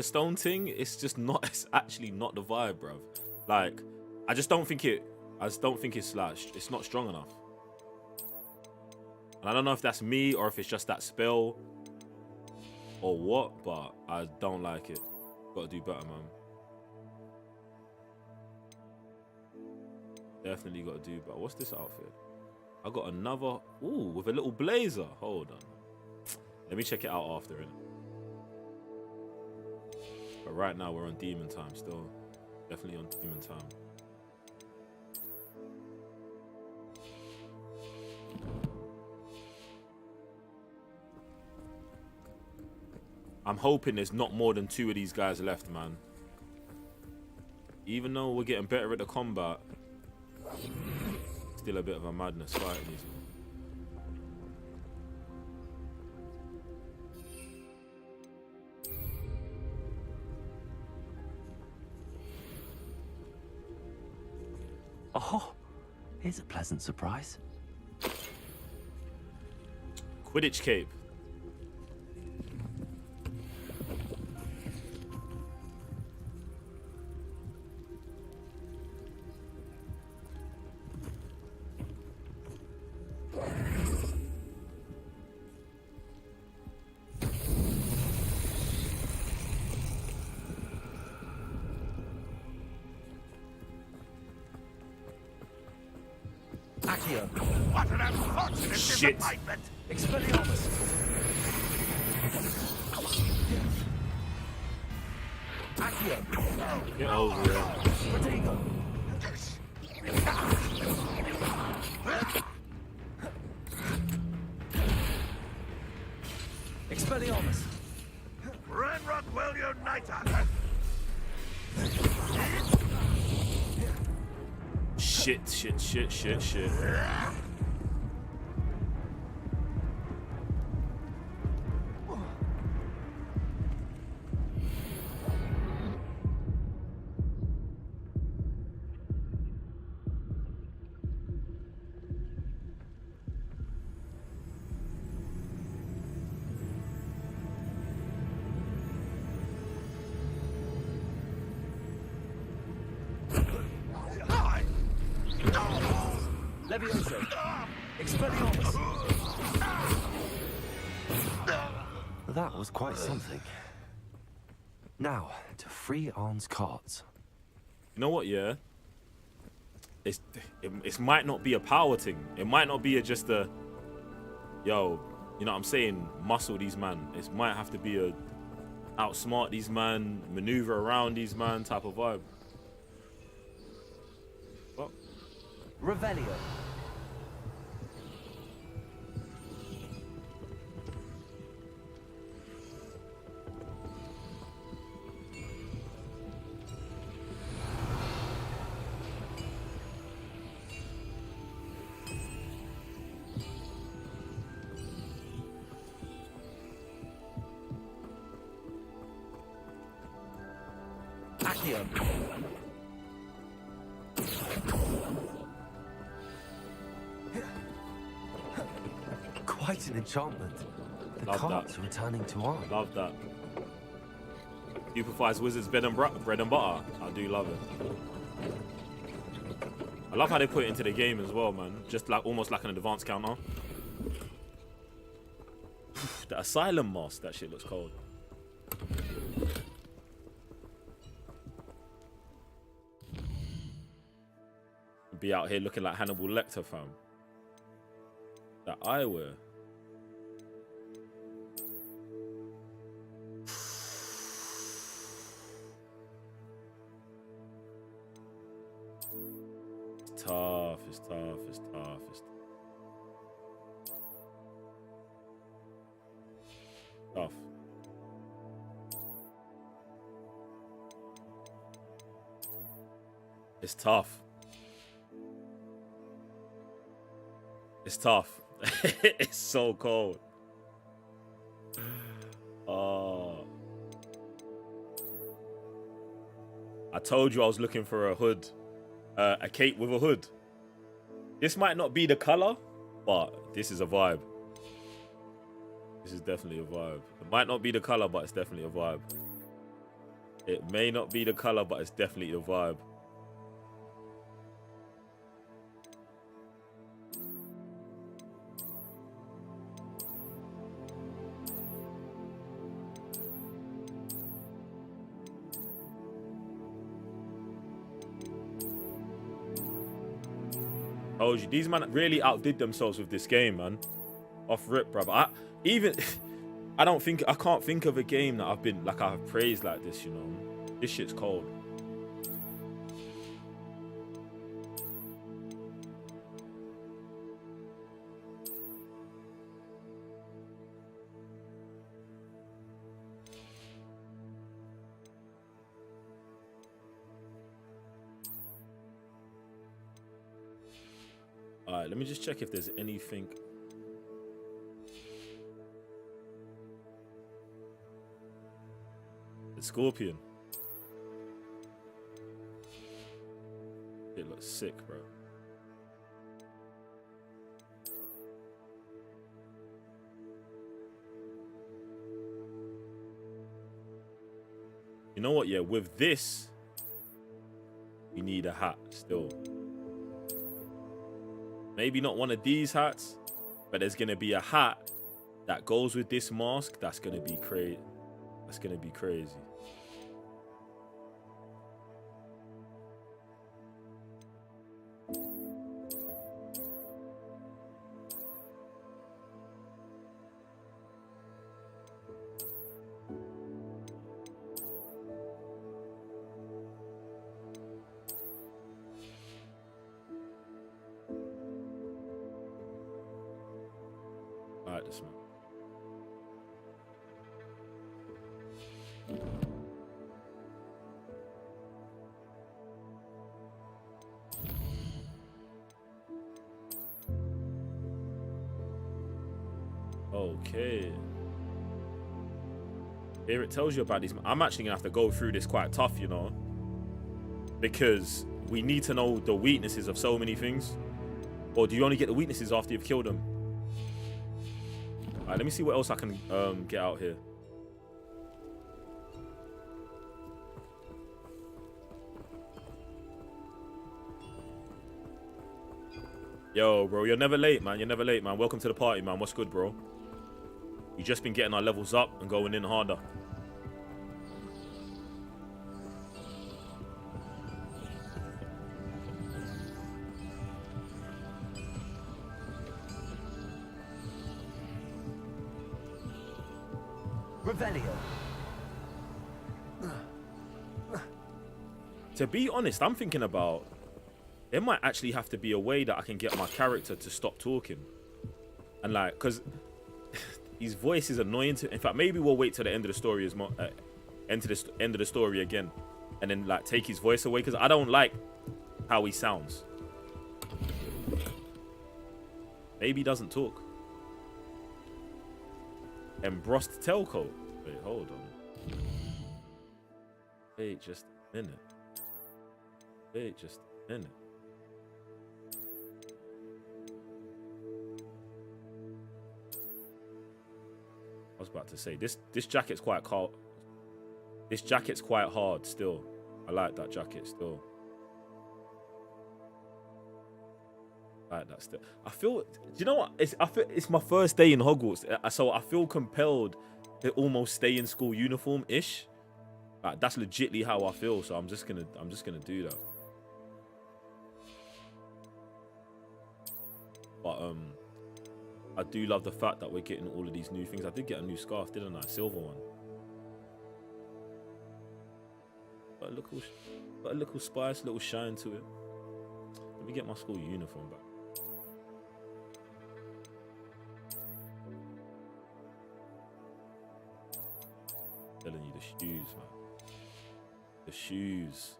stone thing, it's just not, it's actually not the vibe, bruv. Like, I just don't think it's slashed. It's not strong enough. And I don't know if that's me or if it's just that spell or what, but I don't like it. Gotta do better, man. Definitely gotta do better. What's this outfit? I got another, ooh, with a little blazer. Hold on. Let me check it out after, innit? But right now we're on demon time still. Definitely on demon time. I'm hoping there's not more than 2 of these guys left, man. Even though we're getting better at the combat, still a bit of a madness fighting these. Oh, here's a pleasant surprise. Quidditch cape. What an unfortunate disappointment! Expelliarmus! Accio! Get over it. Protego! Expelliarmus! Ranrock will unite us! Shit. Levioso! Expelliarmus! That was quite something. Now, to free Arn's cards. You know what, yeah? It might not be a power thing. It might not be just a, yo, you know what I'm saying, muscle these man. It might have to be a outsmart these man, maneuver around these man type of vibe. What? Revelio. Quite an enchantment. The Love carts that. are returning to art. Love that. Superfly's Wizards bread and butter. I do love it. I love how they put it into the game as well, man. Just like almost like an advanced counter. The Asylum mask, that shit looks cold. Be out here looking like Hannibal Lecter, fam. That eyewear. It's tough, it's tough, it's tough, it's tough. It's tough. It's tough. It's so cold. Oh. I told you I was looking for a hood. A cape with a hood. This might not be the color, but this is a vibe. This is definitely a vibe. It might not be the color, but it's definitely a vibe. It may not be the color, but it's definitely a vibe. Told you, these man really outdid themselves with this game, man. Off rip, bro. I can't think of a game that I've praised like this, you know. This shit's cold. Alright, let me just check if there's anything. The Scorpion. It looks sick, bro. You know what? Yeah, with this, we need a hat still. Maybe not one of these hats, but there's gonna be a hat that goes with this mask. That's gonna be crazy. That's gonna be crazy. Alright, this one. Okay. Here it tells you about these. I'm actually gonna have to go through this quite tough, you know, because we need to know the weaknesses of so many things. Or do you only get the weaknesses after you've killed them? Alright, let me see what else I can get out here. Yo, bro, you're never late, man. You're never late, man. Welcome to the party, man. What's good, bro? We've just been getting our levels up and going in harder. Revelio. To be honest, I'm thinking about there might actually have to be a way that I can get my character to stop talking. And like, because his voice is annoying to. In fact, maybe we'll wait till the end of the story end of the story again, and then like take his voice away, because I don't like how he sounds. Maybe he doesn't talk. Embossed tailcoat. Wait, hold on. Wait just a minute. Wait just a minute. was about to say this jacket's quite cold. This jacket's quite hard still. I like that jacket still. I like that still. I feel. Do you know what? I feel it's my first day in Hogwarts, so I feel compelled to almost stay in school uniform ish. Like, that's legitly how I feel. So I'm just gonna do that. But I do love the fact that we're getting all of these new things. I did get a new scarf, didn't I? Silver one. Got a little spice, little shine to it. Let me get my school uniform back. Telling you, the shoes, man. The shoes.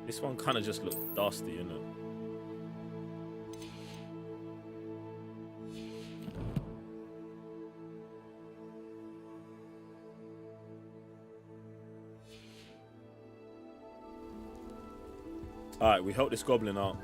This one kind of just looks dusty, innit? Alright, we help this goblin out.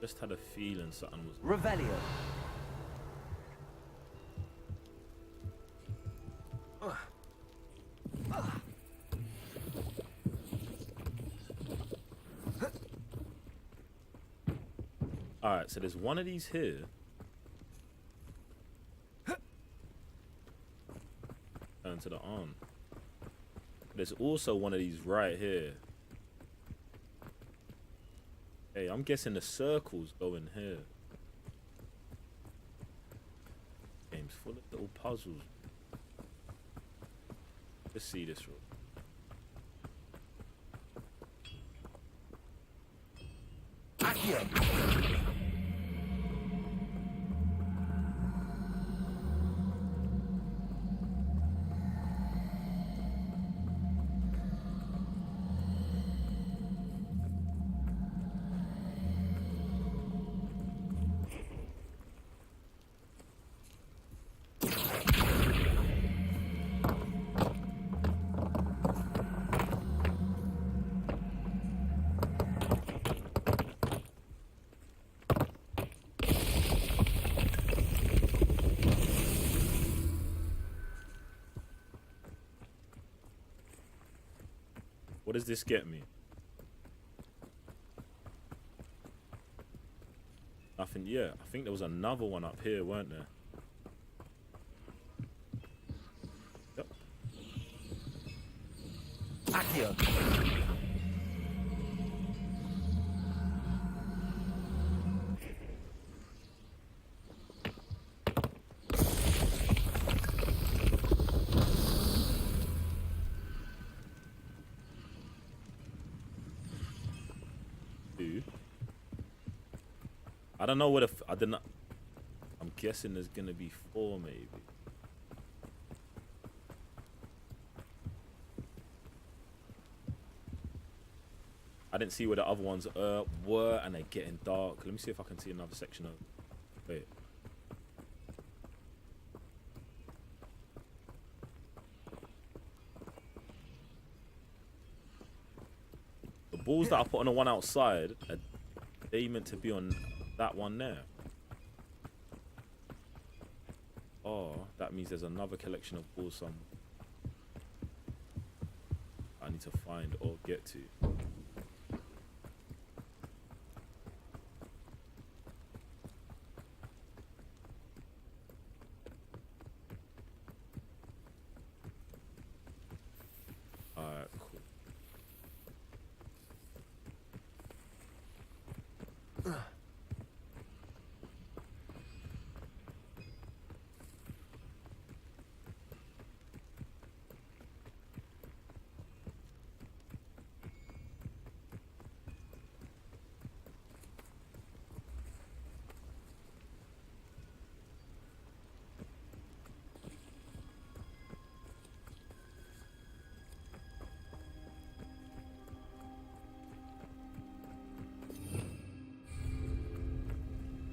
Just had a feeling something was... Revelio. Alright, so there's one of these here. Turn to the arm. There's also one of these right here. Hey, I'm guessing the circles go in here. Game's full of little puzzles. Let's see this real. What does this get me? Nothing. Yeah, I think there was another one up here, weren't there? Yep. Accio. I don't know what if I didn't. I'm guessing there's gonna be 4 maybe. I didn't see where the other ones were, and they're getting dark. Let me see if I can see another section of. Wait. The balls that I put on the one outside, are they meant to be on that one there? Oh, that means there's another collection of balls somewhere I need to find or get to. Alright, cool.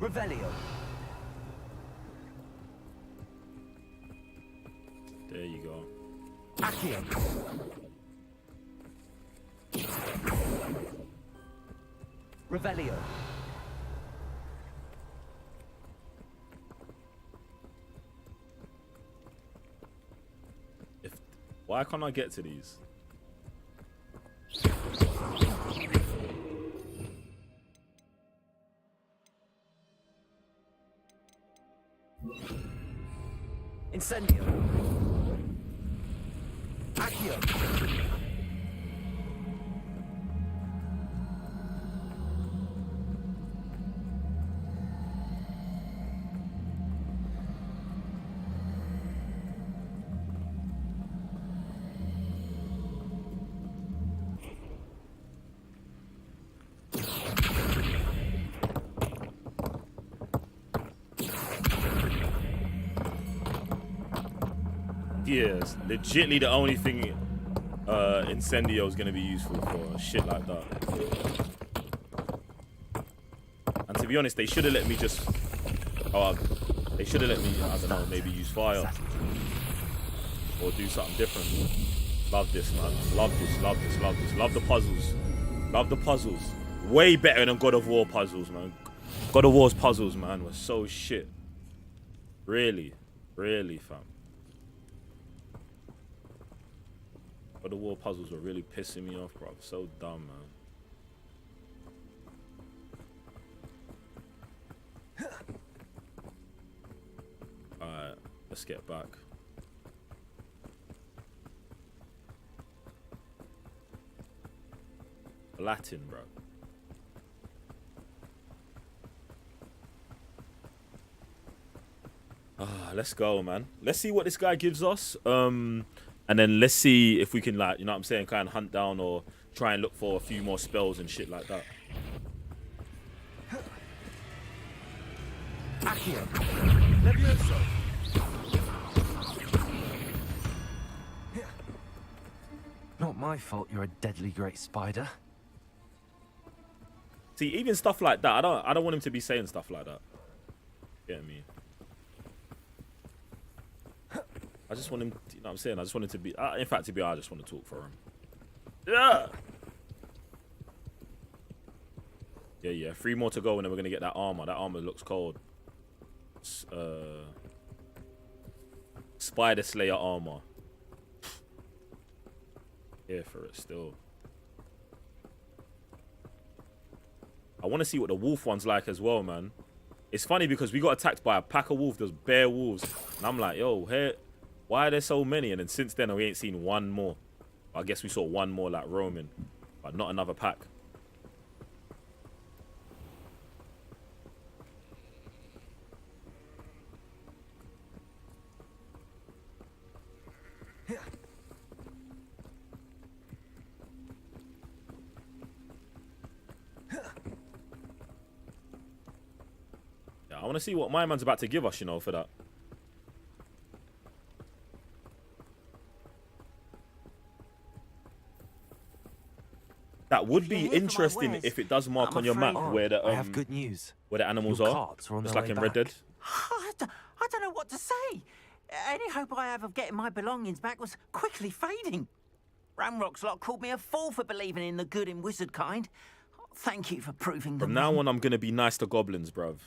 Revelio. There you go. Accio. Revelio. Why can't I get to these? Incendio. Accio. Yes, legitly the only thing Incendio is going to be useful for, shit like that. And to be honest, they should have let me just... they should have let me, I don't know, maybe use fire. Or do something different. Love this, man. Love this, love this, love this. Love the puzzles. Love the puzzles. Way better than God of War puzzles, man. God of War's puzzles, man, was so shit. Really, really, fam. God of War puzzles were really pissing me off, bro. So dumb, man. Alright, let's get back. Latin, bro. Let's go, man. Let's see what this guy gives us. And then let's see if we can, like, you know what I'm saying, kind of hunt down or try and look for a few more spells and shit like that. Accio. Levioso. Not my fault you're a deadly great spider. See, even stuff like that, I don't want him to be saying stuff like that. Get me? I just want him, you know what I'm saying? I just want him to be, in fact, to be honest, I just want to talk for him. Yeah! Yeah, 3 more to go and then we're going to get that armor. That armor looks cold. Spider Slayer armor. Here for it still. I want to see what the wolf one's like as well, man. It's funny because we got attacked by a pack of wolves. There's bare wolves. And I'm like, yo, hey, why are there so many? And then since then, we ain't seen one more. I guess we saw one more like roaming, but not another pack. Yeah, I want to see what my man's about to give us, you know, for that. That would be interesting if it does mark on your map where the I have good news. Where the animals are, just like in Red Dead. I don't know what to say. Any hope I have of getting my belongings back was quickly fading. Ramrock's lot called me a fool for believing in the good in wizard kind. Thank you for proving them From now on, I'm gonna be nice to goblins, bruv.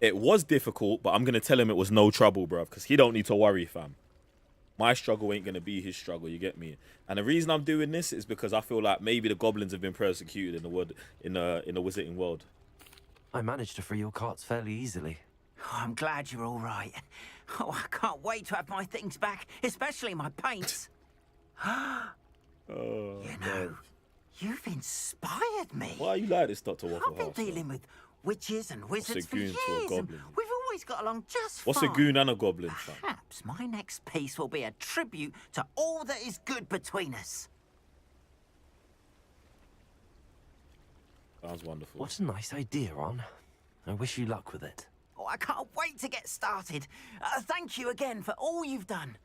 It was difficult, but I'm gonna tell him it was no trouble, bruv, because he don't need to worry, fam. My struggle ain't gonna be his struggle, you get me? And the reason I'm doing this is because I feel like maybe the goblins have been persecuted in the world, in the wizarding world. I managed to free your carts fairly easily. Oh, I'm glad you're all right. Oh, I can't wait to have my things back, especially my paints. Oh, you know, you've inspired me. Why are you like this, Dr. Waffle I've been House, dealing with witches and wizards for goon years, to a and goblin? we've always got along just What's fine. a goon and a goblin, fam? Perhaps my next piece will be a tribute to all that is good between us. Sounds wonderful. What a nice idea, Ron. I wish you luck with it. Oh, I can't wait to get started. Thank you again for all you've done.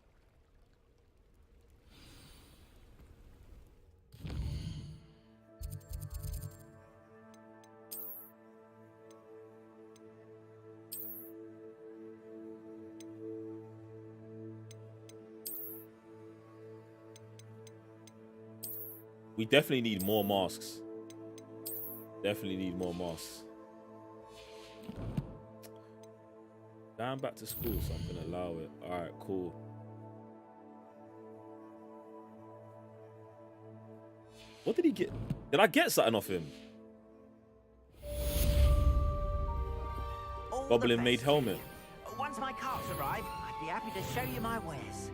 We definitely need more masks. Definitely need more masks. Going back to school, so I'm gonna allow it. Alright, cool. What did he get? Did I get something off him? Goblin made helmet. Once my carts arrive, I'd be happy to show you my wares.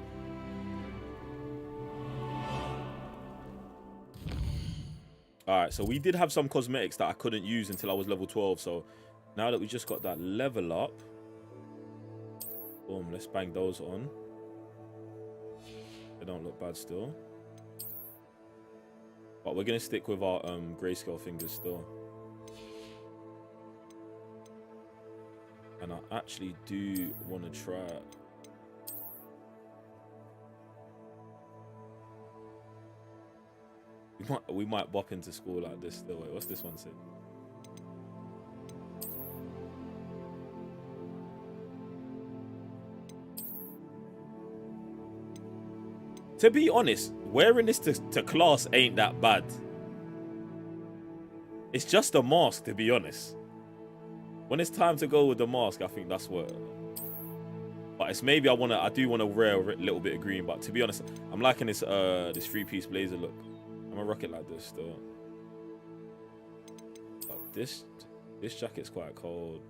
Alright, so we did have some cosmetics that I couldn't use until I was level 12. So now that we just got that level up, boom, let's bang those on. They don't look bad still. But we're going to stick with our grayscale fingers still. And I actually do want to try it. We might bop into school like this still. Wait, what's this one say? To be honest, wearing this to class ain't that bad. It's just a mask, to be honest. When it's time to go with the mask, I think that's what. But it's maybe I do want to wear a little bit of green. But to be honest, I'm liking this this 3-piece blazer look. I'm gonna rock it like this though. But this jacket's quite cold.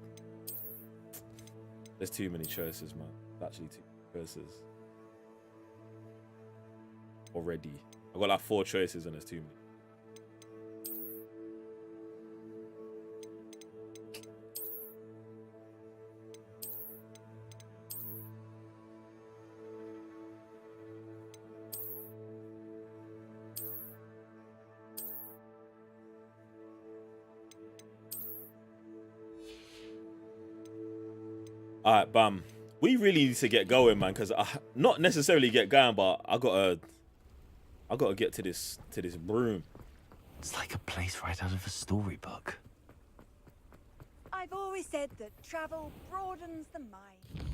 There's too many choices, man. Actually, too many choices. Already. I've got like 4 choices and there's too many. All right, bam. We really need to get going, man, because not necessarily get going, but I gotta get to this broom. It's like a place right out of a storybook. I've always said that travel broadens the mind.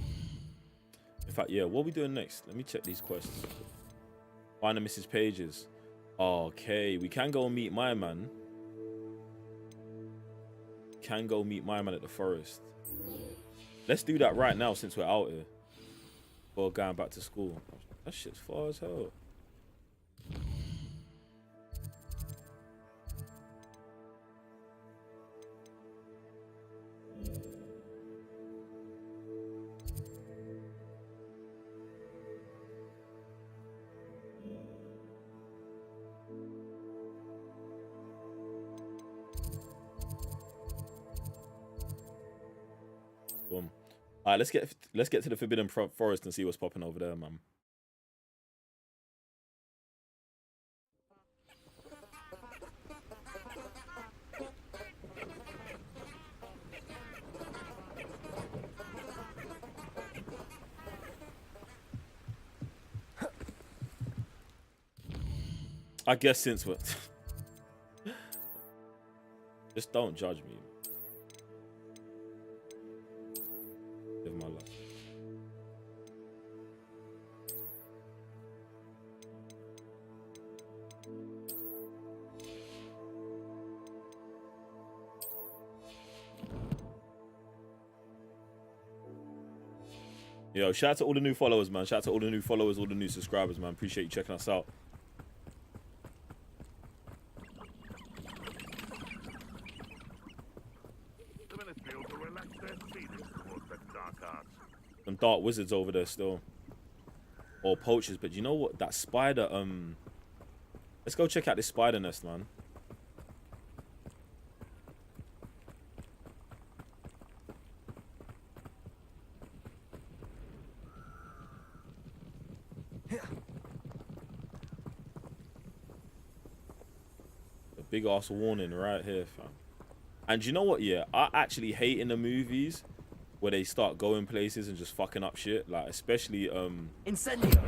In fact, yeah, what are we doing next? Let me check these quests. Find the Mrs. Pages. Okay, we can go meet my man. Can go meet my man at the forest. Let's do that right now since we're out here. Or going back to school. That shit's far as hell. Boom. All right, let's get to the Forbidden Forest and see what's popping over there, man. I guess since we're just don't judge me. Live my life. Yo, shout out to all the new followers, man. Shout out to all the new followers, all the new subscribers, man. Appreciate you checking us out. Some dark wizards over there still. Or poachers, but you know what? That spider, let's go check out this spider nest, man. A big ass warning right here, fam. And you know what? Yeah, I actually hate in the movies where they start going places and just fucking up shit, like especially Incendio.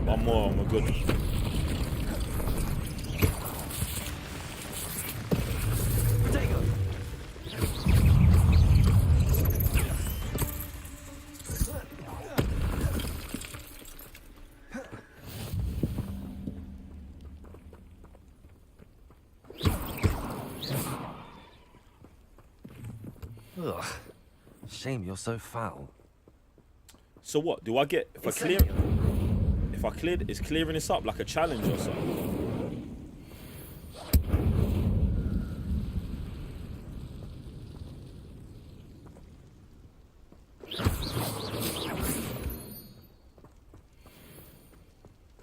One more, and we're good. Ugh. Shame you're so foul. So what? Do I get if I clear? If I cleared, is clearing this up like a challenge or something?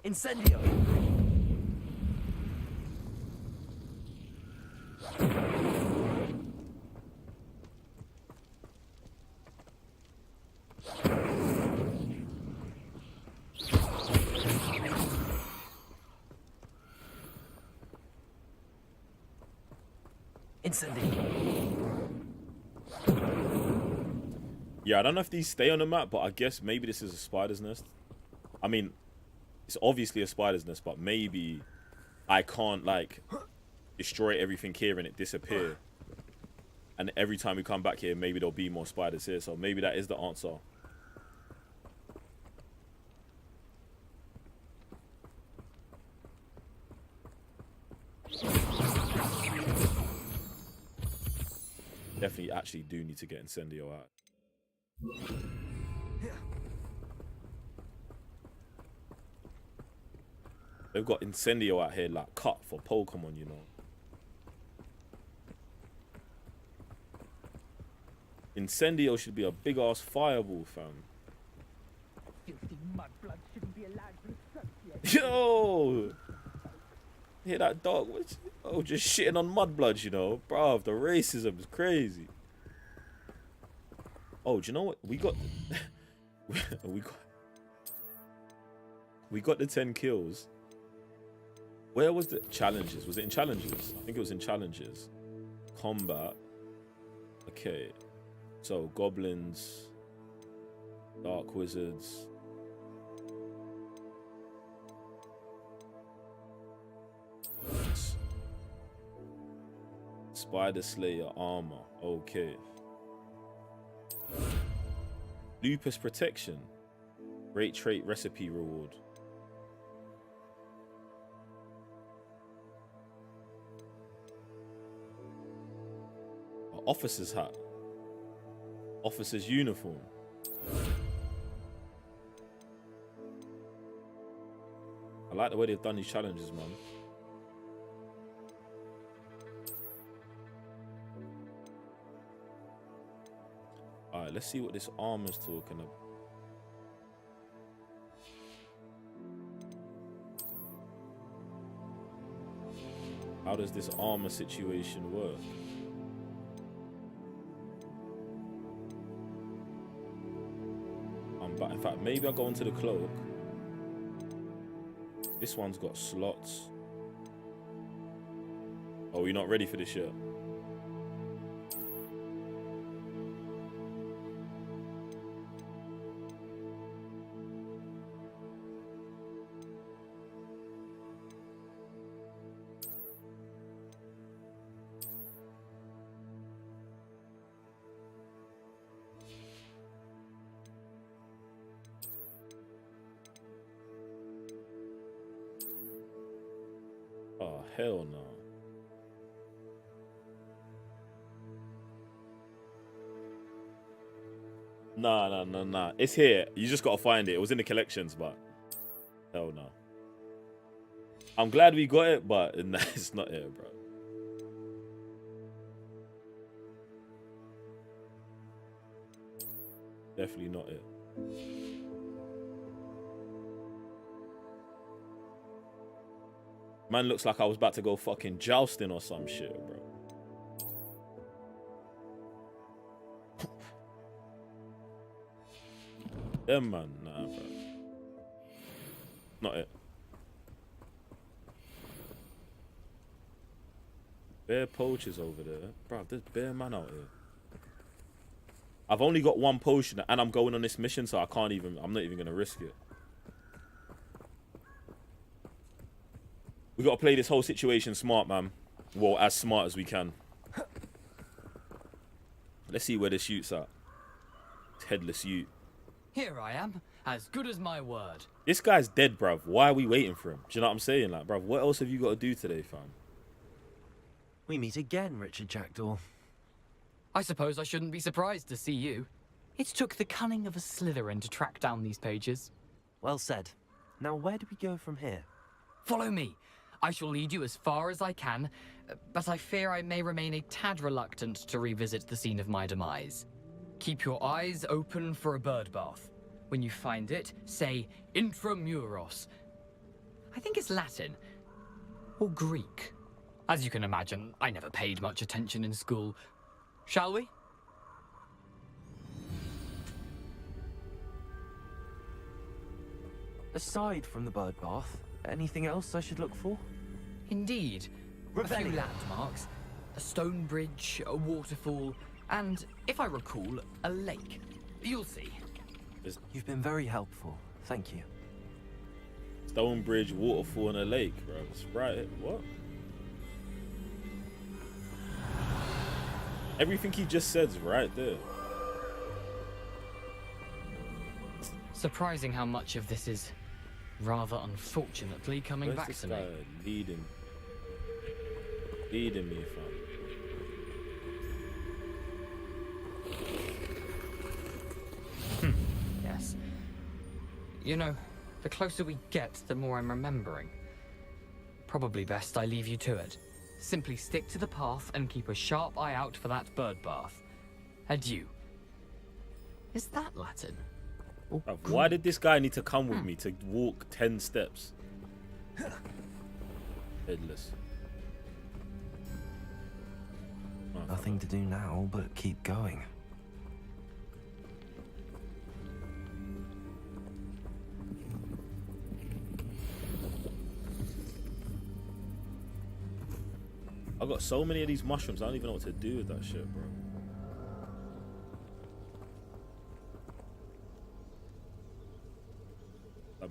Incendio. Yeah, I don't know if these stay on the map, but I guess maybe this is a spider's nest. I mean, it's obviously a spider's nest, but maybe I can't, like, destroy everything here and it disappear. And every time we come back here, maybe there'll be more spiders here. So maybe that is the answer. Definitely actually do need to get Incendio out. They've got Incendio out here like cut for Pokemon, you know. Incendio should be a big ass fireball, fam. Yo! Hear that dog? Oh, just shitting on Mudbloods, you know. Bruv, the racism is crazy. Oh, do you know what? We got we got the 10 kills. Where was the challenges? Was it in challenges? I think it was in challenges. Combat. Okay. So goblins, dark wizards. Spider Slayer armor. Okay. Lupus protection. Great trait recipe reward. Officer's hat. Officer's uniform. I like the way they've done these challenges, man. Alright, let's see what this armor's talking about. How does this armor situation work? But in fact, maybe I'll go into the cloak. This one's got slots. Oh, we're not ready for this yet. Oh, hell no. Nah. It's here. You just gotta find it. It was in the collections, but hell no. I'm glad we got it, but nah, it's not here, bro. Definitely not it. Man looks like I was about to go fucking jousting or some shit, bro. Yeah, man. Nah, bro. Not it. Bare poachers over there. Bruv, there's bare man out here. I've only got one potion and I'm going on this mission, so I'm not even gonna risk it. We gotta play this whole situation smart, man. Well, as smart as we can. Let's see where this shoots at. Headless Ute. Here I am, as good as my word. This guy's dead, bruv. Why are we waiting for him? Do you know what I'm saying? Like, bruv, what else have you got to do today, fam? We meet again, Richard Jackdaw. I suppose I shouldn't be surprised to see you. It took the cunning of a Slytherin to track down these pages. Well said. Now, where do we go from here? Follow me. I shall lead you as far as I can, but I fear I may remain a tad reluctant to revisit the scene of my demise. Keep your eyes open for a bird bath. When you find it, say intramuros. I think it's Latin. Or Greek. As you can imagine, I never paid much attention in school. Shall we? Aside from the bird bath, anything else I should look for? Indeed. A few landmarks. A stone bridge, a waterfall, and, if I recall, a lake. You'll see. You've been very helpful. Thank you. Stone bridge, waterfall, and a lake, bro. It's right. What? Everything he just said's right there. Surprising how much of this is, rather unfortunately, coming back to me. Leading me, fam. Yes. You know, the closer we get, the more I'm remembering. Probably best I leave you to it. Simply stick to the path and keep a sharp eye out for that bird bath. Adieu. Is that Latin? Why did this guy need to come with me to walk 10 steps? Headless. Nothing to do now but keep going. I've got so many of these mushrooms, I don't even know what to do with that shit, bro.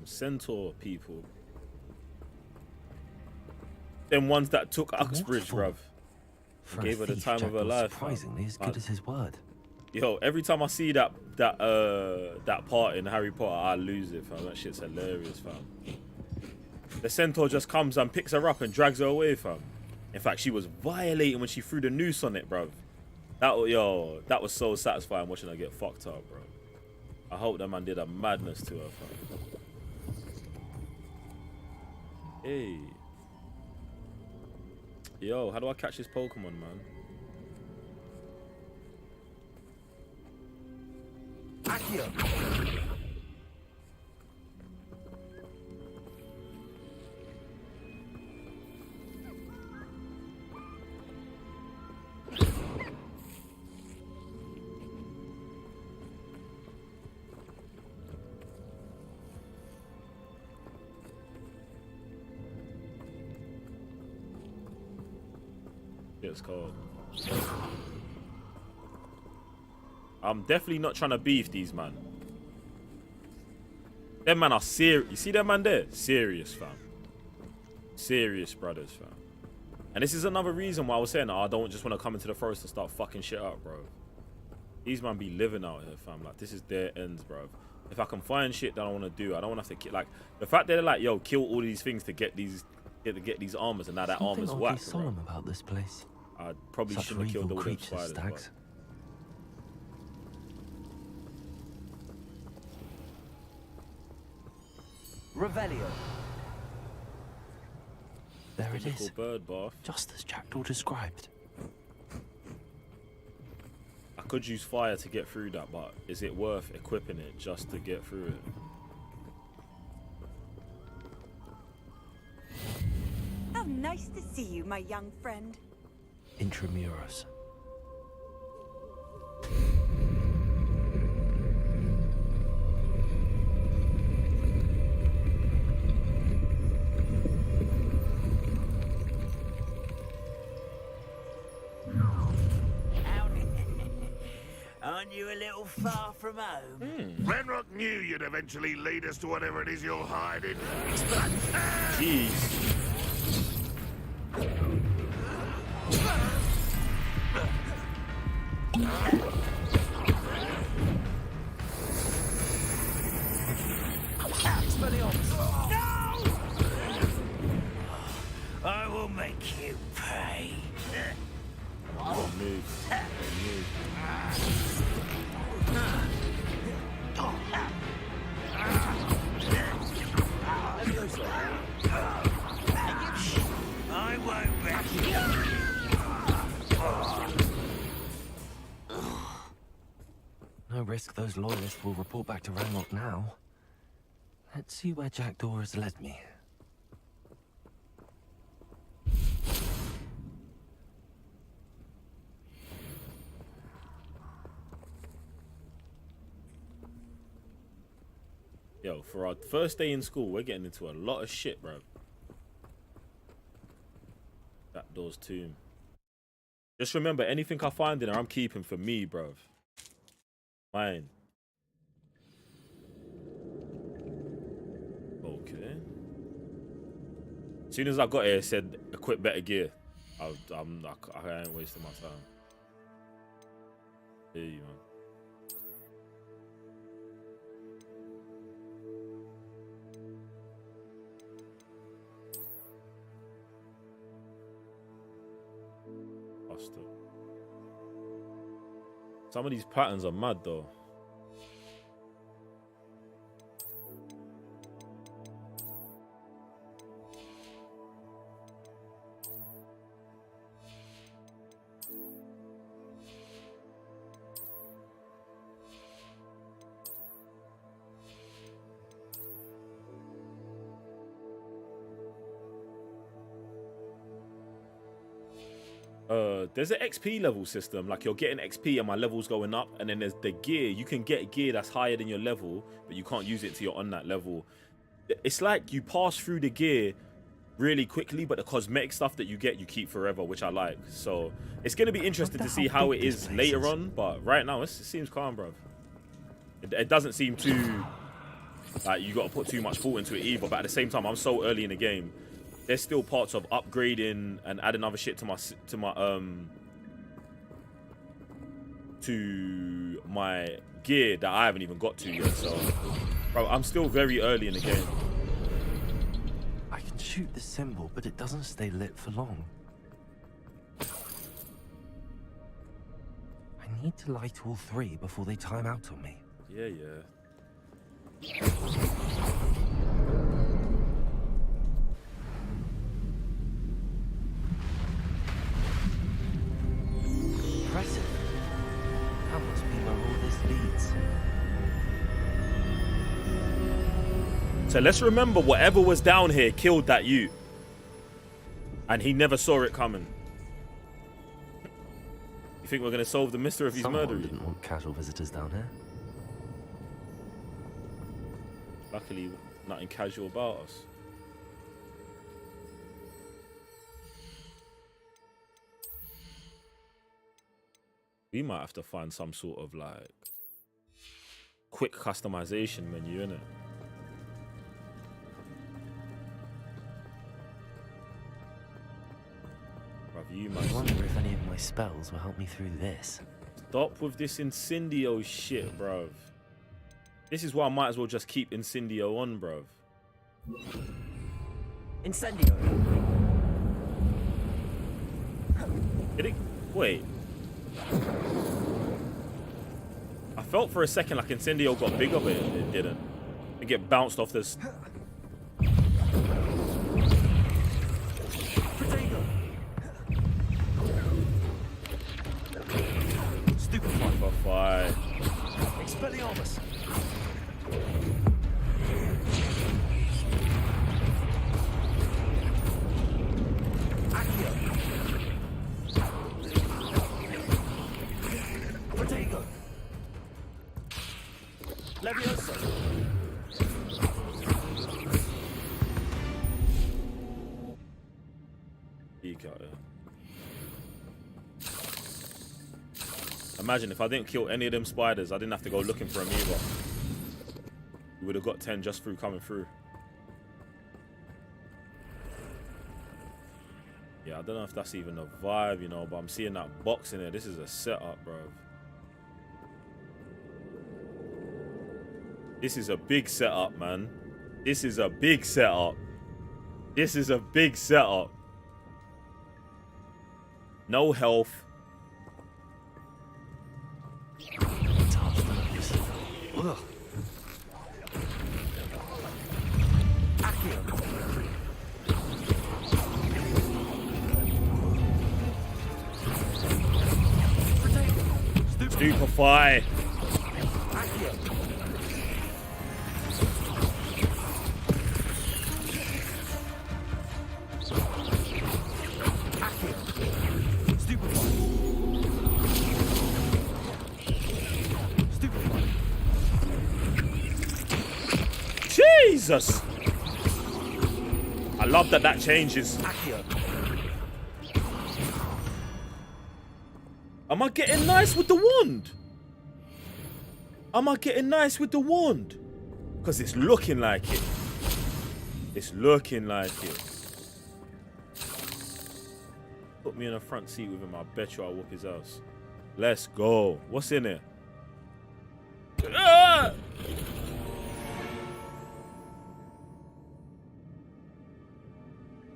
Centaur people. Them ones that took Uxbridge, bruv. Gave her the time of her life. Surprisingly as good as his word. Yo, every time I see that part in Harry Potter, I lose it, fam. That shit's hilarious, fam. The centaur just comes and picks her up and drags her away, fam. In fact, she was violating when she threw the noose on it, bruv. That was so satisfying watching her get fucked up, bro. I hope that man did a madness to her, fam. Hey. Yo, how do I catch this Pokemon, man? Akio. It's called. I'm definitely not trying to beef these man. Them man are serious. You see them man there? Serious, fam. Serious brothers, fam. And this is another reason why I was saying I don't just want to come into the forest and start fucking shit up, bro. These man be living out here, fam. Like, this is their ends, bro. If I can find shit that I want to do, I don't want to have to kill. Like, the fact that they're like, yo, kill all these things to get these armors, and now that armor's whack. Something solemn about this place. I probably shouldn't have killed all them spiders. Stags. Revelio. There it is. Bird bath. Just as Jackdaw described. I could use fire to get through that, but is it worth equipping it just to get through it? How nice to see you, my young friend. Intramuros. find you a little far from home? Ranrock knew you'd eventually lead us to whatever it is you're hiding. Jeez. I will make you pay. I won't wreck you. No risk those loyalists will report back to Ranrock now. Let's see where Jackdaw has led me. Yo, for our first day in school, we're getting into a lot of shit, bro. Jackdaw's tomb. Just remember, anything I find in there, I'm keeping for me, bro. Mine. Okay. As soon as I got here, it said equip better gear. I ain't wasting my time. Here you man. Some of these patterns are mad though. There's an XP level system, like you're getting XP and my level's going up, and then there's the gear. You can get gear that's higher than your level, but you can't use it till you're on that level. It's like you pass through the gear really quickly, but the cosmetic stuff that you get, you keep forever, which I like. So it's going to be interesting to see how it is later on, but right now it seems calm, bro. It doesn't seem too, like, you got to put too much thought into it either, but at the same time, I'm so early in the game. There's still parts of upgrading and adding other shit to my gear that I haven't even got to yet. So, bro, I'm still very early in the game. I can shoot the symbol, but it doesn't stay lit for long. I need to light all three before they time out on me. Yeah, yeah. Impressive. That must be where all this leads. So let's remember, whatever was down here killed that youth. And he never saw it coming. You think we're going to solve the mystery of his murder? Someone didn't want casual visitors down here. Luckily, nothing casual about us. We might have to find some sort of like quick customization menu, innit? I wonder if any of my spells will help me through this. Stop with this Incendio shit, bruv. This is why I might as well just keep Incendio on, bruv. Incendio. Did it? Wait. I felt for a second like Incendio got bigger, but it didn't. It get bounced off this. Stupefy. Expelliarmus. Protego. Levioso. Imagine if I didn't kill any of them spiders, I didn't have to go looking for them either. We would have got 10 just through coming through. Yeah, I don't know if that's even a vibe, you know, but I'm seeing that box in there. This is a setup, bro. This is a big setup, man. This is a big setup. This is a big setup. No health. Ugh. Stupefy. Jesus! I love that that changes. Am I getting nice with the wand? Am I getting nice with the wand? Because it's looking like it. It's looking like it. Put me in a front seat with him. I bet you I'll whoop his ass. Let's go. What's in it? Ah!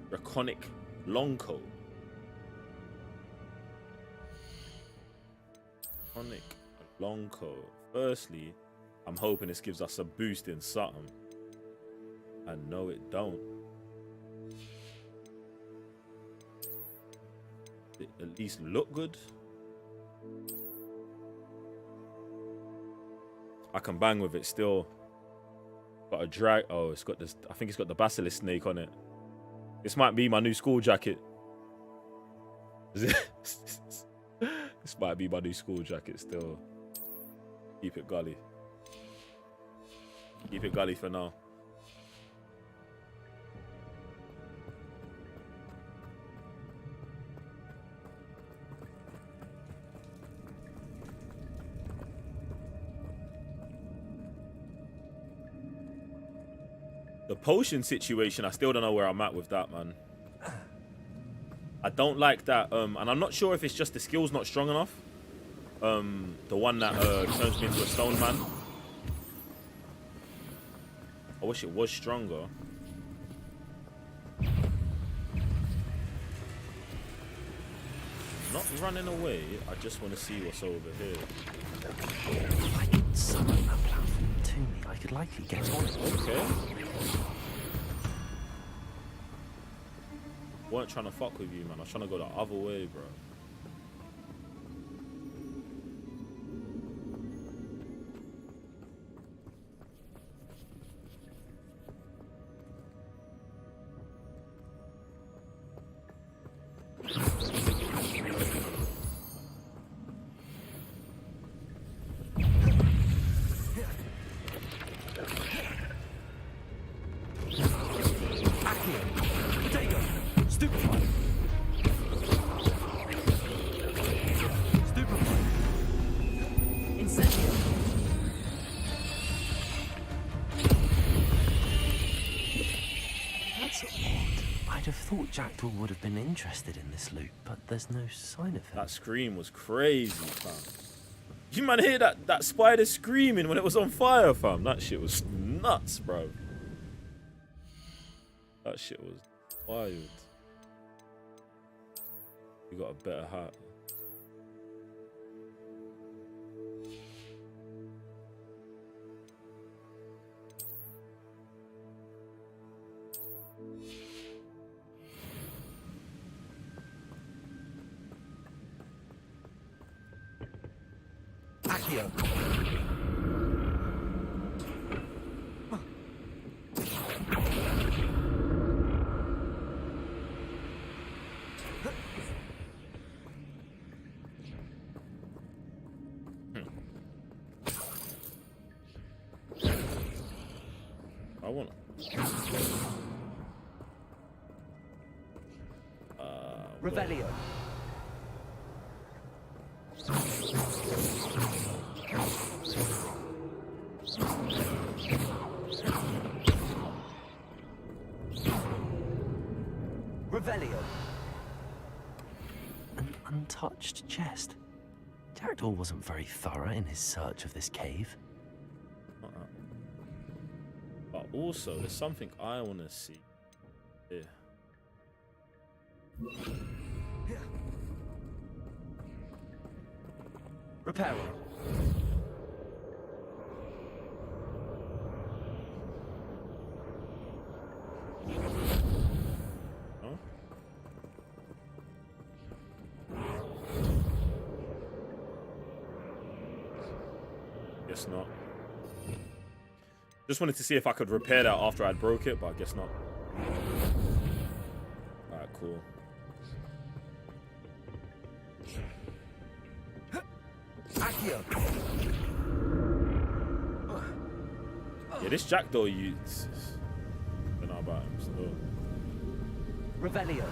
Draconic Longcoat. Draconic Longcoat. Firstly, I'm hoping this gives us a boost in something. And no, it don't. It at least look good. I can bang with it still. Got a drag. Oh, it's got this. I think it's got the basilisk snake on it. This might be my new school jacket. This might be my new school jacket still. Keep it gully. Keep it gully for now. The potion situation, I still don't know where I'm at with that, man. I don't like that, and I'm not sure if it's just the skill's not strong enough. The one that turns me into a stone man. I wish it was stronger. Not running away, I just want to see what's over here. If I could summon that platform to me, I could likely get on it. Okay. Weren't trying to fuck with you, man. I was trying to go the other way, bro. Jackdaw would have been interested in this loot, but there's no sign of it. That scream was crazy, fam. You man hear that spider screaming when it was on fire, fam? That shit was nuts, bro. That shit was wild. You got a better hat. I want Revelio. Revelio. An untouched chest. Jackdaw wasn't very thorough in his search of this cave. But also, there's something I want to see. Yeah. Reparo. Huh? Guess not. Just wanted to see if I could repair that after I'd broke it, but I guess not. Alright, cool. Yeah, this Jackdaw, I don't know about him still. Revelio.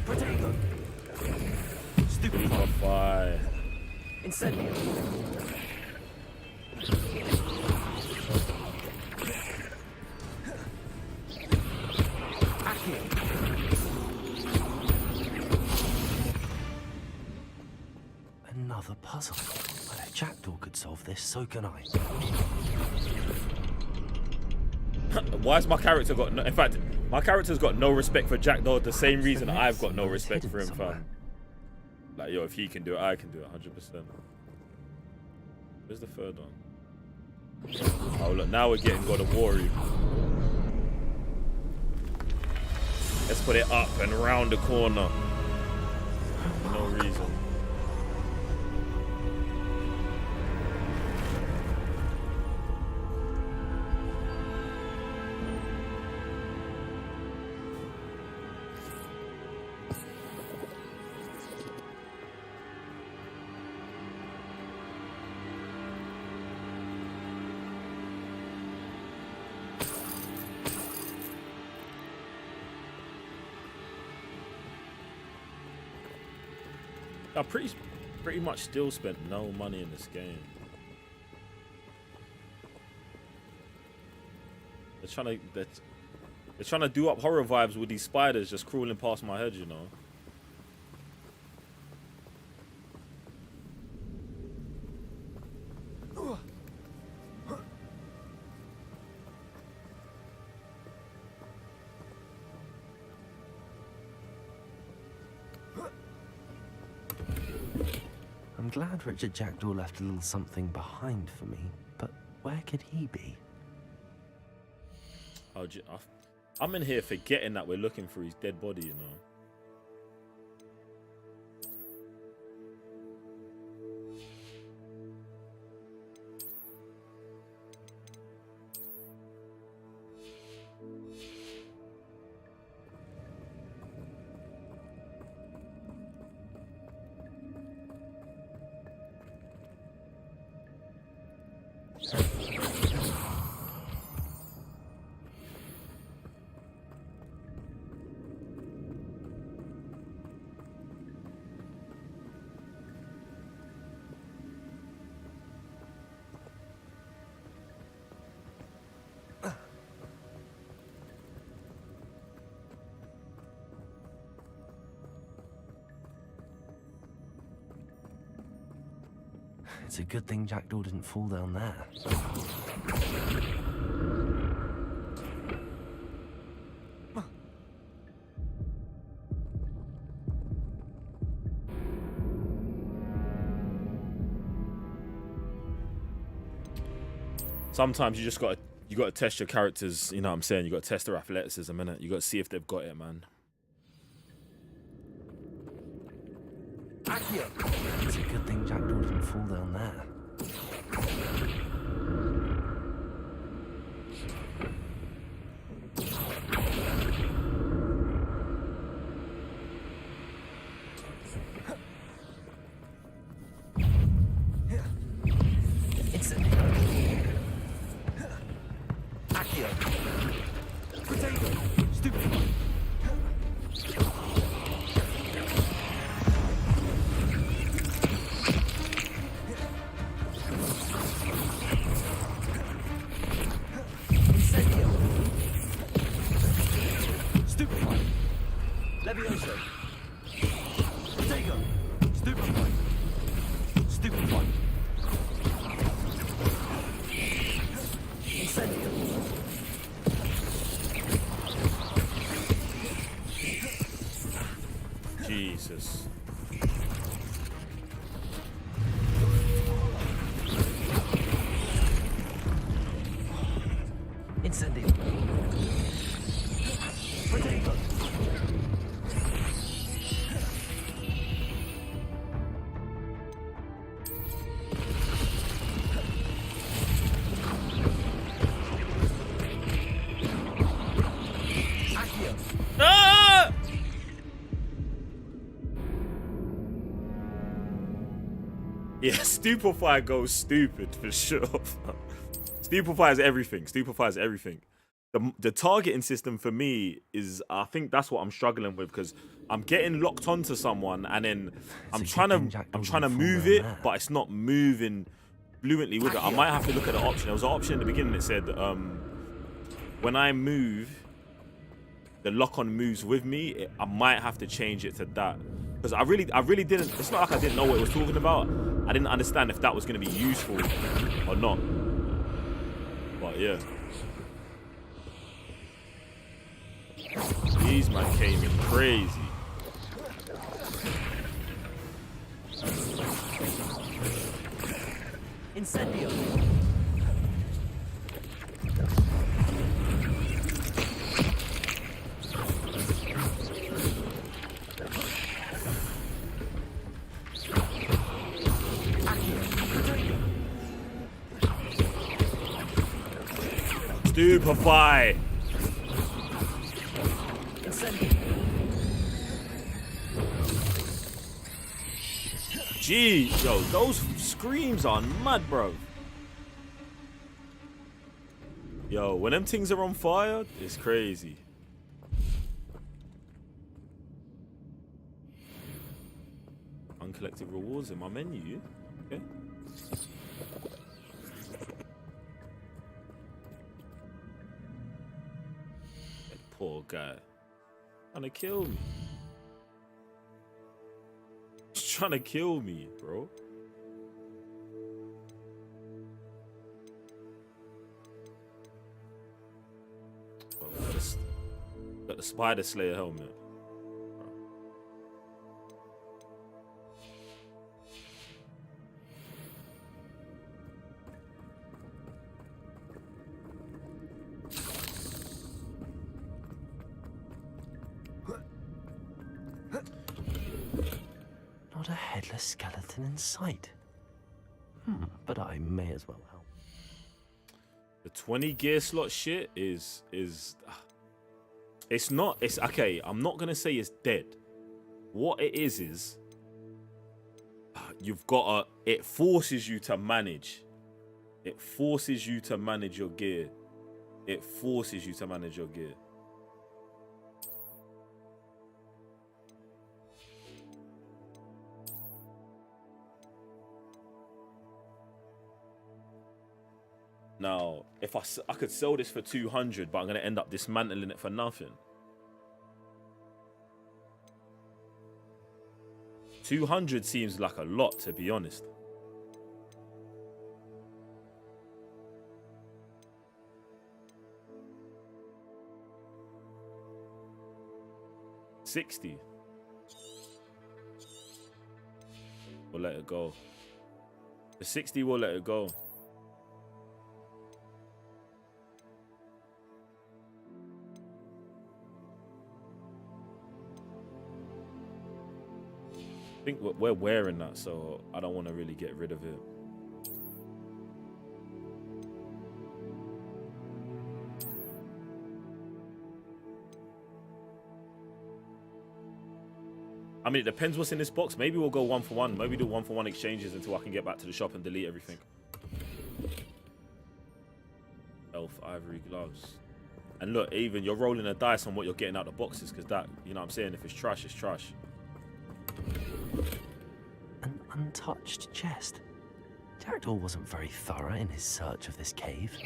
Protego. Stupefy. Incendio. Another puzzle. Well, if Jackdaw could solve this, so can I. Why has my character got no... In fact, my character's got no respect for Jackdaw. The same reason I've got no respect for him, fam. Like, yo, if he can do it, I can do it 100%. Where's the third one? Oh, look, now we're getting God of War. Let's put it up and round the corner. For no reason. I pretty much still spent no money in this game. They're trying to do up horror vibes with these spiders just crawling past my head, you know. I'm glad Richard Jackdaw left a little something behind for me, but where could he be? Oh, I'm in here forgetting that we're looking for his dead body, you know. It's a good thing Jackdaw didn't fall down there. Sometimes you just gotta test your characters, you know what I'm saying? You gotta test their athleticism, innit? You gotta see if they've got it, man. It's a good thing Jackdaw didn't fall down there. Incendio. Potato. Ah! Yeah, Stupefy goes stupid for sure. Stupefy is everything. Stupefy is everything. The targeting system for me is, I think that's what I'm struggling with, because I'm getting locked onto someone and then I'm trying to move it, but it's not moving fluently with it. I might have to look at the option. There was an option in the beginning that said when I move, the lock-on moves with me. I might have to change it to that, because I really didn't. It's not like I didn't know what it was talking about. I didn't understand if that was going to be useful or not. But yeah, these man came in crazy. Incendio. Stupefy. Gee, yo, those screams are mad, bro. Yo, when them things are on fire, it's crazy. Uncollected rewards in my menu. Okay. Poor guy. Trying to kill me. He's trying to kill me, bro. Oh, got the Spider Slayer helmet. Not a headless skeleton in sight. But I may as well help. The 20 gear slot shit is it's not, it's okay, I'm not gonna say it's dead. What it is you've got it forces you to manage. It forces you to manage your gear. It forces you to manage your gear. Now, if I could sell this for 200, but I'm going to end up dismantling it for nothing. 200 seems like a lot, to be honest. $60. We'll let it go. The 60 will let it go. I think we're wearing that, so I don't want to really get rid of it. I mean, it depends what's in this box. Maybe we'll go 1-for-1. Maybe do 1-for-1 exchanges until I can get back to the shop and delete everything. Elf ivory gloves. And look, even you're rolling a dice on what you're getting out of the boxes, because that, you know what I'm saying? If it's trash, it's trash. An untouched chest. Jackdaw wasn't very thorough in his search of this cave.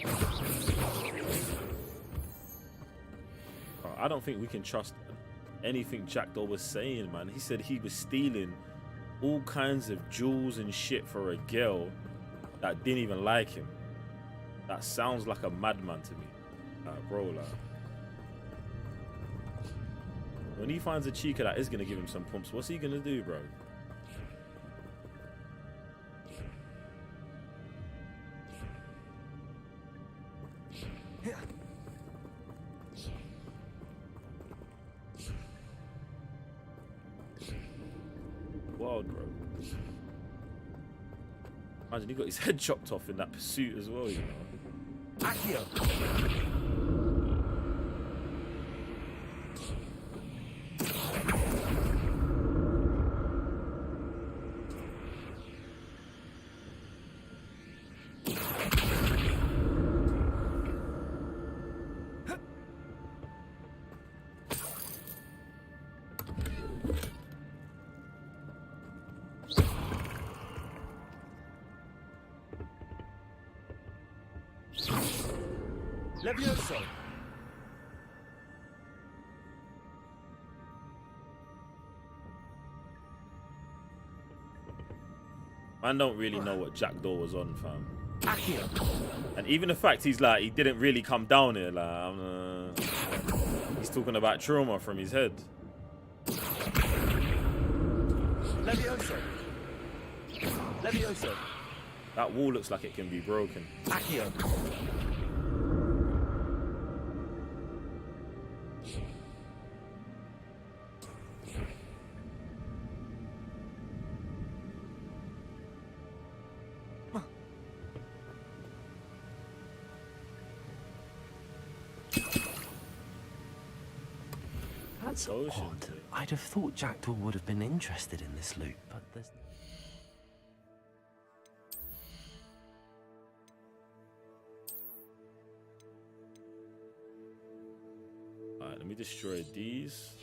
I don't think we can trust anything Jackdaw was saying, man. He said he was stealing all kinds of jewels and shit for a girl that didn't even like him. That sounds like a madman to me. Bro, like, when he finds a chica that is gonna give him some pumps, what's he gonna do, bro? wild, bro. Imagine he got his head chopped off in that pursuit as well, you know. Accio. Levioso. Man don't really know what Jackdaw was on, fam. Accio. And even the fact he's like, he didn't really come down here, like, he's talking about trauma from his head. Levioso. Levioso. That wall looks like it can be broken. Accio. That's odd. I'd have thought Jackdaw would have been interested in this loot, but there's... Alright, let me destroy these.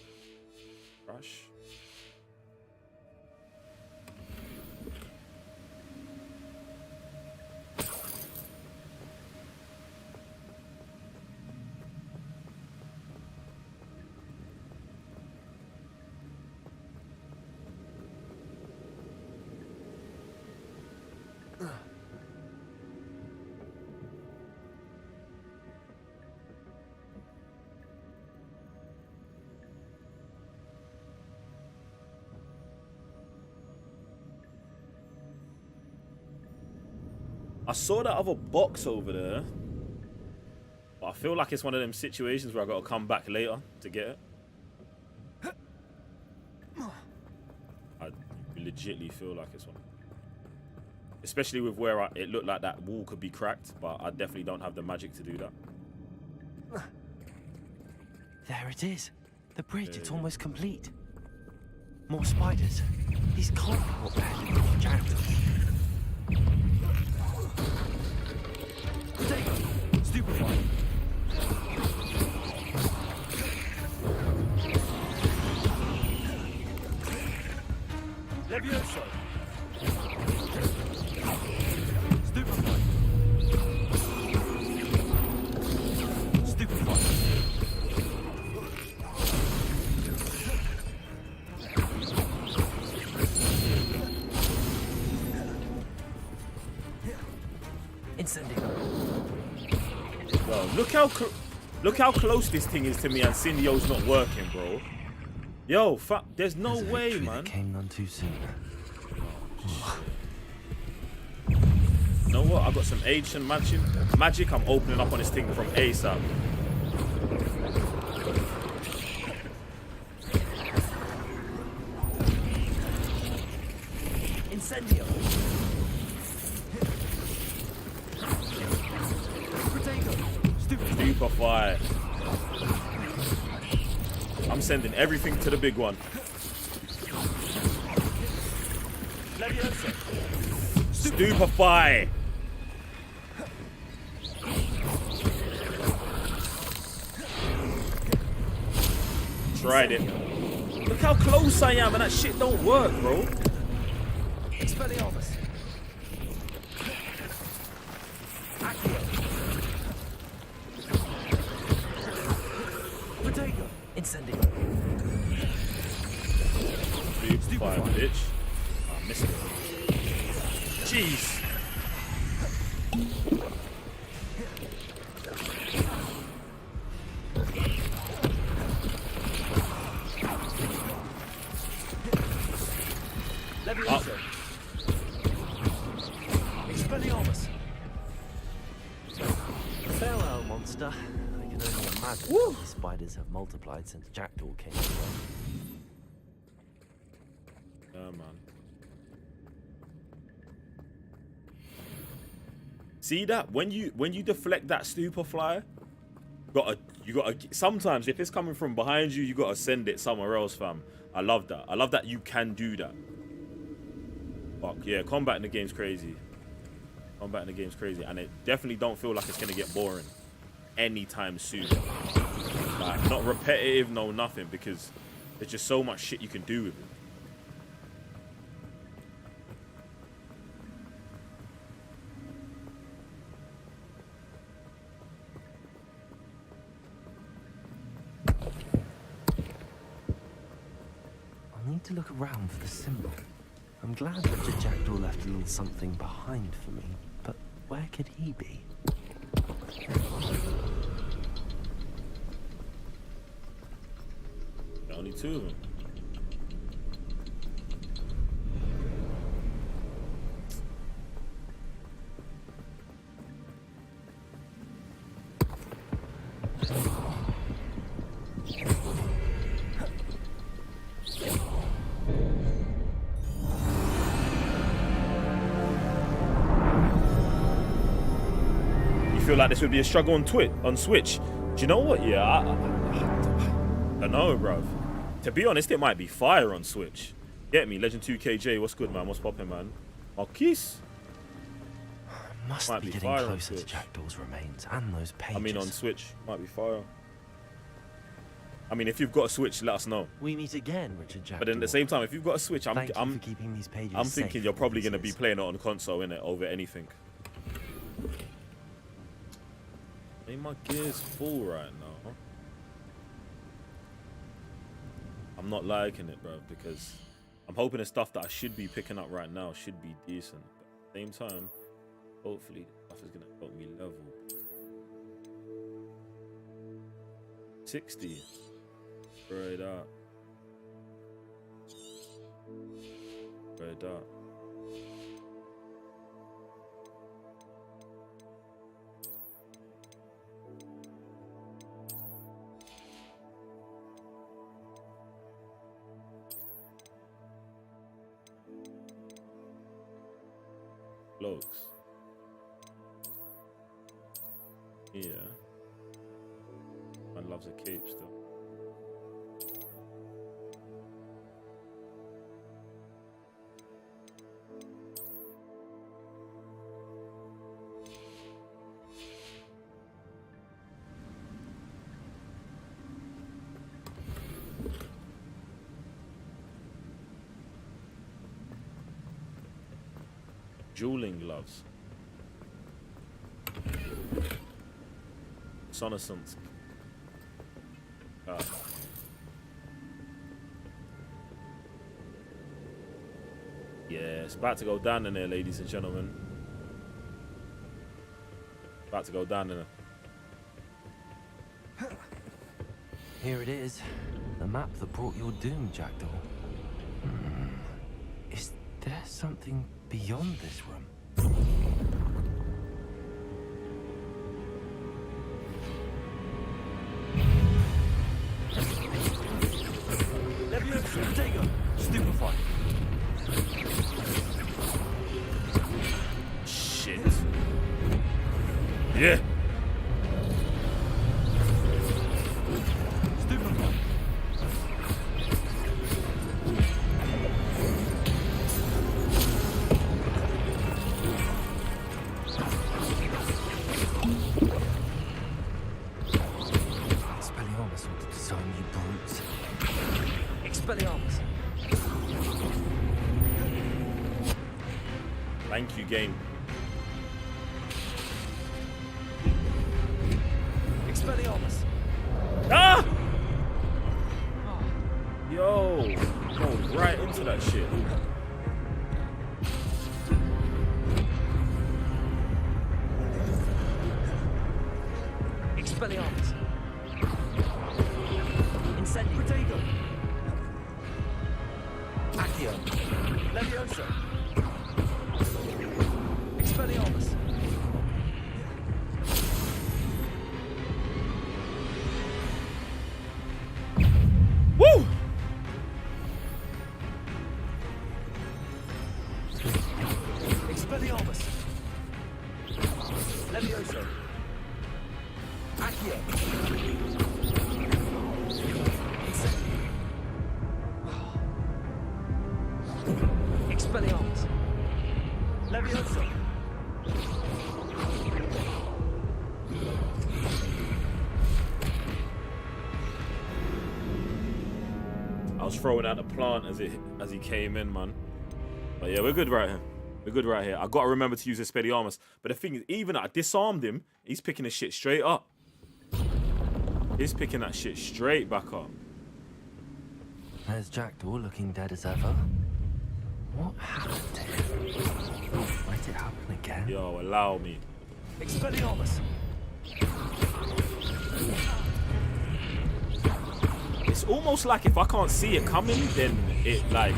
Crush. I saw that other box over there, but I feel like it's one of them situations where I gotta come back later to get it. I legitimately feel like it's one. Especially with where it looked like that wall could be cracked, but I definitely don't have the magic to do that. There it is. The bridge, it's almost complete. More spiders. These can't be what they're heading for Jackdaw. Stupefy. Levioso. Stupefy. Stupefy. Incendio. Bro, look how close this thing is to me, and Cindio's not working, bro. Yo, fuck, there's no way, man. Came none too soon. You know what? I got some ancient magic. I'm opening up on this thing from ASAP. Incendio. Stupefy. I'm sending everything to the big one. Stupefy. Tried it. Look how close I am, and that shit don't work, bro. Expelliarmus. Protego. Incendio. Stupefy, bitch. I missed it. Jeez. Levioso. Expelliarmus. Farewell, monster. I can only imagine how the spiders have multiplied since Jackdaw came along. man. See that? When you deflect that stupor flyer, you gotta sometimes if it's coming from behind you, you gotta send it somewhere else, fam. I love that. I love that you can do that. Fuck yeah, combat in the game's crazy. Combat in the game's crazy, and it definitely don't feel like it's gonna get boring anytime soon. Like, not repetitive, no nothing, because there's just so much shit you can do with it. I need to look around for the symbol. I'm glad Richard Jackdaw left a little something behind for me, but where could he be? Only two of them. Feel like this would be a struggle on Switch. Do you know what? Yeah, I don't know, bruv. To be honest, it might be fire on Switch. Get me, Legend 2KJ. What's good, man? What's poppin', man? Marquise. Must might be be getting fire on closer to Switch. Jackdaw's remains and those pages. I mean, on Switch, might be fire. I mean, if you've got a Switch, let us know. We meet again, Richard Jackdaw. But at the same time, if you've got a Switch, Thank you for keeping these pages I'm safe thinking you're for probably going to be visitors. playing it on console, innit, over anything. I mean, my gear's full right now. I'm not liking it, bro, because I'm hoping the stuff that I should be picking up right now should be decent. But at the same time, hopefully, stuff is going to help me level. 60. Right up. Right up. Cloaks. Yeah. Man loves a cape still. Dueling gloves. Sonnesance. Yeah, it's about to go down in there, ladies and gentlemen. About to go down in there. Here it is. The map that brought your doom, Jackdaw. Is there something beyond this room? Stupefy. Shit. Yeah. Stupefy. Expelliarmus ought to disarm you brutes. Expelliarmus. Thank you, game. Expelliarmus. Ah! Yo, going right into that shit. Expelliarmus. Incendio. Protego. Accio. Levioso. Expelliarmus. Levioso. Accio. Expelliarmus. Levioso. I was throwing out the plant as he came in, man. But yeah, we're good right here. We're good right here. I gotta remember to use Expelliarmus. But the thing is, even I disarmed him, he's picking his shit straight up. He's picking that shit straight back up. There's Jackdaw looking dead as ever. What happened here? Might it happen again? Yo, allow me. Expelliarmus. It's almost like if I can't see it coming, then it like...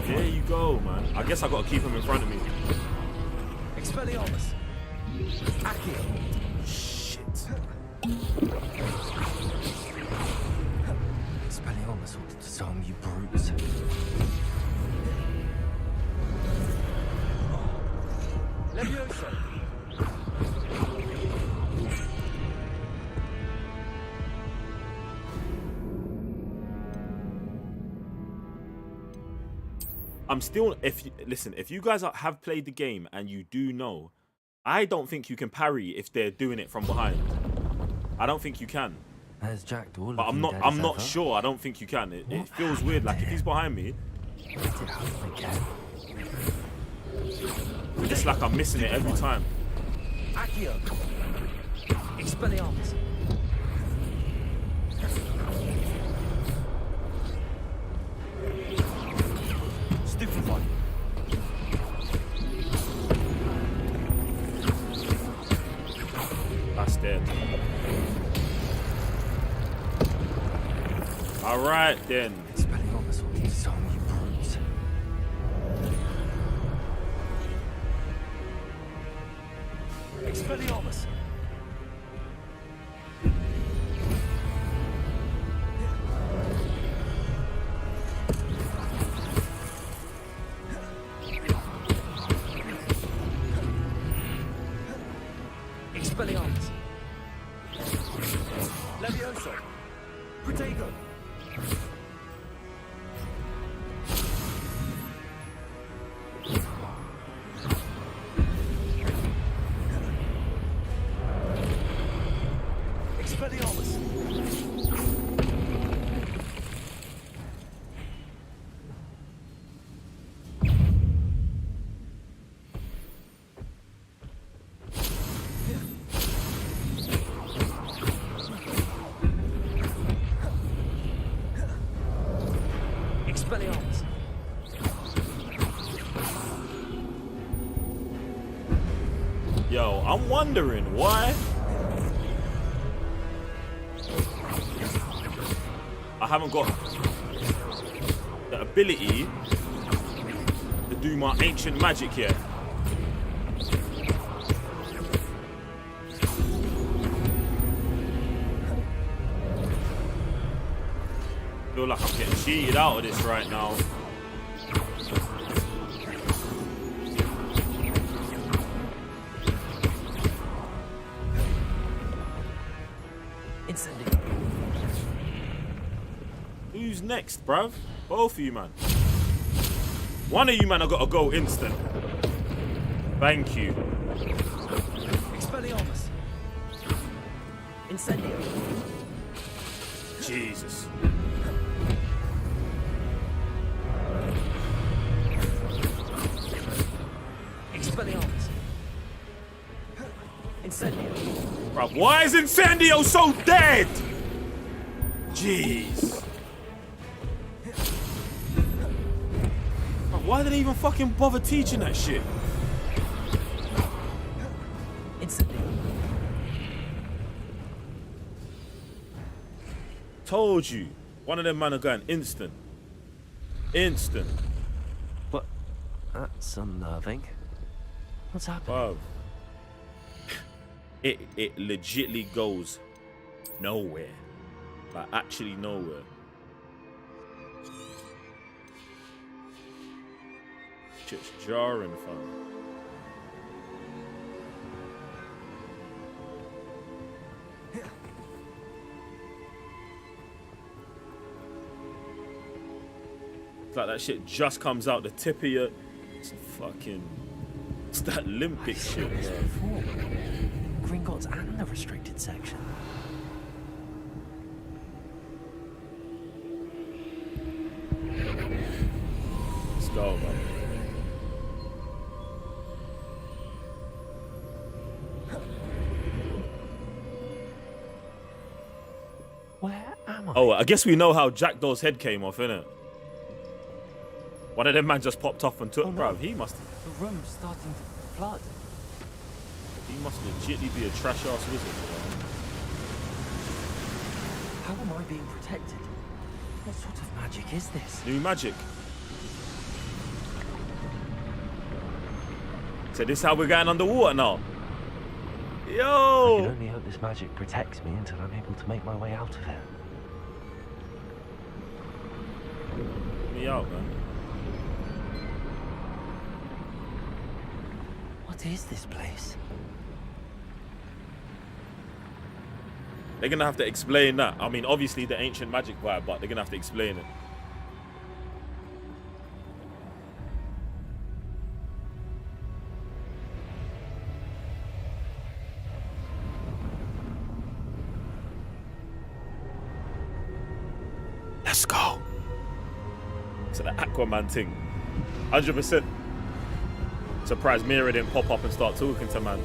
There you go, man. I guess I gotta keep him in front of me. Expelliarmus. Accio. Shit. Expelliarmus ought to disarm you brutes. Levioso. I'm still, listen, if you guys have played the game and you do know, I don't think you can parry if they're doing it from behind. I don't think you can. There's Jackdaw. But I'm not sure. I don't think you can. It feels weird. Like if he's behind me, it's like I'm missing it every time. Accio. Expelliarmus. Stupefy. That's dead. All right then. Expelliarmus ought to disarm you brutes. Expelliarmus. Expelliarmus. Levioso. Protego. Expelliarmus. Expelliarmus. Yo, I'm wondering why I haven't got the ability to do my ancient magic yet. I feel like I'm getting cheated out of this right now. Who's next, bruv? Both of you, man. One of you, man, I gotta go instant. Thank you. Expelliarmus. Incendio. Jesus. Expelliarmus. Incendio. Bruv, why is Incendio so dead? Jeez. Bruv, why did they even fucking bother teaching that shit? Incendio. Told you. One of them man are going instant. Instant. But that's unnerving. What's happening? Bruv. It legitly goes nowhere. Like actually nowhere. Shit's jarring, fam. It's like that shit just comes out the tip of your... It's fucking... It's that Olympic shit, bro. Gringotts and the restricted section. Let's go, man. Where am I? Oh, I guess we know how Jackdaw's head came off, innit? One of them man just popped off and took, bruv. He must... The room's starting to flood. He must legitly be a trash-ass wizard, bro. How am I being protected? What sort of magic is this? New magic. So this is how we're going underwater now. Yo! I can only hope this magic protects me until I'm able to make my way out of here. Get me out, man. What is this place? They're gonna have to explain that. I mean, obviously the ancient magic vibe, but they're gonna have to explain it. Let's go. So the Aquaman thing, 100%. Surprised Mira didn't pop up and start talking to man.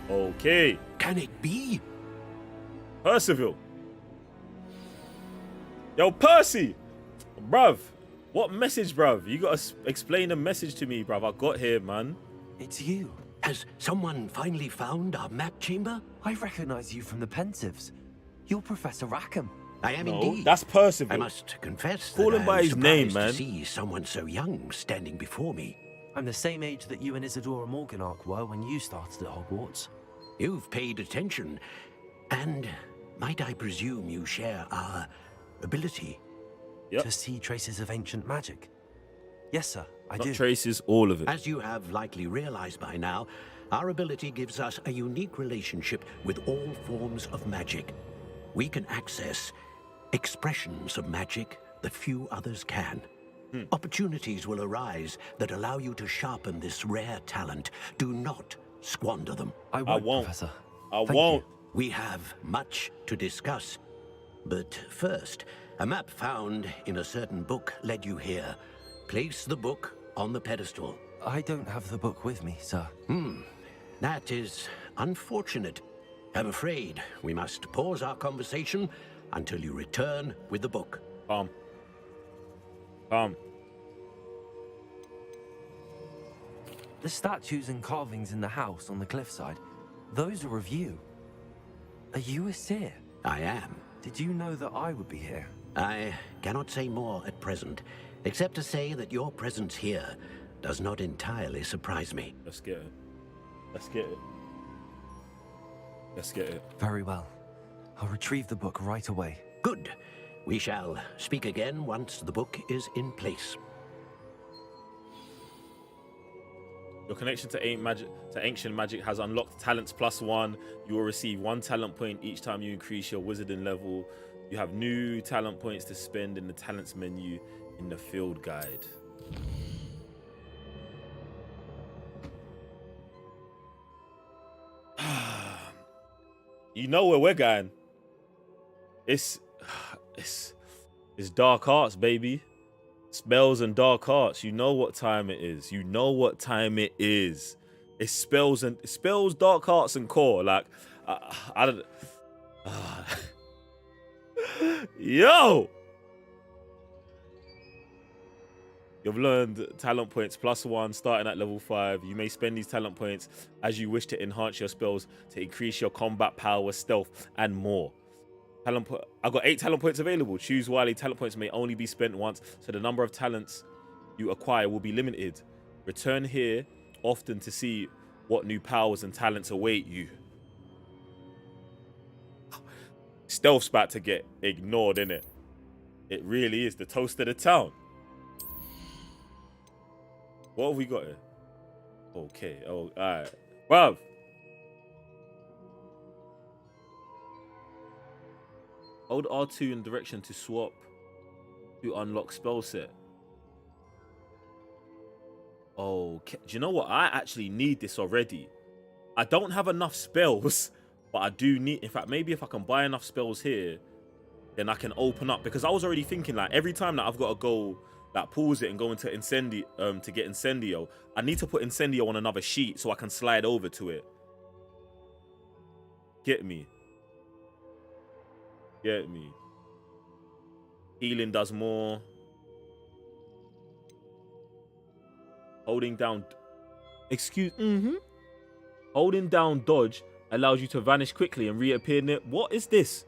Okay. Can it be? Percival. Yo, Percy. Bruv. What message, bruv? You gotta explain the message to me, bruv. I got here, man. It's you. Has someone finally found our map chamber? I recognize you from the Pensives. You're Professor Rackham. I am No, indeed. that's Percival. I must confess Call that him by I'm his name, surprised to man. see someone so young standing before me. I'm the same age that you and Isadora Morganach were when you started at Hogwarts. You've paid attention, and might I presume you share our ability? To see traces of ancient magic. Yes, sir, I do. Not traces, all of it. As you have likely realized by now, our ability gives us a unique relationship with all forms of magic. We can access expressions of magic that few others can. Opportunities will arise that allow you to sharpen this rare talent. Do not squander them. I won't, Professor. Thank you. We have much to discuss. But first, a map found in a certain book led you here. Place the book on the pedestal. I don't have the book with me, sir. That is unfortunate. I'm afraid we must pause our conversation until you return with the book. The statues and carvings in the house on the cliffside, those are of you. Are you a seer? I am. Did you know that I would be here? I cannot say more at present, except to say that your presence here does not entirely surprise me. Let's get it. Let's get it. Let's get it. Very well. I'll retrieve the book right away. Good. We shall speak again once the book is in place. Your connection to ancient magic has unlocked talents +1. You will receive 1 talent point each time you increase your wizarding level. You have new talent points to spend in the talents menu in the field guide. You know where we're going. It's dark arts, baby. Spells and dark arts. You know what time it is. You know what time it is. It's spells, dark arts, and core. Like, I don't. Yo! You've learned talent points +1 starting at level 5. You may spend these talent points as you wish to enhance your spells to increase your combat power, stealth, and more. I've got 8 talent points available. Choose wisely. Talent points may only be spent once, so the number of talents you acquire will be limited. Return here often to see what new powers and talents await you. stealth's about to get ignored, innit? It really is the toast of the town. What have we got here? Okay. Oh, all right. Bruv. Hold R2 in direction to swap to unlock spell set. Okay. Do you know what? I actually need this already. I don't have enough spells, but I do need... In fact, maybe if I can buy enough spells here, then I can open up. Because I was already thinking, like, every time that I've got to go... Like, pause it and go into Incendio, to get Incendio. I need to put Incendio on another sheet so I can slide over to it. Get me. Get me. Healing does more. Holding down... Holding down dodge allows you to vanish quickly and reappear near... What is this?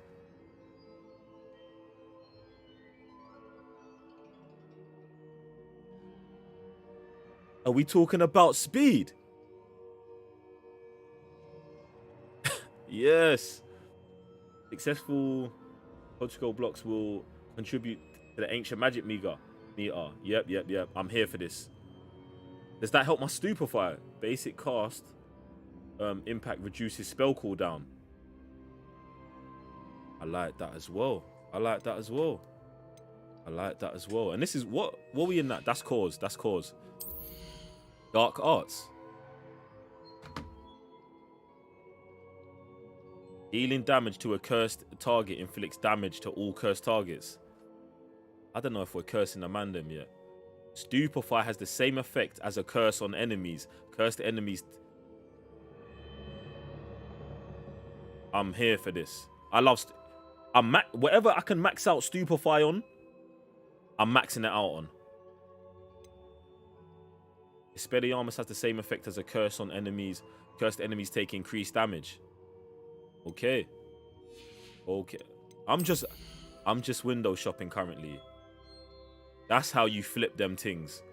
Are we talking about speed? Yes. Successful protocol blocks will contribute to the ancient magic meter. Yep. I'm here for this. Does that help my stupefy? Basic cast impact reduces spell cooldown. I like that as well. And this is what are we in that? That's cause. Dark arts. Dealing damage to a cursed target inflicts damage to all cursed targets. I don't know if we're cursing a mandem yet. Stupefy has the same effect as a curse on enemies. Cursed enemies. I'm here for this. I love... whatever I can max out Stupefy on, I'm maxing it out on. Expelliarmus has the same effect as a curse on enemies. Cursed enemies take increased damage. Okay. I'm just window shopping currently. That's how you flip them things.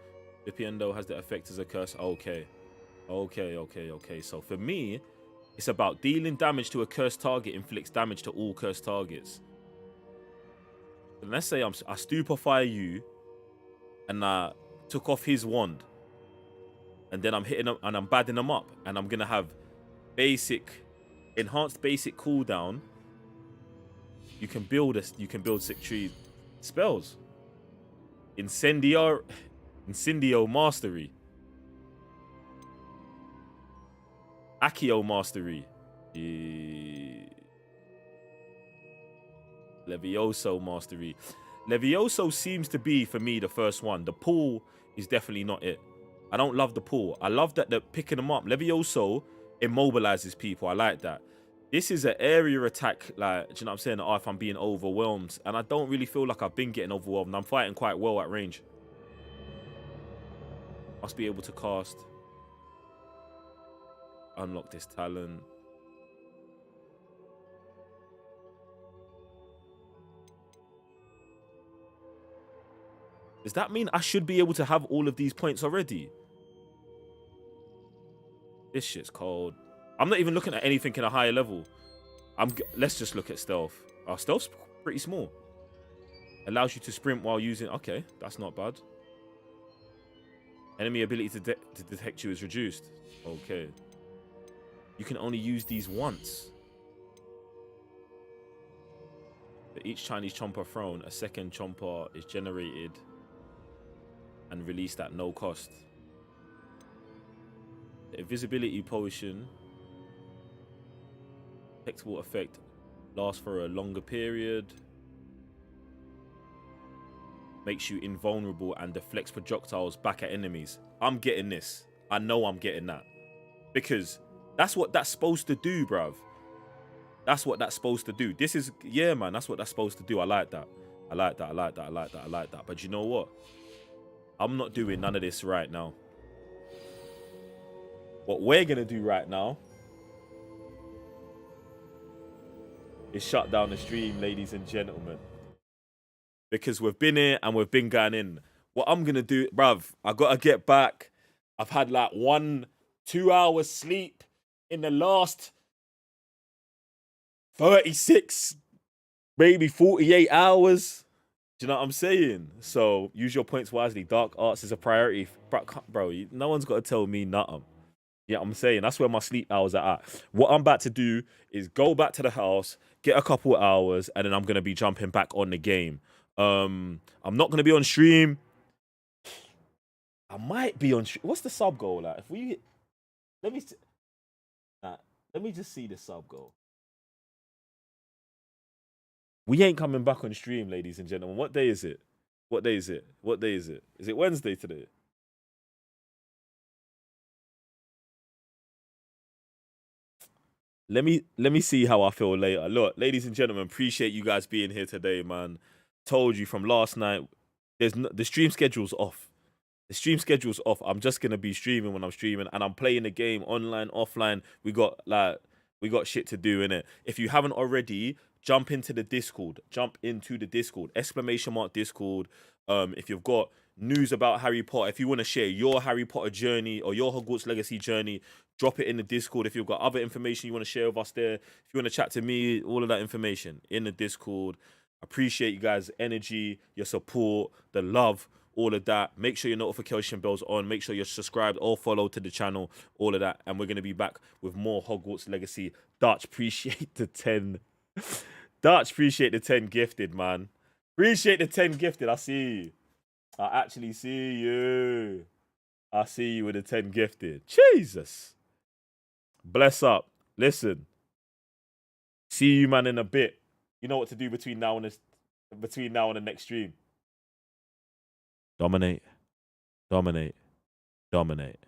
Flipiendo has the effect as a curse. Okay. So for me, it's about dealing damage to a cursed target inflicts damage to all cursed targets. And let's say I stupefy you and I took off his wand. And then I'm hitting him and I'm badding him up. And I'm going to have enhanced basic cooldown. You can build sick tree spells. Incendio mastery. Accio mastery. Levioso mastery. Levioso seems to be, for me, the first one. The pull is definitely not it. I don't love the pull. I love that they're picking them up. Levioso immobilizes people. I like that. This is an area attack, like, do you know what I'm saying? Oh, if I'm being overwhelmed. And I don't really feel like I've been getting overwhelmed. I'm fighting quite well at range. Must be able to cast. Unlock this talent. Does that mean I should be able to have all of these points already? This shit's cold. I'm not even looking at anything in a higher level. Let's just look at stealth. Our stealth's pretty small. Allows you to sprint while using... Okay, that's not bad. Enemy ability to detect you is reduced. Okay. You can only use these once. For each Chinese chomper thrown, a second chomper is generated and released at no cost. The invisibility potion, detectable effect, lasts for a longer period, makes you invulnerable and deflects projectiles back at enemies. I'm getting this. I know I'm getting that. Because that's what that's supposed to do, bruv. That's what that's supposed to do. This is, yeah, man, that's what that's supposed to do. I like that. But you know what? I'm not doing none of this right now. What we're going to do right now is shut down the stream, ladies and gentlemen. Because we've been here and we've been going in. What I'm going to do, bruv, I got to get back. I've had like 1-2 hours sleep in the last 36 maybe 48 hours. Do you know what I'm saying? So use your points wisely. Dark arts is a priority. Bro, no one's got to tell me nothing. Yeah, I'm saying that's where my sleep hours are at. What I'm about to do is go back to the house, get a couple hours, and then I'm gonna be jumping back on the game. I'm not gonna be on stream. I might be on. What's the sub goal? Like, if we let me just see the sub goal. We ain't coming back on stream, ladies and gentlemen. What day is it? What day is it? What day is it? Is it Wednesday today? Let me see how I feel later. Look, ladies and gentlemen, appreciate you guys being here today, man. Told you from last night, the stream schedule's off. The stream schedule's off. I'm just gonna be streaming when I'm streaming, and I'm playing the game online, offline. We got shit to do in it. If you haven't already, jump into the Discord. !Discord. If you've got news about Harry Potter, if you want to share your Harry Potter journey or your Hogwarts Legacy journey, drop it in the Discord. If you've got other information you want to share with us there, if you want to chat to me, all of that information in the Discord. Appreciate you guys' energy, your support, the love, all of that. Make sure your notification bell's on. Make sure you're subscribed or followed to the channel, all of that. And we're going to be back with more Hogwarts Legacy. Dutch, appreciate the 10. Dutch, appreciate the 10 gifted, man. Appreciate the 10 gifted. I see you. I actually see you. I see you with the 10 gifted. Jesus. Bless up. Listen. See you, man, in a bit. You know what to do between now and the next stream. Dominate. Dominate. Dominate.